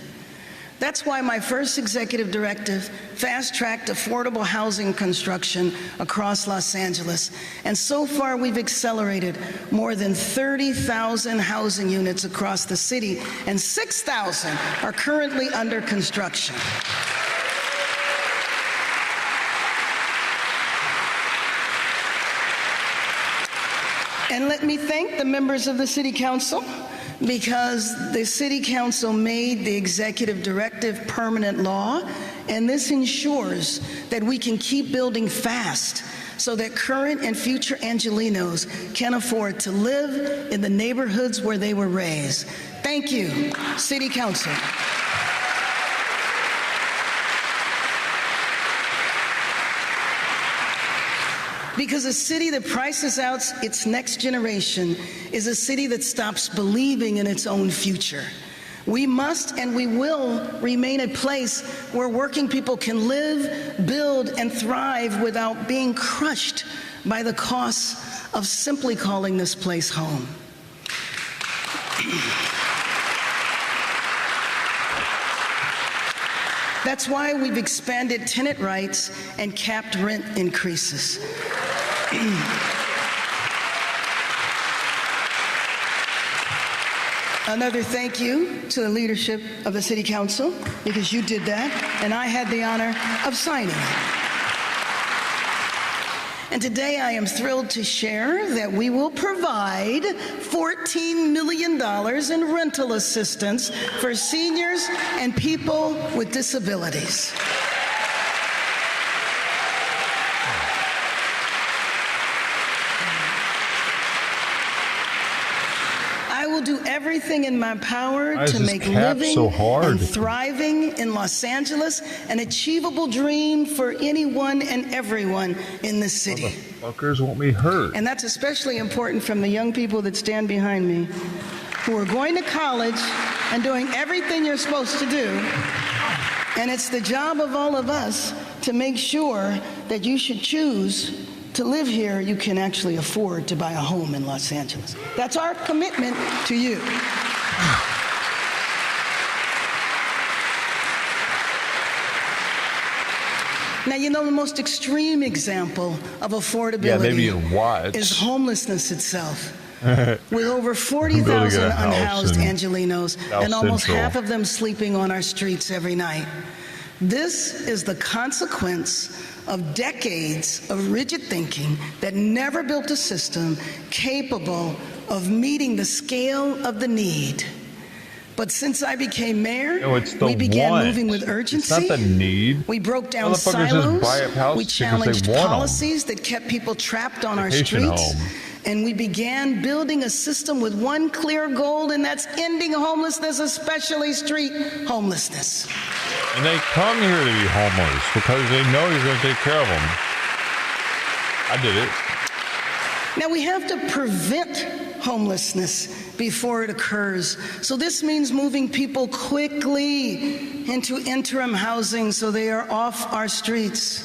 That's why my first executive directive fast-tracked affordable housing construction across Los Angeles. And so far, we've accelerated more than 30,000 housing units across the city, and 6,000 are currently under construction. And let me thank the members of the City Council, because the City Council made the executive directive permanent law, and this ensures that we can keep building fast so that current and future Angelenos can afford to live in the neighborhoods where they were raised. Thank you, City Council. Because a city that prices out its next generation is a city that stops believing in its own future. We must and we will remain a place where working people can live, build, and thrive without being crushed by the costs of simply calling this place home. That's why we've expanded tenant rights and capped rent increases. Another thank you to the leadership of the City Council, because you did that, and I had the honor of signing it. And today I am thrilled to share that we will provide $14 million in rental assistance for seniors and people with disabilities. I will do everything in my power to make living and thriving in Los Angeles an achievable dream for anyone and everyone in this city. Motherfuckers want me hurt. And that's especially important from the young people that stand behind me, who are going to college and doing everything you're supposed to do. And it's the job of all of us to make sure that you should choose to live here, you can actually afford to buy a home in Los Angeles. That's our commitment to you. Now, you know, the most extreme example of affordability is homelessness itself. With over 40,000 unhoused Angelenos and almost half of them sleeping on our streets every night. This is the consequence of decades of rigid thinking that never built a system capable of meeting the scale of the need. But since I became mayor, No, it's the we began want. moving with urgency. It's not the need. We broke down Motherfuckers just buy up silos. houses We because they challenged want 'em. policies that kept people trapped on our Vacation streets. home. And we began building a system with one clear goal, and that's ending homelessness, especially street homelessness. And they come here to be homeless because they know you're going to take care of them. I did it. Now, we have to prevent homelessness before it occurs. So this means moving people quickly into interim housing so they are off our streets.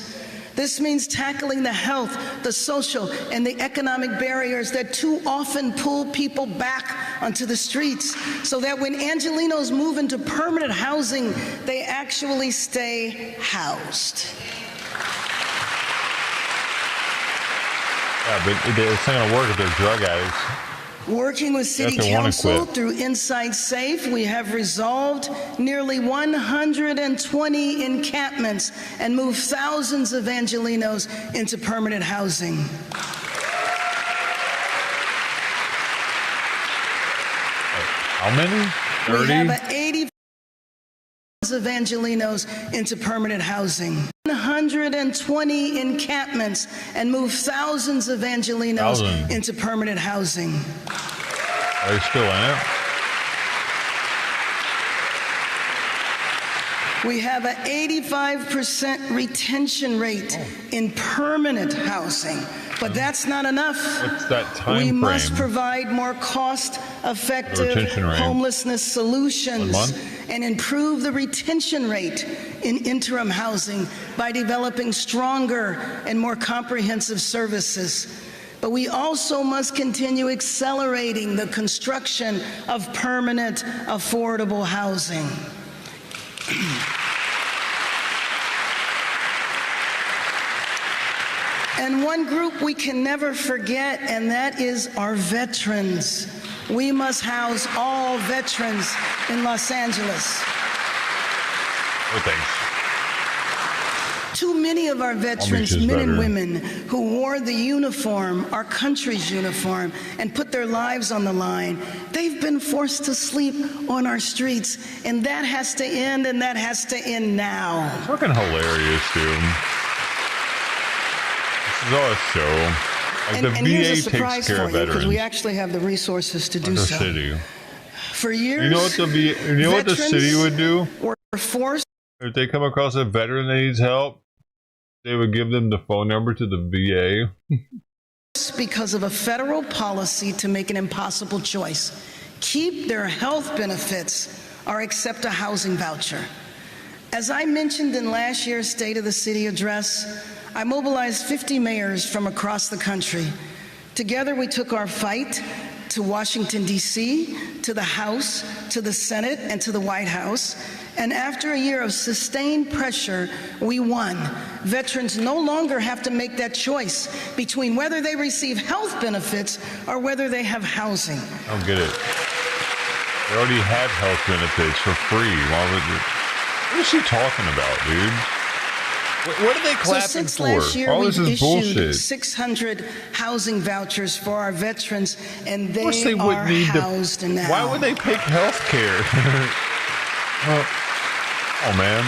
This means tackling the health, the social, and the economic barriers that too often pull people back onto the streets, so that when Angelenos move into permanent housing, they actually stay housed. Yeah, but it's not going to work if they're drug addicts. Working with City They wanna Council quit. through Inside Safe, we have resolved nearly 120 encampments and moved thousands of Angelenos into permanent housing. How many? We 30? have 80 of Angelenos into permanent housing. 120 encampments and moved thousands of Angelenos into permanent housing. Are they still in it? We have an 85% retention rate in permanent housing, but that's not enough. What's that time We frame? must provide more cost-effective retention rate. homelessness solutions 1 month? and improve the retention rate in interim housing by developing stronger and more comprehensive services. But we also must continue accelerating the construction of permanent, affordable housing. And one group we can never forget, and that is our veterans. We must house all veterans in Los Angeles. Oh, thanks. Too many of our veterans, is men and better. women, who wore the uniform, our country's uniform, and put their lives on the line, they've been forced to sleep on our streets, and that has to end, and that has to end now. Fucking hilarious, dude. This is all a show. Like the And here's a VA surprise takes care for of you, because veterans. we actually have the resources to do Under so. city. For years, You know what the city would do? were forced If they come across a veteran that needs help, they would give them the phone number to the VA. because of a federal policy to make an impossible choice. Keep their health benefits or accept a housing voucher. As I mentioned in last year's State of the City address, I mobilized 50 mayors from across the country. Together, we took our fight to Washington, D.C., to the House, to the Senate, and to the White House. And after a year of sustained pressure, we won. Veterans no longer have to make that choice between whether they receive health benefits or whether they have housing. I don't get it. They already have health benefits for free. Why would you? What is she talking about, dude? What are they clapping So since for? last year, All we've this is issued bullshit. 600 housing vouchers for our veterans, and Of course they they wouldn't are need housed now. Why would they pick health care? Oh, man.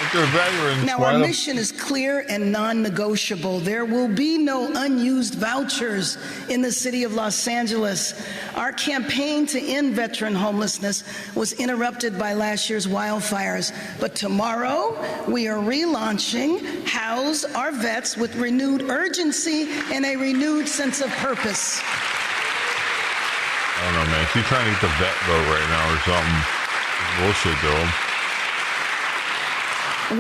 If they're veterans, Now, why our the- mission is clear and non-negotiable. There will be no unused vouchers in the city of Los Angeles. Our campaign to end veteran homelessness was interrupted by last year's wildfires. But tomorrow, we are relaunching House Our Vets with renewed urgency and a renewed sense of purpose. I don't know, man. She's trying to get the vet vote right now or something. Bullshit, though.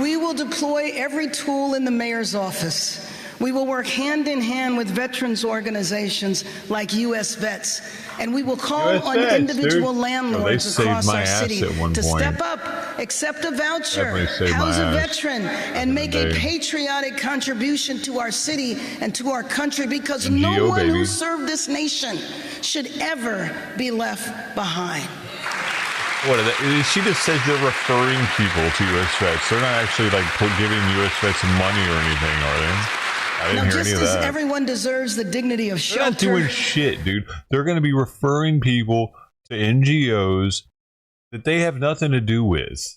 We will deploy every tool in the mayor's office. We will work hand in hand with veterans organizations like U.S. Vets, and we will call US on Vets, individual dude. landlords They saved across my our ass city at one to point. step up, accept a voucher, Definitely saved house my a ass veteran, and make the a day. patriotic contribution to our city and to our country, because NGO, no one baby. who served this nation should ever be left behind. What? She just says they're referring people to U.S. Vets. They're not actually like giving U.S. Vets money or anything, are they? I didn't Now, hear any just of as that. everyone deserves the dignity of They're not shelter, doing shit, dude. They're going to be referring people to NGOs that they have nothing to do with.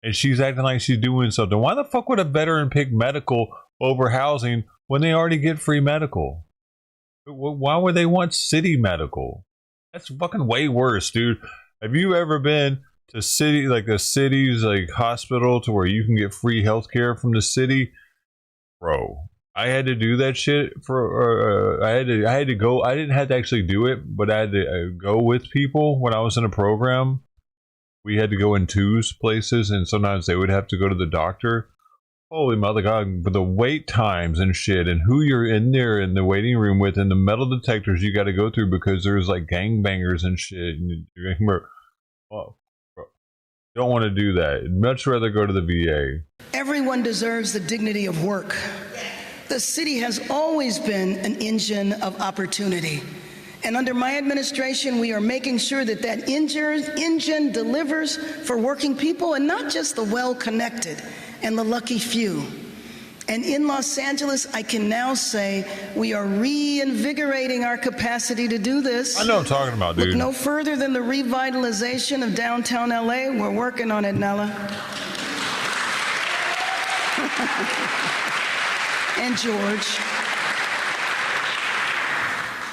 And she's acting like she's doing something. Why the fuck would a veteran pick medical over housing when they already get free medical? Why would they want city medical? That's fucking way worse, dude. Have you ever been to a city's like hospital to where you can get free healthcare from the city? Bro, I had to do that shit for I had to go. I didn't have to actually do it, but I had to go with people when I was in a program. We had to go in twos places, and sometimes they would have to go to the doctor. Holy mother God, but the wait times and shit, and who you're in there in the waiting room with, and the metal detectors you got to go through because there's like gangbangers and shit. And don't want to do that. I'd much rather go to the VA. Everyone deserves the dignity of work. The city has always been an engine of opportunity. And under my administration, we are making sure that that engine delivers for working people, and not just the well-connected and the lucky few. And in Los Angeles, I can now say we are reinvigorating our capacity to do this. I know what I'm talking about, dude. Look no further than the revitalization of downtown LA. We're working on it, Nella. And George.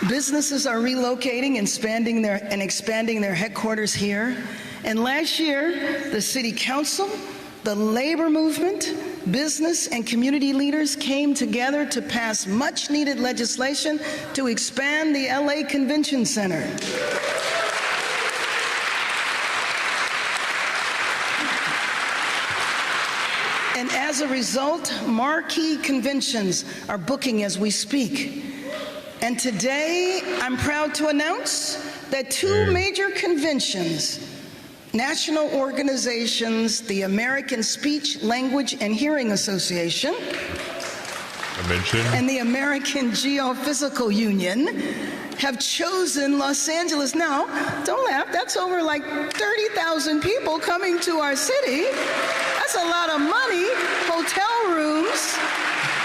Businesses are relocating and expanding their headquarters here. And last year, the City Council, the labor movement, business and community leaders came together to pass much-needed legislation to expand the LA Convention Center. And as a result, marquee conventions are booking as we speak. And today, I'm proud to announce that two major conventions, national organizations, the American Speech, Language, and Hearing Association, and the American Geophysical Union, have chosen Los Angeles. Now, don't laugh, that's over like 30,000 people coming to our city. That's a lot of money, hotel rooms.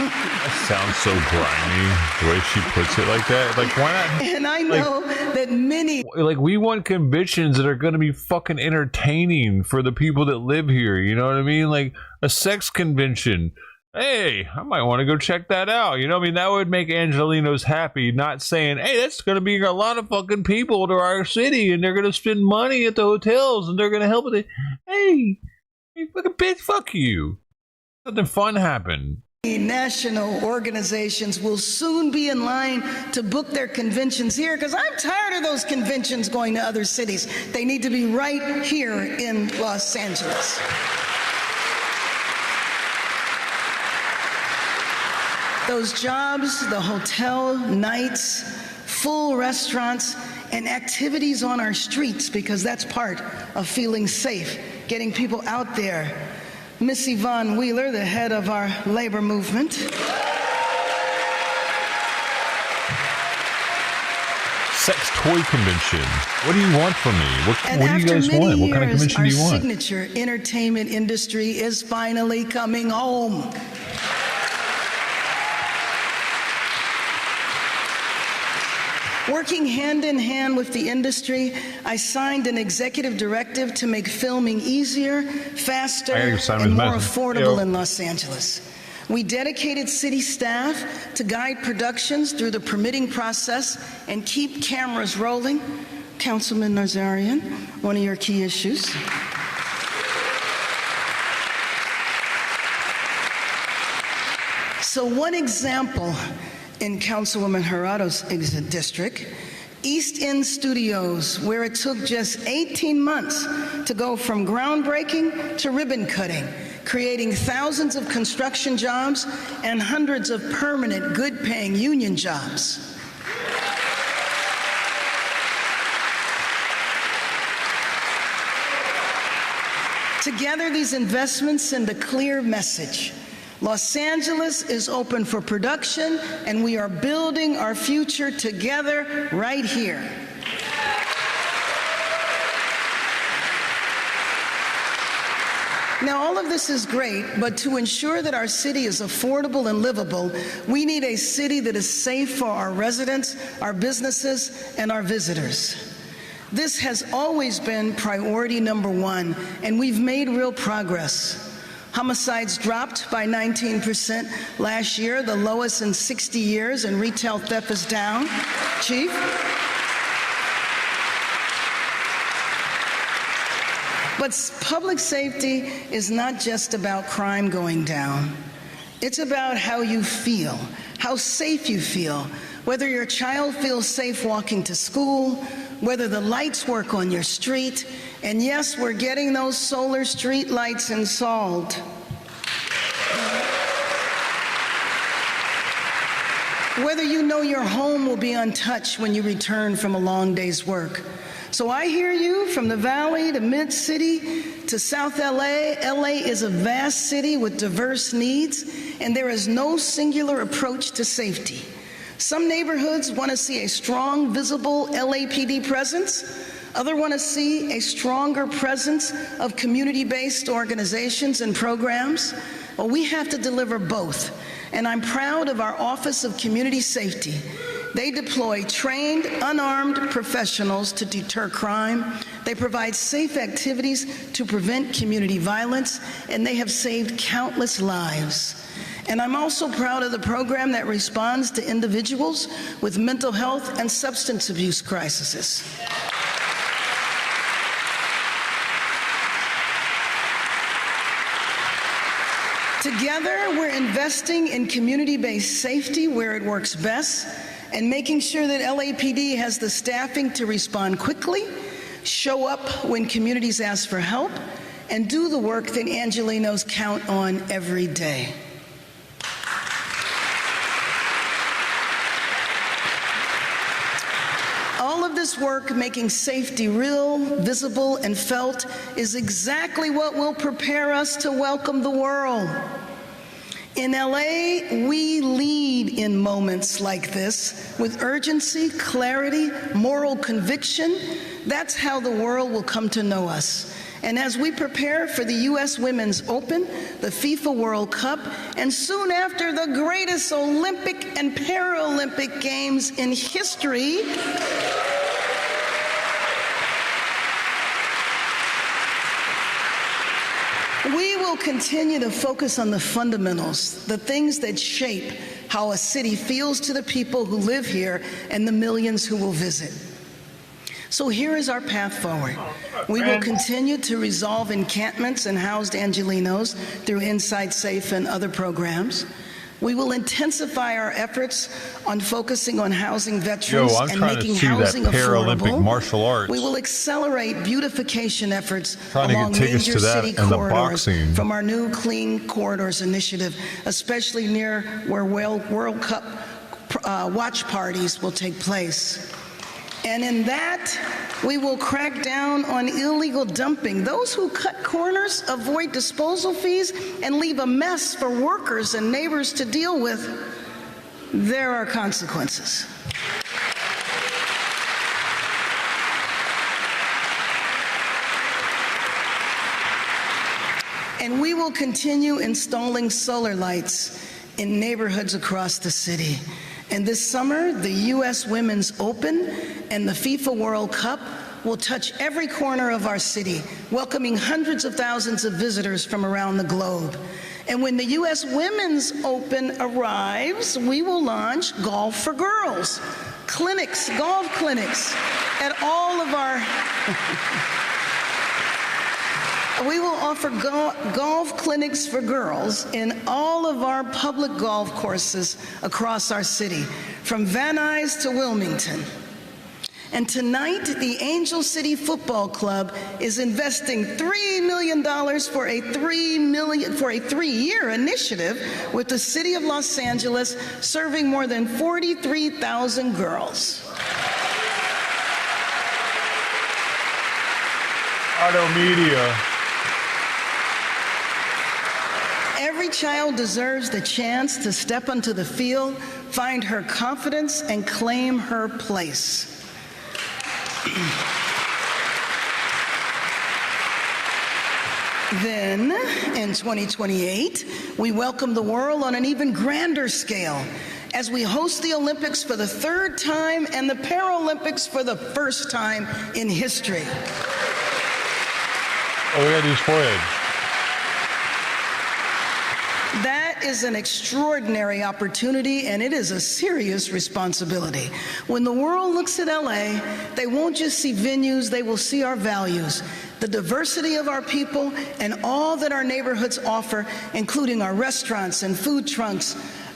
That sounds so grimy, the way she puts it like that. Like, why not? And I know that many... Like, we want conventions that are going to be fucking entertaining for the people that live here, you know what I mean? Like, a sex convention. Hey, I might want to go check that out. You know what I mean? That would make Angelenos happy, not saying, hey, that's going to be a lot of fucking people to our city, and they're going to spend money at the hotels, and they're going to help with it. Hey, fucking bitch, fuck you. Something fun happened. National organizations will soon be in line to book their conventions here, because I'm tired of those conventions going to other cities. They need to be right here in Los Angeles. Those jobs, the hotel nights, full restaurants, and activities on our streets, because that's part of feeling safe, getting people out there. Miss Yvonne Wheeler, the head of our labor movement. Sex toy convention. What do you want from me? What do you guys want? What kind of convention do you want? Our signature entertainment industry is finally coming home. Working hand in hand with the industry, I signed an executive directive to make filming easier, faster, and more affordable in Los Angeles. We dedicated city staff to guide productions through the permitting process and keep cameras rolling. Councilman Nazarian, one of your key issues. So one example in Councilwoman Jurado's district, East End Studios, where it took just 18 months to go from groundbreaking to ribbon cutting, creating thousands of construction jobs and hundreds of permanent, good-paying union jobs. Together, these investments send a clear message. Los Angeles is open for production, and we are building our future together right here. Now, all of this is great, but to ensure that our city is affordable and livable, we need a city that is safe for our residents, our businesses, and our visitors. This has always been priority number one, and we've made real progress. Homicides dropped by 19% last year, the lowest in 60 years, and retail theft is down. Chief? But public safety is not just about crime going down. It's about how you feel, how safe you feel, whether your child feels safe walking to school, whether the lights work on your street, and yes, we're getting those solar street lights installed. Whether you know your home will be untouched when you return from a long day's work. So I hear you from the Valley to Mid-City to South LA. LA is a vast city with diverse needs, and there is no singular approach to safety. Some neighborhoods want to see a strong, visible LAPD presence. Others want to see a stronger presence of community-based organizations and programs. Well, we have to deliver both, and I'm proud of our Office of Community Safety. They deploy trained, unarmed professionals to deter crime. They provide safe activities to prevent community violence, and they have saved countless lives. And I'm also proud of the program that responds to individuals with mental health and substance abuse crises. Together, we're investing in community-based safety where it works best, and making sure that LAPD has the staffing to respond quickly, show up when communities ask for help, and do the work that Angelenos count on every day. All of this work making safety real, visible, and felt is exactly what will prepare us to welcome the world. In LA, we lead in moments like this with urgency, clarity, moral conviction. That's how the world will come to know us. And as we prepare for the U.S. Women's Open, the FIFA World Cup, and soon after the greatest Olympic and Paralympic Games in history, we will continue to focus on the fundamentals, the things that shape how a city feels to the people who live here and the millions who will visit. So here is our path forward. We will continue to resolve encampments and housed Angelenos through Inside Safe and other programs. We will intensify our efforts on focusing on housing veterans and making housing affordable. Paralympic martial arts. We will accelerate beautification efforts trying along to take us major to that city and the corridors boxing. from our new Clean Corridors initiative, especially near where World Cup watch parties will take place. And in that, we will crack down on illegal dumping. Those who cut corners, avoid disposal fees, and leave a mess for workers and neighbors to deal with, there are consequences. And we will continue installing solar lights in neighborhoods across the city. And this summer, the U.S. Women's Open and the FIFA World Cup will touch every corner of our city, welcoming hundreds of thousands of visitors from around the globe. And when the U.S. Women's Open arrives, we will launch Golf for Girls, clinics, golf clinics at all of our... We will offer golf clinics for girls in all of our public golf courses across our city, from Van Nuys to Wilmington. And tonight, the Angel City Football Club is investing $3 million for a three-year initiative with the City of Los Angeles, serving more than 43,000 girls. Auto Media. Every child deserves the chance to step onto the field, find her confidence, and claim her place. Then, in 2028, we welcome the world on an even grander scale as we host the Olympics for the third time and the Paralympics for the first time in history. Oh, we got these foreheads. That is an extraordinary opportunity, and it is a serious responsibility. When the world looks at LA, they won't just see venues, they will see our values, the diversity of our people, and all that our neighborhoods offer, including our restaurants and food trucks,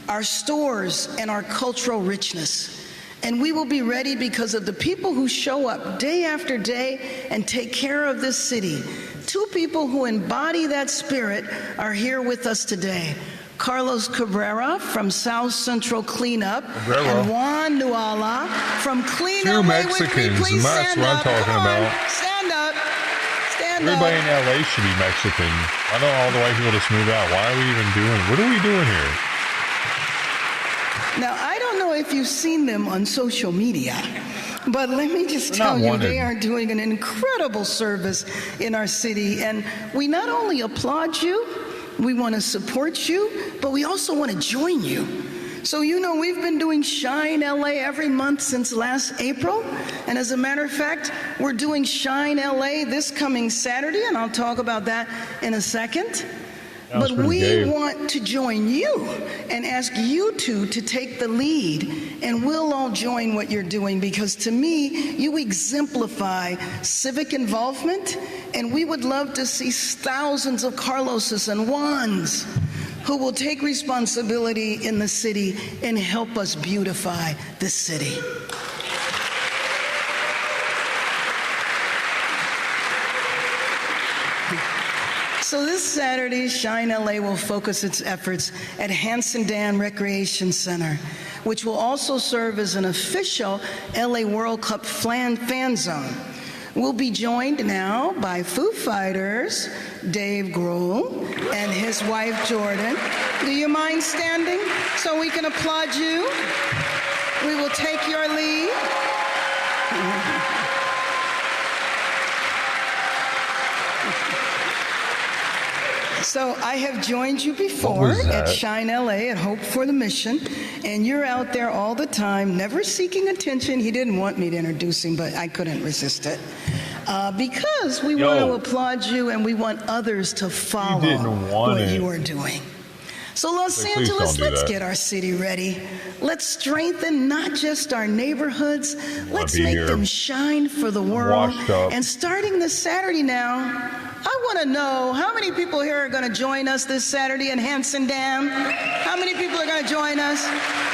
our stores, and our cultural richness. And we will be ready because of the people who show up day after day and take care of this city. Two people who embody that spirit are here with us today. Carlos Cabrera from South Central Cleanup and Juan Nuala from Cleanup. Two Mexicans, and that's what I'm talking about. Stand up. Stand Everybody up. in LA should be Mexican. I know all the white people just move out. Why are we even doing? What are we doing here? Now, I don't know if you've seen them on social media, but let me just tell you, they are doing an incredible service in our city. And we not only applaud you, we want to support you, but we also want to join you. So, you know, we've been doing Shine LA every month since last April. And as a matter of fact, we're doing Shine LA this coming Saturday, and I'll talk about that in a second. But we want to join you and ask you two to take the lead, and we'll all join what you're doing, because to me, you exemplify civic involvement, and we would love to see thousands of Carloses and Juans who will take responsibility in the city and help us beautify this city. So this Saturday, Shine LA will focus its efforts at Hanson Dam Recreation Center, which will also serve as an official LA World Cup fan zone. We'll be joined now by Foo Fighters, Dave Grohl, and his wife, Jordan. Do you mind standing so we can applaud you? We will take your lead. So I have joined you before at Shine LA at Hope for the Mission, and you're out there all the time, never seeking attention. He didn't want me to introduce him, but I couldn't resist it. Because we want to applaud you, and we want others to follow what you are doing. So Los Angeles, let's get our city ready. Let's strengthen not just our neighborhoods, let's make them shine for the world. And starting this Saturday now, I want to know how many people here are going to join us this Saturday in Hanson Dam? How many people are going to join us?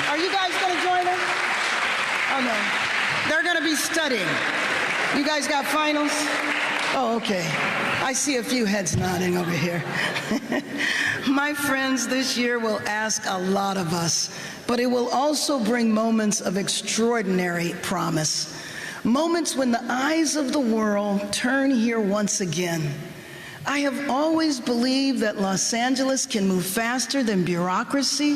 Are you guys going to join us? Oh, no. They're going to be studying. You guys got finals? Oh, okay. I see a few heads nodding over here. My friends, this year will ask a lot of us, but it will also bring moments of extraordinary promise. Moments when the eyes of the world turn here once again. I have always believed that Los Angeles can move faster than bureaucracy,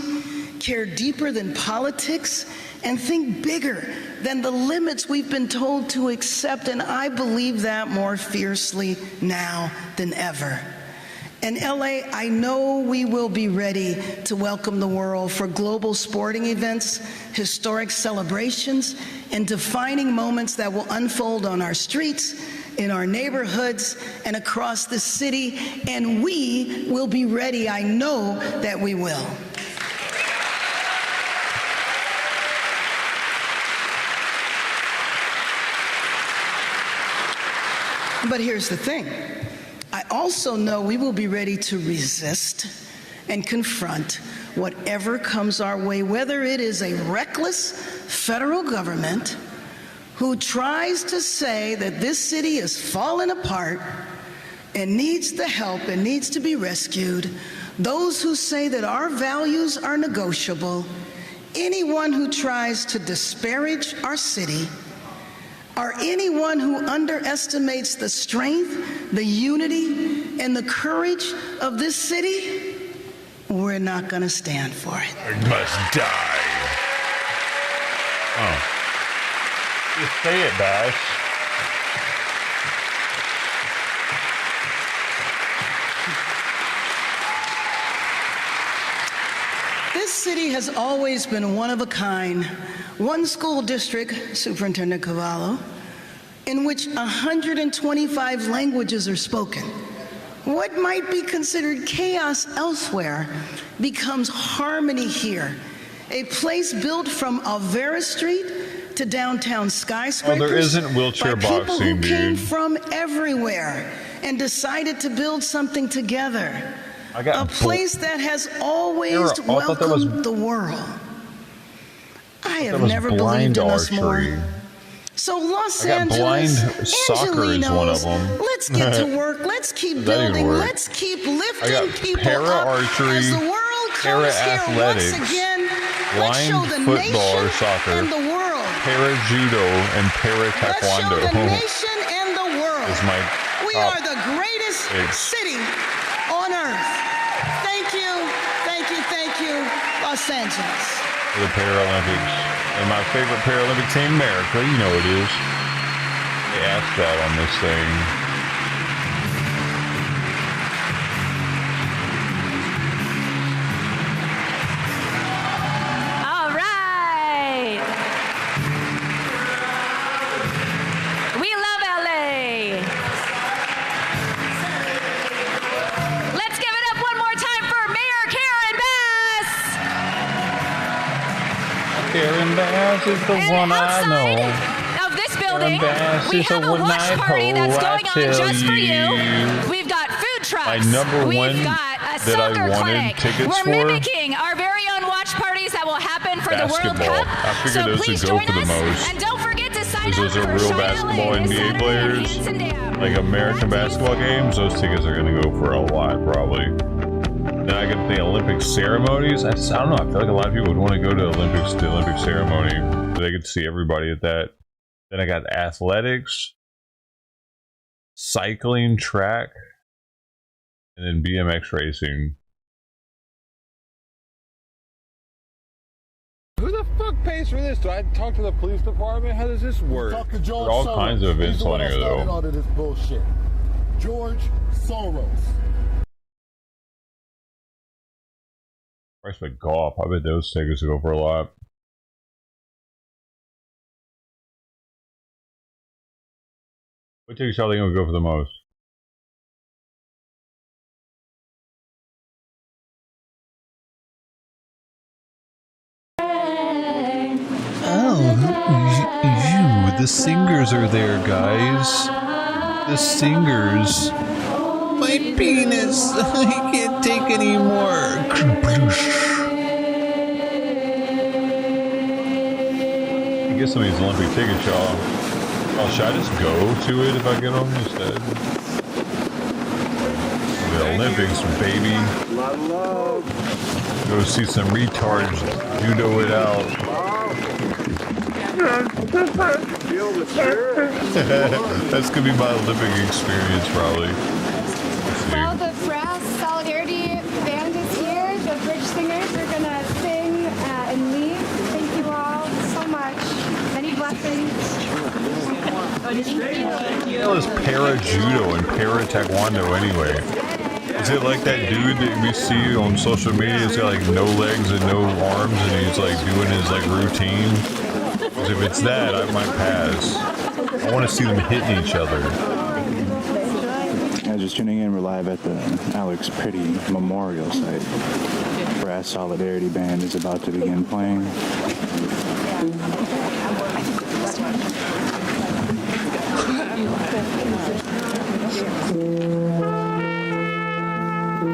care deeper than politics, and think bigger than the limits we've been told to accept, and I believe that more fiercely now than ever. In LA, I know we will be ready to welcome the world for global sporting events, historic celebrations, and defining moments that will unfold on our streets, in our neighborhoods, and across the city, and we will be ready. I know that we will. But here's the thing. I also know we will be ready to resist and confront whatever comes our way, whether it is a reckless federal government who tries to say that this city is falling apart and needs the help and needs to be rescued, those who say that our values are negotiable, anyone who tries to disparage our city, or anyone who underestimates the strength, the unity, and the courage of this city, we're not going to stand for it. I must die. Oh. Just say it, Bash. This city has always been one of a kind, one school district, Superintendent Cavallo, in which 125 languages are spoken. What might be considered chaos elsewhere becomes harmony here. A place built from Alvera Street to downtown skyscrapers. Well, there isn't wheelchair by people boxing, who came dude. from everywhere and decided to build something together. A place that has always welcomed the world. I have never believed in us more. So Los Angeles, Angelinos, let's get to work. Let's keep building. Let's keep lifting people up as the world comes here once again. Let's show the nation and the world. Para judo and para taekwondo. Let's show the nation and the world. We are the greatest city on earth. Thank you, thank you, thank you, Los Angeles. The Paralympics. And my favorite Paralympic team, America. You know it is. They asked that on this thing. All right. We love LA. Let's give it up one more time for Mayor Karen Bass. Karen Bass is the one I know. Of this building, we have a watch party that's going on just for you. We've got food trucks. My number one We've got a that I soccer wanted clinic. tickets We're for. mimicking our very own watch parties that will happen for the World Basketball. Cup. I figured So those please would go join for the us, most. and don't forget to sign up Those are for real Shine basketball LA this NBA Saturday players. at Hanson Dam. Like American basketball games, those tickets are going to go for a lot, probably. Then I get the Olympic ceremonies. I don't know. I feel like a lot of people would want to go to the Olympic ceremony. So they could see everybody at that. Then I got athletics, cycling, track, and then BMX racing. Who the fuck pays for this? Do I talk to the police department? How does this work? There are all kinds of events on here, though. All of this bullshit. George Soros. Price of golf. I bet those tickets go for a lot. What tickets y'all think would go for the most? Oh, the singers are there, guys. The singers. My penis. I can't take anymore. I guess some of these Olympic tickets, y'all. Oh, should I just go to it if I get on instead? The Olympics, baby. Go see some retards judo it out. That's gonna be my Olympic experience, probably. Well, the brass solidarity band is here. The bridge singers are gonna sing and lead. Thank you all so much. Many blessings. What the hell is para judo and para taekwondo anyway? Is it like that dude that we see on social media? He's got like no legs and no arms, and he's like doing his like routine. Because if it's that, I might pass. I want to see them hitting each other. Just tuning in, we're live at the Alex Pretty Memorial site. Brass Solidarity Band is about to begin playing.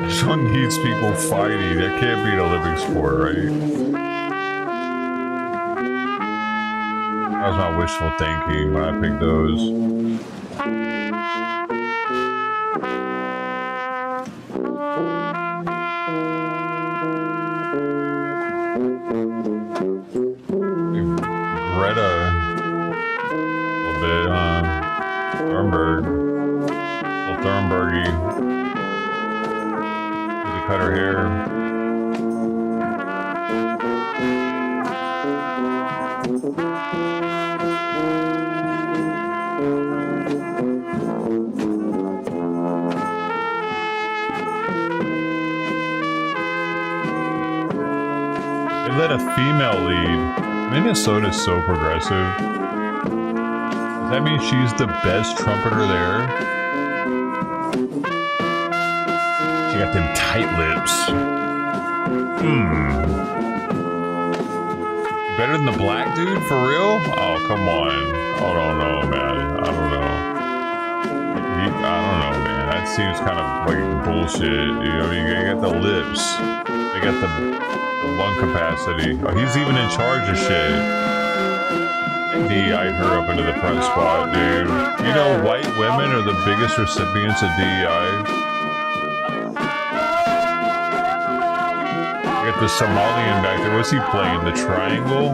This one needs people fighting. That can't be an Olympic sport, right? That was my wishful thinking when I picked those. Greta. A little bit, Thunberg. A little Thunbergy. Cut her hair. had a female lead. Minnesota's so progressive. Does that mean she's the best trumpeter there? She got them tight lips. Better than the black dude, for real? Oh, come on. I don't know, man. I don't know. I don't know, man. That seems kind of like bullshit. You know, you got the lips. They got the lung capacity. Oh, he's even in charge of shit. DEI her up into the front spot, dude. You know, white women are the biggest recipients of DEI. The Somalian back there, what's he playing? The triangle?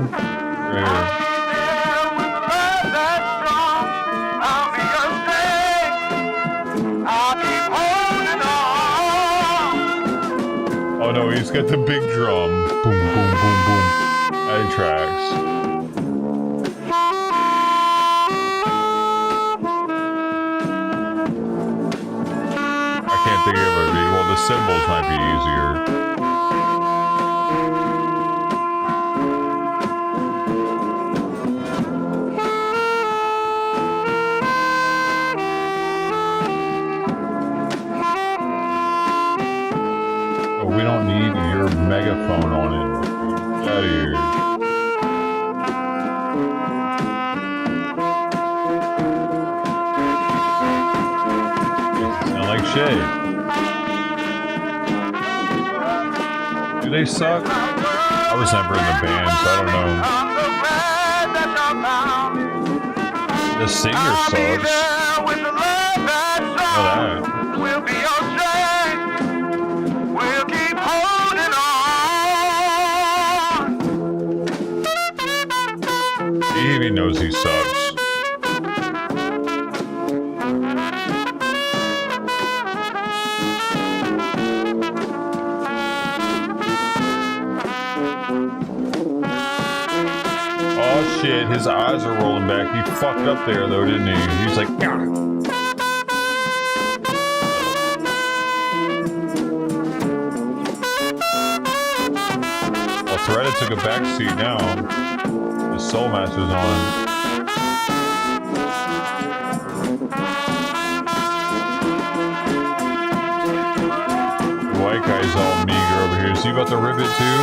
Oh no, he's got the big drum. Boom, boom, boom, boom. That tracks. I can't think of it. Well, the symbols might be easier. Megaphone on it. Get out of here. Sound like shit. Do they suck? I was never in the band, so I don't know. The singer sucks. Know that. He knows he sucks. Oh shit, his eyes are rolling back. He fucked up there though, didn't he? He's like, gah. Well, Threaded took a back seat now. Soul Master's on. The white guy's all meager over here. Is he about to rip it too?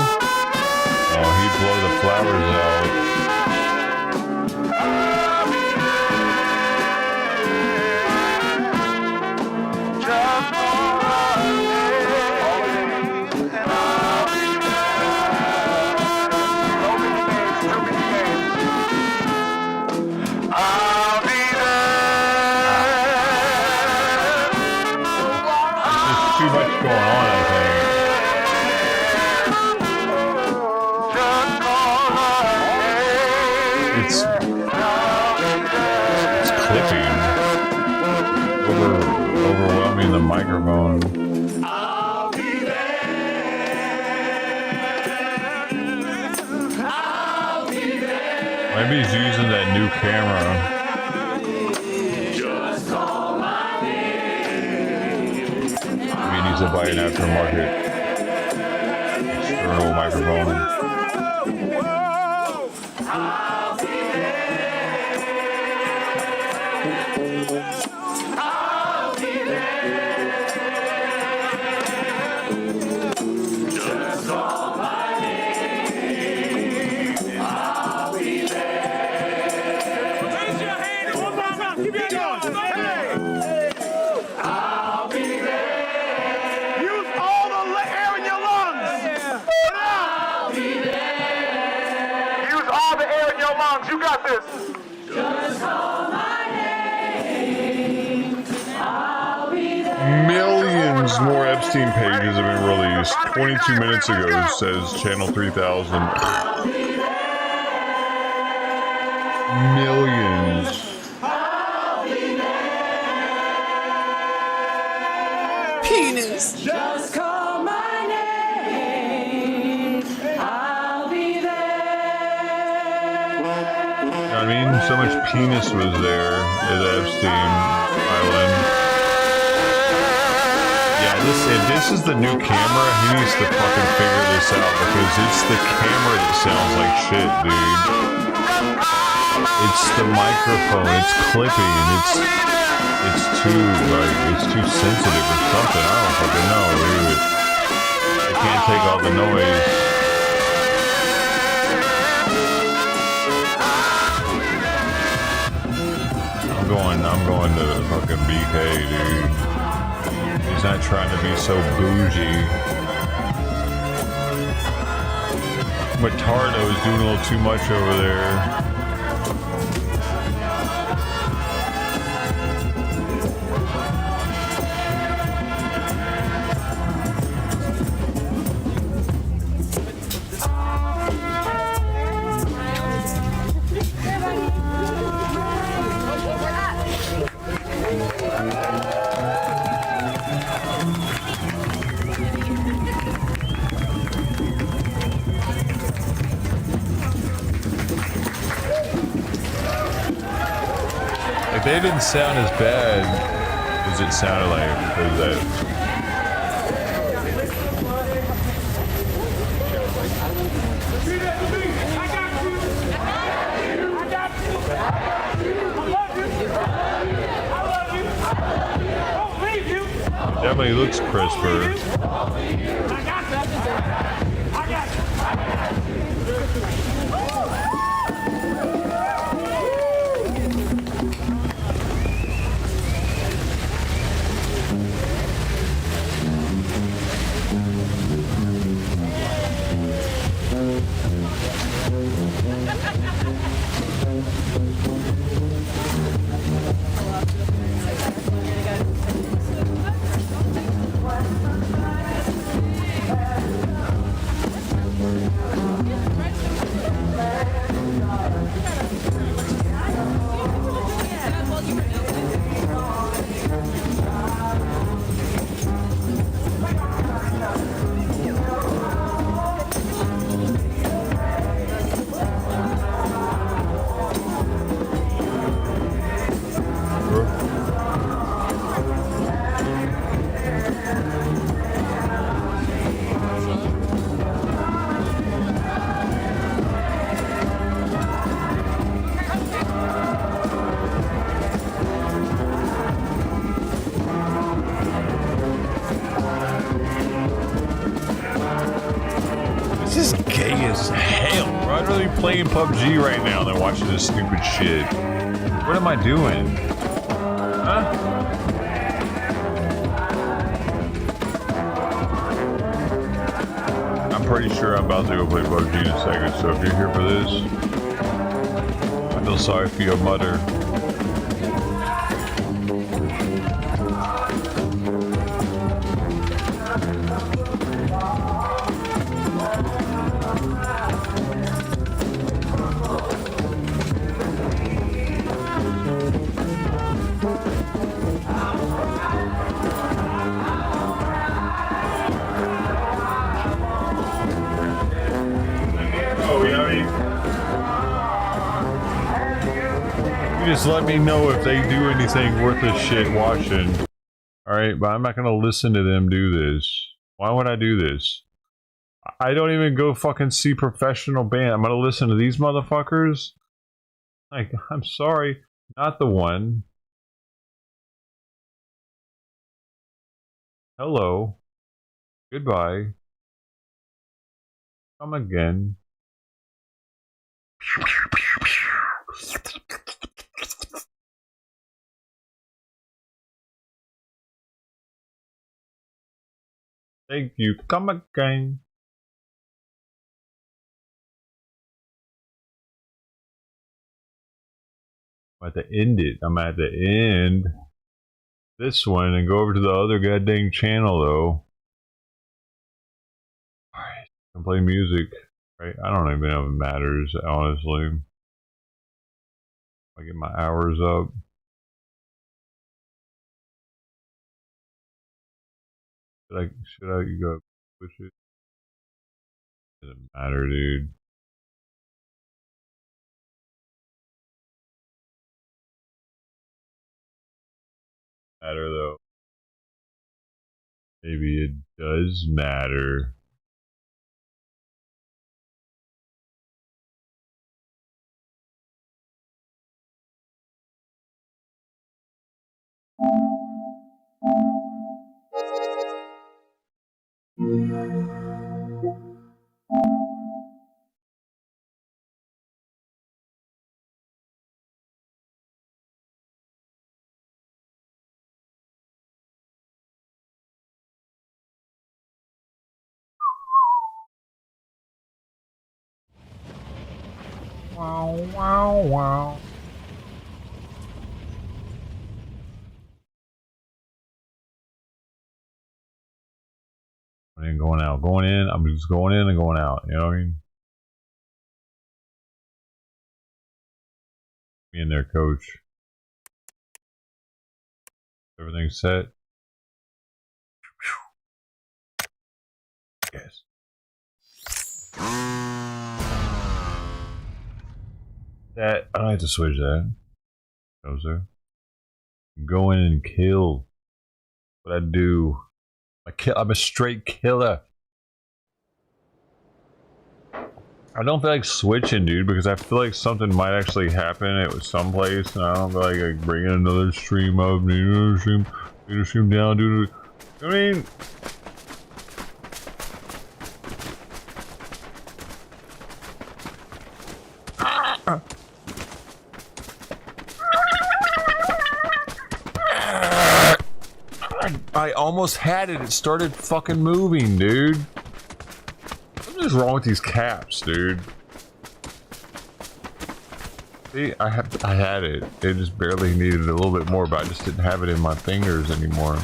Oh, he'd blow the flowers out. Overwhelming the microphone. I'll be there. I'll be there. Maybe he's using that new camera. Just call my name. Maybe he needs to buy an aftermarket external microphone. You got this. Just call my name. I'll be there. Millions more Epstein pages have been released. 22 minutes ago, says Channel 3000. Millions. Penis. Just call my name. I'll be there. I mean, so much penis was there at Epstein Island. Yeah, If this is the new camera, he needs to fucking figure this out because it's the camera that sounds like shit, dude. It's the microphone, it's clipping, it's too sensitive or something. I don't fucking know, dude. I can't take all the noise. I'm going to fucking BK, dude. He's not trying to be so bougie. Matardo's doing a little too much over there. They didn't sound as bad as it sounded like because of that. It definitely looks crisper. This is gay as hell, bro. I'd rather be playing PUBG right now than watching this stupid shit. What am I doing? Huh? I'm pretty sure I'm about to go play PUBG in a second, so if you're here for this, I feel sorry for your mother. Just let me know if they do anything worth a shit watching. Alright, but I'm not gonna listen to them do this. Why would I do this? I don't even go fucking see professional band. I'm gonna listen to these motherfuckers? Like, I'm sorry, not the one. Hello. Goodbye. Come again. Thank you. Come again. I'm at the end it. I'm at the end this one and go over to the other goddamn channel though. Alright, I can play music. Right? I don't even know if it matters, honestly. I get my hours up. Should I go push it? Doesn't matter, dude. Matter though. Maybe it does matter. Wow, wow, wow. Going in, going out, going in. I'm just going in and going out. You know what I mean? Me and their coach. Everything's set. Yes. That I have to switch that. No, sir. Go in and kill. What I do. I'm a straight killer. I don't feel like switching, dude, because I feel like something might actually happen at someplace, and I don't feel like bringing another stream up, another stream down, dude. I mean, I almost had it. It started fucking moving, dude. What is wrong with these caps, dude? See, I had it. It just barely needed a little bit more, but I just didn't have it in my fingers anymore.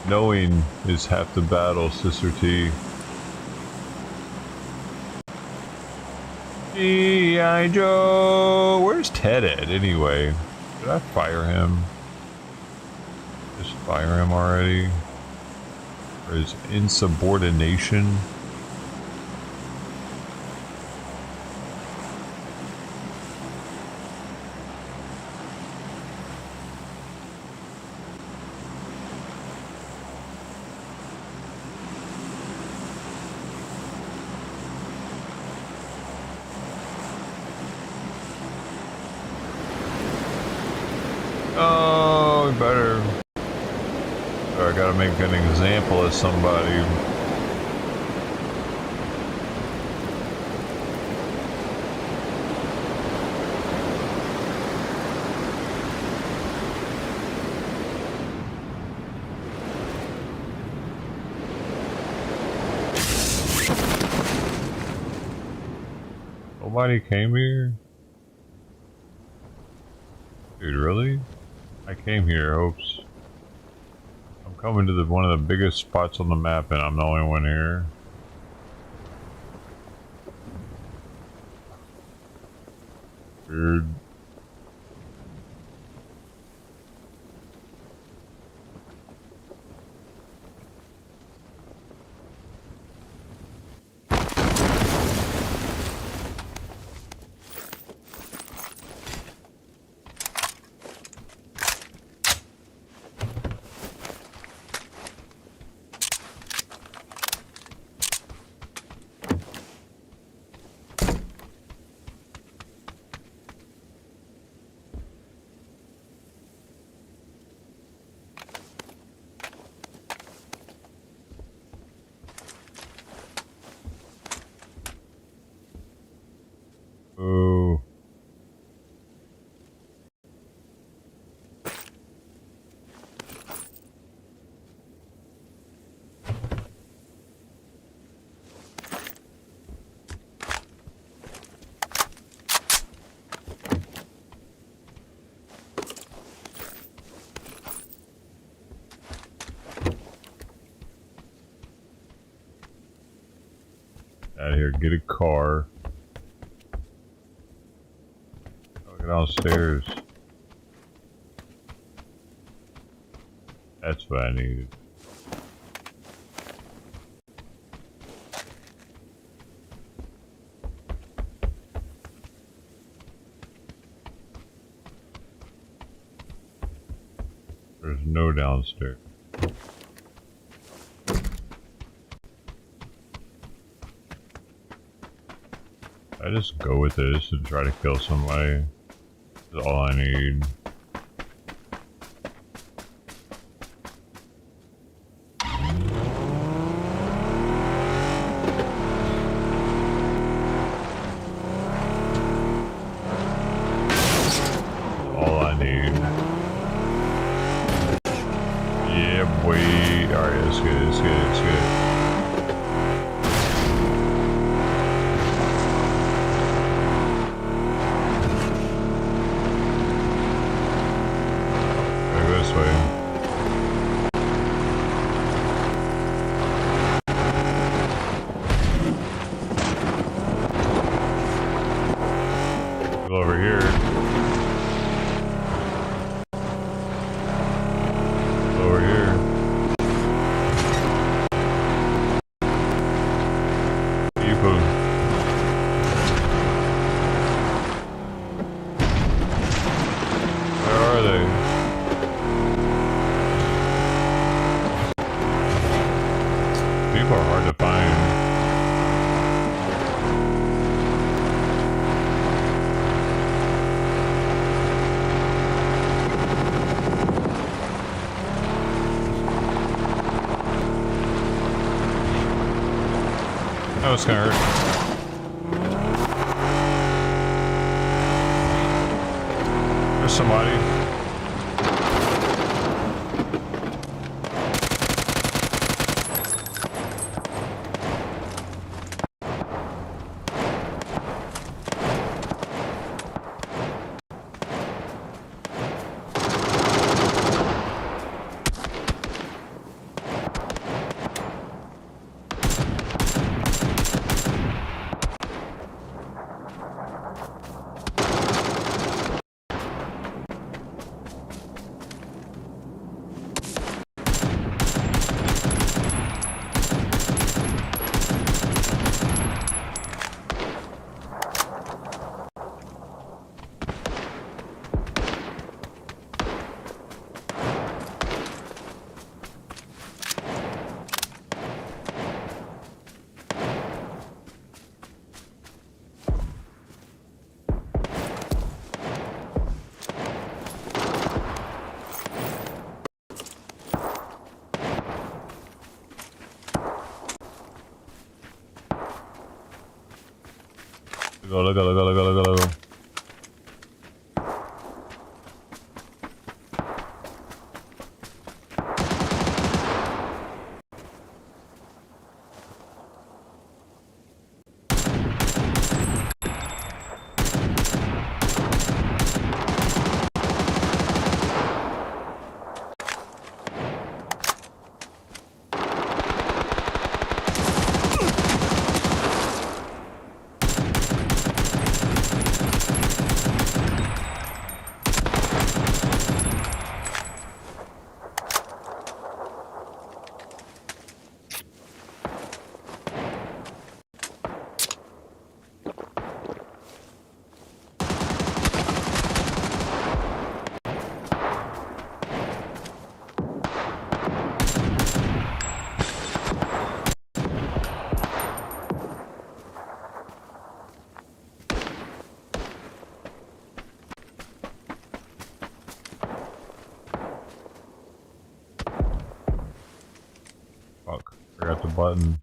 Knowing is half the battle, Sister T. G.I. Joe! Where's Ted at, anyway? Did I fire him? Just fire him already? For his insubordination? Oh, better. I gotta make an example of somebody. Nobody came here? Dude, really? I came here, hopes. I'm coming to one of the biggest spots on the map, and I'm the only one here. Weird. Oh. Out of here, get a car. Get downstairs. That's what I needed. downstairs. I just go with this and try to kill somebody. That's all I need. All I need. Yeah, boy. Alright, that's good, that's good, that's good. Over here. Over here. People. Where are they? People are hard to find. That was gonna hurt. There's somebody. Go. Fuck, forgot the button.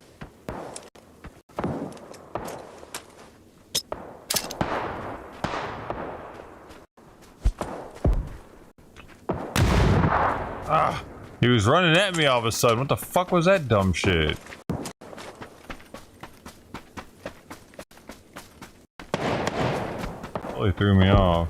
Ah, he was running at me all of a sudden. What the fuck was that dumb shit? Totally threw me off.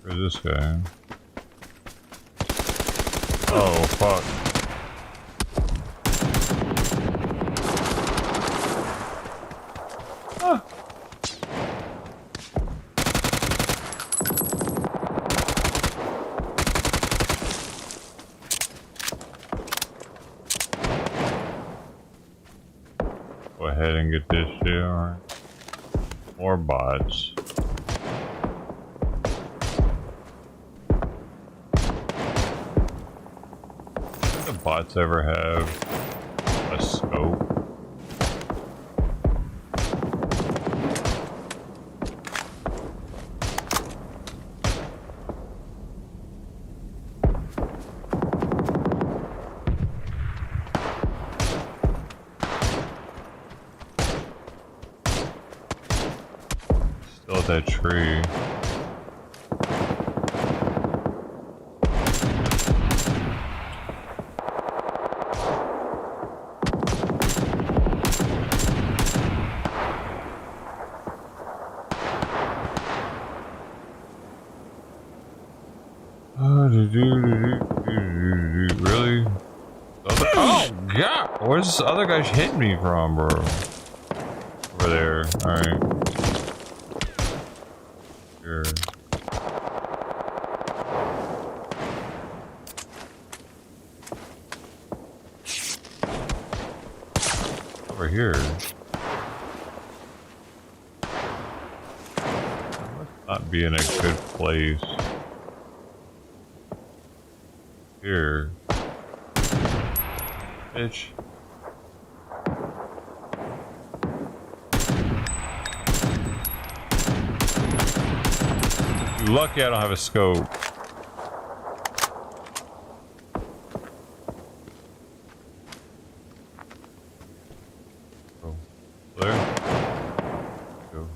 Where's this guy? Oh, fuck. Ah. ahead and get this shit. Alright. More bots. Do the bots ever have a scope? Still at that tree. Really? Oh god! Where's this other guy hitting me from, bro? Over there. Alright. Here. Over here. Must not be in a good place. Here. Bitch. You're lucky I don't have a scope. Oh. There. Go.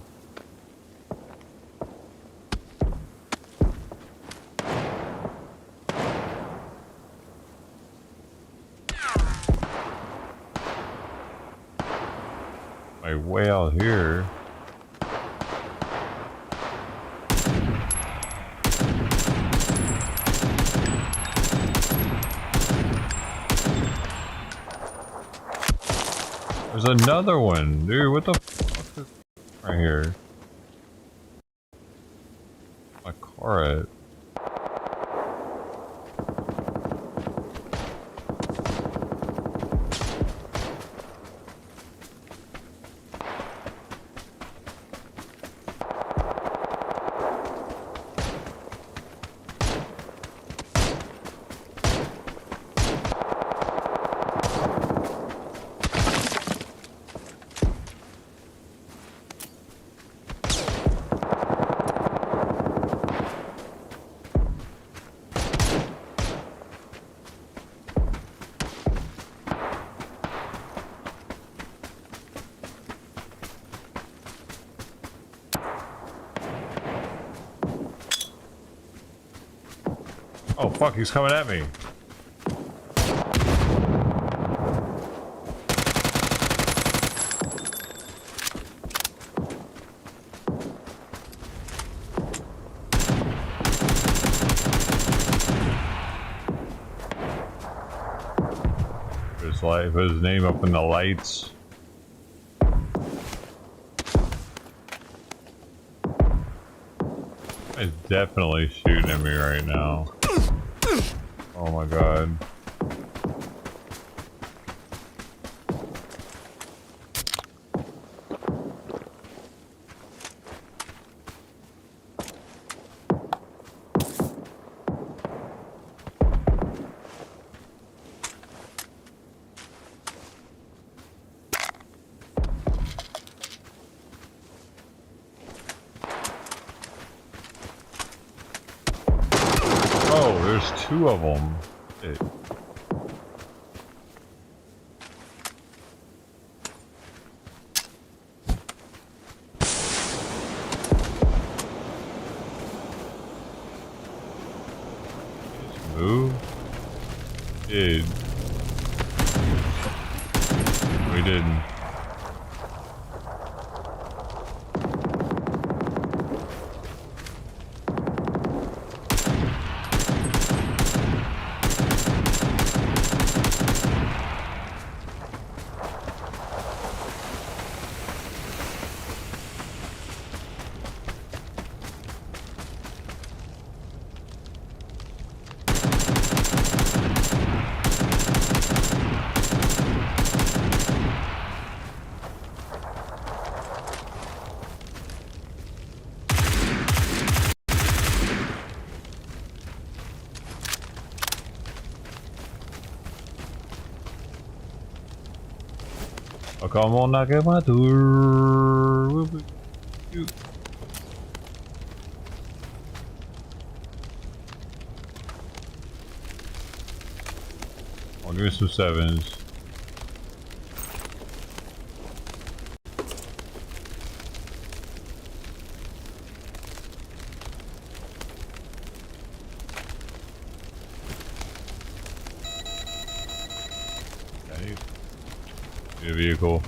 Way out here. There's another one, dude. What the fuck is right here? My car at? Oh fuck, he's coming at me. Put his name up in the lights. He's definitely shooting at me right now. Oh my god. There's two of them. Just move. Dude. We didn't. Oh, come on, knock at my door. I'll give me some 7s. Need a vehicle.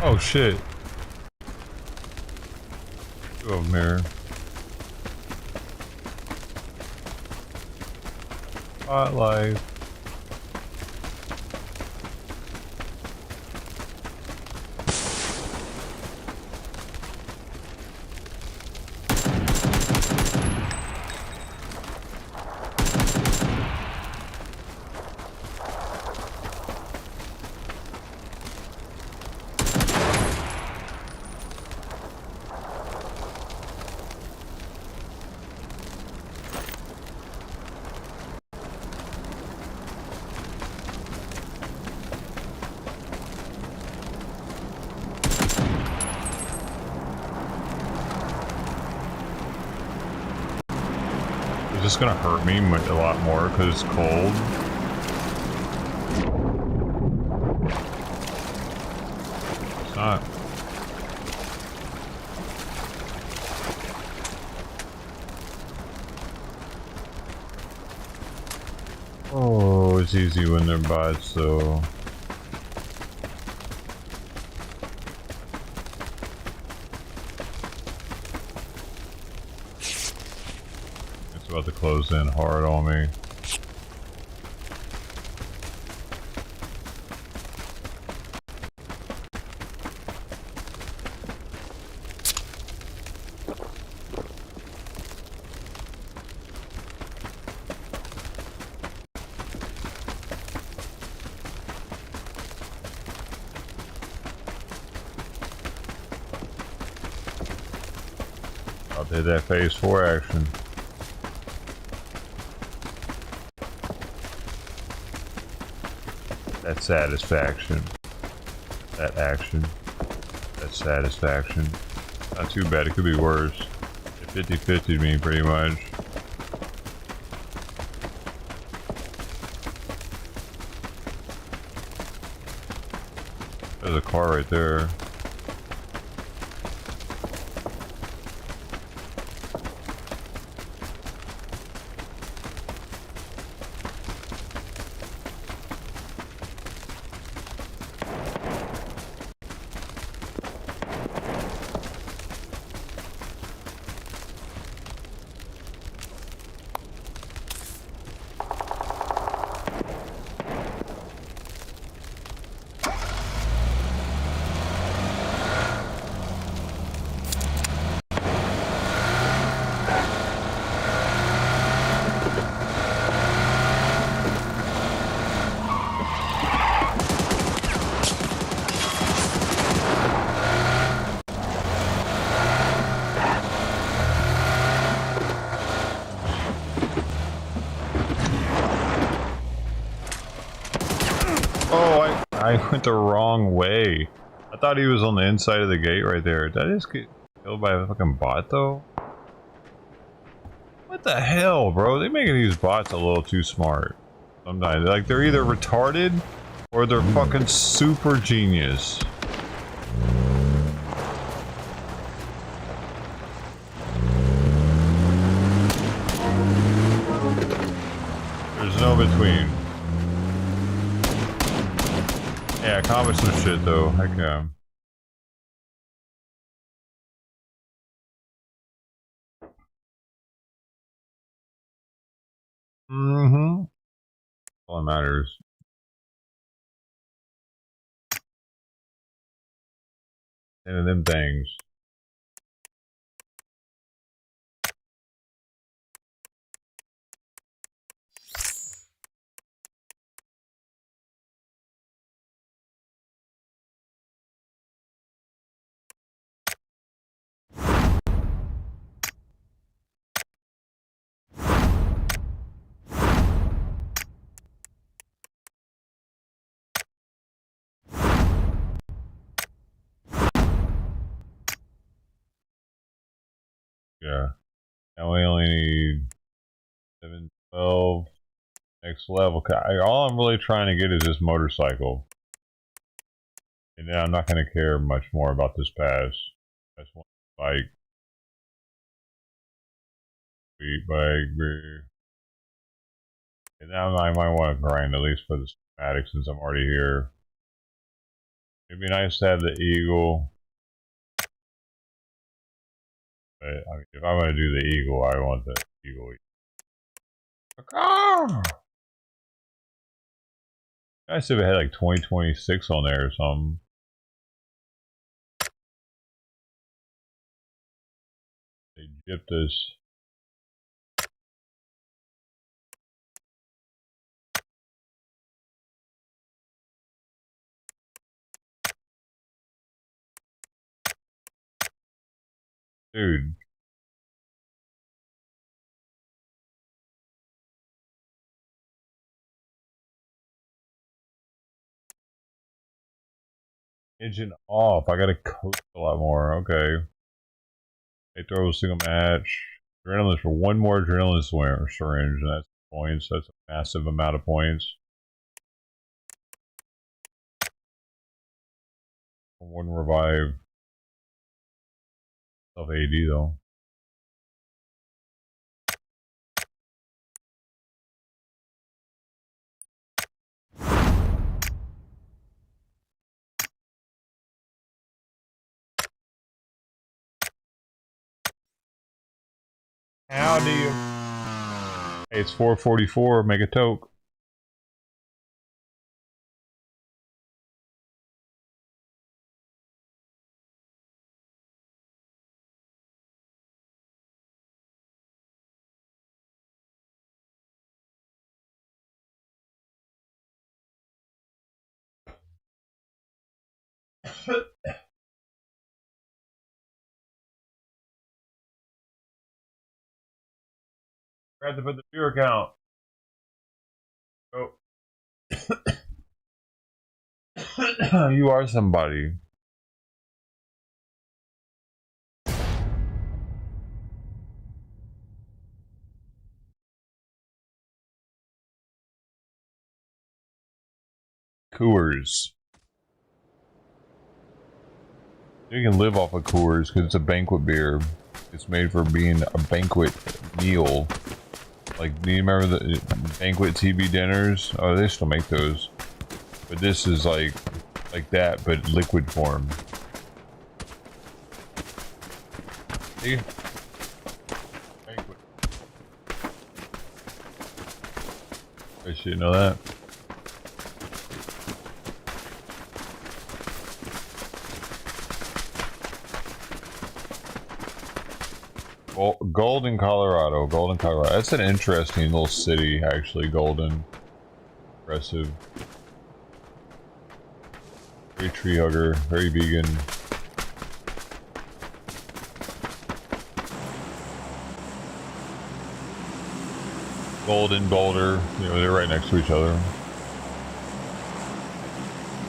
Oh shit. Two of them here. Spotlight. Is this gonna hurt me a lot more because it's cold? It's not. Oh, it's easy when they're bots, though. About to close in hard on me. I'll do that phase 4 action. That satisfaction. That action. That satisfaction. Not too bad, it could be worse. It 50-50'd me pretty much. There's a car right there. Oh, I went the wrong way. I thought he was on the inside of the gate right there. Did I just get killed by a fucking bot though? What the hell, bro? They making these bots a little too smart. Sometimes, like, they're either retarded or they're fucking super genius. There's no between. Yeah, accomplish some shit though. Heck yeah. Mm-hmm. All that matters. And of them things. Yeah. Now we only need 712. Next level. All I'm really trying to get is this motorcycle. And now I'm not going to care much more about this pass. That's one bike. Sweet bike. And now I might want to grind at least for the schematic since I'm already here. It'd be nice to have the Eagle. But I mean, if I want to do the Eagle, I want the Eagle. Oh! Nice if it had like 2026 on there or something. They gypped us. Dude. Engine off. I gotta coach a lot more. Okay. They throw a single match. Adrenaline for one more adrenaline syringe, and that's points. That's a massive amount of points. One revive. Self AD though. How do you? Hey, it's 444. Make a toke. Tried to put the viewer count. Oh. You are somebody. Coors. You can live off of Coors because it's a banquet beer. It's made for being a banquet meal. Like, do you remember the banquet TV dinners? Oh, they still make those. But this is like that, but liquid form. See? Banquet. I should know that. Golden, Colorado. Golden, Colorado. That's an interesting little city, actually. Golden. Impressive. Very tree hugger. Very vegan. Golden, Boulder. You know, they're right next to each other.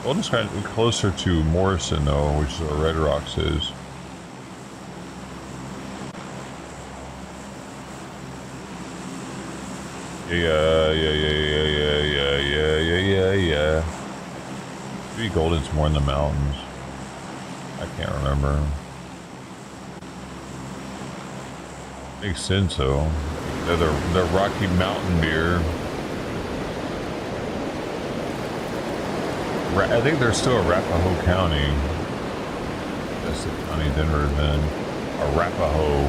Golden's kind of closer to Morrison, though, which is where Red Rocks is. Yeah. Maybe Golden's more in the mountains. I can't remember. Makes sense though. They're Rocky Mountain beer. I think they're still Arapahoe County. That's the county Denver then. Arapahoe,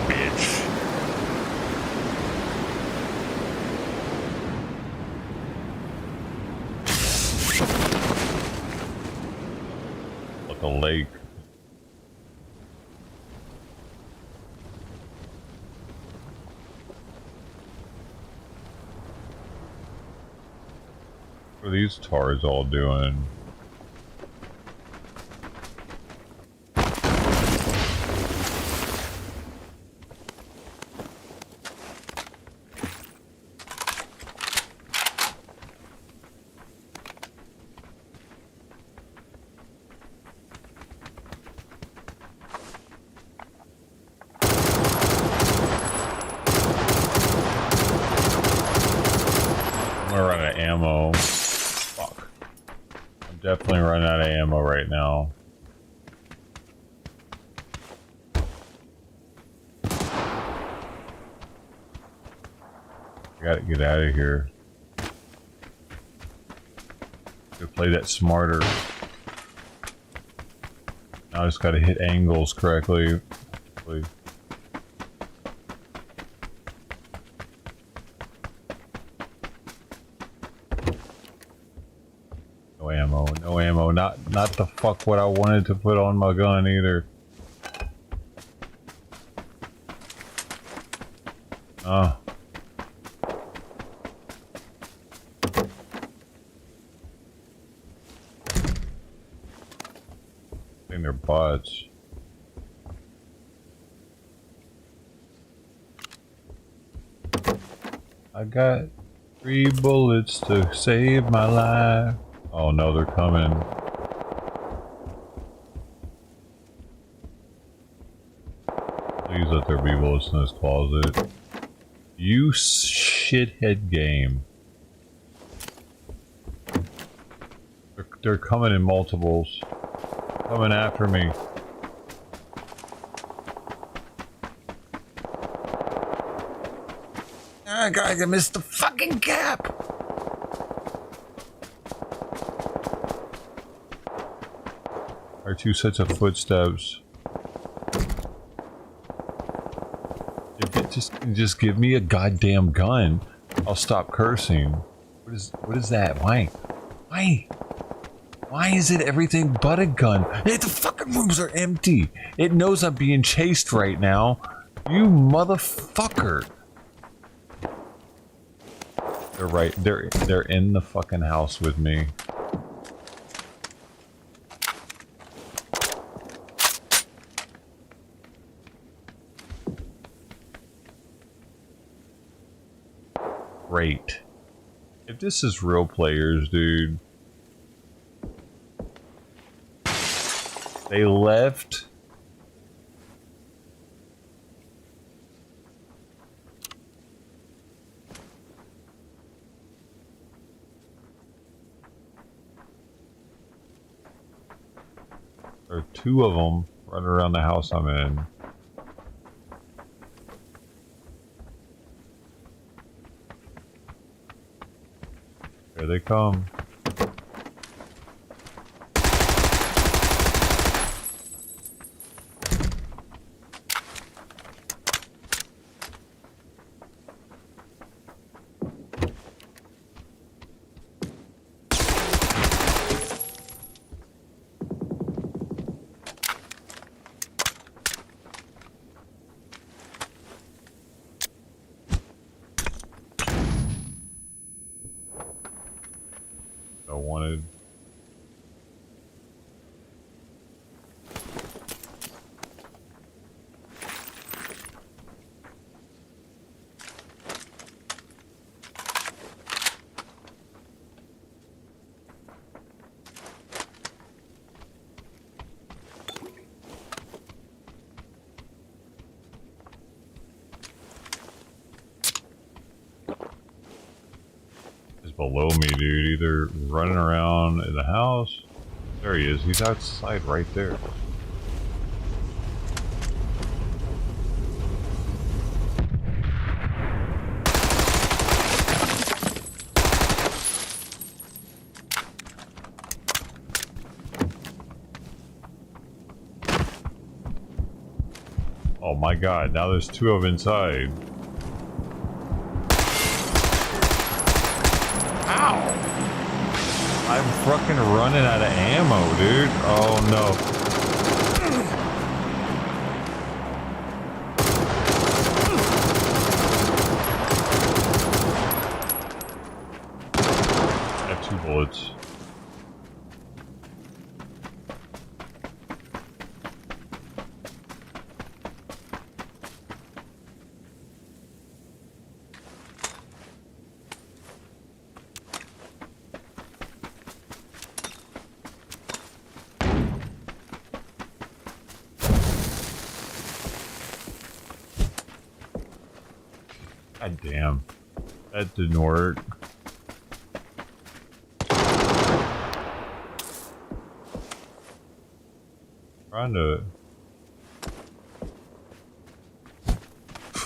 bitch. the lake. What are these tars all doing? Ammo. Fuck. I'm definitely running out of ammo right now. I gotta get out of here. Gotta play that smarter. Now I just gotta hit angles correctly. Please. No ammo, not the fuck what I wanted to put on my gun either. Oh. I think they're bots. I got 3 bullets to save my life. Oh no, they're coming. Please let there be bullets in this closet. You shithead game. They're coming in multiples. Coming after me. Ah, guys, I missed the fucking cap! Are 2 sets of footsteps. If it just give me a goddamn gun, I'll stop cursing. What is that? Why is it everything but a gun? Hey, the fucking rooms are empty. It knows I'm being chased right now. You motherfucker. They're right. They're in the fucking house with me. Great. If this is real players, dude. They left. There are 2 of them running around the house I'm in. Here they come. I wanted. Below me, dude, either running around in the house. There he is. He's outside right there. Oh my god, now there's 2 of them inside. I'm fucking running out of ammo, dude. Oh no. I have 2 bullets. God damn. That didn't work. Trying to...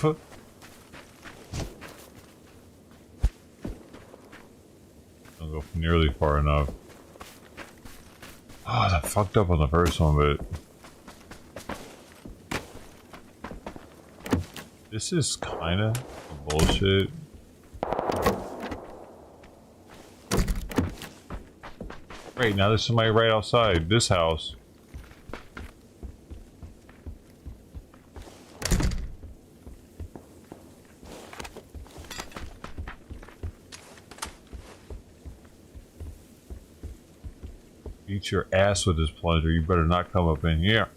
Don't go nearly far enough. Oh, that fucked up on the first one, but... This is kinda bullshit. Right, now there's somebody right outside this house. Beat your ass with this plunger. You better not come up in here.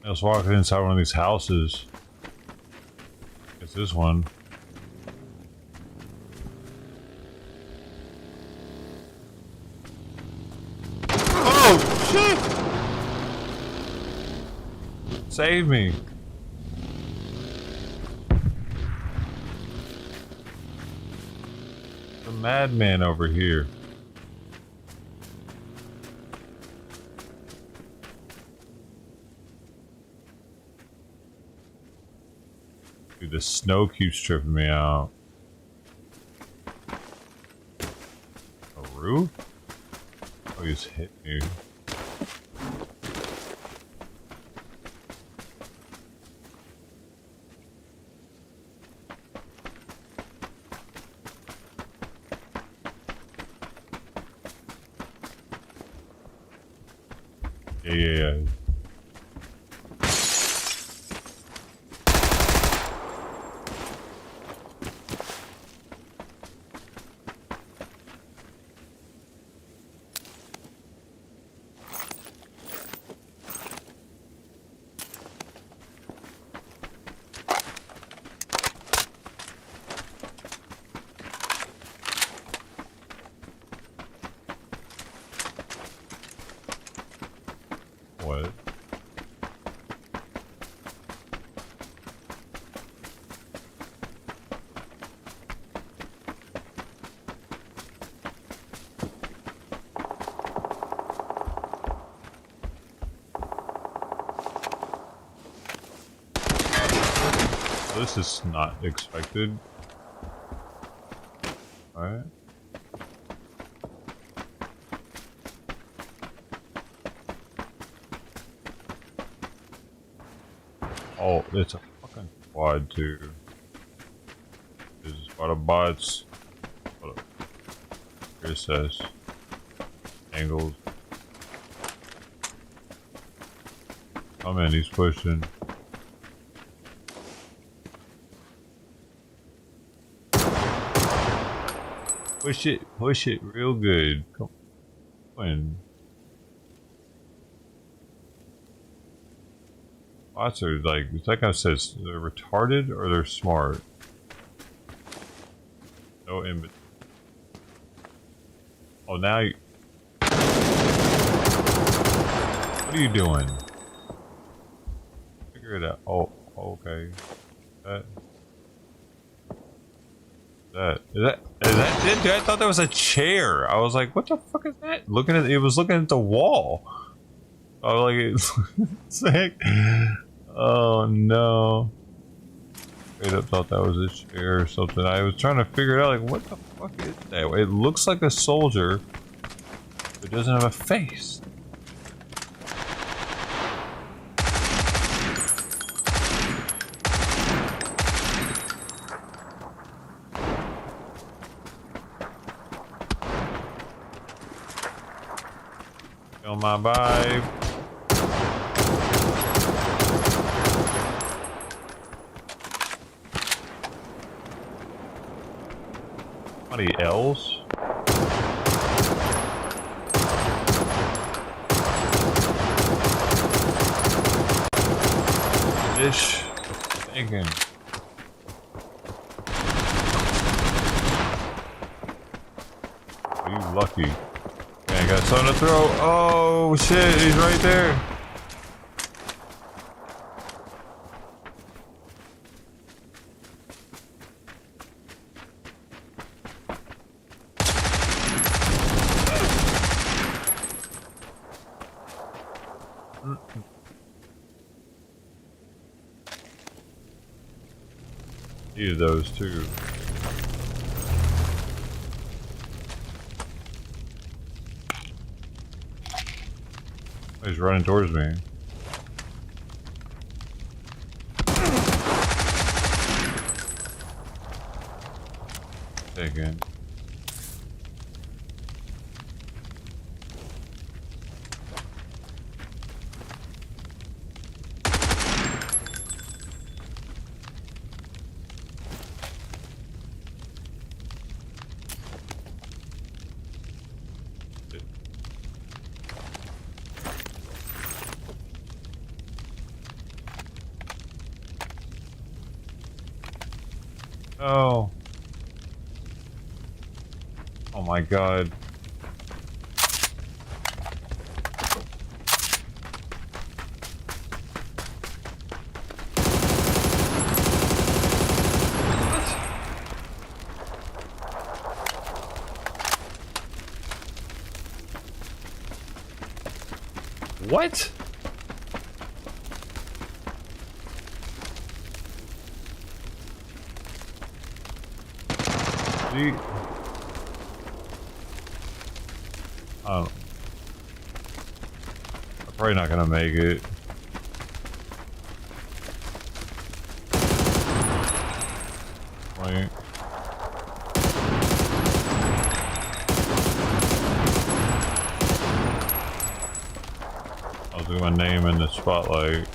I was walking inside one of these houses. It's this one. Oh shit! Save me. The madman over here. Dude, the snow keeps tripping me out. A roof? Oh, he's hit me. Yeah. What? This is not expected. Alright. Oh, it's a fucking quad too. This is a lot of bots. Here it says angles. Oh man, he's pushing. Push it real good. Come on. Bots are like, it's like I said, they're retarded or they're smart. No in between. Oh, now you... What are you doing? Figure it out. Oh, okay. Is that it? I thought that was a chair. I was like, what the fuck is that? It was looking at the wall. Oh, like it's like, oh no. Straight up thought that was a chair or something. I was trying to figure it out, like, what the fuck is that? It looks like a soldier, but it doesn't have a face. Kill my vibe. Somebody else? Fish. Bacon. Are you lucky? Okay, I got something to throw. Oh shit, he's right there. Need those too. He's running towards me. Taken. Oh. Oh my god. What? I'm probably not gonna make it. Wait. I'll do my name in the spotlight.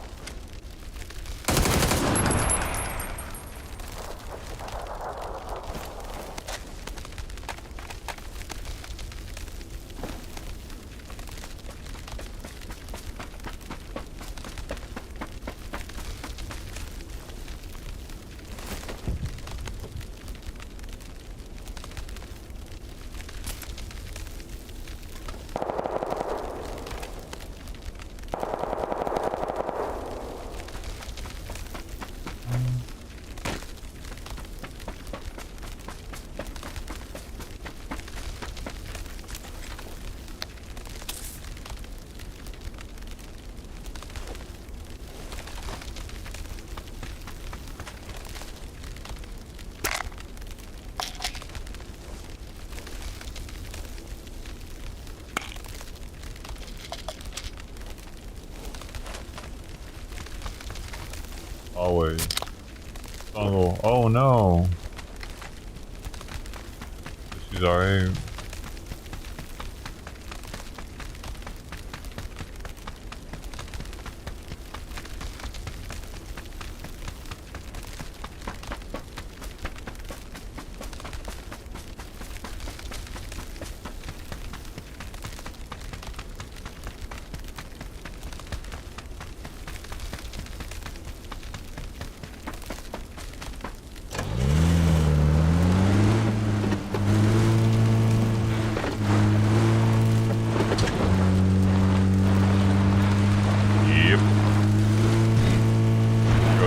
Always. Oh no. She's alright.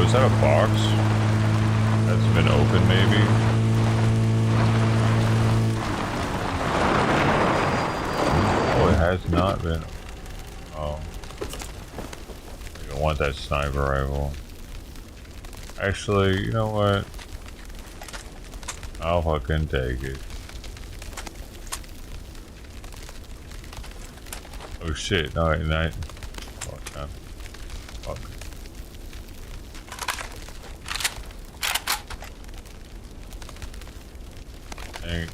is that a box? That's been open, maybe? Oh, it has not been. Oh. I don't want that sniper rifle. Actually, you know what? I'll fucking take it. Oh shit, no, night. Fuck, no. Fuck. Dang.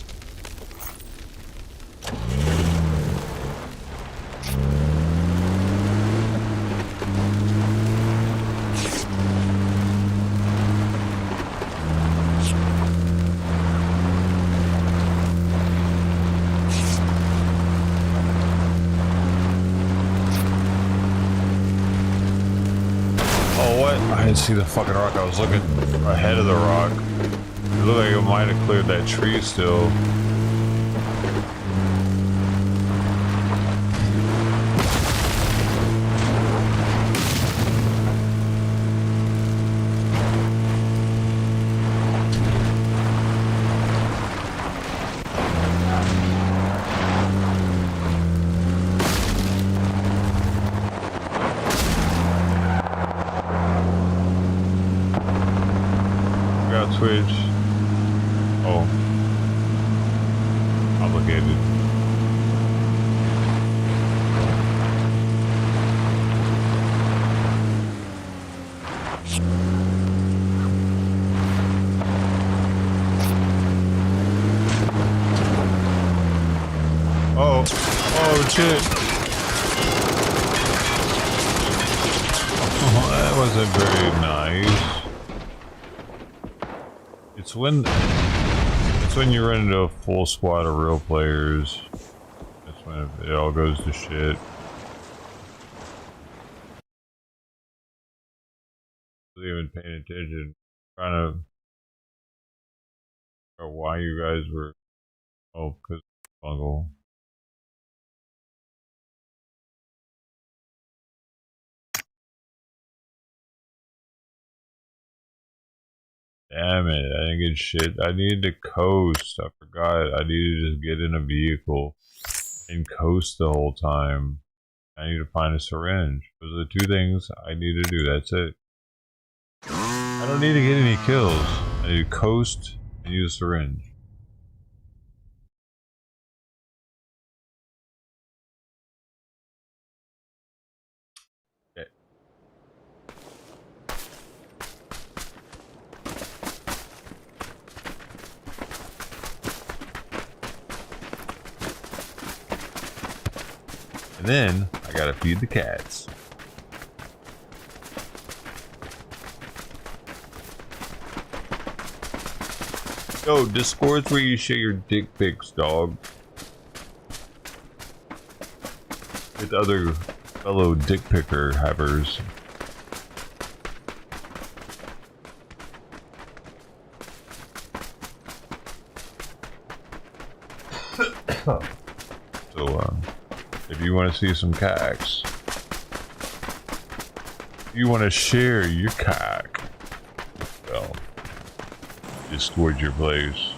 I didn't see the fucking rock. I was looking ahead of the rock. It looked like it might have cleared that tree still. Twitch. Oh. Obligated. Oh. Oh shit. Oh, that wasn't very nice. It's when you run into a full squad of real players. That's when it all goes to shit. Wasn't even paying attention. Trying to figure out why you guys were. Oh, because bungle. Damn it, I didn't get shit. I needed to coast. I forgot. I needed to just get in a vehicle and coast the whole time. I need to find a syringe. Those are the two things I need to do. That's it. I don't need to get any kills. I need to coast and use a syringe. Okay. And then I gotta feed the cats. Yo, Discord's where you share your dick pics, dog. With other fellow dick picker havers. So, if you want to see some cacks, you want to share your cack, well, Discord your place.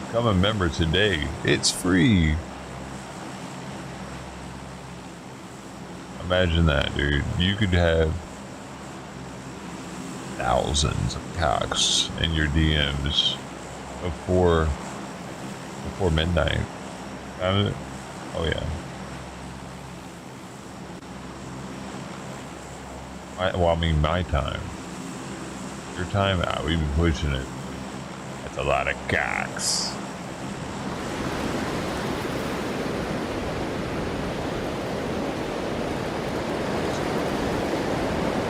Become a member today. It's free. Imagine that, dude. You could have thousands of cocks in your DMs before midnight. Oh yeah. Well, I mean my time. Your time out, we've been pushing it. That's a lot of cocks.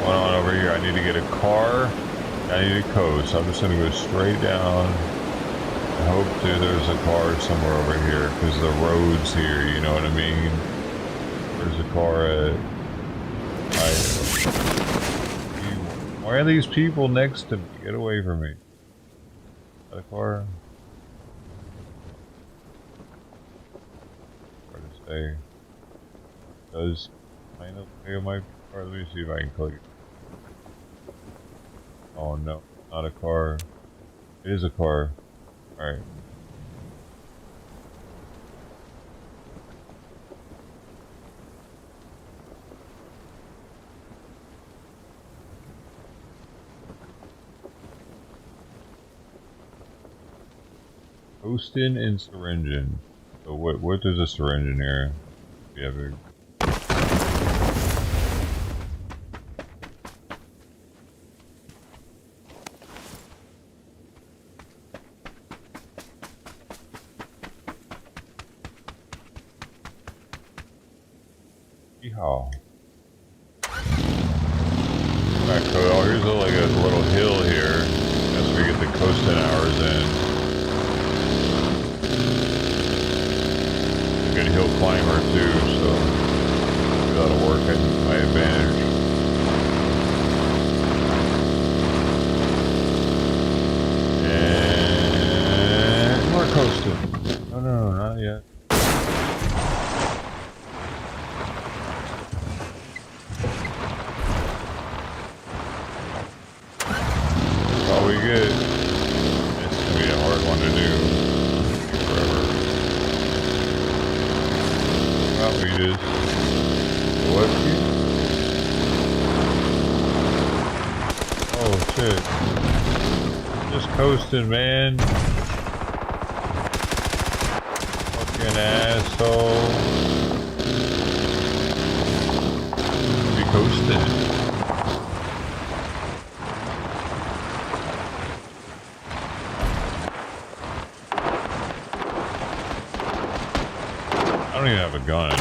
Going on over here, I need to get a car. I need a coast. I'm just gonna go straight down. I hope there's a car somewhere over here, because the road's here, you know what I mean? Where's the car at? Why are these people next to me? Get away from me. That a car? Where to stay? does kind of look like my car. Let me see if I can click it. Oh no, not a car. It is a car. Alright. Coastin' and syringing. So what is a syringe in here? Yeah, yeehaw. Alright, so here's like a little hill here. That's where you get the coasting hours in. Good hill climber too, so that'll work at my advantage. And more coasting. No, not yet. That's all we get. It's gonna be a hard one to do. Probably just what here? Oh shit. Just coasting, man. Fucking asshole. Be coasting. I don't even have a gun.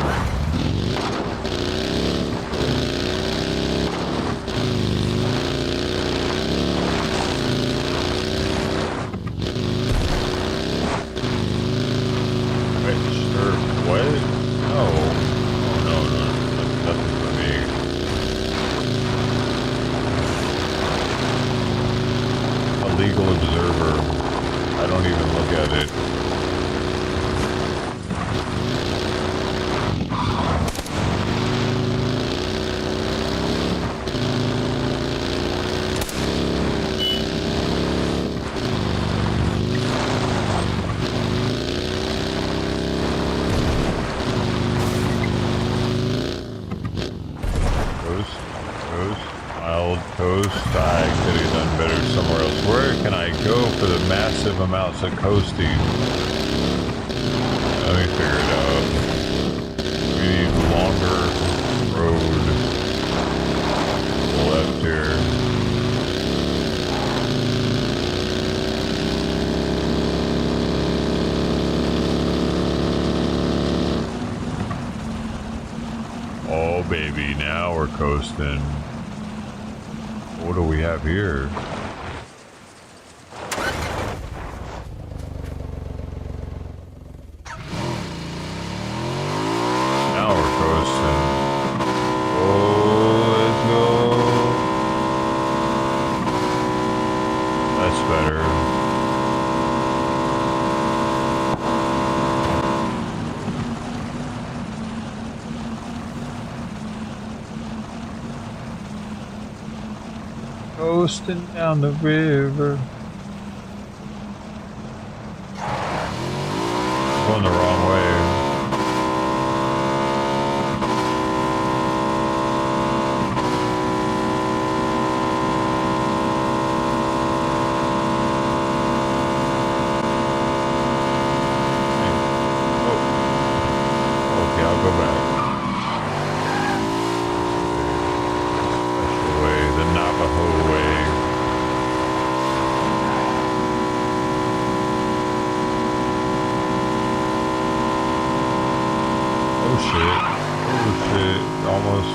What? No. Oh, no. That's nothing for me. A legal observer. I don't even look at it. I could have done better somewhere else. Where can I go for the massive amounts of coasting? Let me figure it out. We need longer road. Left here. Oh baby, now we're coasting. What do we have here? Now we're coasting. Oh, let's go. That's better. Coasting down the river. Going the wrong way. Oh. Okay, I'll go back. Special way, the Navajo way. Oh shit, almost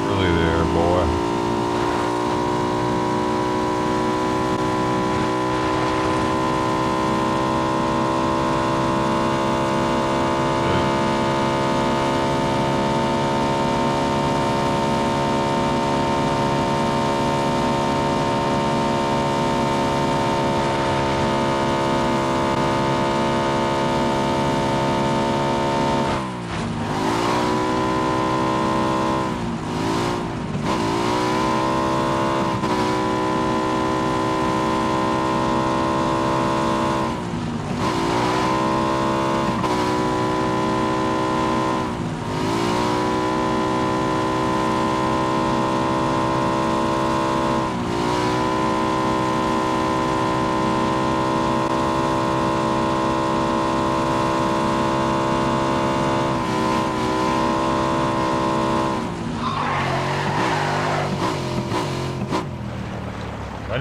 really there, boy.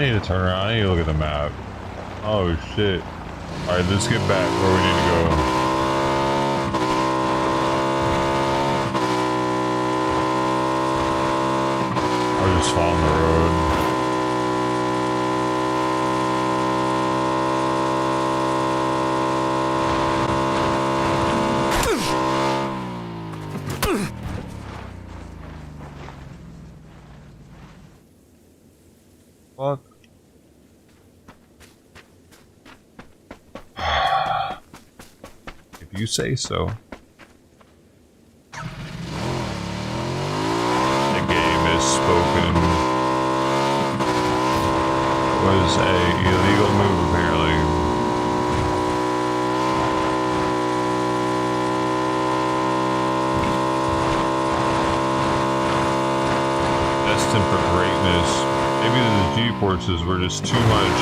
need to turn around. I need to look at the map. Oh shit. Alright, let's get back where we need to go. I'll just follow the road. Fuck. If you say so. The game is spoken. Was a illegal move apparently. Destined for greatness. Maybe the G-forces were just too much.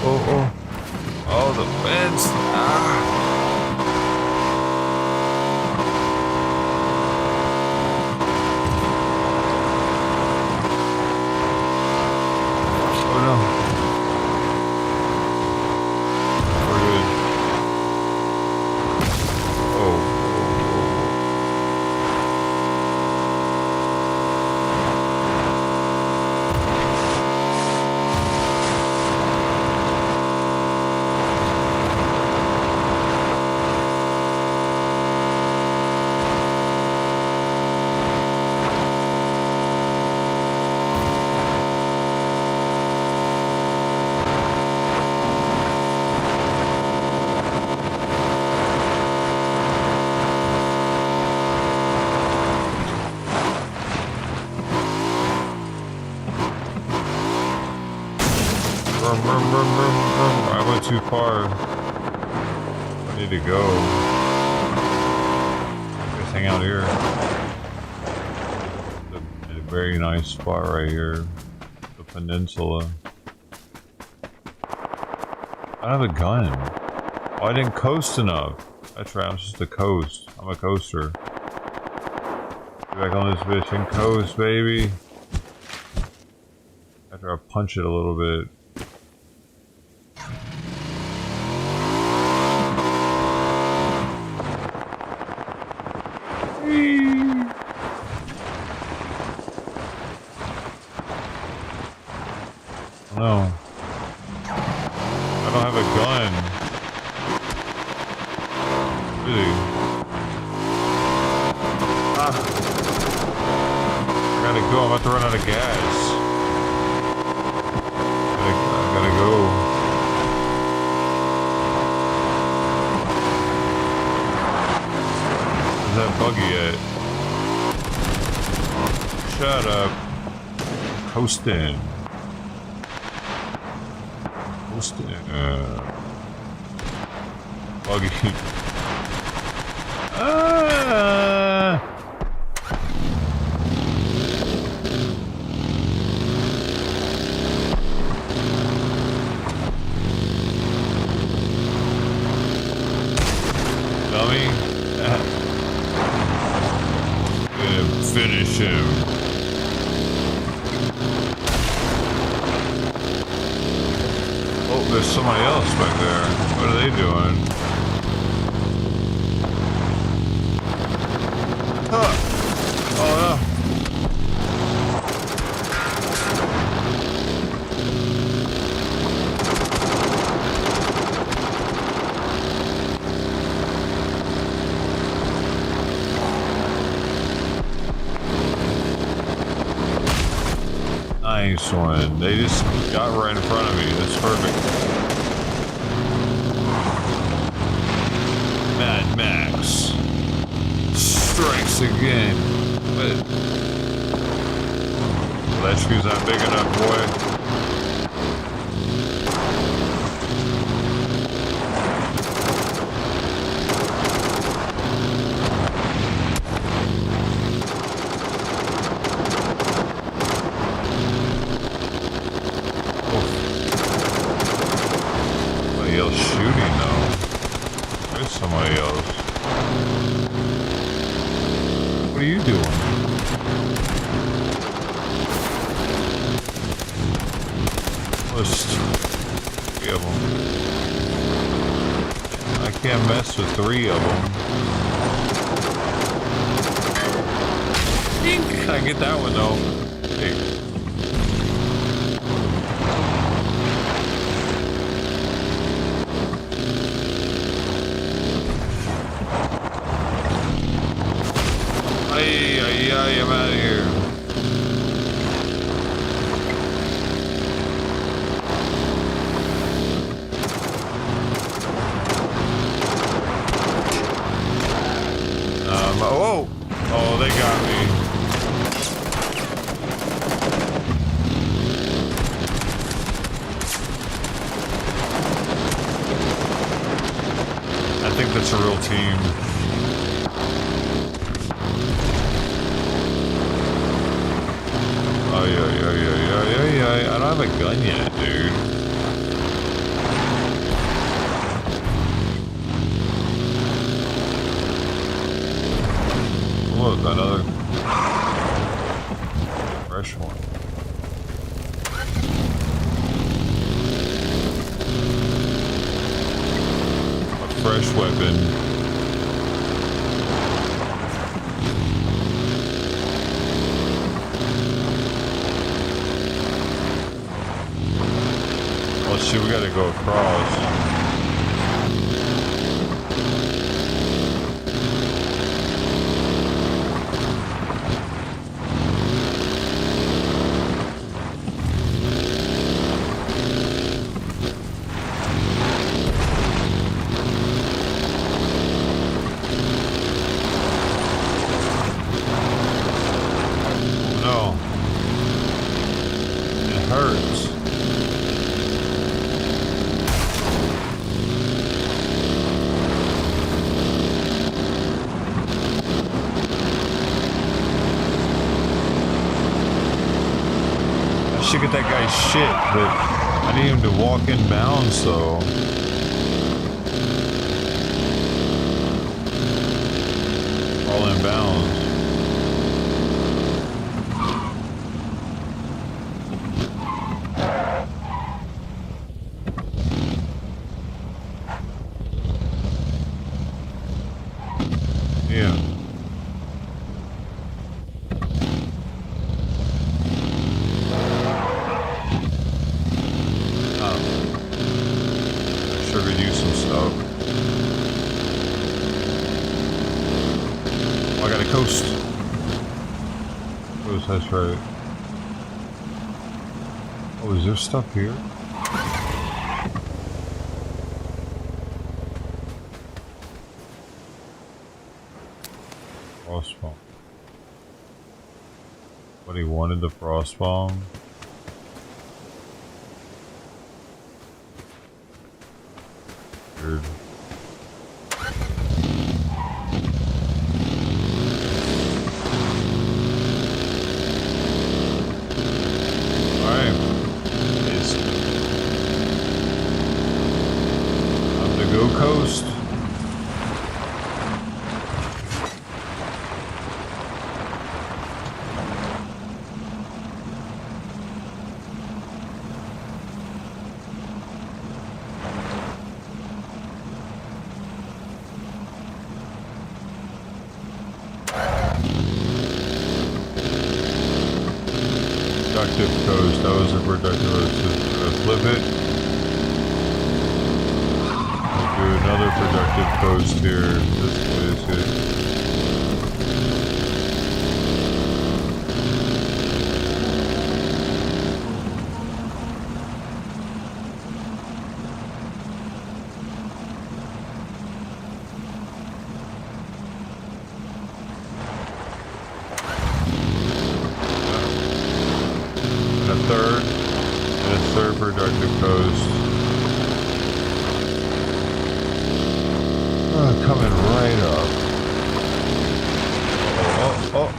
Oh. Oh, the fence. Oh no. We're good. Oh. I went too far. I need to go. Just hang out here. A very nice spot right here. The peninsula. I don't have a gun. Oh, I didn't coast enough. That's right, I'm just a coast. I'm a coaster. Get back on this bitch and coast, baby. After I punch it a little bit. No. I don't have a gun. Really? I gotta go. I'm about to run out of gas. I gotta go. Where's that buggy at? Shut up. Coasting. Buggy. Dummy. Gonna finish him. Oh, there's somebody else back there. What are they doing? Huh. Oh no. Nice one. They just got right in front of me. That's perfect. Mad Max strikes again. But well, that shoe's not big enough, boy. can't mess with 3 of them. I get that one though. Hey. Ay, I'm out of here. Oh, they got me. I think that's a real team. Oh, yeah. I don't have a gun yet, dude. Look, another fresh one. A fresh weapon. Oh shit, we gotta go across. Should get that guy's shit, but I need him to walk in bounds, so. All in bounds. Yeah. Coast. Coast, that's right. Oh, is there stuff here? Frost bomb. What, he wanted the frost bomb? Weird. Go coast. Productive coast. That was a productive coast. Flip it. Another productive coast here. This way is good. And a third productive coast. Coming right up. Oh.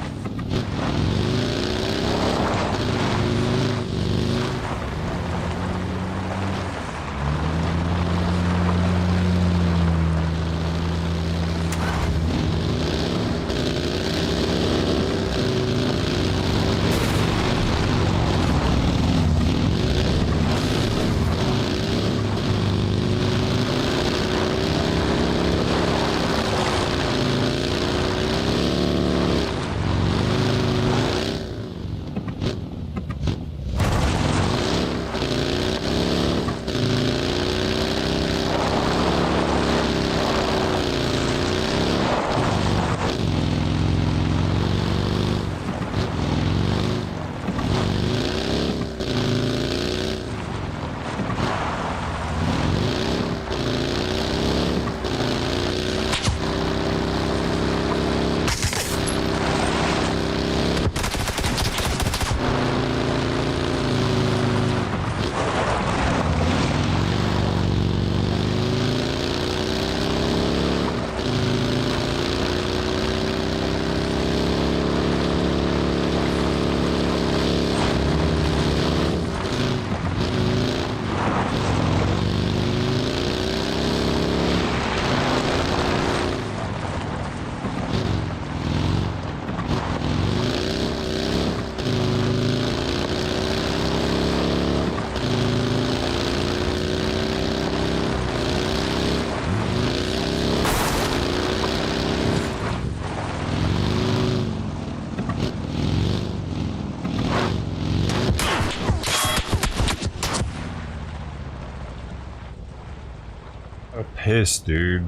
pissed, dude.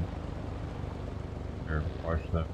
Here, watch that.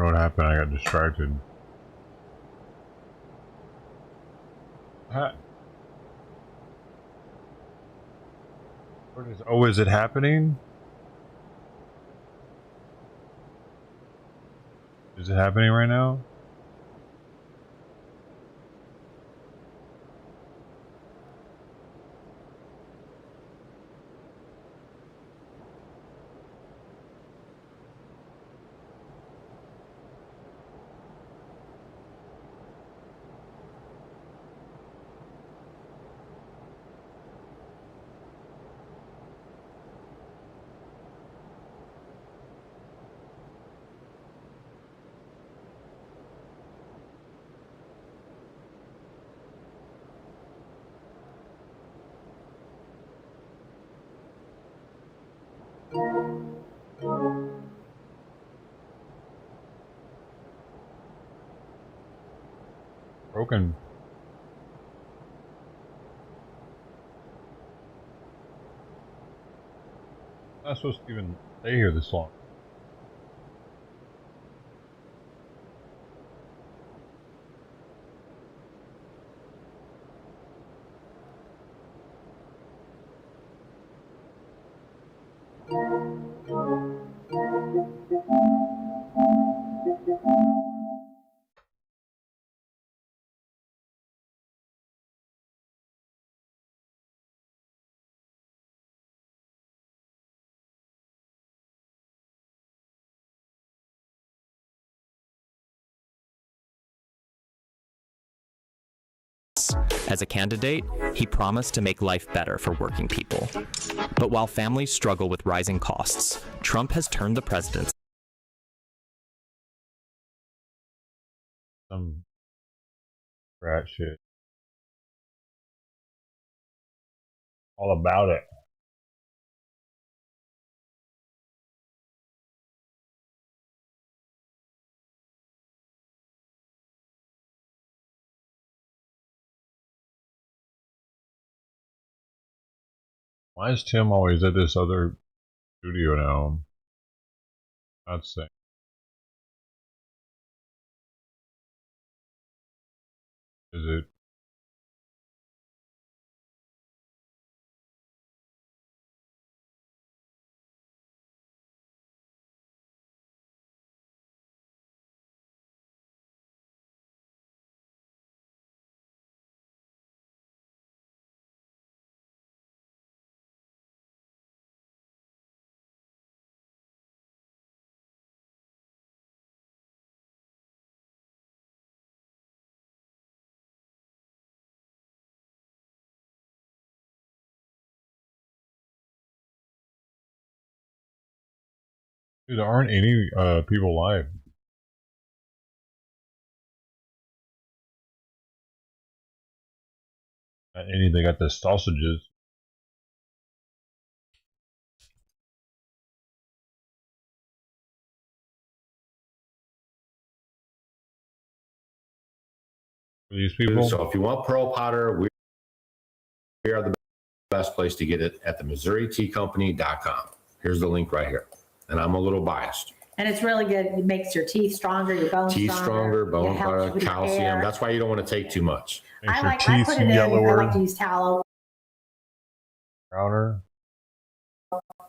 what happened. I got distracted. Oh, is it happening? Is it happening right now? Broken. I'm not supposed to even stay here this long. As a candidate, he promised to make life better for working people. But while families struggle with rising costs, Trump has turned the presidency. Some rat shit. All about it. Why is Tim always at this other studio now? Not saying. Is it? Dude, there aren't any people live. Not any, they got the sausages. For these people. So if you want pearl powder, we are the best place to get it at the MissouriTeaCompany.com. Here's the link right here. And I'm a little biased. And it's really good. It makes your teeth stronger, your bones Teeth stronger, bone powder, with calcium. hair. That's why you don't want to take too much. I put it in. I like to use tallow, Powder.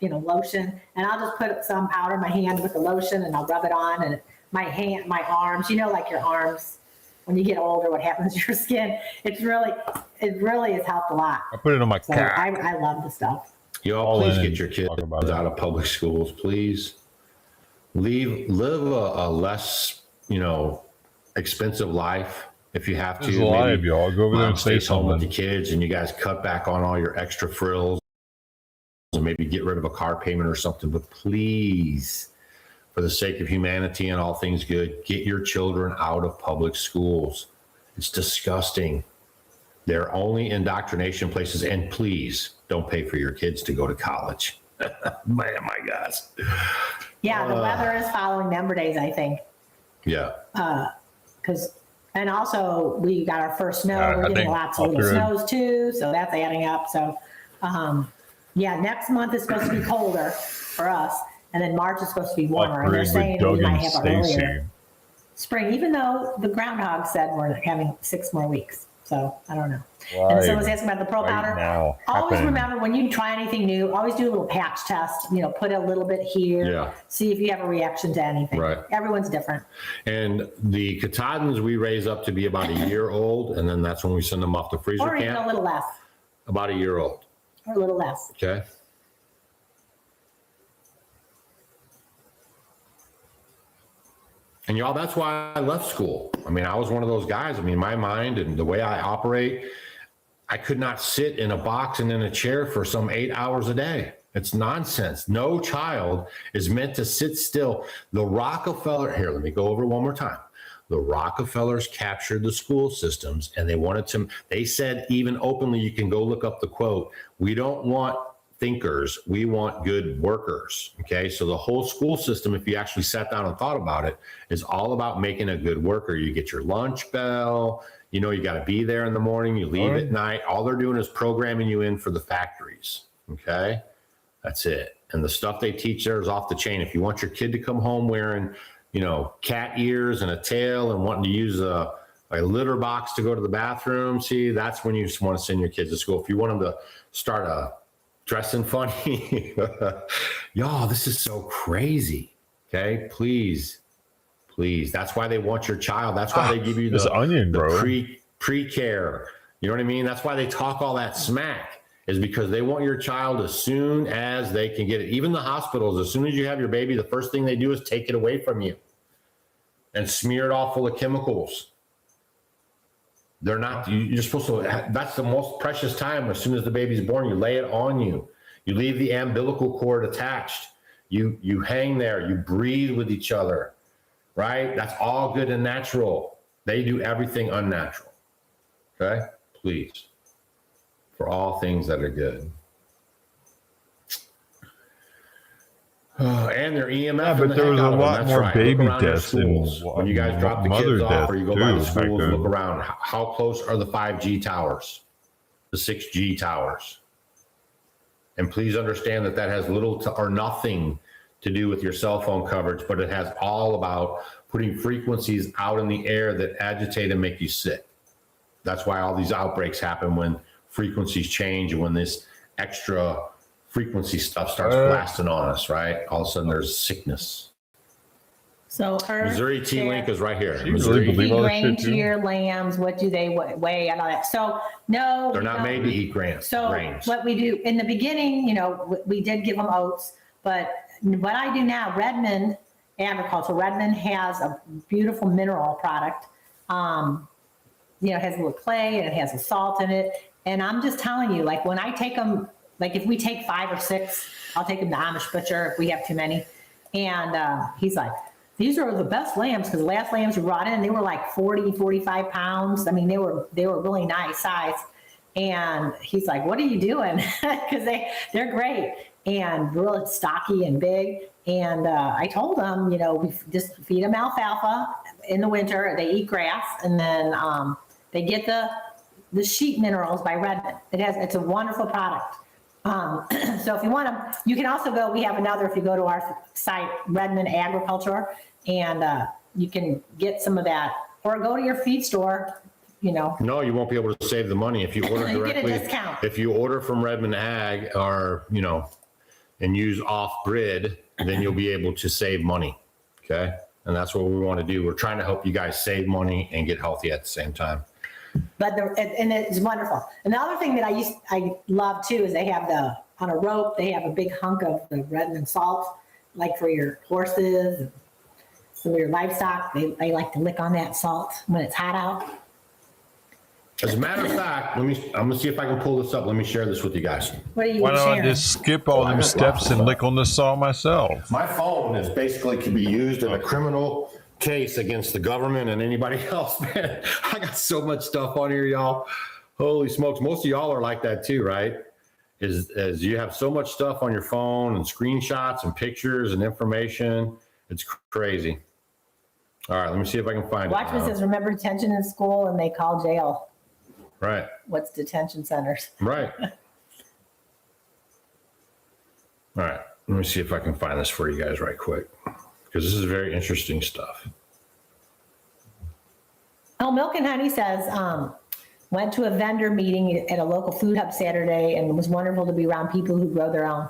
Lotion, and I'll just put some powder in my hand with the lotion, and I'll rub it on, and my arms. Like your arms, when you get older, what happens to your skin? It really has helped a lot. I put it on my cat. I love the stuff. Y'all, please get your kids out of public schools, please. Live a less, expensive life if you have to. There's a lot of y'all. Go over there and say home with the something. kids, and you guys cut back on all your extra frills, and maybe get rid of a car payment or something. But please, for the sake of humanity and all things good, get your children out of public schools. It's disgusting. They're only indoctrination places, and please don't pay for your kids to go to college. Man, my gosh. Yeah, the weather is following Member Days, I think. Yeah. And also we got our first snow. We're getting lots of little snows too, so that's adding up. So, next month is supposed to be colder for us, and then March is supposed to be warmer. And they're saying we might have it earlier spring, even though the groundhog said we're having 6 more weeks. So I don't know. And someone's asking about the Pro Powder. Always remember, when you try anything new, always do a little patch test. Put a little bit here. See if you have a reaction to anything. Right. Everyone's different. And the Katahdins we raise up to be about a year old, and then that's when we send them off to freezer Or even camp. a little less. About a year old. Or a little less. Okay. And y'all, that's why I left school. I mean, I was one of those guys. I mean, my mind and the way I operate, I could not sit in a box and in a chair for some 8 hours a day. It's nonsense. No child is meant to sit still. The Rockefeller, here, let me go over it one more time. The Rockefellers captured the school systems, and they said even openly, you can go look up the quote, we don't want thinkers, we want good workers. Okay, so the whole school system, if you actually sat down and thought about it, is all about making a good worker. You get your lunch bell, you got to be there in the morning, you leave at night. All they're doing is programming you in for the factories. Okay, that's it. And the stuff they teach there is off the chain. If you want your kid to come home wearing cat ears and a tail and wanting to use a litter box to go to the bathroom, see, that's when you just want to send your kids to school. If you want them to start dressing funny, y'all, this is so crazy. Okay, please. That's why they want your child. That's why they give you the pre-care. You know what I mean? That's why they talk all that smack, is because they want your child as soon as they can get it. Even the hospitals, as soon as you have your baby, the first thing they do is take it away from you and smear it all full of chemicals. They're not, you're supposed to, that's the most precious time. As soon as the baby's born, you lay it on you. You leave the umbilical cord attached. You hang there, you breathe with each other, right? That's all good and natural. They do everything unnatural. Okay? Please. For all things that are good. And their EMF. But there was a lot more baby deaths when you guys drop the kids off or you go by the schools, look around. How close are the 5G towers, the 6G towers? And please understand that has little or nothing to do with your cell phone coverage, but it has all about putting frequencies out in the air that agitate and make you sick. That's why all these outbreaks happen, when frequencies change and when this extra frequency stuff starts blasting on us, right? All of a sudden there's sickness. So Missouri T-Link is right here. Missouri. Grain to your lambs, what do they weigh and all that. So no, they're not made to eat grains. So what we do in the beginning, we did give them oats, but what I do now, Redmond has a beautiful mineral product. It has a little clay and it has a salt in it. And I'm just telling you, like when I take them, like if we take 5 or 6, I'll take them to Amish Butcher if we have too many. And he's like, these are the best lambs, because the last lambs we brought in, they were like 40, 45 pounds. I mean, they were really nice size. And he's like, what are you doing? Because they're great and really stocky and big. And I told them, we just feed them alfalfa in the winter. They eat grass, and then they get the sheep minerals by Redmond. It's a wonderful product. So if you want them, you can also go, we have another, if you go to our site, Redmond Agriculture, and you can get some of that, or go to your feed store, No, you won't be able to save the money if you order directly. You get a discount. If you order from Redmond Ag or, and use off grid, then you'll be able to save money. Okay. And that's what we want to do. We're trying to help you guys save money and get healthy at the same time. But and it's wonderful. And the other thing that I love too is they have on a rope, they have a big hunk of the Redmond salt, like for your horses, and some of your livestock. They like to lick on that salt when it's hot out. As a matter of fact, I'm gonna see if I can pull this up. Let me share this with you guys. What are you Why don't sharing? I just skip all them steps and lick on the salt myself? My phone is basically can be used in a criminal case against the government and anybody else, man. I got so much stuff on here, y'all. Holy smokes. Most of y'all are like that too, right? As you have so much stuff on your phone and screenshots and pictures and information. It's crazy. All right, let me see if I can find it. Watch this. Says, remember detention in school, and they call jail. Right. What's detention centers? Right. All right. Let me see if I can find this for you guys right quick, because this is very interesting stuff. Oh, Milk and Honey says, went to a vendor meeting at a local food hub Saturday, and it was wonderful to be around people who grow their own.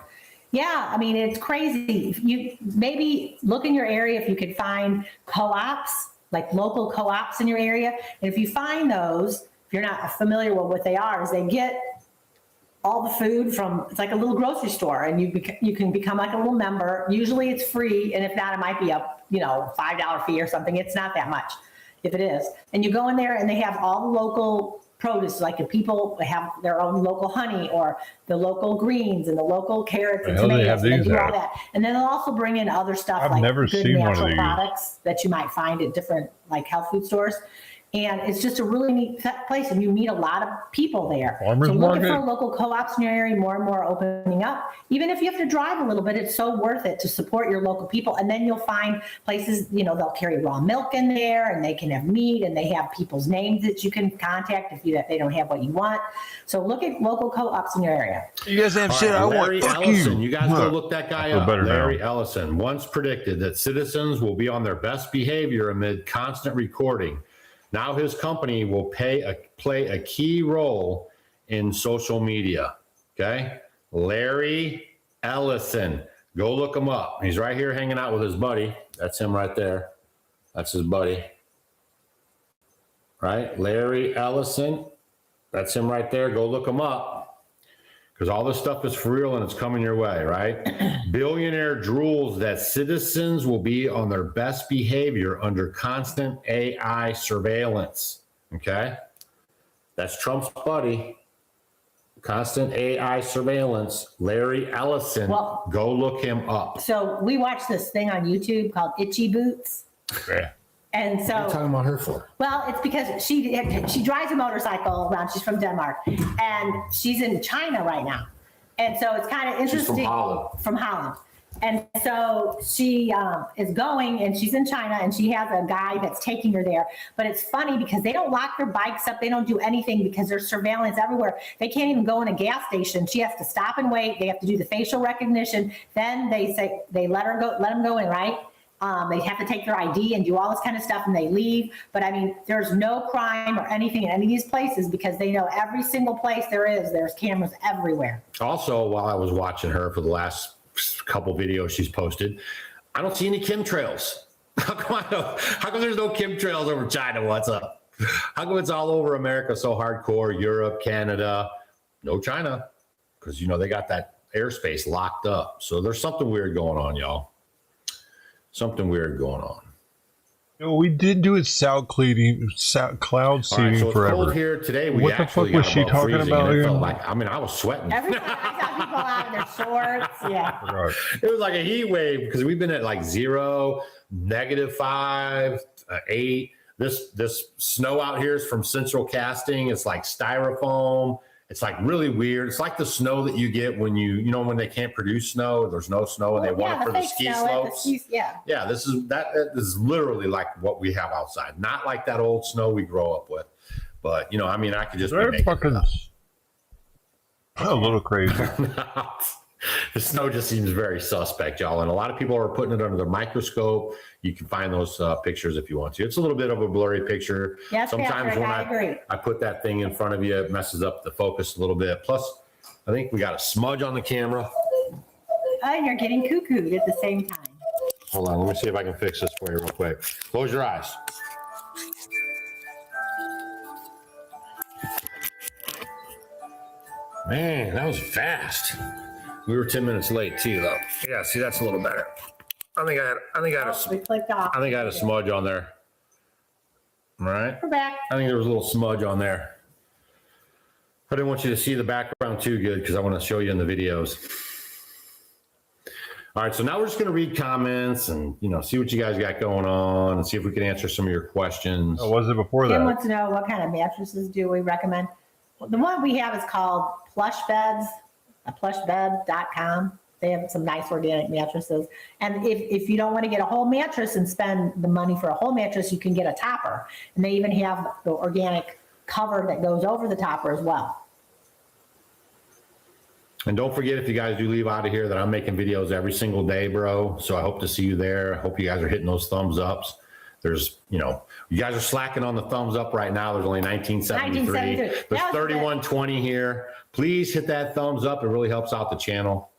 Yeah, I mean, it's crazy. You maybe look in your area if you could find co-ops, like local co-ops in your area. And if you find those, if you're not familiar with what they are, is they get all the food from, it's like a little grocery store, and you can become like a little member. Usually it's free, and if not, it might be a $5 fee or something. It's not that much if it is. And you go in there and they have all the local produce, like if people have their own local honey or the local greens and the local carrots and tomatoes, and they do all that. And then they'll also bring in other stuff like good natural products that you might find at different like health food stores. And it's just a really neat place, and you meet a lot of people there. So looking for local co-ops in your area, more and more opening up. Even if you have to drive a little bit, it's so worth it to support your local people. And then you'll find places, they'll carry raw milk in there, and they can have meat, and they have people's names that you can contact if they don't have what you want. So look at local co-ops in your area. You guys have shit I want. Larry Ellison, you guys go look that guy up. Larry Ellison once predicted that citizens will be on their best behavior amid constant recording. Now his company will play a key role in social media. Okay, Larry Ellison, go look him up. He's right here hanging out with his buddy. That's him right there. That's his buddy. Right, Larry Ellison. That's him right there. Go look him up. Because all this stuff is for real and it's coming your way, right? Billionaire drools that citizens will be on their best behavior under constant AI surveillance. Okay? That's Trump's buddy. Constant AI surveillance. Larry Ellison. Well, go look him up. So we watched this thing on YouTube called Itchy Boots. Yeah. And so, what are you talking about her for? Well, it's because she drives a motorcycle around. She's from Denmark, and she's in China right now. And so it's kind of interesting. She's from Holland. And so she is going, and she's in China, and she has a guy that's taking her there. But it's funny because they don't lock their bikes up. They don't do anything because there's surveillance everywhere. They can't even go in a gas station. She has to stop and wait. They have to do the facial recognition. Then they let them go in, right? They have to take their ID and do all this kind of stuff, and they leave. But I mean, there's no crime or anything in any of these places because they know every single place there's cameras everywhere. Also, while I was watching her for the last couple videos she's posted, I don't see any chemtrails. How come there's no chemtrails over China? What's up? How come it's all over America so hardcore? Europe, Canada, no China, because they got that airspace locked up. So there's something weird going on, y'all. Something weird going on. We did do it cloud seeding so forever. Cold here today. What the fuck was she talking about here? I was sweating. Every time I saw people out in their shorts, yeah. Right. It was like a heat wave because we've been at like 0, -5, 8. This snow out here is from Central Casting. It's like styrofoam. It's like really weird. It's like the snow that you get when when they can't produce snow. There's no snow and they want it for the ski slopes. Yeah, this is literally like what we have outside. Not like that old snow we grow up with. But I could just be fucking a little crazy. The snow just seems very suspect, y'all. And a lot of people are putting it under the microscope. You can find those pictures if you want to. It's a little bit of a blurry picture. Yes, sometimes Patrick, when I put that thing in front of you, it messes up the focus a little bit. Plus, I think we got a smudge on the camera. Oh, you're getting cuckooed at the same time. Hold on, let me see if I can fix this for you real quick. Close your eyes. Man, that was fast. We were 10 minutes late too, though. Yeah, see, that's a little better. I think I had a smudge on there. All right. We're back. I think there was a little smudge on there. I didn't want you to see the background too good because I want to show you in the videos. All right, so now we're just going to read comments and see what you guys got going on and see if we can answer some of your questions. Oh, was it before that? Kim wants to know what kind of mattresses do we recommend. The one we have is called Plush Beds. Plushbed.com. They have some nice organic mattresses. And if you don't want to get a whole mattress and spend the money for a whole mattress, you can get a topper. And they even have the organic cover that goes over the topper as well. And don't forget, if you guys do leave out of here, that I'm making videos every single day, bro. So I hope to see you there. I hope you guys are hitting those thumbs ups. There's, you guys are slacking on the thumbs up right now. There's only 1973. There's 3120 here. Please hit that thumbs up. It really helps out the channel.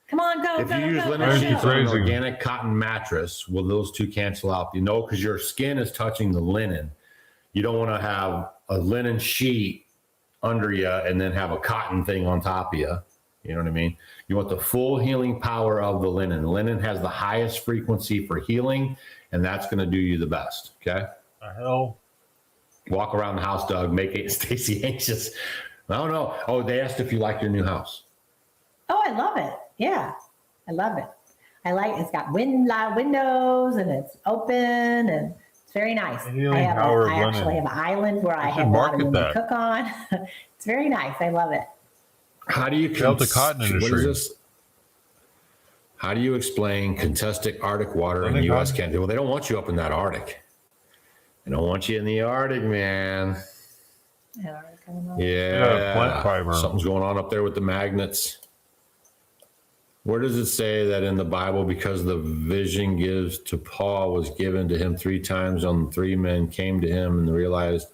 Come on, go. If you use linen sheets on an organic cotton mattress, will those two cancel out? Because your skin is touching the linen. You don't want to have a linen sheet under you and then have a cotton thing on top of you. You know what I mean? You want the full healing power of the linen. Linen has the highest frequency for healing, and that's going to do you the best. Okay? The hell? Walk around the house, Doug. Make it Stacy anxious. I don't know. Oh, they asked if you like your new house. Oh, I love it. Yeah, I love it. It's got windows and it's open and it's very nice. I actually have an island where I have a lot of room to cook on. It's very nice. I love it. How do you the cotton industry? What is this? How do you explain contested Arctic water in U.S. Canada? Well, they don't want you up in that Arctic. They don't want you in the Arctic, man. Yeah, plant fiber. Something's going on up there with the magnets. Where does it say that in the Bible, because the vision gives to Paul was given to him 3 times, on 3 men came to him and realized,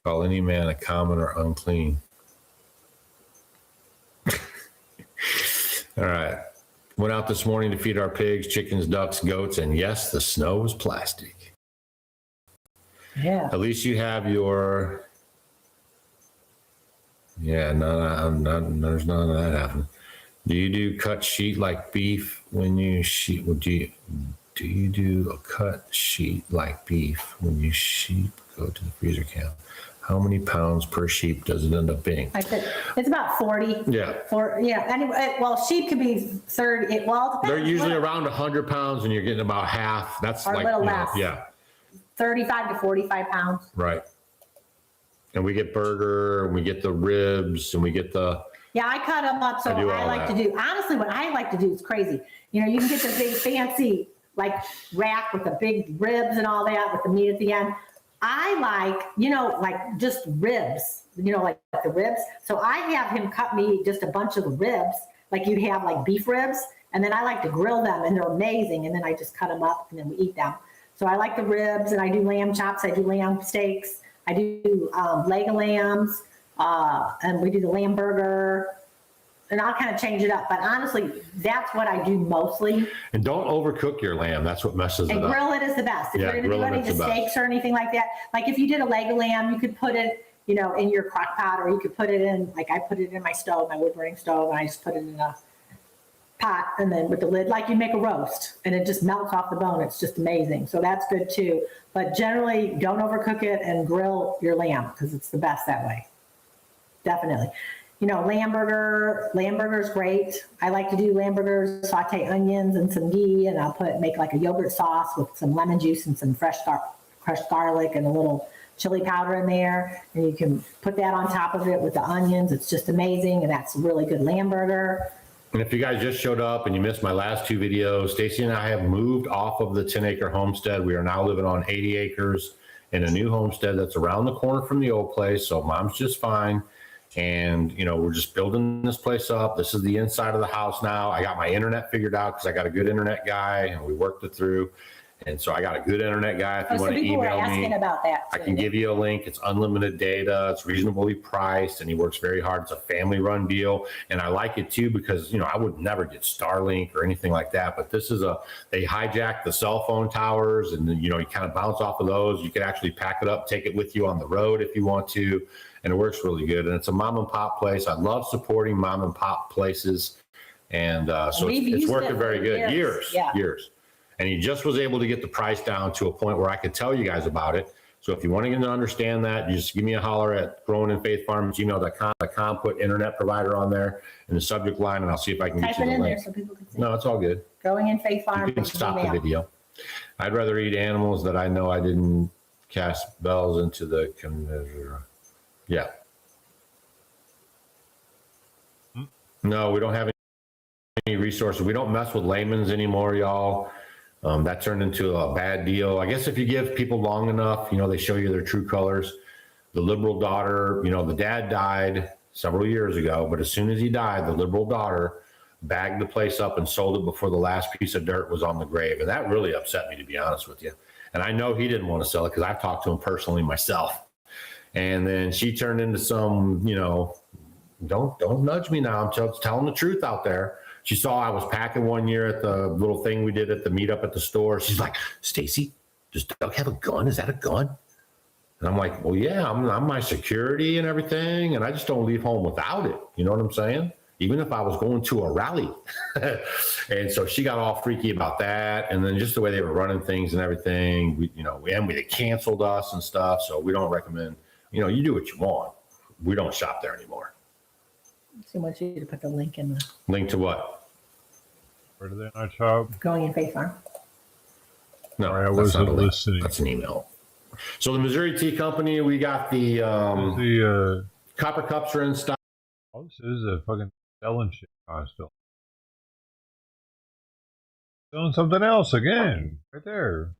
call any man a common or unclean? All right. Went out this morning to feed our pigs, chickens, ducks, goats, and yes, the snow was plastic. Yeah. At least you have your... Yeah, there's none of that happening. Do you do cut sheet like beef when you sheet? Do you do a cut sheet like beef when you sheep go to the freezer camp? How many pounds per sheep does it end up being? I said it's about 40. Yeah. Anyway, well, sheep could be 30. They're usually around 100 pounds, and you're getting about half. That's or like a little less. Yeah. 35 to 45 pounds. Right. And we get burger, and we get the ribs, and we get the. Yeah, I cut them up. So I like to do, honestly, what I like to do is crazy. You can get the big fancy like rack with the big ribs and all that with the meat at the end. I like, just ribs, like the ribs. So I have him cut me just a bunch of the ribs, like you'd have like beef ribs. And then I like to grill them and they're amazing. And then I just cut them up and then we eat them. So I like the ribs and I do lamb chops. I do lamb steaks. I do leg of lambs. And we do the lamb burger, and I'll kind of change it up. But honestly, that's what I do mostly. And don't overcook your lamb. That's what messes it up. And grill it is the best. If you're going to do any of the steaks or anything like that, like if you did a leg of lamb, you could put it, in your crock pot, or you could put it in, like I put it in my stove, my wood burning stove, and I just put it in a pot, and then with the lid, like you make a roast, and it just melts off the bone. It's just amazing. So that's good too. But generally, don't overcook it and grill your lamb because it's the best that way. Definitely. Lamb burger is great. I like to do lamb burgers, saute onions and some ghee, and I'll make like a yogurt sauce with some lemon juice and some crushed garlic and a little chili powder in there. And you can put that on top of it with the onions. It's just amazing. And that's a really good lamb burger. And if you guys just showed up and you missed my last 2 videos, Stacy and I have moved off of the 10-acre homestead. We are now living on 80 acres in a new homestead that's around the corner from the old place. So mom's just fine. And, we're just building this place up. This is the inside of the house now. I got my internet figured out because I got a good internet guy and we worked it through. And so I got a good internet guy. If you want to email me, asking about that too. I can give you a link. It's unlimited data. It's reasonably priced and he works very hard. It's a family run deal. And I like it too because, I would never get Starlink or anything like that. But this is they hijack the cell phone towers and then, you kind of bounce off of those. You can actually pack it up, take it with you on the road if you want to. And it works really good. And it's a mom and pop place. I love supporting mom and pop places. And so it's working very good. Years. And he just was able to get the price down to a point where I could tell you guys about it. So if you want to get to understand that, you just give me a holler at growinginfaithfarm@gmail.com, put internet provider on there in the subject line, and I'll see if I can get you the link. Type it in there so people can see. No, it's all good. Growing in Faith Farm. You can stop the video. I'd rather eat animals that I know I didn't cast bells into the Yeah. No, we don't have any resources. We don't mess with layman's anymore, y'all. That turned into a bad deal. I guess if you give people long enough, they show you their true colors. The liberal daughter, the dad died several years ago, but as soon as he died, the liberal daughter bagged the place up and sold it before the last piece of dirt was on the grave. And that really upset me, to be honest with you. And I know he didn't want to sell it because I've talked to him personally myself. And then she turned into some, don't nudge me now. I'm just telling the truth out there. She saw I was packing one year at the little thing we did at the meetup at the store. She's like, Stacy, does Doug have a gun? Is that a gun? And I'm like, well, yeah, I'm my security and everything. And I just don't leave home without it. You know what I'm saying? Even if I was going to a rally. And so she got all freaky about that. And then just the way they were running things and everything, they canceled us and stuff. So we don't recommend, you do what you want. We don't shop there anymore. So I want you to put the link in the. Link to what? Where do they not shop? Going in Faith Farm. No, I wasn't listening. That's an email. So the Missouri Tea Company, we got the copper cups are in stock. Oh, this is a fucking selling shit still. Selling something else again. Right there.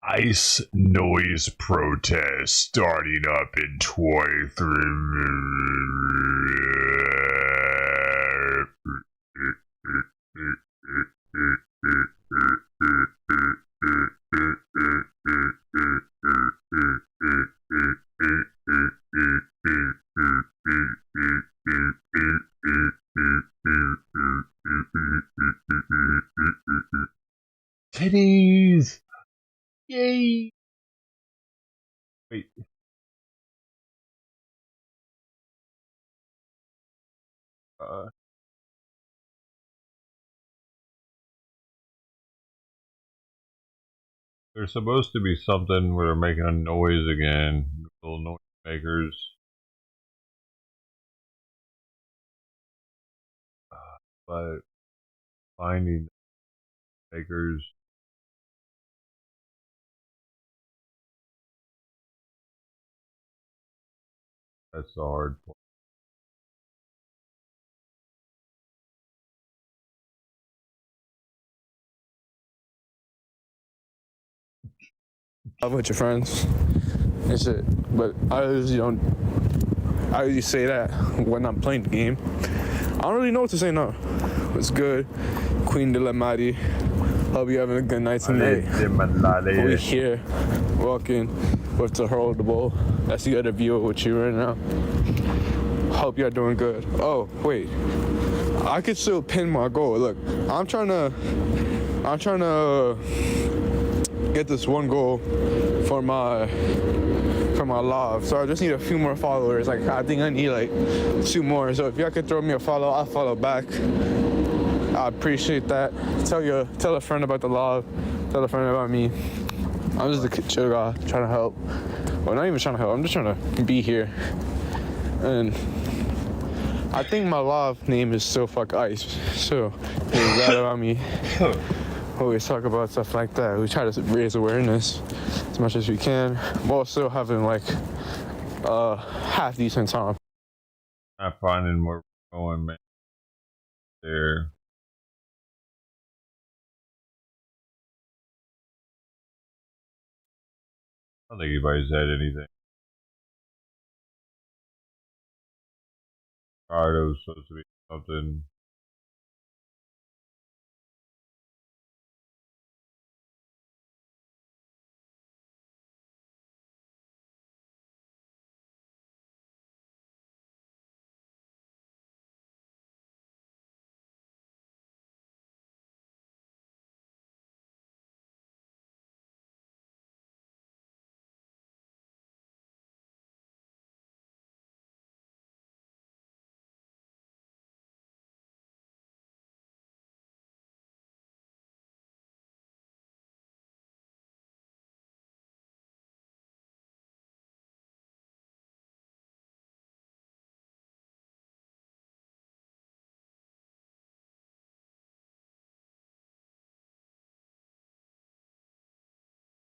Ice noise protest starting up in 23 Titties! Yay! Wait. There's supposed to be something where they're making a noise again. Little noise makers. But finding makers. That's the hard part. Love with your friends and shit. But I usually say that when I'm playing the game. I don't really know what to say now. It's good. Queen de la Mari. Hope you're having a good night tonight. We here walking with the holdable. That's the other view with you right now. Hope you're doing good. Oh, wait. I could still pin my goal. Look, I'm trying to get this one goal for my live. So I just need a few more followers. Like I think I need like 2 more. So if y'all could throw me a follow, I'll follow back. I appreciate that. Tell a friend about the live. Tell a friend about me. I'm just a chill guy trying to help. Well, not even trying to help. I'm just trying to be here. And I think my live name is Still Fuck Ice. So there's that about me. Always talk about stuff like that. We try to raise awareness as much as we can, while still having like half decent time. Not finding where we're going, man. There. I don't think anybody's said anything. Ricardo's supposed to be something.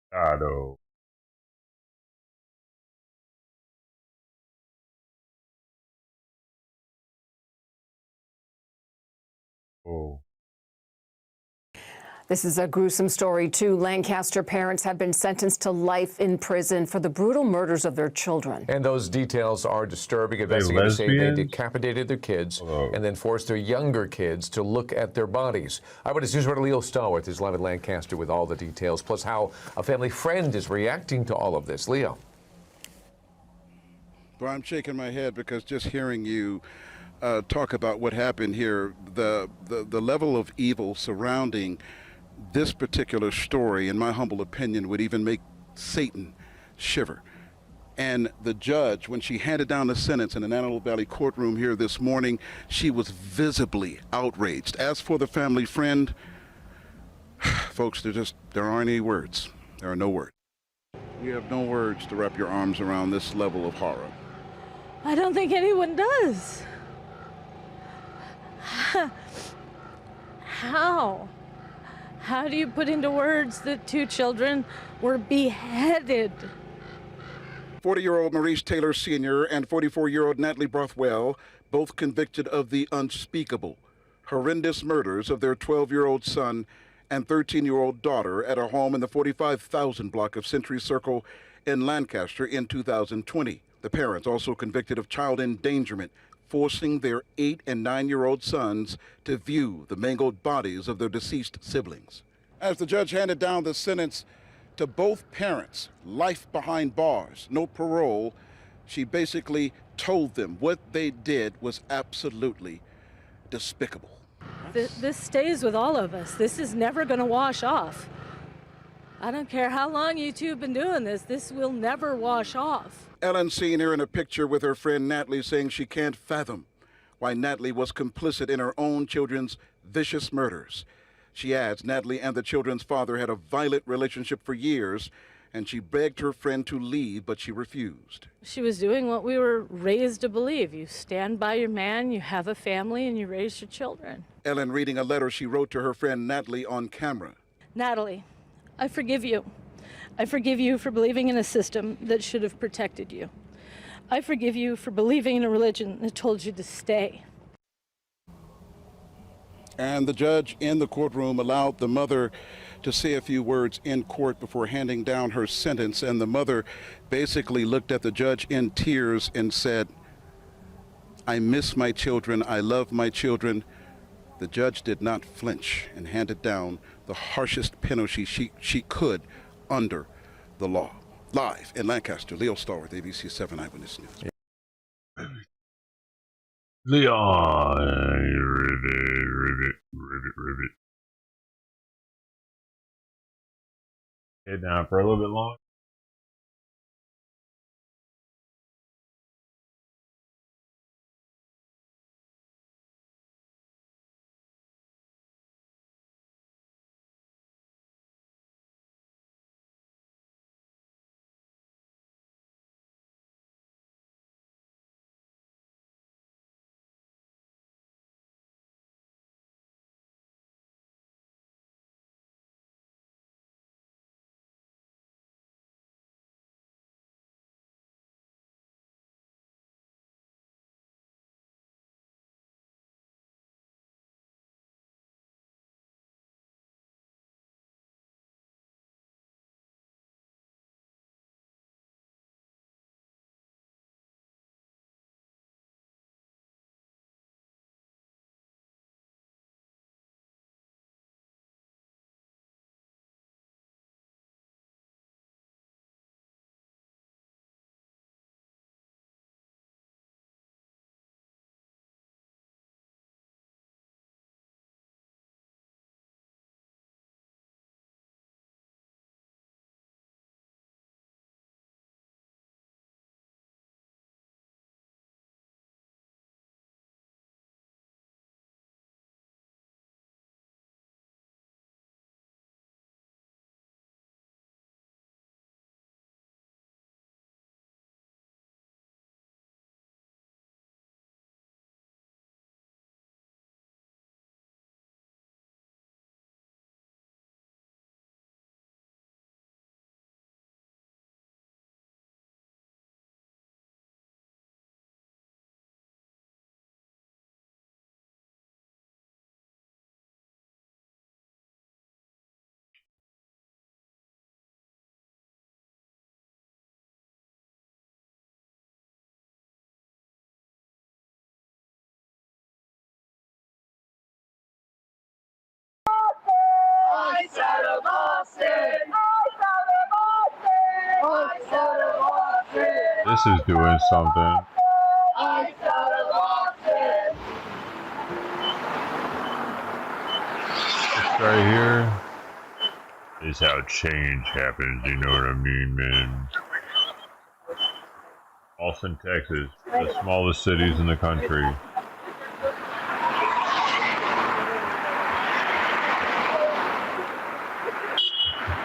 Ricardo. Oh. This is a gruesome story. Two Lancaster parents have been sentenced to life in prison for the brutal murders of their children. And those details are disturbing. Investigators say they decapitated their kids and then forced their younger kids to look at their bodies. Eyewitness News reporter Leo Stallworth is live in Lancaster with all the details, plus how a family friend is reacting to all of this. Leo. Well, I'm shaking my head because just hearing you talk about what happened here, the level of evil surrounding this particular story, in my humble opinion, would even make Satan shiver. And the judge, when she handed down the sentence in an Antelope Valley courtroom here this morning, she was visibly outraged. As for the family friend, folks, there aren't any words. There are no words. You have no words to wrap your arms around this level of horror. I don't think anyone does. How? How do you put into words that two children were beheaded? 40-year-old Maurice Taylor Sr. and 44-year-old Natalie Brothwell, both convicted of the unspeakable, horrendous murders of their 12-year-old son and 13-year-old daughter at a home in the 45,000 block of Century Circle in Lancaster in 2020. The parents also convicted of child endangerment, forcing their 8- and 9-year-old sons to view the mangled bodies of their deceased siblings. As the judge handed down the sentence to both parents, life behind bars, no parole, she basically told them what they did was absolutely despicable. This stays with all of us. This is never going to wash off. I don't care how long you two have been doing this will never wash off. Ellen seen her in a picture with her friend Natalie, saying she can't fathom why Natalie was complicit in her own children's vicious murders. She adds Natalie and the children's father had a violent relationship for years, and she begged her friend to leave, but she refused. She was doing what we were raised to believe. You stand by your man, you have a family, and you raise your children. Ellen reading a letter she wrote to her friend Natalie on camera. Natalie, I forgive you. I forgive you for believing in a system that should have protected you. I forgive you for believing in a religion that told you to stay. And the judge in the courtroom allowed the mother to say a few words in court before handing down her sentence. And the mother basically looked at the judge in tears and said, "I miss my children. I love my children." The judge did not flinch and handed down the harshest penalty she could under the law. Live in Lancaster, Leo Stallworth, ABC 7 Eyewitness News. Leon, ribbit. Head down for a little bit longer. This is doing something. Ice out of Austin. This right here is how change happens, you know what I mean, man? Austin, Texas, the smallest cities in the country.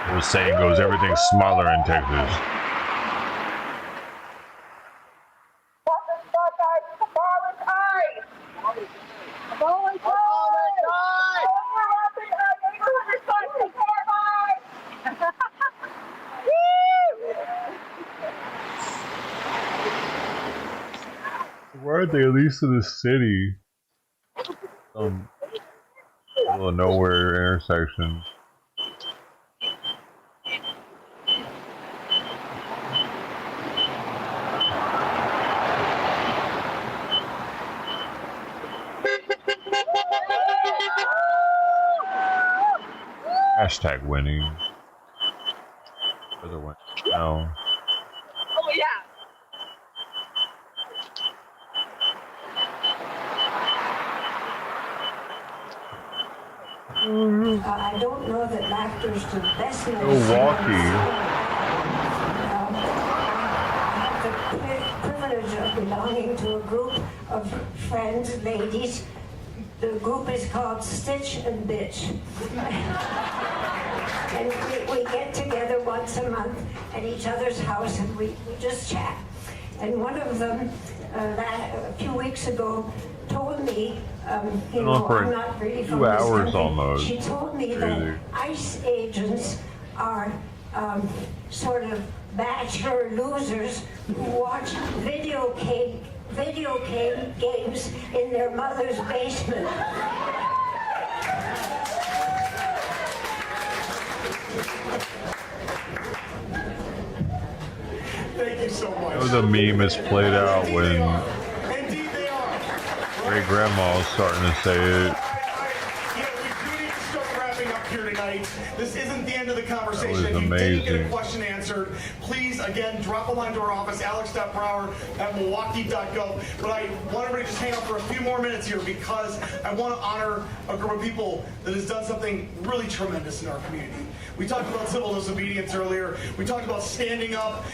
The saying goes, everything's smaller in Texas. Why aren't they at least in the city? Middle of nowhere intersection. Hashtag winning. Other one. No. Oh yeah. I don't know that laughter's the best medicine. Milwaukee. I have the privilege of belonging to a group of friends, ladies. The group is called Stitch and Bitch. And we get together once a month at each other's house and we just chat. And one of them, a few weeks ago, told me, I'm not really from 2 this hours country. almost. She told me that ICE agents are sort of bachelor losers who watch video games in their mother's basement. Thank you so much. The meme is played out when great grandma's starting to say it. We do need to start wrapping up here tonight. This isn't the end of the conversation. That was If you didn't get a amazing. question answered, please, again, drop a line to our office, alex.brower@milwaukee.gov. But I want everybody to just hang out for a few more minutes here because I want to honor a group of people that has done something really tremendous in our community. We talked about civil disobedience earlier. We talked about standing up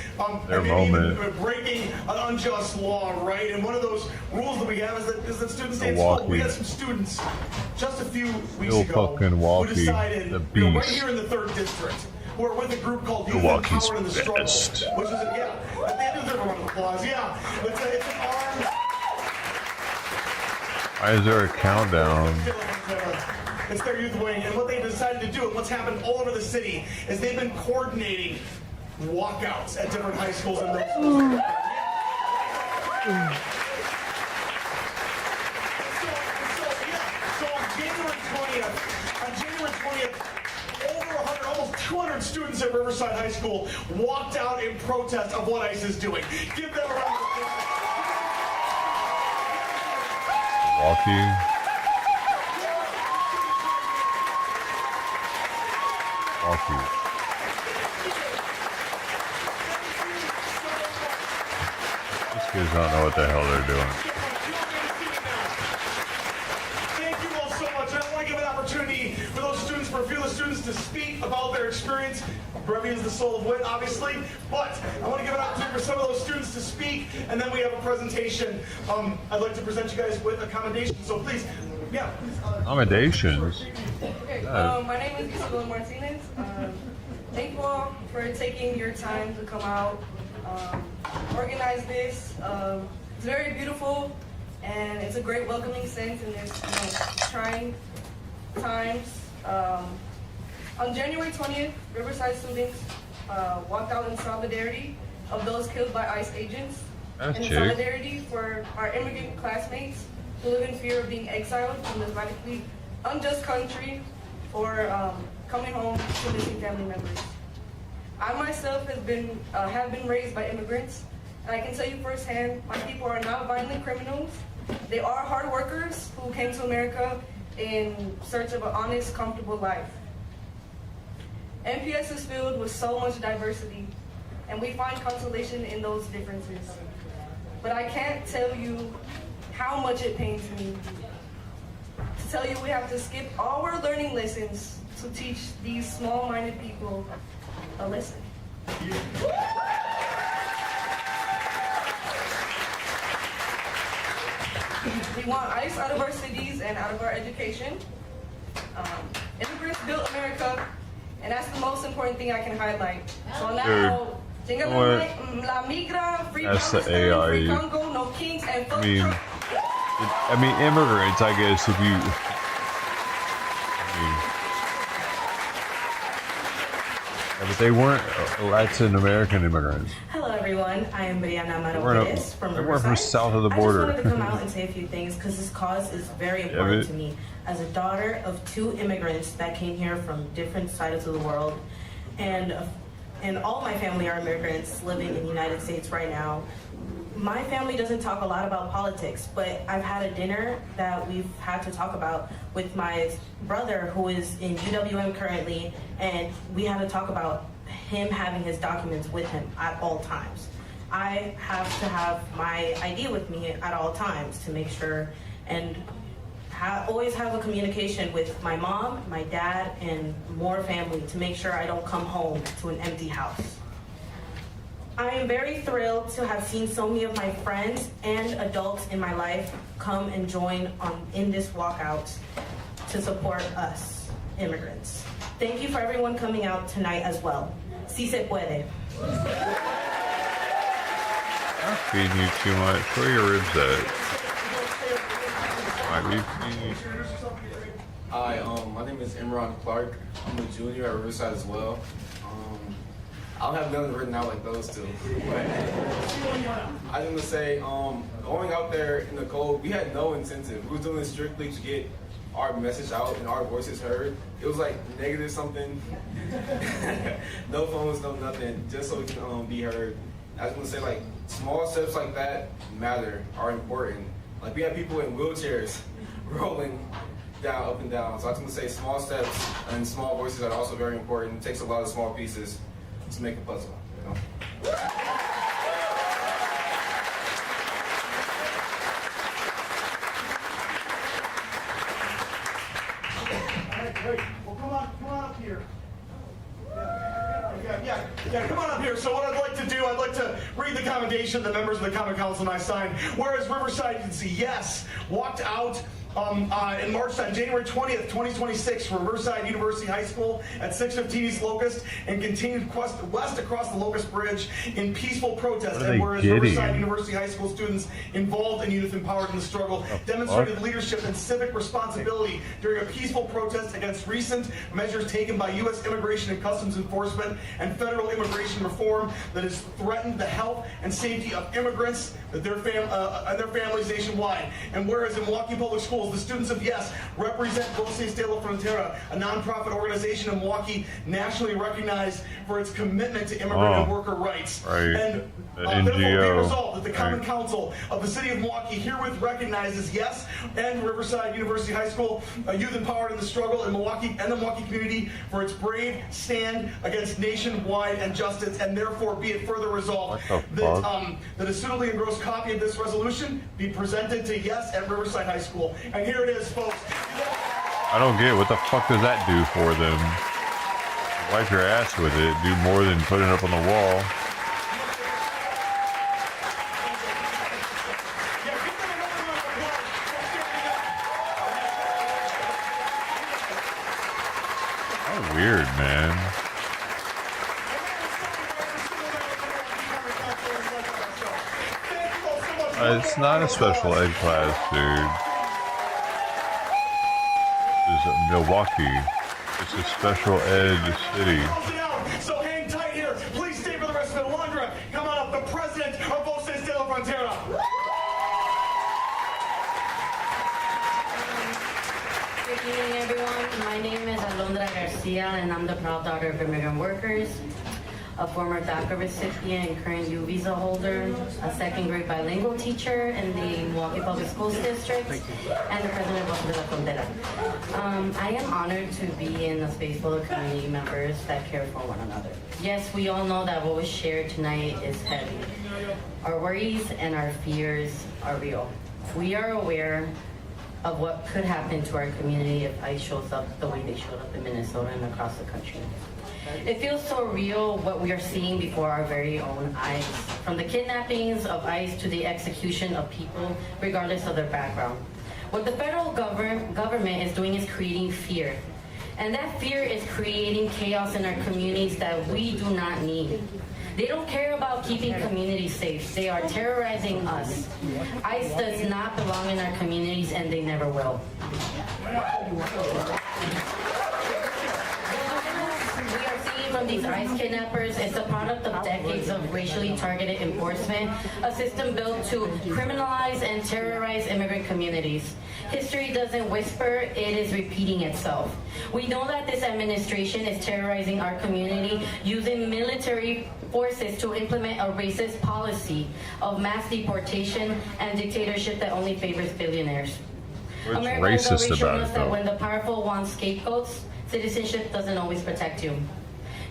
Their and maybe even moment. breaking an unjust law, right? And one of those rules that we have is that students stay in school. We had some students just a few weeks Still ago fucking who Milwaukee, decided, the you know, right beast. here in the 3rd District, who are with a group called Youth Milwaukee's Empowered in the Struggle, best. which is, they deserve a round of applause. Yeah, it's an armed. Why is there a countdown? It's their youth wing, and what they decided to do, and what's happened all over the city, is they've been coordinating walkouts at different high schools and middle schools. So on January 20th, over 100, almost 200 students at Riverside High School walked out in protest of what ICE is doing. Give them a round of applause. Milwaukee. Milwaukee. These kids don't know what the hell they're doing. Thank you all so much. I want to give an opportunity for those students, for a few of the students to speak about their experience. Brevity is the soul of wit, obviously, but I want to give an opportunity for some of those students to speak, and then we have a presentation. I'd like to present you guys with accommodations, so please, yeah. Accommodations. Okay, my name is Isabel Martinez. Thank you all for taking your time to come out, organize this. It's very beautiful, and it's a great welcoming sense in this trying times. On January 20th, Riverside students walked out in solidarity of those killed by ICE agents, and in solidarity for our immigrant classmates who live in fear of being exiled from this radically unjust country or coming home to missing family members. I myself have been raised by immigrants, and I can tell you firsthand, my people are not violent criminals. They are hard workers who came to America in search of an honest, comfortable life. MPS is filled with so much diversity, and we find consolation in those differences. But I can't tell you how much it pains me to tell you we have to skip all our learning lessons to teach these small-minded people a lesson. We want ICE out of our cities and out of our education. Immigrants built America, and that's the most important thing I can highlight. So now, la migra, free Palestine, free Congo, no kings, and fuck Trump. I mean, immigrants, I guess, if you... but they weren't Latin American immigrants. Hello, everyone. I am Brianna Maro-Perez from Riverside. They weren't from south of the border. I just wanted to come out and say a few things because this cause is very important to me. As a daughter of 2 immigrants that came here from different sides of the world, and all my family are immigrants living in the United States right now. My family doesn't talk a lot about politics, but I've had a dinner that we've had to talk about with my brother who is in UWM currently, and we had to talk about him having his documents with him at all times. I have to have my ID with me at all times to make sure, and always have a communication with my mom, my dad, and more family to make sure I don't come home to an empty house. I am very thrilled to have seen so many of my friends and adults in my life come and join in this walkout to support us, immigrants. Thank you for everyone coming out tonight as well. Si se puede. I'm feeding you too much. Where are your ribs at? Might be feeding you. Hi, my name is Imran Clark. I'm a junior at Riverside as well. I don't have nothing written out like those two. But I just want to say, going out there in the cold, we had no incentive. We were doing it strictly to get our message out and our voices heard. It was like negative something. No phones, no nothing, just so we can be heard. I just want to say, like, small steps like that matter, are important. Like, we have people in wheelchairs rolling down, up and down. So I just want to say small steps and small voices are also very important. It takes a lot of small pieces to make a puzzle, you know? Hey, well, come on up here. Yeah, come on up here. So what I'd like to do, I'd like to read the commendation the members of the Common Council and I signed. Whereas Riverside can see yes, walked out in March time, January 20th, 2026 for Riverside University High School at 615 East Locust and continued west across the Locust Bridge in peaceful protest. And whereas Riverside University High School students involved in Youth Empowered in the Struggle demonstrated leadership and civic responsibility during a peaceful protest against recent measures taken by U.S. Immigration and Customs Enforcement and federal immigration reform that has threatened the health and safety of immigrants and their families nationwide. And whereas in Milwaukee Public Schools, the students of YES represent Voces de la Frontera, a nonprofit organization in Milwaukee nationally recognized for its commitment to immigrant and worker rights. And therefore, be resolved that the Common Council of the City of Milwaukee herewith recognizes YES and Riverside University High School, Youth Empowered in the Struggle in Milwaukee and the Milwaukee community for its brave stand against nationwide injustice, and therefore be it further resolved that a suitably engrossed copy of this resolution be presented to YES at Riverside High School. And here it is, folks. I don't get it. What the fuck does that do for them? Wipe your ass with it. Do more than put it up on the wall. How weird, man. It's not a special ed class, dude. It's Milwaukee. It's a special ed city. So hang tight here. Please stay for the rest of it. Alondra, come on up. The president of Voces de la Frontera. Good evening, everyone. My name is Alondra Garcia, and I'm the proud daughter of immigrant workers. a former DACA recipient and current U visa holder, a second grade bilingual teacher in the Milwaukee Public Schools District, and the president of La Frontera. I am honored to be in a space full of community members that care for one another. Yes, we all know that what was shared tonight is heavy. Our worries and our fears are real. We are aware of what could happen to our community if ICE shows up the way they showed up in Minnesota and across the country. It feels so real what we are seeing before our very own eyes, from the kidnappings of ICE to the execution of people regardless of their background. What the federal government is doing is creating fear. And that fear is creating chaos in our communities that we do not need. They don't care about keeping communities safe. They are terrorizing us. ICE does not belong in our communities, and they never will. From these ICE kidnappers is the product of decades of racially targeted enforcement, a system built to criminalize and terrorize immigrant communities. History doesn't whisper, it is repeating itself. We know that this administration is terrorizing our community using military forces to implement a racist policy of mass deportation and dictatorship that only favors billionaires. What's Americans racist always show about us it, that though? when the powerful want scapegoats, citizenship doesn't always protect you.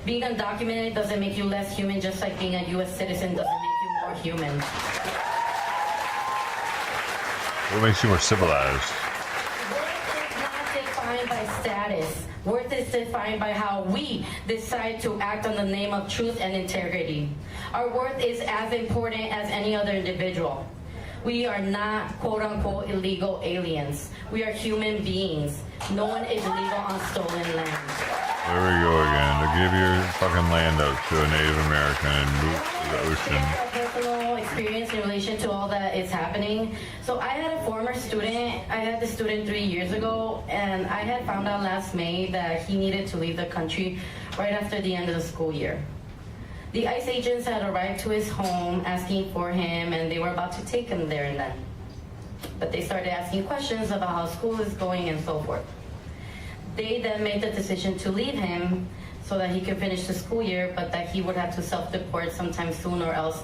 Being undocumented doesn't make you less human, just like being a U.S. citizen doesn't make you more human. What makes you more civilized? Worth is not defined by status. Worth is defined by how we decide to act on the name of truth and integrity. Our worth is as important as any other individual. We are not quote-unquote illegal aliens. We are human beings. No one is illegal on stolen land. There we go again. To give your fucking land out to a Native American and move to the ocean. Personal experience in relation to all that is happening. So I had a former student, I had the student 3 years ago, and I had found out last May that he needed to leave the country right after the end of the school year. The ICE agents had arrived to his home asking for him, and they were about to take him there and then. But they started asking questions about how school is going and so forth. They then made the decision to leave him so that he could finish the school year, but that he would have to self-deport sometime soon, or else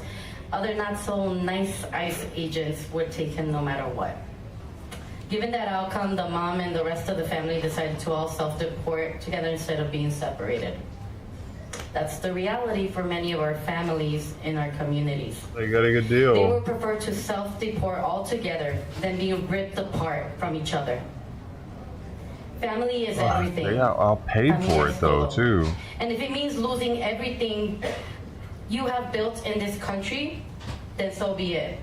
other not so nice ICE agents would take him no matter what. Given that outcome, the mom and the rest of the family decided to all self-deport together instead of being separated. That's the reality for many of our families in our communities. They got a good deal. They would prefer to self-deport altogether than being ripped apart from each other. Family is everything. They got all paid for it though, too. And if it means losing everything you have built in this country, then so be it.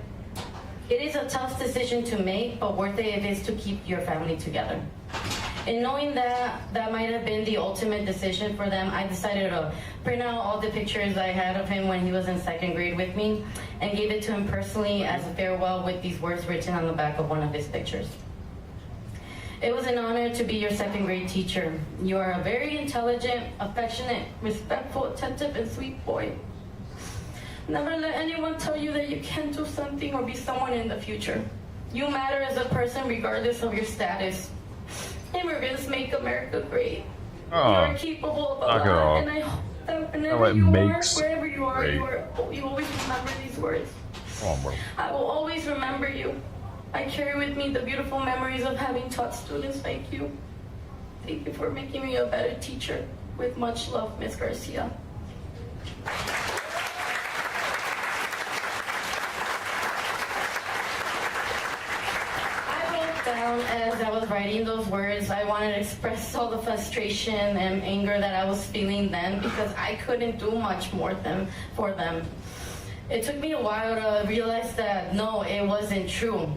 It is a tough decision to make, but worth it if it is to keep your family together. And knowing that that might have been the ultimate decision for them, I decided to print out all the pictures I had of him when he was in second grade with me and gave it to him personally as a farewell with these words written on the back of one of his pictures. It was an honor to be your second grade teacher. You are a very intelligent, affectionate, respectful, attentive, and sweet boy. Never let anyone tell you that you can't do something or be someone in the future. You matter as a person regardless of your status. Immigrants make America great. You are capable of a lot, and I hope that whenever you are, wherever you are, you always remember these words. I will always remember you. I carry with me the beautiful memories of having taught students like you. Thank you for making me a better teacher. With much love, Ms. Garcia. Down as I was writing those words, I wanted to express all the frustration and anger that I was feeling then, because I couldn't do much more for them. It took me a while to realize that no, it wasn't true.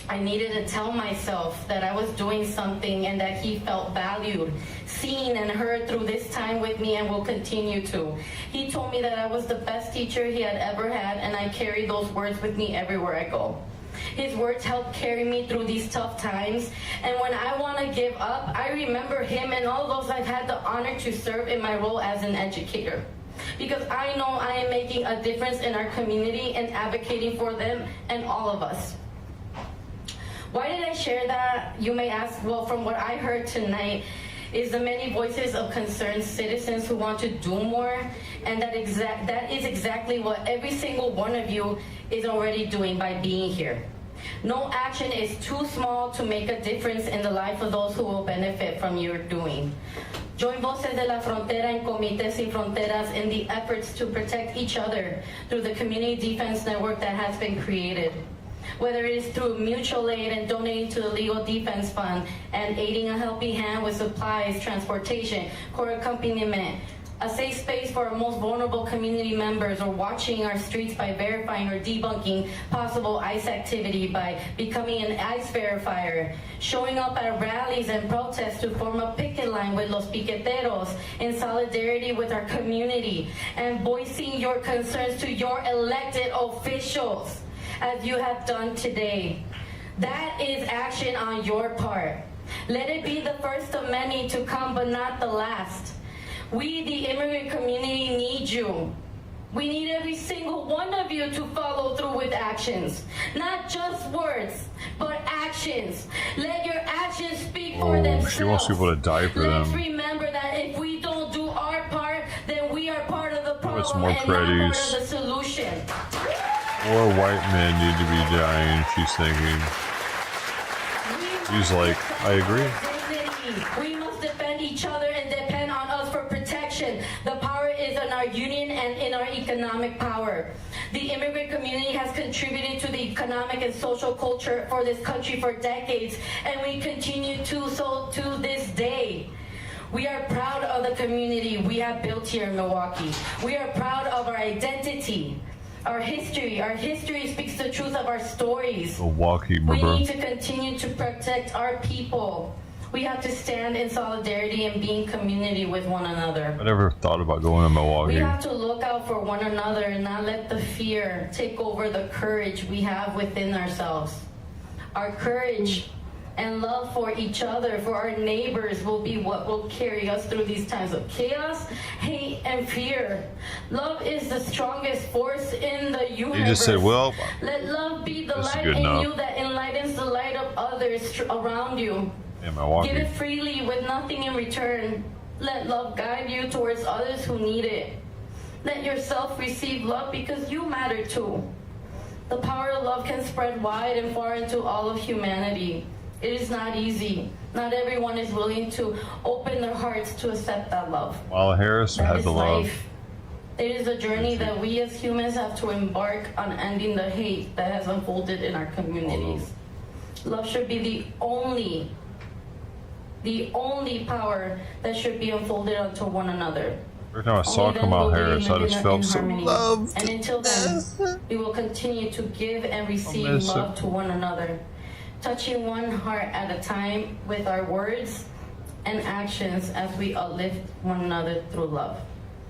I needed to tell myself that I was doing something and that he felt valued, seen, and heard through this time with me and will continue to. He told me that I was the best teacher he had ever had, and I carry those words with me everywhere I go. His words helped carry me through these tough times, and when I want to give up, I remember him and all those I've had the honor to serve in my role as an educator. Because I know I am making a difference in our community and advocating for them and all of us. Why did I share that? You may ask. Well, from what I heard tonight, is the many voices of concerned citizens who want to do more, and that is exactly what every single one of you is already doing by being here. No action is too small to make a difference in the life of those who will benefit from your doing. Join Voces de la Frontera and Comités Sin Fronteras in the efforts to protect each other through the community defense network that has been created. Whether it is through mutual aid and donating to the Legal Defense Fund and aiding a helping hand with supplies, transportation, court accompaniment, a safe space for our most vulnerable community members, or watching our streets by verifying or debunking possible ICE activity by becoming an ICE verifier, showing up at rallies and protests to form a picket line with los piqueteros in solidarity with our community, and voicing your concerns to your elected officials, as you have done today. That is action on your part. Let it be the first of many to come, but not the last. We, the immigrant community, need you. We need every single one of you to follow through with actions. Not just words, but actions. Let your actions speak for themselves. She wants people to die for Let's them. remember that if we don't do our part, then we are part of the problem It's more and not part pretties. of the solution. More white men need to be dying, she's thinking. He's like, I agree. We must defend each other and depend on us for protection. The power is in our union and in our economic power. The immigrant community has contributed to the economic and social culture for this country for decades, and we continue to so to this day. We are proud of the community we have built here in Milwaukee. We are proud of our identity. Our history speaks the truth of our stories. Milwaukee, We remember? need to continue to protect our people. We have to stand in solidarity and be in community with one another. I never thought about going to We Milwaukee. have to look out for one another and not let the fear take over the courage we have within ourselves. Our courage and love for each other, for our neighbors, will be what will carry us through these times of chaos, hate, and fear. Love is the strongest force in the universe. He just said, well, Let love be the this is light good in enough. you that enlightens the light of others around you. In Milwaukee. Give it freely with nothing in return. Let love guide you towards others who need it. Let yourself receive love because you matter too. The power of love can spread wide and far into all of humanity. It is not easy. Not everyone is willing to open their hearts to accept that love. Kamala Harris That had is the love. life. It is a journey that we as humans have to embark on, ending the hate that has unfolded in our communities. Love should be the only power that should be unfolded onto one another. Every time I saw Only then Kamala will we Harris, I live just in felt so harmony. loved. And until then, we will continue to give and receive miss her. love to one another, touching one heart at a time with our words and actions as we uplift one another through love.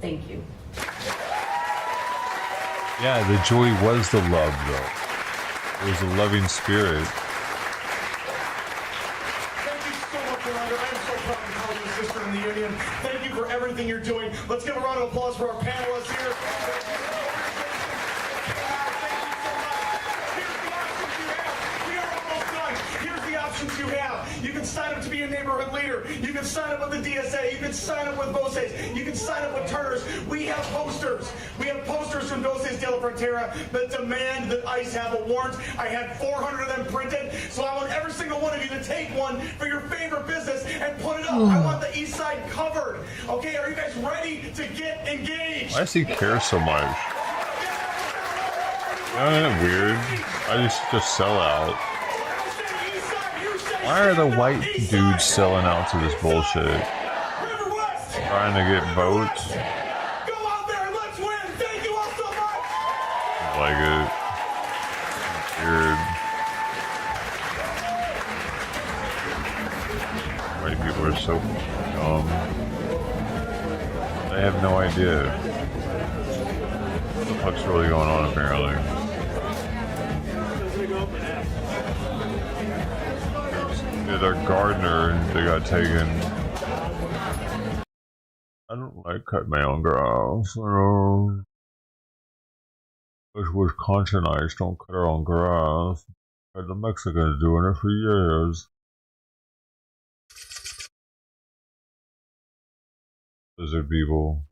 Thank you. Yeah, the joy was the love, though. It was a loving spirit. Thank you so much, Yolanda. I am so proud to call you a sister in the union. Thank you for everything you're doing. Let's give a round of applause for our panelists here. Here's the options you have. You can sign up to be a neighborhood leader. You can sign up with the DSA. You can sign up with Voces. You can sign up with Turners. We have posters. We have posters from Voces de la Frontera that demand that ICE have a warrant. I had 400 of them printed, so I want every single one of you to take one for your favorite business and put it up. I want the east side covered. Okay, are you guys ready to get engaged? Why does he care so much? Isn't it weird? I just sell out. Why are the white dudes selling out to this bullshit? Trying to get votes? Like it. Weird. White people are so dumb. They have no idea what's really going on, apparently. Their gardener, they got taken. I don't like cut my own grass. Those Wisconsinites don't cut their own grass. The Mexicans doing it for years. Lizard people.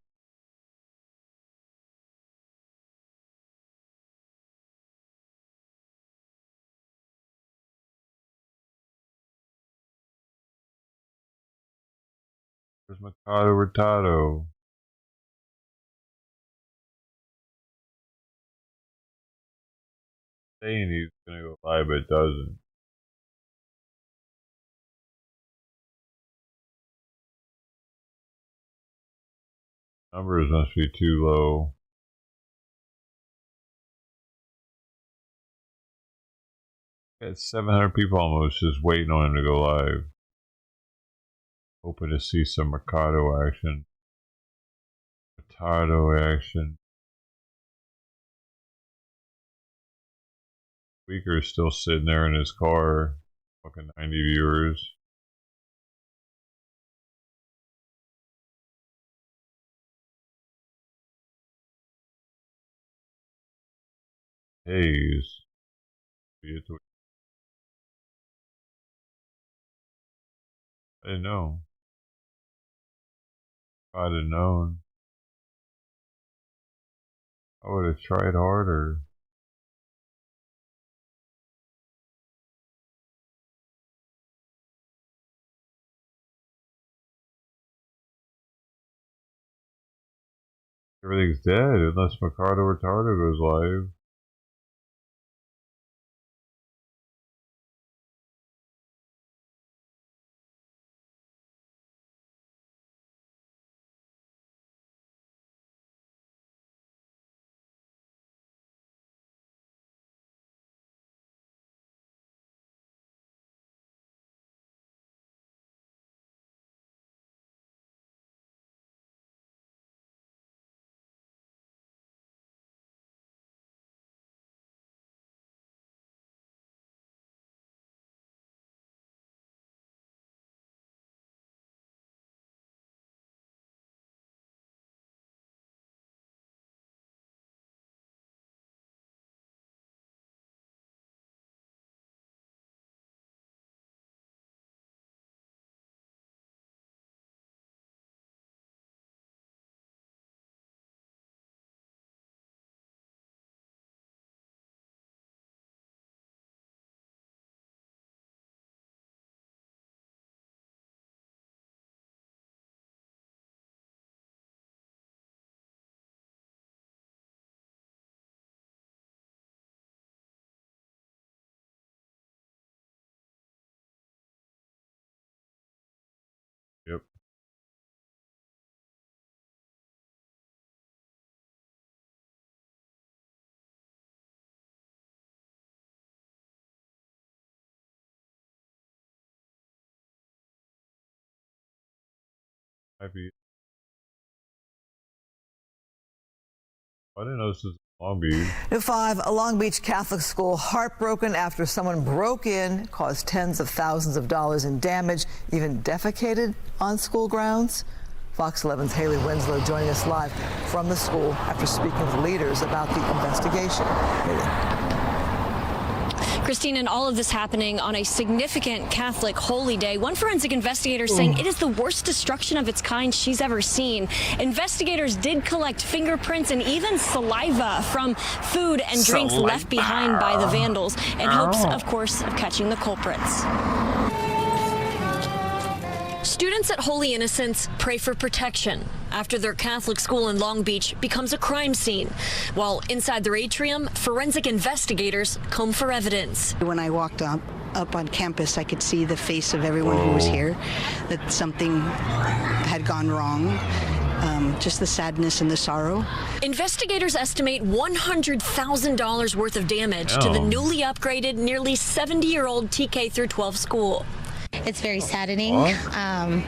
Where's Mikado Retado? Saying he's gonna go live, but it doesn't. Numbers must be too low. Got 700 people almost just waiting on him to go live. Hoping to see some Mercado action. Mercado action. Speaker's still sitting there in his car. Fucking 90 viewers. Hayes. I didn't know. If I'd have known, I would have tried harder. Everything's dead unless Mercado Retardo goes live. Yep. Might be. I didn't know this was Long Beach. New 5, a Long Beach Catholic school heartbroken after someone broke in, caused tens of thousands of dollars in damage, even defecated on school grounds. Fox 11's Haley Winslow joining us live from the school after speaking with leaders about the investigation. Christine, and all of this happening on a significant Catholic holy day. One forensic investigator saying it is the worst destruction of its kind she's ever seen. Investigators did collect fingerprints and even saliva from food and drinks left behind by the vandals in hopes, of course, of catching the culprits. Students at Holy Innocents pray for protection after their Catholic school in Long Beach becomes a crime scene. While inside their atrium, forensic investigators comb for evidence. When I walked up on campus, I could see the face of everyone who was here, that something had gone wrong. Just the sadness and the sorrow. Investigators estimate $100,000 worth of damage to the newly upgraded, nearly 70-year-old TK through 12 school. It's very saddening. Yeah,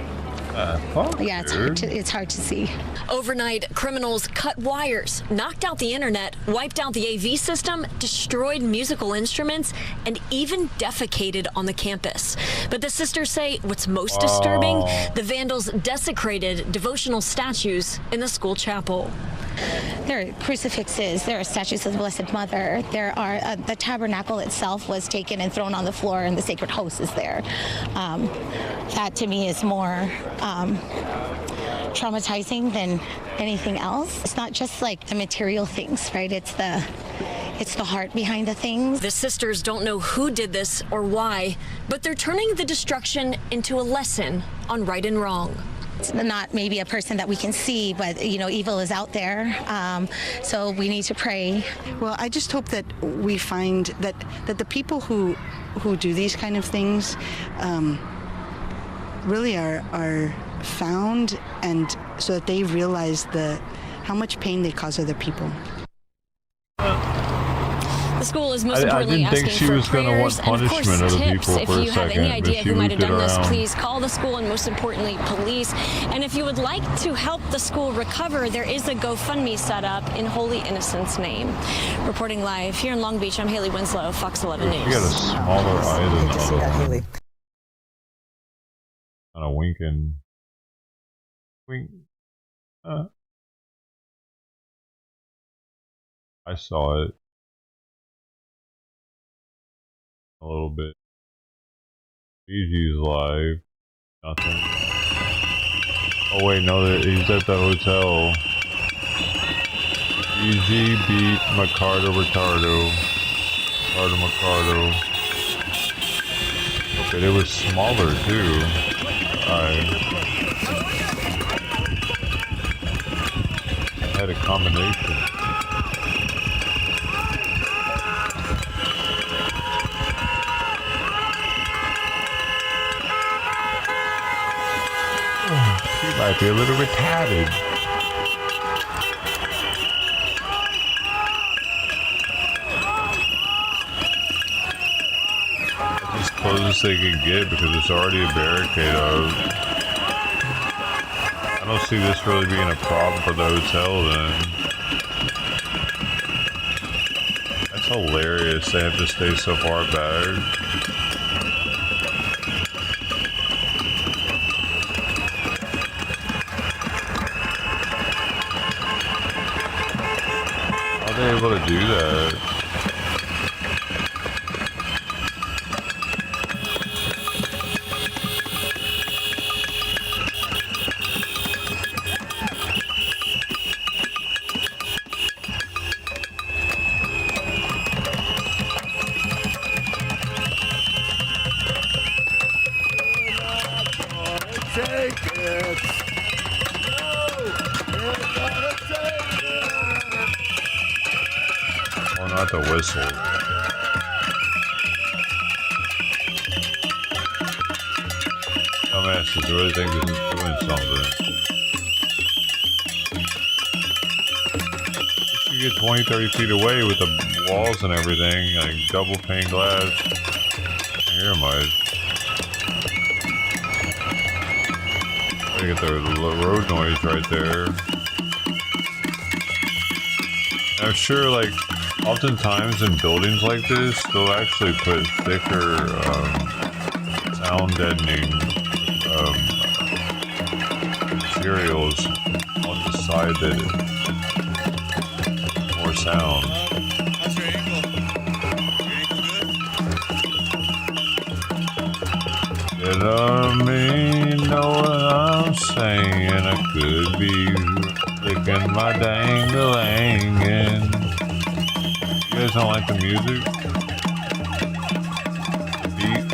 it's hard to see. Overnight, criminals cut wires, knocked out the internet, wiped out the AV system, destroyed musical instruments, and even defecated on the campus. But the sisters say what's most disturbing, the vandals desecrated devotional statues in the school chapel. There are crucifixes, there are statues of the Blessed Mother, there are the tabernacle itself was taken and thrown on the floor, and the sacred host is there. That to me is more traumatizing than anything else. It's not just like the material things, right? It's the heart behind the things. The sisters don't know who did this or why, but they're turning the destruction into a lesson on right and wrong. It's not maybe a person that we can see, but evil is out there. So we need to pray. Well, I just hope that we find that the people who do these kind of things really are found, and so that they realize how much pain they cause other people. The school is most importantly I didn't think asking she for was going to want prayers and, of course, punishment of the tips. people If for a you have second, any idea but she who might have moved it done this, around. please call the school and most importantly police. And if you would like to help the school recover, there is a GoFundMe set up in Holy Innocents' name. Reporting live here in Long Beach, I'm Haley Winslow, Fox 11 News. She got a smaller eye than the other one. Haley. Kind of winking. Wink. I saw it. A little bit. Gigi's live. Nothing. Oh wait, no, he's at the hotel. Gigi beat Ricardo. Okay, it was smaller too. Alright. I had a combination. She might be a little retarded. That's as close as they can get because it's already a barricade out. I don't see this really being a problem for the hotel then. That's hilarious. They have to stay so far back. Able to do that. Take it. Oh, not the whistle. Dumbasses really think this is doing something. You get 20, 30 feet away with the walls and everything, like double pane glass. Here am I. I get the road noise right there. I'm sure, like, oftentimes in buildings like this, they'll actually put thicker sound deadening materials on the side that more sound. How's your ankle? Your ankle good? You know me, know what I'm saying. I could be licking my dang-a-langin'. You guys don't like the music? The beat?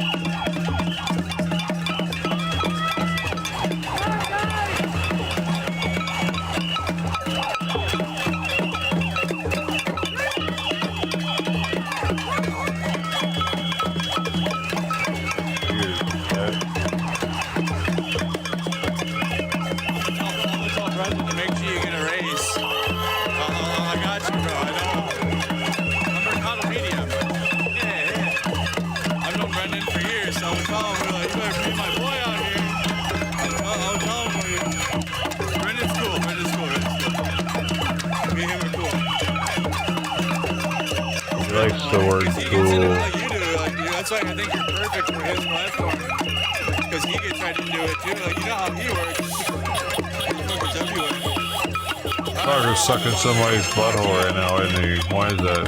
Likes the word cool. That's why I think you're perfect for his platform. Because he gets right into it too. Like, you know how he works. He's everywhere. Parker's sucking somebody's butthole right now, isn't he? Why is that?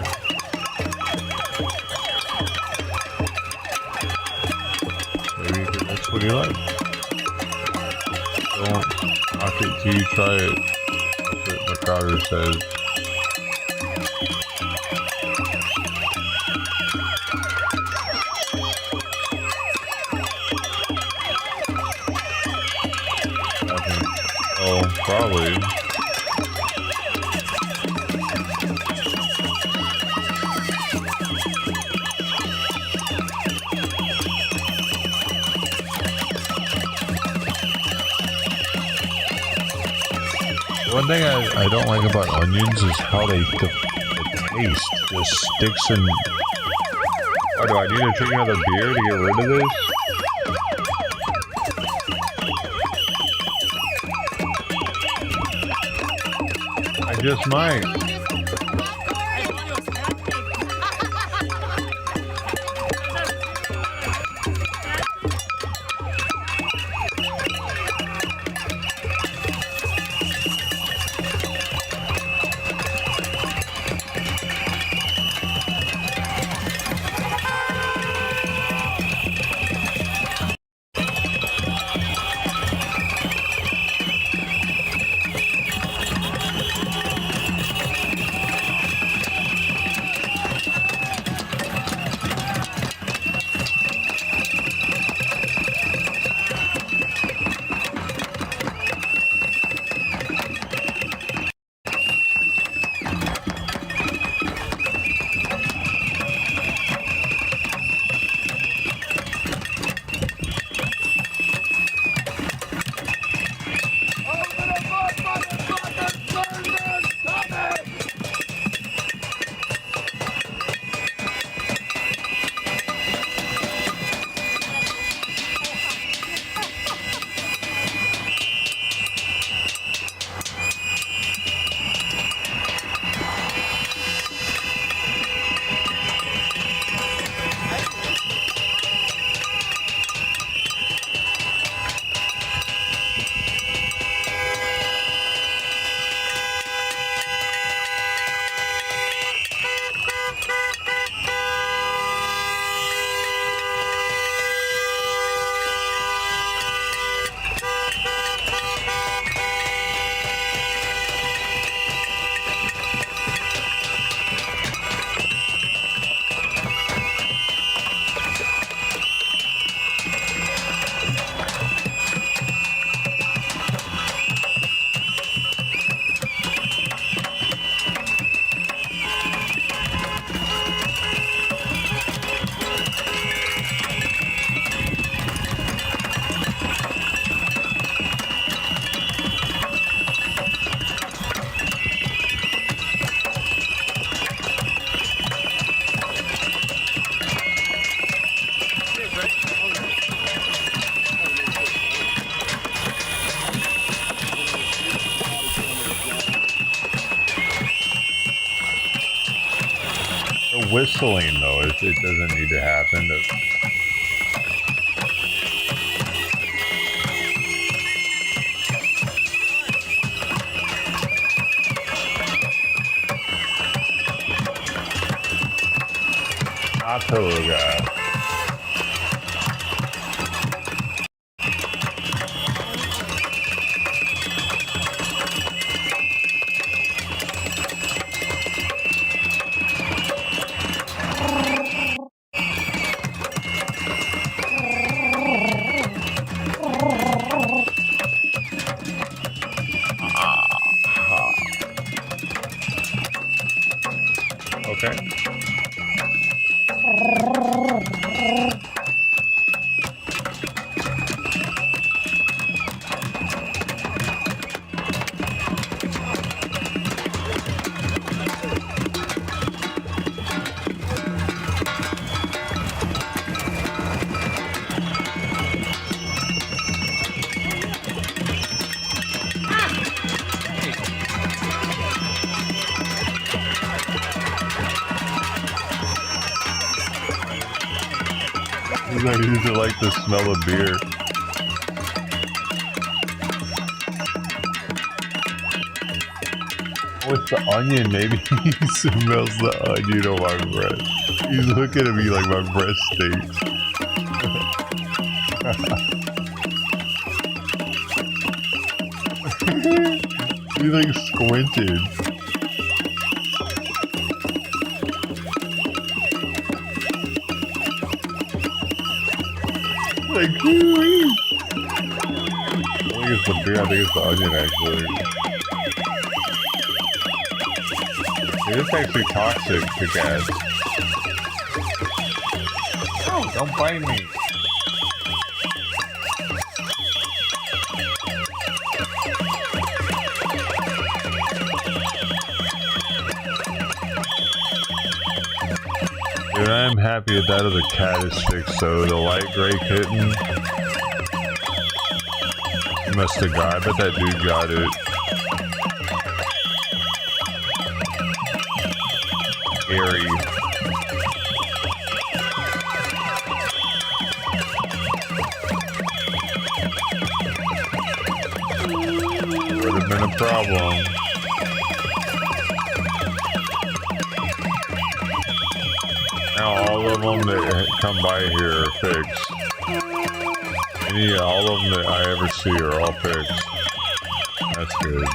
Maybe that's what he likes. Okay, till you try it. That's what Crowder says. Oh, probably. One thing I don't like about onions is how the taste just sticks in. Oh, do I need to drink another beer to get rid of this? I just might. Whistling though, it doesn't need to happen. Atoga. Okay. I usually like the smell of beer. With the onion, maybe he smells the onion on my breath. He's looking at me like my breath stinks. He like squinted. Like, woo-wee. I think it's the beer, I think it's the onion actually. It's actually toxic to cats. Oh, don't bite me. Dude, I'm happy that other cat is fixed though. The light gray kitten. He must have got. I bet that dude got it. Scary. Would have been a problem. Now all of them that come by here are fixed. All of them that I ever see are all fixed. That's good.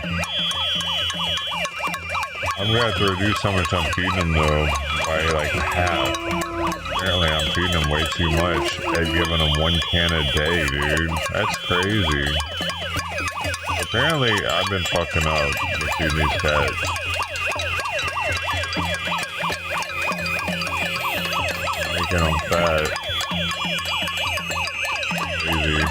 I'm gonna have to reduce how much I'm feeding them though by like half. Apparently I'm feeding them way too much and giving them 1 can a day, dude. That's crazy. Apparently I've been fucking up with feeding these cats. Making them fat. Crazy.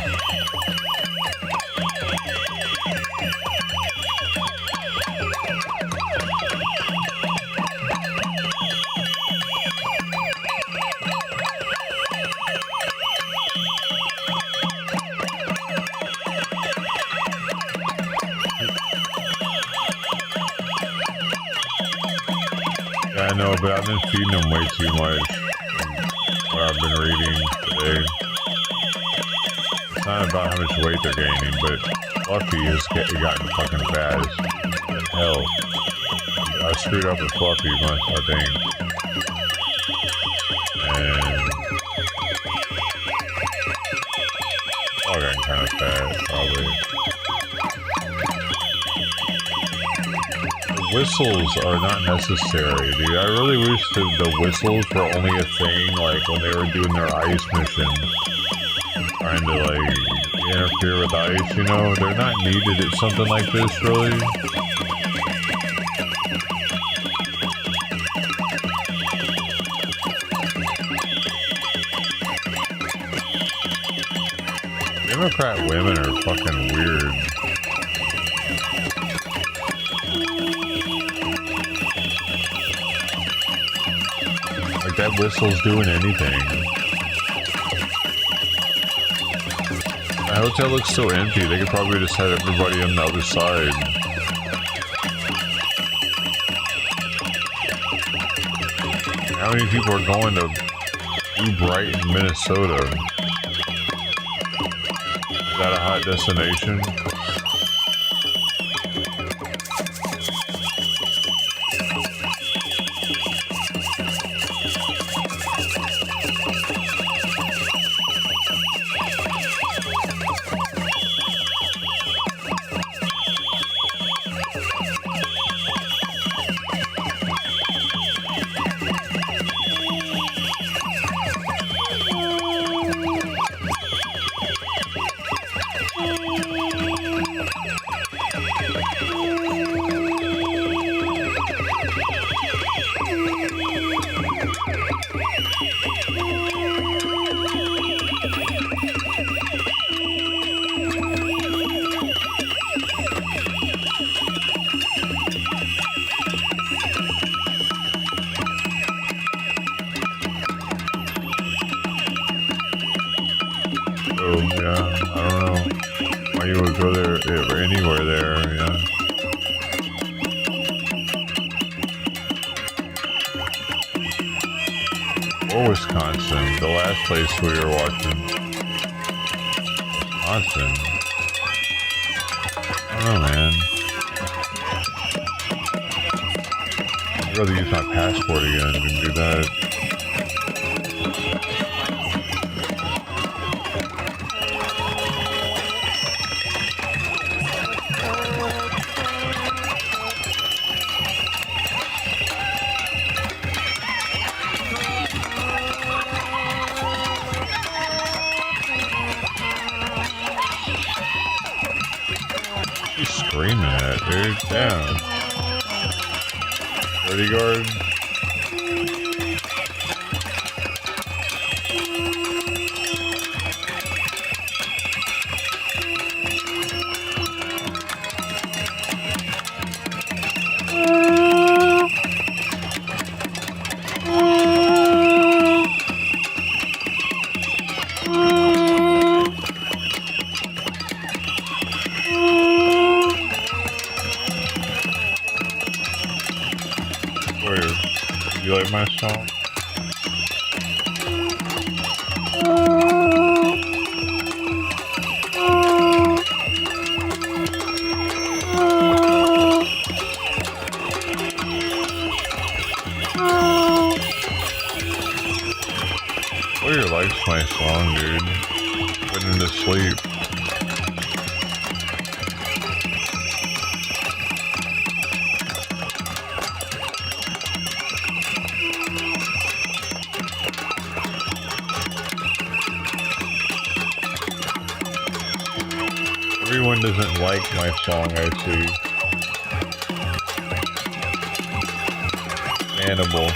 Yeah, I know, but I've been feeding them way too much. What I've been reading today. It's not about how much weight they're gaining, but Fluffy has gotten fucking fat as hell. I screwed up with Fluffy much, I think. And all got kind of fat, probably. Whistles are not necessary, dude. I really wish that the whistles were only a thing, like when they were doing their ice mission, trying to like interfere with ice, you know? They're not needed at something like this, really. Democrat women are fucking weird. Like that whistle's doing anything. The hotel looks so empty, they could probably just have everybody on the other side. How many people are going to New Brighton, Minnesota? Is that a hot destination? Anywhere there, yeah. Or Wisconsin, the last place we were watching. Wisconsin. I don't know, man. I'd rather use my passport again than do that. screaming at, dude? Damn. Security guard. You like my song? Sawyer likes my song, dude. Putting him to sleep. Everyone doesn't like my song, I see. Animal.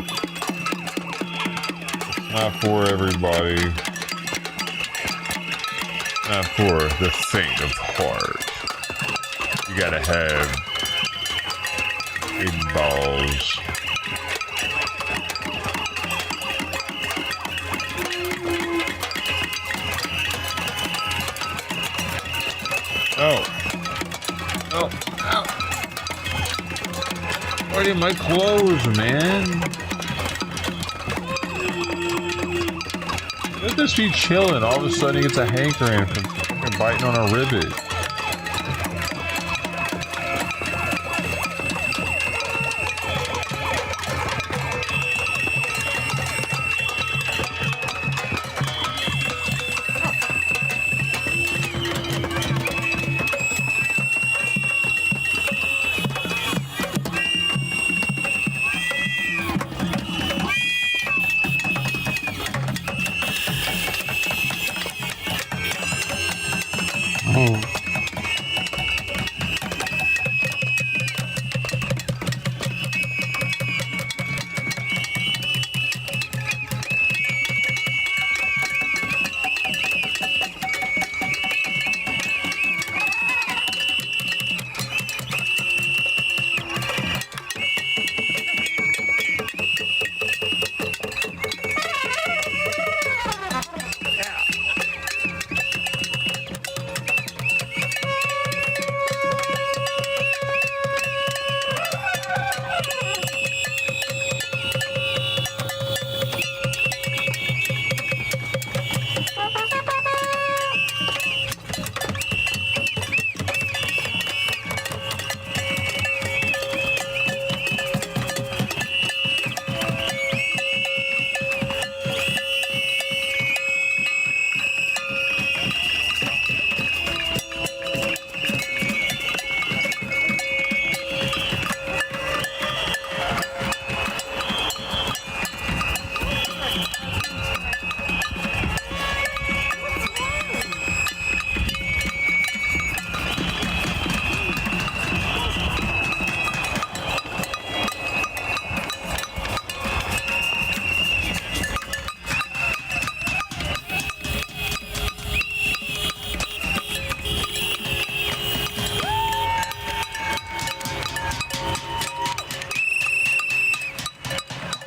It's not for everybody. Not for the faint of heart. You gotta have big balls. Oh. Oh. Ow. Where are my clothes, man? Let this be chilling. All of a sudden he gets a hankering from fucking biting on a ribbit.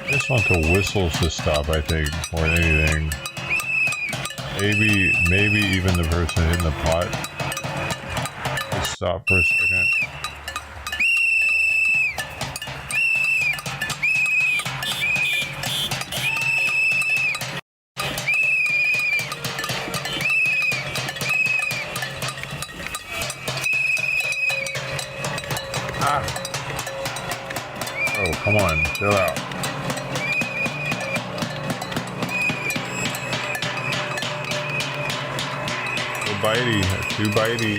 I just want the whistles to stop, I think, more than anything. Maybe even the person in the pot. Just stop for a second. Ah! Oh, come on, chill out. Too bitey.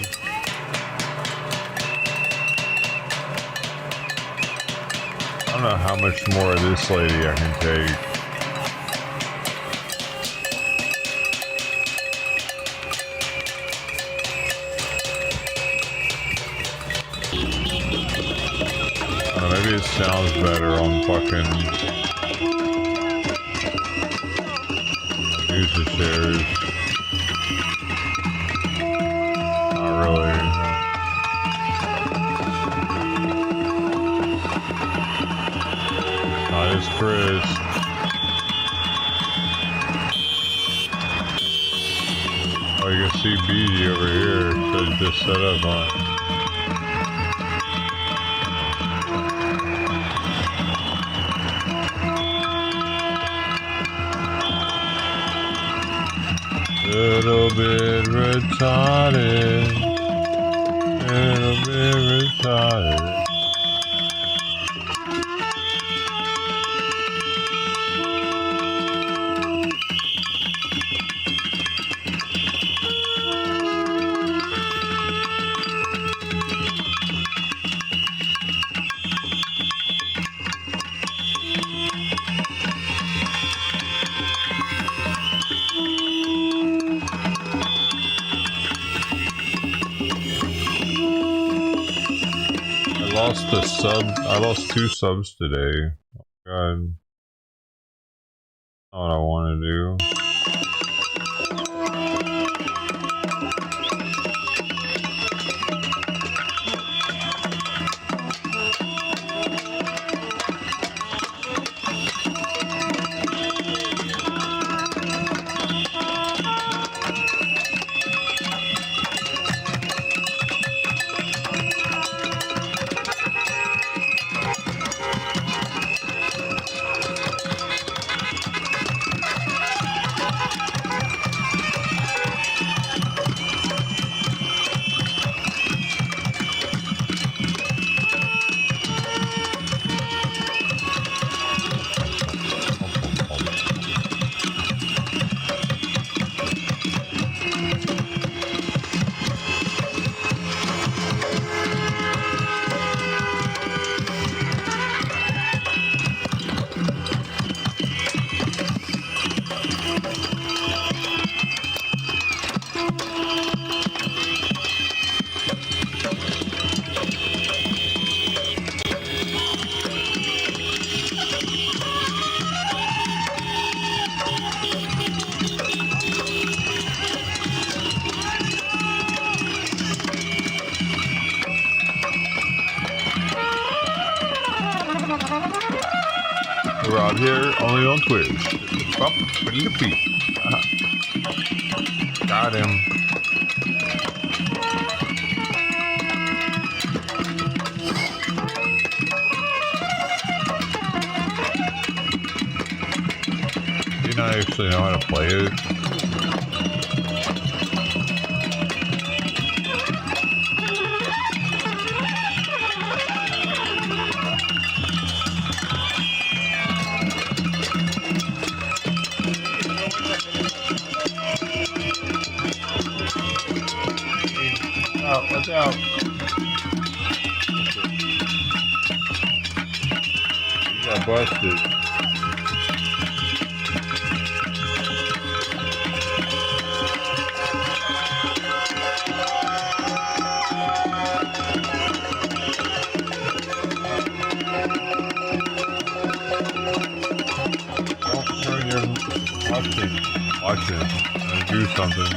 I don't know how much more of this lady I can take. Maybe it sounds better on fucking user shares. Not really. Not as Chris. Oh, you can see BG over here. So just set up on. Little bit retarded. Little bit retarded. I lost 2 subs today. Oh god. Not what I want to do. Rob here, only on Twitch. Up, put in the feet. Got him. Do you not actually know how to play it? Watch out. You got busted. Don't turn your watching. Do something.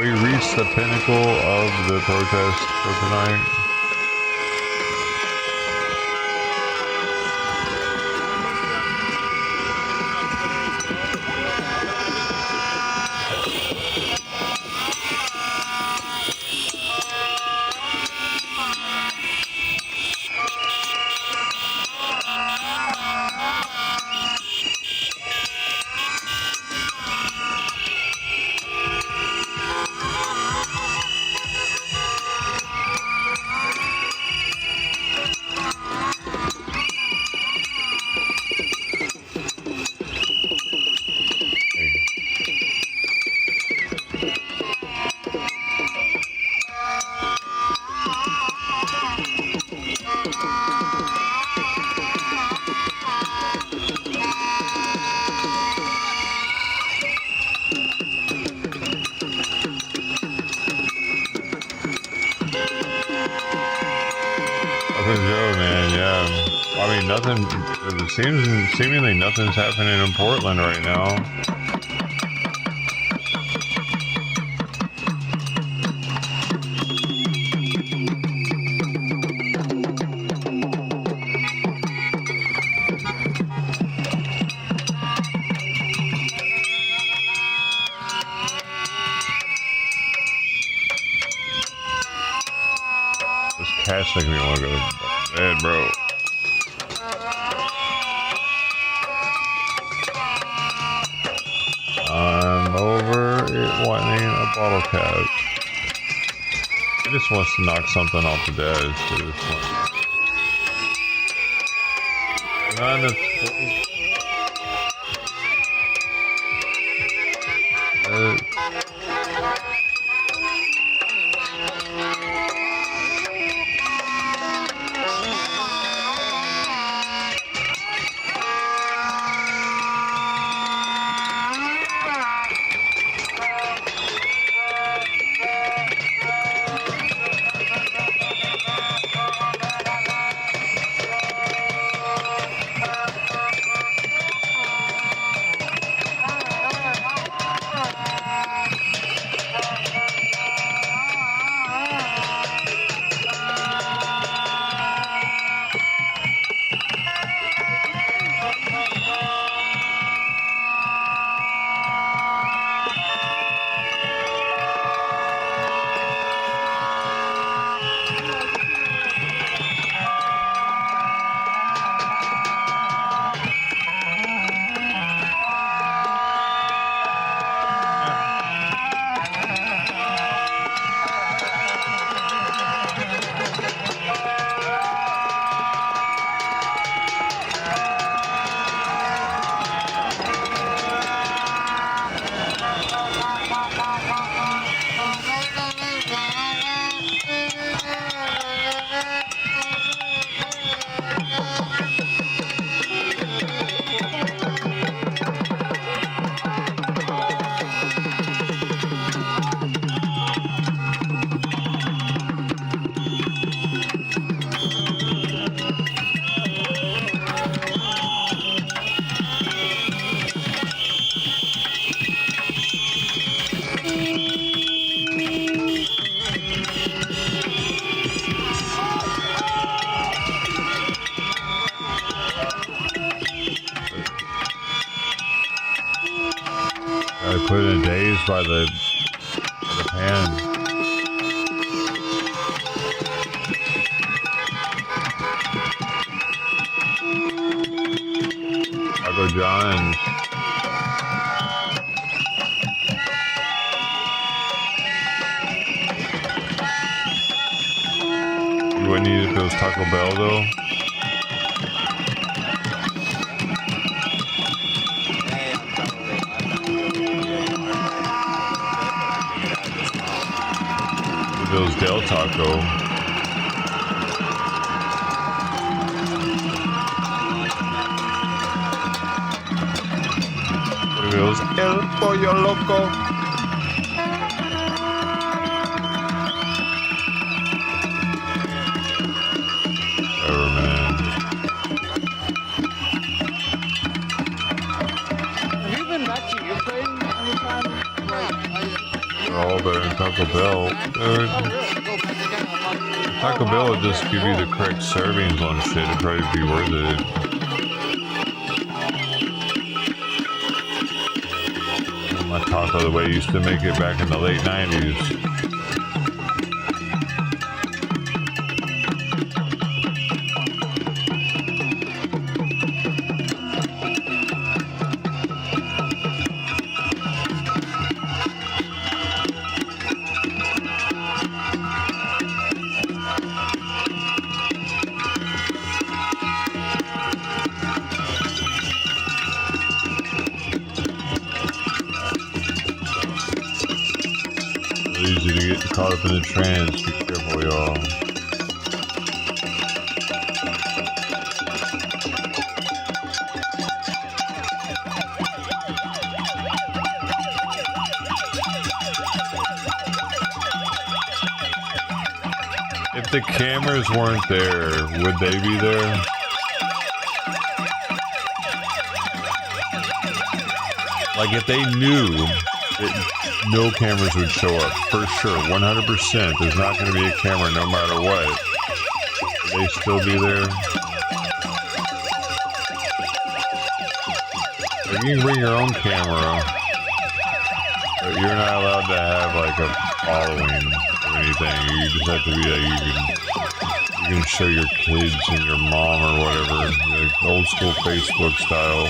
We reached the pinnacle of the protest for tonight. Joe, man, yeah. I mean, nothing. It seemingly nothing's happening in Portland right now. This cat's making me want to go to bed, bro. I'm over it wanting a bottle cap. He just wants to knock something off the desk at this point. just by the pan. Taco John's. You wouldn't eat if it was Taco Bell though. If it was Del Taco. What if it was El Pollo Loco? Better than Taco Bell. Taco Bell would just give you the correct servings on shit. It'd probably be worth it. My taco the way I used to make it back in the late 90s. Easy to get caught up in the trance. Be careful, y'all. If the cameras weren't there, would they be there? Like if they knew that no cameras would show up, for sure, 100%. There's not going to be a camera no matter what. Would they still be there? Like you can bring your own camera, but you're not allowed to have like a following or anything. You just have to be like you can show your kids and your mom or whatever, like old school Facebook style.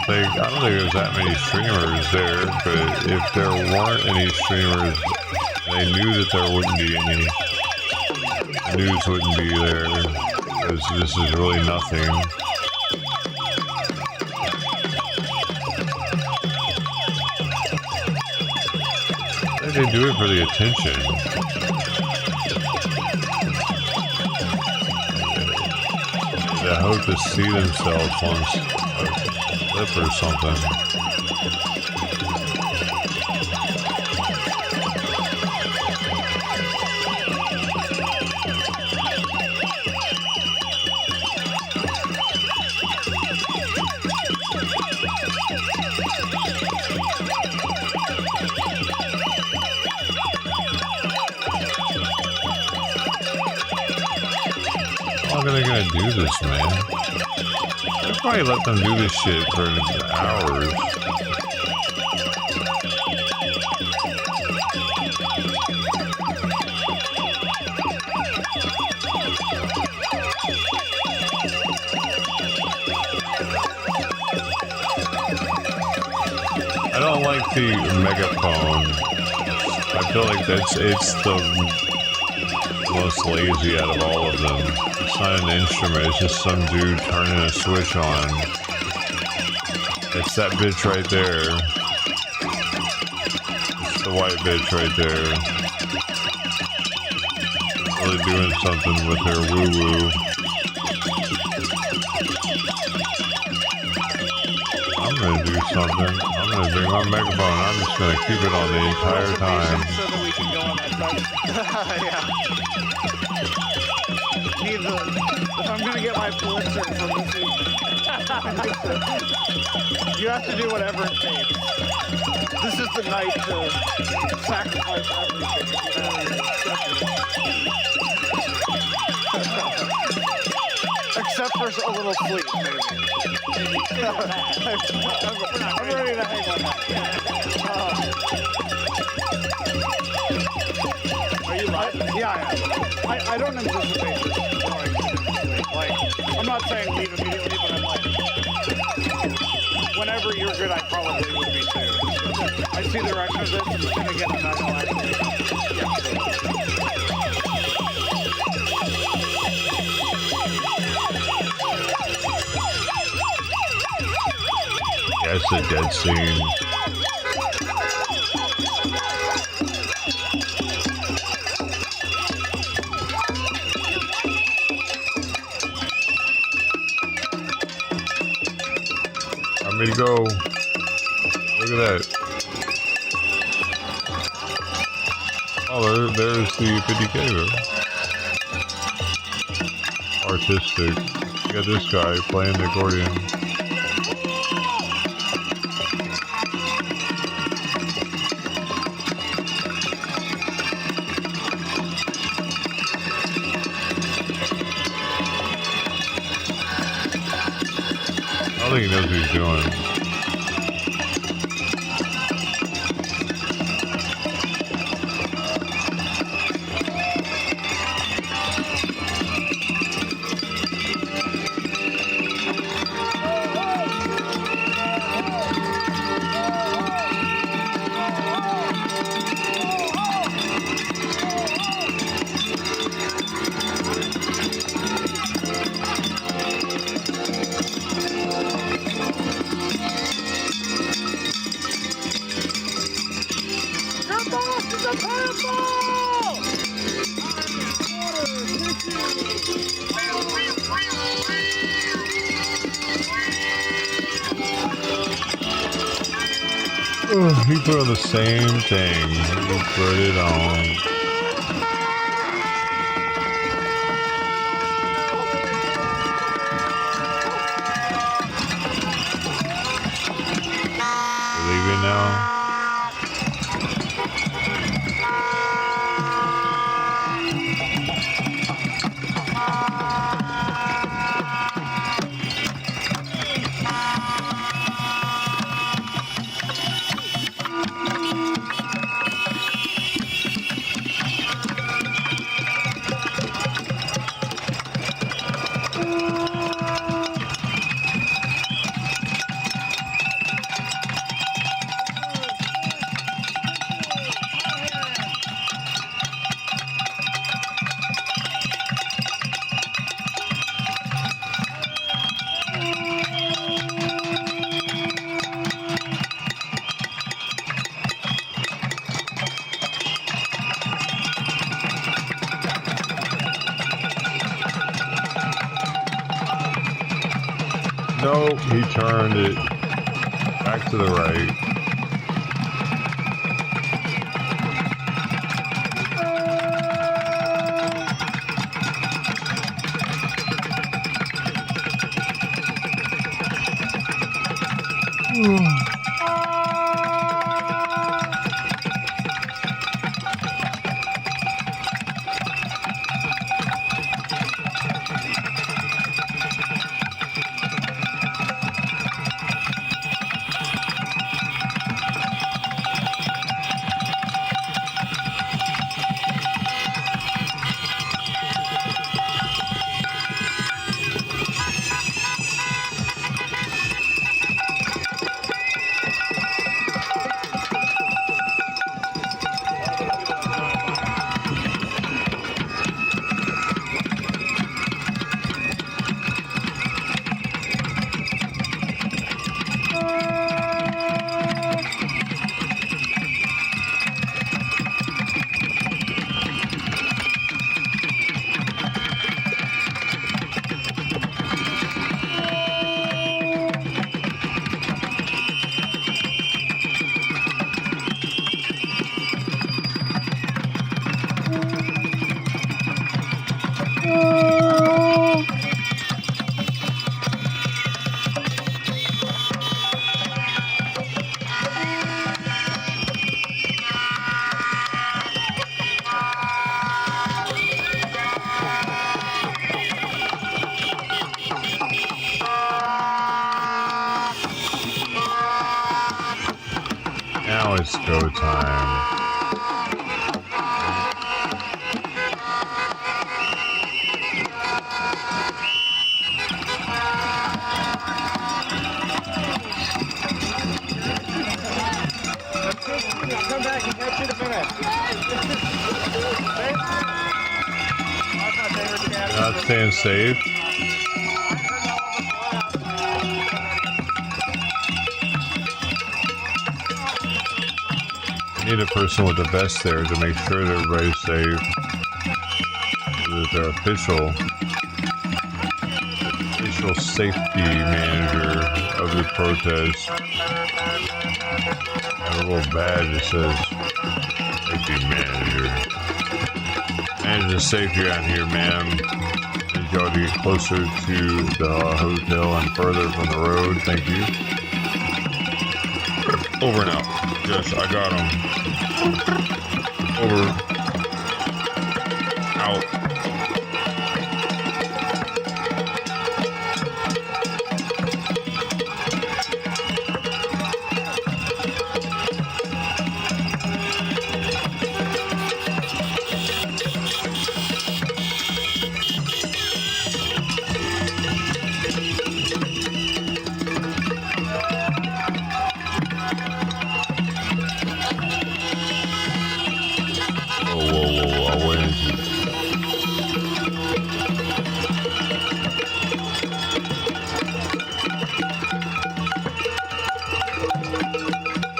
I don't think there's that many streamers there, but if there weren't any streamers, they knew that there wouldn't be any. The news wouldn't be there, because this is really nothing. They do it for the attention. They hope to see themselves on or something. How are they gonna do this, man? I'll probably let them do this shit for hours. I don't like the megaphone. I feel like it's the most lazy out of all of them. It's not an instrument, it's just some dude turning a switch on. It's that bitch right there. It's the white bitch right there. Really doing something with her woo-woo. I'm gonna do something. I'm gonna bring my megaphone. I'm just gonna keep it on the entire time. So that we can go on that side. Yeah. need if I'm gonna get my Pulitzer from this evening, you have to do whatever it takes. This is the night to sacrifice everything. Except for a little sleep, maybe. I'm ready to hang on that. Are you live? Yeah, I am. I don't anticipate this going sleep. Like, I'm not saying leave immediately, but I'm like, whenever you're good, I probably would be too. I see the direction of this, and again, I'm not going to That's a dead scene. Let me go. Look at that. Oh, there's the 50K there. Artistic. You got this guy playing the accordion. I don't think he knows what he's doing. He put on the same thing. He put it on. Leaving now. Nope, he turned it back to the right. it's go time. Come back and catch you in a minute. You're not staying safe. I need a person with a vest there to make sure that everybody's safe. Their official safety manager of the protest. A little badge that says safety manager. Manage the safety around here, ma'am. Need y'all to get closer to the hotel and further from the road. Thank you. Over and out. Yes, I got him. Over. Out.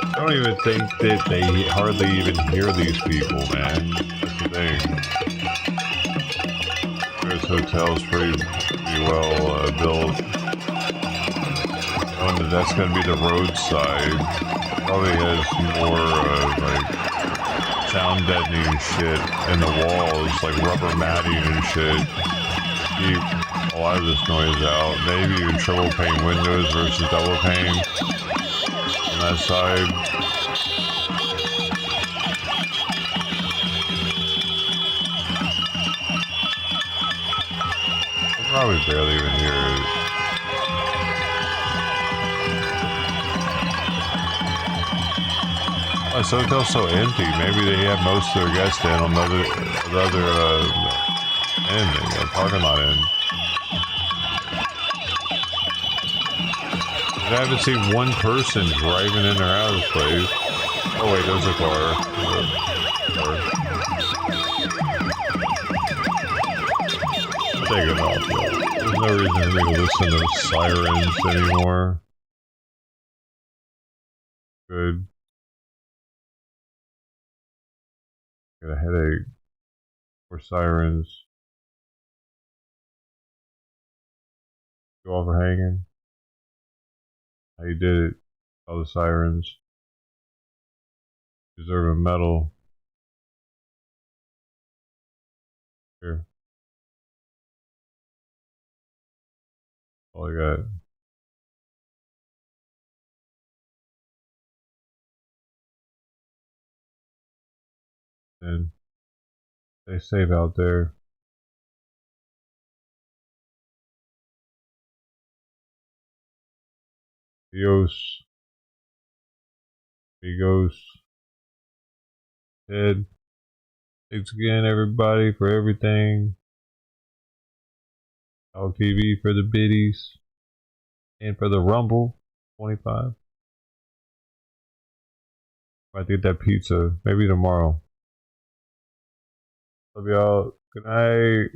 I don't even think that they hardly even hear these people, man. That's the thing. This hotel's pretty well built. Knowing that that's going to be the roadside, probably has more like sound deadening shit in the walls, like rubber matting and shit. Keep a lot of this noise out. Maybe even triple pane windows versus double pane on that side. Probably barely even hear it. This hotel's so empty. Maybe they have most of their guests in on the other end, parking lot end. I haven't seen one person driving in or out of this place. Oh wait, there's a car. Take it off, yo. There's no reason for me to listen to sirens anymore. Good. Got a headache. Or sirens. Go off for hanging. How you did it. All the sirens. Deserve a medal. Here. All I got. And stay safe out there. Dios. Amigos. Ted. Thanks again, everybody, for everything. TV for the biddies. And for the Rumble. 25. I have to get that pizza. Maybe tomorrow. Love y'all. Good night.